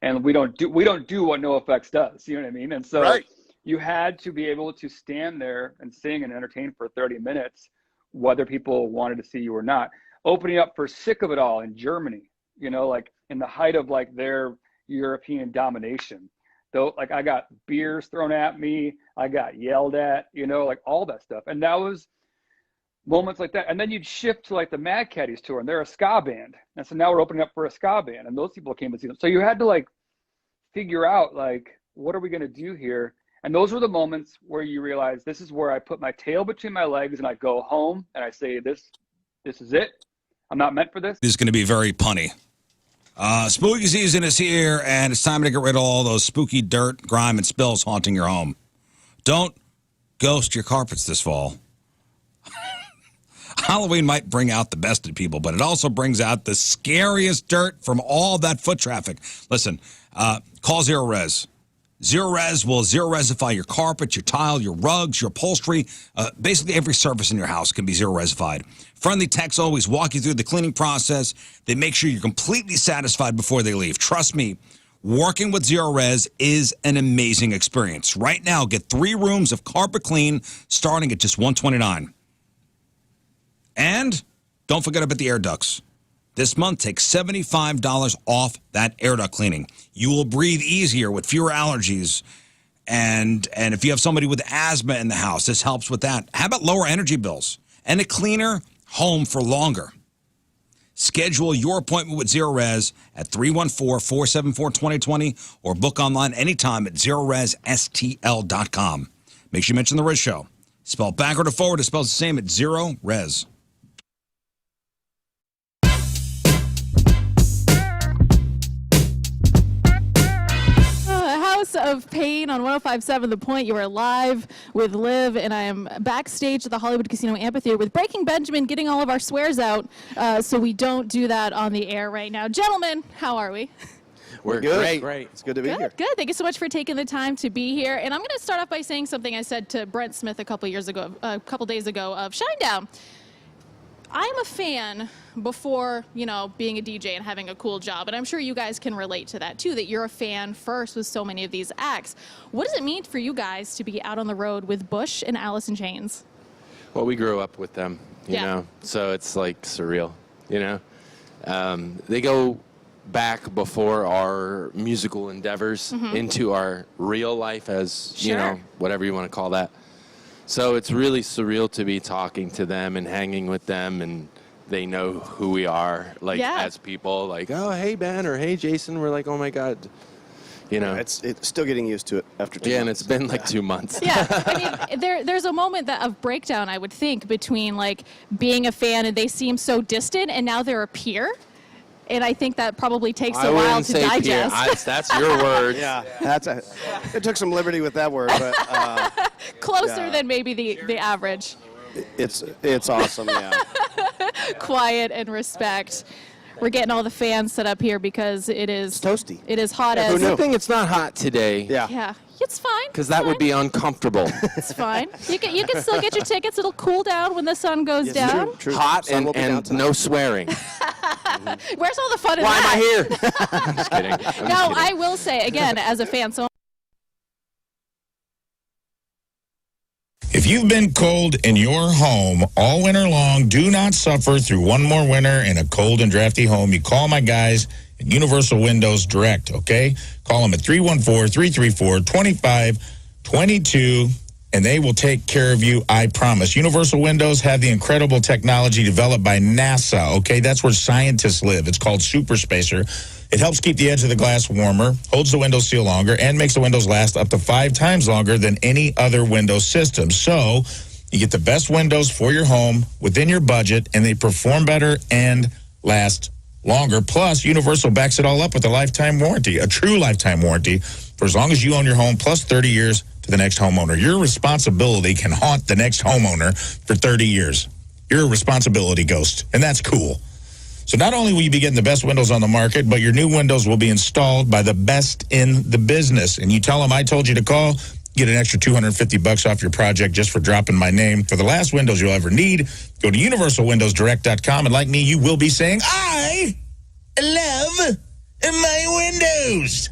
And we don't do what No Effects does. You know what I mean? And so you had to be able to stand there and sing and entertain for 30 minutes, whether people wanted to see you or not. Opening up for Sick of It All in Germany. Like in the height of like their European domination, though, like I got beers thrown at me, I got yelled at, like all that stuff. And that was moments like that. And then you'd shift to like the Mad Caddies tour, and they're a ska band. And so now we're opening up for a ska band, and those people came to see them. So you had to like figure out like, what are we going to do here? And those were the moments where you realize this is where I put my tail between my legs and I go home and I say, this is it. I'm not meant for this. This is going to be very punny. Spooky season is here, and it's time to get rid of all those spooky dirt, grime, and spills haunting your home. Don't ghost your carpets this fall. Halloween might bring out the best in people, but it also brings out the scariest dirt from all that foot traffic. Listen, call Zero Res. Zero Res will zero-resify your carpet, your tile, your rugs, your upholstery. Basically, every surface in your house can be zero-resified. Friendly techs always walk you through the cleaning process. They make sure you're completely satisfied before they leave. Trust me, working with Zero Res is an amazing experience. Right now, get 3 rooms of carpet clean starting at just $129. And don't forget about the air ducts. This month, take $75 off that air duct cleaning. You will breathe easier with fewer allergies. And if you have somebody with asthma in the house, this helps with that. How about lower energy bills and a cleaner home for longer? Schedule your appointment with Zero Res at 314-474-2020 or book online anytime at ZeroResSTL.com. Make sure you mention the Rizz Show. Spelled backward or forward, it spells the same at Zero Res. House of Pain on 105.7 The Point. You are live with Liv, and I am backstage at the Hollywood Casino Amphitheater with Breaking Benjamin, getting all of our swears out so we don't do that on the air right now. Gentlemen, how are we? We're good. Great. It's good to be here. Good. Thank you so much for taking the time to be here. And I'm going to start off by saying something I said to Brent Smith a couple days ago of Shinedown. I'm a fan before, being a DJ and having a cool job. And I'm sure you guys can relate to that, too, that you're a fan first with so many of these acts. What does it mean for you guys to be out on the road with Bush and Alice in Chains? Well, we grew up with them, you know, so it's like surreal, They go back before our musical endeavors into our real life as, whatever you want to call that. So it's really surreal to be talking to them and hanging with them, and they know who we are, as people, like, oh, hey, Ben, or hey, Jason. We're like, oh, my God. It's still getting used to it after 2 months. Yeah, and it's been like 2 months. Yeah, I mean, there's a moment of breakdown, I would think, between, being a fan and they seem so distant, and now they're a peer. and I think that probably takes I a while wouldn't to say digest. That's your word. Yeah, it took some liberty with that word, but Closer Yeah. than maybe the average. it's awesome. Yeah. Quiet and respect. We're getting all the fans set up here because it is toasty. It is hot Yeah, as. who knew? Good thing it's not hot today. Yeah. Yeah, it's fine. Because that would be uncomfortable. It's fine. You can still get your tickets. It'll cool down when the sun goes Yes, down. true. Hot Sun will be down and tonight. no swearing. Where's all the fun in Why am that? I here? I'm just kidding. I'm just No, kidding. I will say again, as a fan, so If you've been cold in your home all winter long, do not suffer through one more winter in a cold and drafty home. You call my guys at Universal Windows Direct, okay? Call them at 314-334-2522, and they will take care of you, I promise. Universal Windows have the incredible technology developed by NASA, okay? That's where scientists live. It's called Super Spacer. It helps keep the edge of the glass warmer, holds the window seal longer, and makes the windows last up to 5 times longer than any other Windows system. So you get the best windows for your home within your budget, and they perform better and last longer. Plus, Universal backs it all up with a lifetime warranty, a true lifetime warranty for as long as you own your home, plus 30 years to the next homeowner. Your responsibility can haunt the next homeowner for 30 years. You're a responsibility ghost, and that's cool. So not only will you be getting the best windows on the market, but your new windows will be installed by the best in the business. And you tell them I told you to call, get an extra $250 off your project just for dropping my name. For the last windows you'll ever need, go to universalwindowsdirect.com, and like me, you will be saying, I love my windows.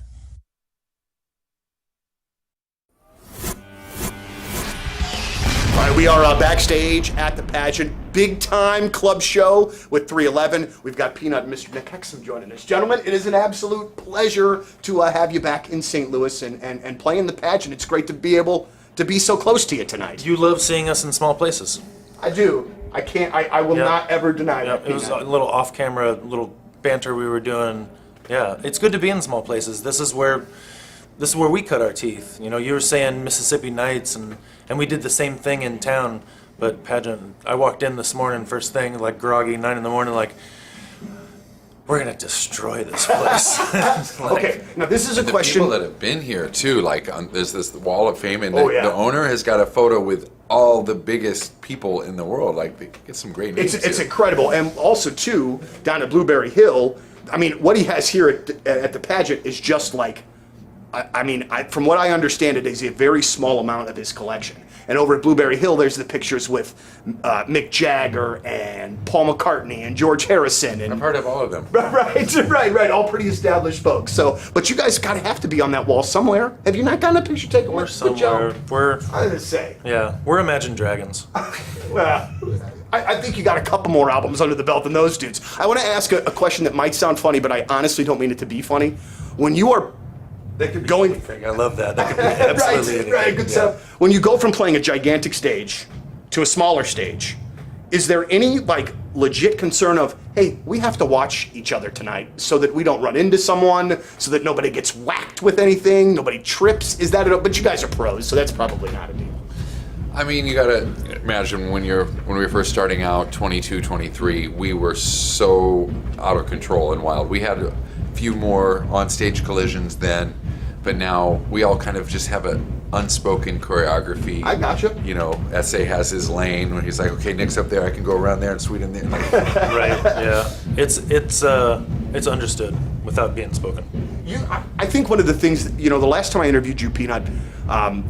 All right, we are backstage at the pageant. Big time club show with 311. We've got Peanut and Mr. Nick Hexum joining us. Gentlemen, it is an absolute pleasure to have you back in St. Louis and playing the pageant. It's great to be able to be so close to you tonight. You love seeing us in small places. I do. I can't. I will not ever deny that. It was a Peanut. little off-camera, little banter we were doing. Yeah, it's good to be in small places. This is where we cut our teeth. You know, you were saying Mississippi Nights, and we did the same thing in town. But pageant, I walked in this morning, first thing, like groggy, 9 in the morning, like, we're gonna destroy this place. Okay, now this is a the question. People that have been here too, like there's this wall of fame, and Oh, yeah. the owner has got a photo with all the biggest people in the world. Like they get some great names. It's here. incredible, and also too down at Blueberry Hill. I mean, what he has here at the pageant is just like, from what I understand, it is a very small amount of his collection. And over at Blueberry Hill, there's the pictures with Mick Jagger and Paul McCartney and George Harrison. And I've heard of all of them. Right. All pretty established folks. So, but you guys gotta have to be on that wall somewhere. Have you not gotten a picture taken? We're Good somewhere. job. We're I was gonna say. yeah. We're Imagine Dragons. Well, I think you got a couple more albums under the belt than those dudes. I want to ask a question that might sound funny, but I honestly don't mean it to be funny. When you are going, Anything. I love that. That could be absolutely anything. right, good stuff. When you go from playing a gigantic stage to a smaller stage, is there any like legit concern of, hey, we have to watch each other tonight so that we don't run into someone, so that nobody gets whacked with anything, nobody trips? Is that it? But you guys are pros, so that's probably not a deal. I mean, you gotta imagine when we were first starting out, 22, 23, we were so out of control and wild. We had a few more on-stage collisions then, but now we all kind of just have an unspoken choreography. I gotcha. You know, SA has his lane where he's like, okay, Nick's up there, I can go around there and sweet in there. Right. Yeah. It's understood without being spoken. I think one of the things, the last time I interviewed you, Peanut,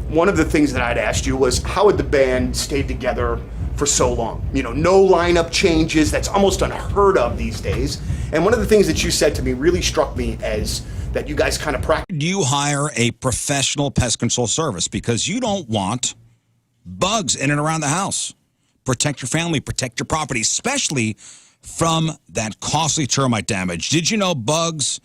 one of the things that I'd asked you was how had the band stayed together for so long? No lineup changes. That's almost unheard of these days. And one of the things that you said to me really struck me as that you guys kind of practice. You hire a professional pest control service because you don't want bugs in and around the house. Protect your family, protect your property, especially from that costly termite damage. Did you know bugs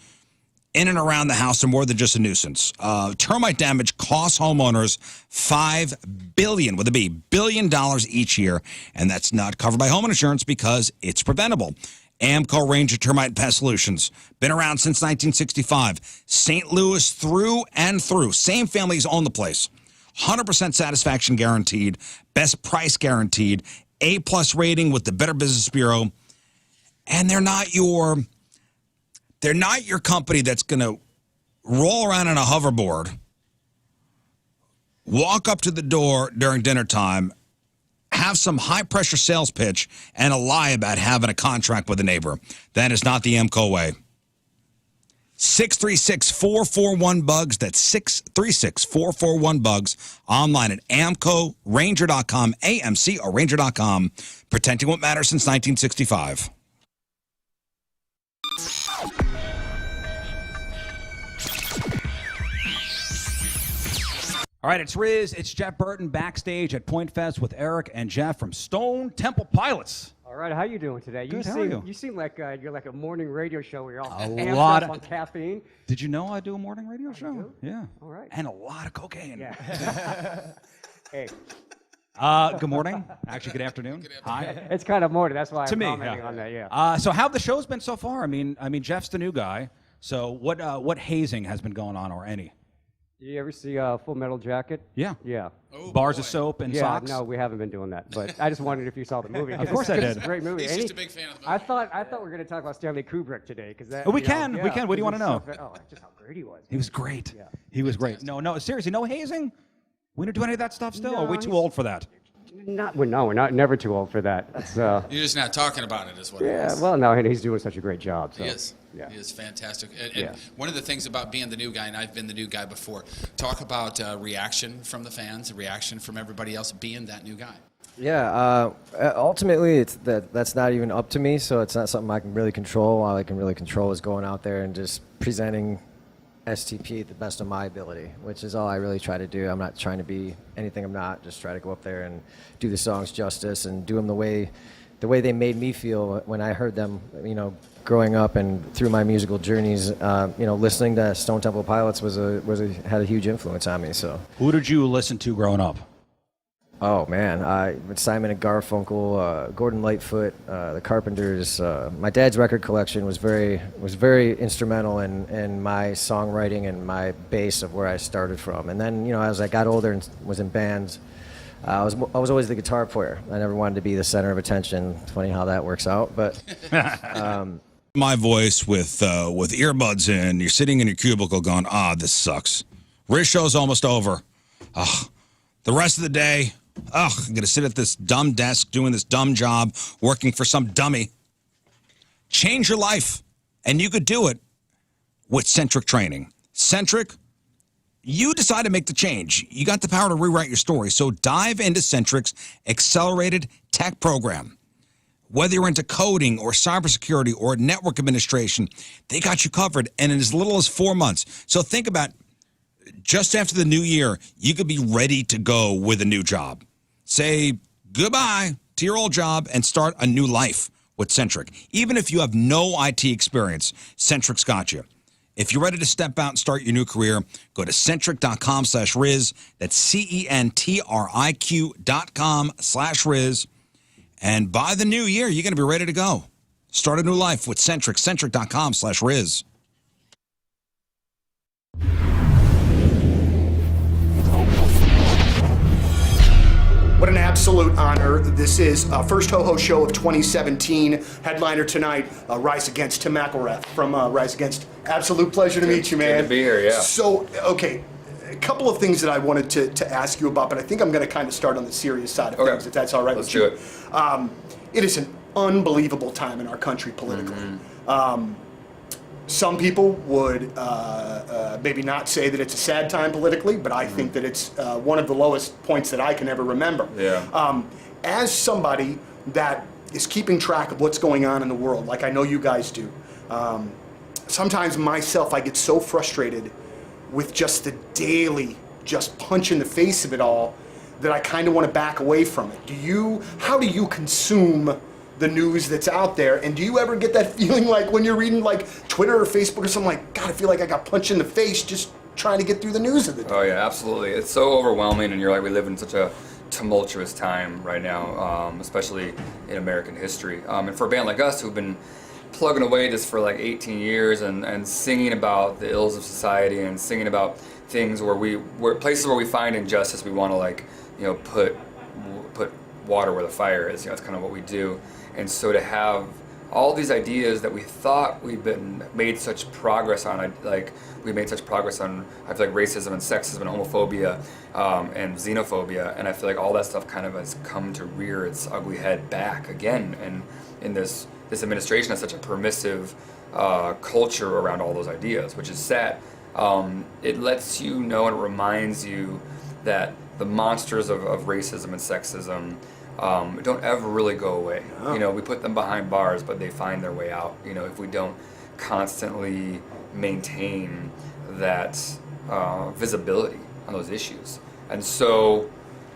in and around the house are more than just a nuisance? Termite damage costs homeowners $5 billion, with a B, billion dollars each year, and that's not covered by home insurance because it's preventable. Amco Ranger Termite Pest Solutions, been around since 1965. St. Louis through and through. Same families own the place. 100% satisfaction guaranteed, best price guaranteed, A+ rating with the Better Business Bureau, and they're not your They're not your company that's going to roll around on a hoverboard, walk up to the door during dinner time, have some high-pressure sales pitch, and a lie about having a contract with a neighbor. That is not the AMCO way. 636-441-BUGS. That's 636-441-BUGS. Online at amcoranger.com, AMC or ranger.com. Protecting what matters since 1965. All right, it's Rizz. It's Jeff Burton backstage at Point Fest with Eric and Jeff from Stone Temple Pilots. All right, how you doing today? Good, how are you? You seem like you're like a morning radio show where you're all A amped lot up of- on caffeine. Did you know I do a morning radio show? do? Yeah. All right. And a lot of cocaine. Yeah. Hey, Good morning. Actually, good afternoon. Hi. it's kind of morning. That's why To I'm me, commenting yeah. on that. Yeah. So how have the shows been so far? I mean, Jeff's the new guy. So what hazing has been going on, or any? Did you ever see Full Metal Jacket? Yeah. Yeah. Bars of soap and Yeah, socks? no, we haven't been doing that. But I just wondered if you saw the movie. Of course I did. It's a great movie. He's just a big fan of the movie. I thought we were going to talk about Stanley Kubrick today because that. We you know, can. yeah, We can. What do you want to know? Just how great he was. He was great. Yeah. He was great. No, seriously, no hazing? We don't do any of that stuff still? No, Or are we too he's- old for that? We're not never too old for that. That's, You're just not talking about it, is what it yeah, is. well, no, and he's doing such a great job. So. He is. Yeah. He is fantastic. And Yeah. one of the things about being the new guy, and I've been the new guy before, talk about reaction from the fans, reaction from everybody else being that new guy. Yeah, ultimately, that's not even up to me, so it's not something I can really control. All I can really control is going out there and just presenting STP at the best of my ability, which is all I really try to do. I'm not trying to be anything I'm not. Just try to go up there and do the songs justice and do them the way they made me feel when I heard them, growing up and through my musical journeys. Listening to Stone Temple Pilots had a huge influence on me. So. Who did you listen to growing up? Oh man, Simon and Garfunkel, Gordon Lightfoot, the Carpenters. My dad's record collection was very instrumental in my songwriting and my base of where I started from. And then as I got older and was in bands, I was always the guitar player. I never wanted to be the center of attention. It's funny how that works out, but. My voice with earbuds in, you're sitting in your cubicle going, this sucks. RizzShow's almost over. The rest of the day, I'm going to sit at this dumb desk doing this dumb job, working for some dummy. Change your life, and you could do it with Centric Training. Centric, you decide to make the change. You got the power to rewrite your story, so dive into Centric's accelerated tech program. Whether you're into coding or cybersecurity or network administration, they got you covered, and in as little as 4 months. So think about just after the new year, you could be ready to go with a new job. Say goodbye to your old job and start a new life with Centric. Even if you have no IT experience, Centric's got you. If you're ready to step out and start your new career, go to centric.com/Rizz. That's CENTRIQ.com/Rizz. And by the new year, you're going to be ready to go. Start a new life with Centric. Centric.com/Rizz. What an absolute honor. This is first Ho-Ho show of 2017. Headliner tonight, Rise Against, Tim McElrath from Rise Against. Absolute pleasure to meet you, man. Good to be here, yeah. So, okay, a couple of things that I wanted to ask you about, but I think I'm going to kind of start on the serious side of things, if that's all right with you. Let's do it. It is an unbelievable time in our country politically. Some people would maybe not say that it's a sad time politically, but I think that it's one of the lowest points that I can ever remember. Yeah. As somebody that is keeping track of what's going on in the world, like I know you guys do, sometimes myself I get so frustrated with just the daily just punch in the face of it all that I kind of want to back away from it. How do you consume the news that's out there, and do you ever get that feeling like when you're reading like Twitter or Facebook or something like, God, I feel like I got punched in the face just trying to get through the news of the day? Oh yeah, absolutely. It's so overwhelming, and you're like, we live in such a tumultuous time right now, especially in American history. And for a band like us who've been plugging away this for like 18 years and singing about the ills of society and singing about things where places where we find injustice, we want to put water where the fire is. That's kind of what we do. And so to have all these ideas that we thought made such progress on, we made such progress on, I feel like racism and sexism and homophobia and xenophobia, and I feel like all that stuff kind of has come to rear its ugly head back again, and in this administration has such a permissive culture around all those ideas, which is sad. It lets you know and reminds you that the monsters of racism and sexism don't ever really go away. No. We put them behind bars, but they find their way out, if we don't constantly maintain that visibility on those issues. And so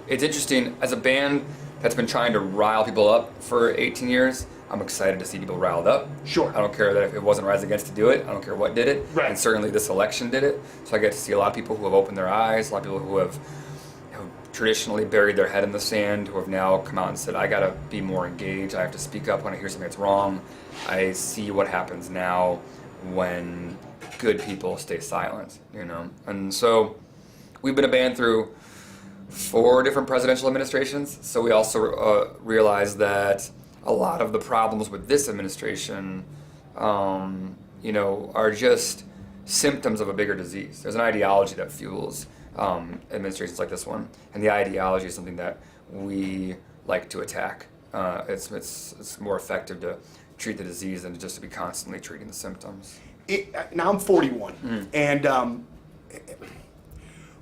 it's interesting, as a band that's been trying to rile people up for 18 years, I'm excited to see people riled up. Sure. I don't care that if it wasn't Rise Against to do it. I don't care what did it. Right. And certainly this election did it. So I get to see a lot of people who have opened their eyes, a lot of people who have traditionally buried their head in the sand, who have now come out and said, I gotta be more engaged. I have to speak up when I hear something that's wrong. I see what happens now when good people stay silent, And so we've been a band through 4 different presidential administrations. So we also realized that a lot of the problems with this administration, are just symptoms of a bigger disease. There's an ideology that fuels administrations like this one, and the ideology is something that we like to attack. It's more effective to treat the disease than just to be constantly treating the symptoms. Now I'm 41, and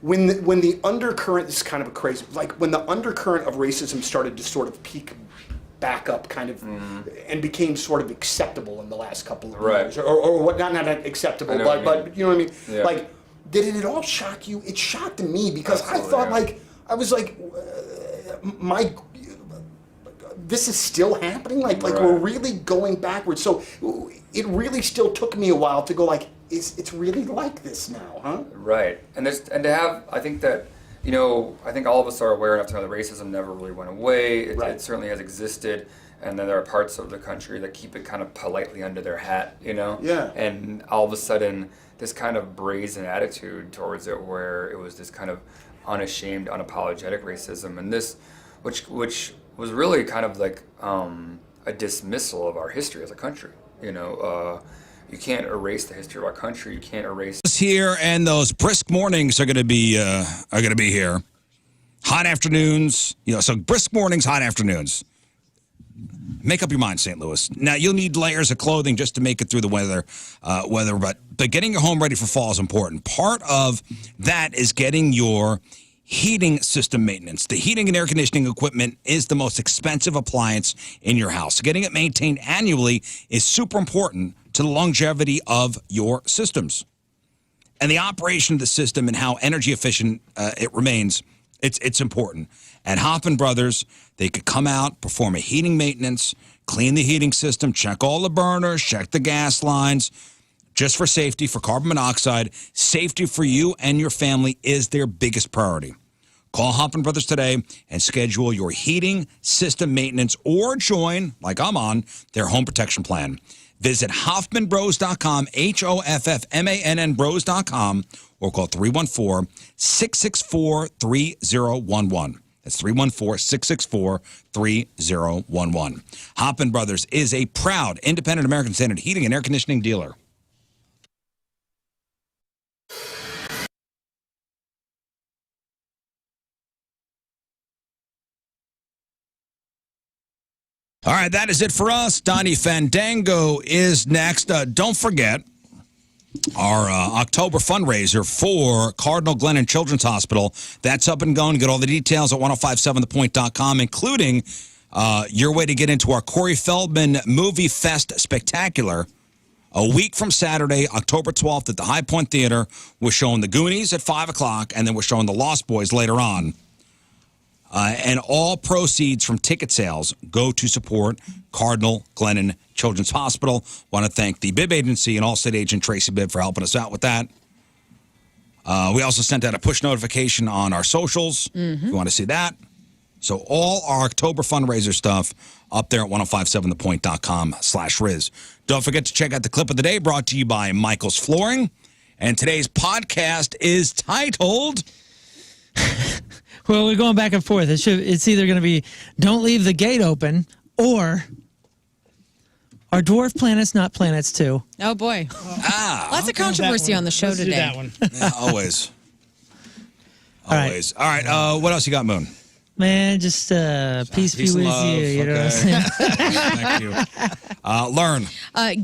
when the undercurrent, this is kind of a crazy, when the undercurrent of racism started to sort of peak back up kind of and became sort of acceptable in the last couple of years, or what, not acceptable, but you know what I mean? Yeah. Did it at all shock you? It shocked me because absolutely, I thought I was this is still happening? We're really going backwards. So it really still took me a while to go it's really like this now, huh? Right. And to have, I think that, I think all of us are aware enough to know that racism never really went away. It certainly has existed. And then there are parts of the country that keep it kind of politely under their hat, Yeah. And all of a sudden, this kind of brazen attitude towards it, where it was this kind of unashamed, unapologetic racism, and this, which was really kind of like a dismissal of our history as a country. You can't erase the history of our country. You can't erase here, and those brisk mornings are going to be here. Hot afternoons, so brisk mornings, hot afternoons. Make up your mind, St. Louis. Now, you'll need layers of clothing just to make it through the weather, but getting your home ready for fall is important. Part of that is getting your heating system maintenance. The heating and air conditioning equipment is the most expensive appliance in your house. Getting it maintained annually is super important to the longevity of your systems. And the operation of the system and how energy efficient it remains, it's important. At Hoffman Brothers, they could come out, perform a heating maintenance, clean the heating system, check all the burners, check the gas lines, just for safety, for carbon monoxide. Safety for you and your family is their biggest priority. Call Hoffman Brothers today and schedule your heating system maintenance or join, like I'm on, their home protection plan. Visit HoffmanBros.com, HoffMann Bros.com, or call 314-664-3011. That's 314-664-3011. Hoffman Brothers is a proud independent American Standard heating and air conditioning dealer. All right, that is it for us. Donnie Fandango is next. Don't forget our October fundraiser for Cardinal Glennon Children's Hospital. That's up and going. Get all the details at 1057thepoint.com, including your way to get into our Corey Feldman Movie Fest Spectacular. A week from Saturday, October 12th at the High Point Theater. We're showing The Goonies at 5 o'clock, and then we're showing The Lost Boys later on. And all proceeds from ticket sales go to support Cardinal Glennon Children's Hospital. Want to thank the Bibb Agency and Allstate agent Tracy Bibb for helping us out with that. We also sent out a push notification on our socials if you want to see that. So all our October fundraiser stuff up there at 1057thepoint.com/Rizz. Don't forget to check out the clip of the day brought to you by Michael's Flooring. And today's podcast is titled... Well, we're going back and forth. It's either going to be "Don't leave the gate open" or Are dwarf planets not planets too? Oh boy, lots of That controversy one. on the show Let's do today. that one. Yeah, always. All right. Always. All right. What else you got, Moon? Man, just peace be Peace with and love. you. You know what I'm saying? Thank you. Learn.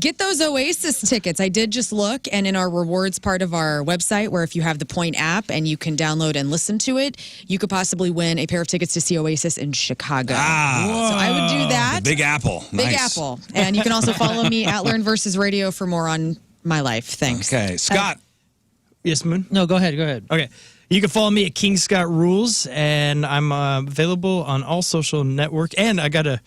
Get those Oasis tickets. I did just look, and in our rewards part of our website, where if you have the Point app and you can download and listen to it, you could possibly win a pair of tickets to see Oasis in Chicago. So I would do that. The Big Apple. Big Nice. Apple. And you can also follow me at Lern versus Radio for more on my life. Thanks. Okay. Scott. Yes, Moon? No, go ahead. Go ahead. Okay. You can follow me at King Scott Rules, and I'm available on all social network. And I got to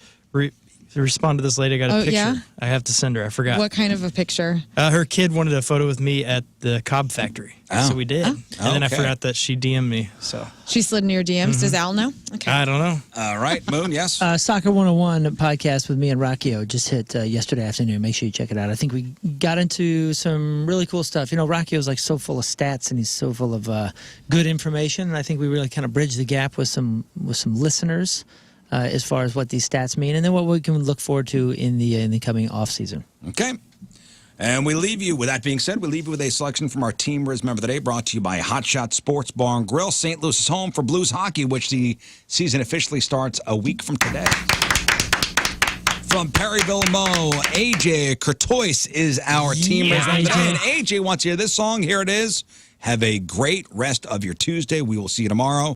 respond to this lady. I got a picture. Yeah? I have to send her. I forgot. What kind of a picture? Her kid wanted a photo with me at the Cobb factory. Oh. So we did. And then I Okay. forgot that she DM'd me. So She slid into your DMs. Does Al know? Okay. I don't know. All right. Moon, yes. Soccer 101 podcast with me and Rockio just hit yesterday afternoon. Make sure you check it out. I think we got into some really cool stuff. You know, Rockio's like so full of stats and he's so full of good information. And I think we really kind of bridged the gap with some listeners as far as what these stats mean, and then what we can look forward to in the coming off season. Okay. And we leave you, with that being said, we leave you with a selection from our Team Rizz Member of the Day, brought to you by Hot Shot Sports Bar and Grill, St. Louis' home for Blues hockey, which the season officially starts a week from today. From Perryville, Mo, AJ Courtois is our Team Rizz Member of the Day. And AJ wants to hear this song. Here it is. Have a great rest of your Tuesday. We will see you tomorrow.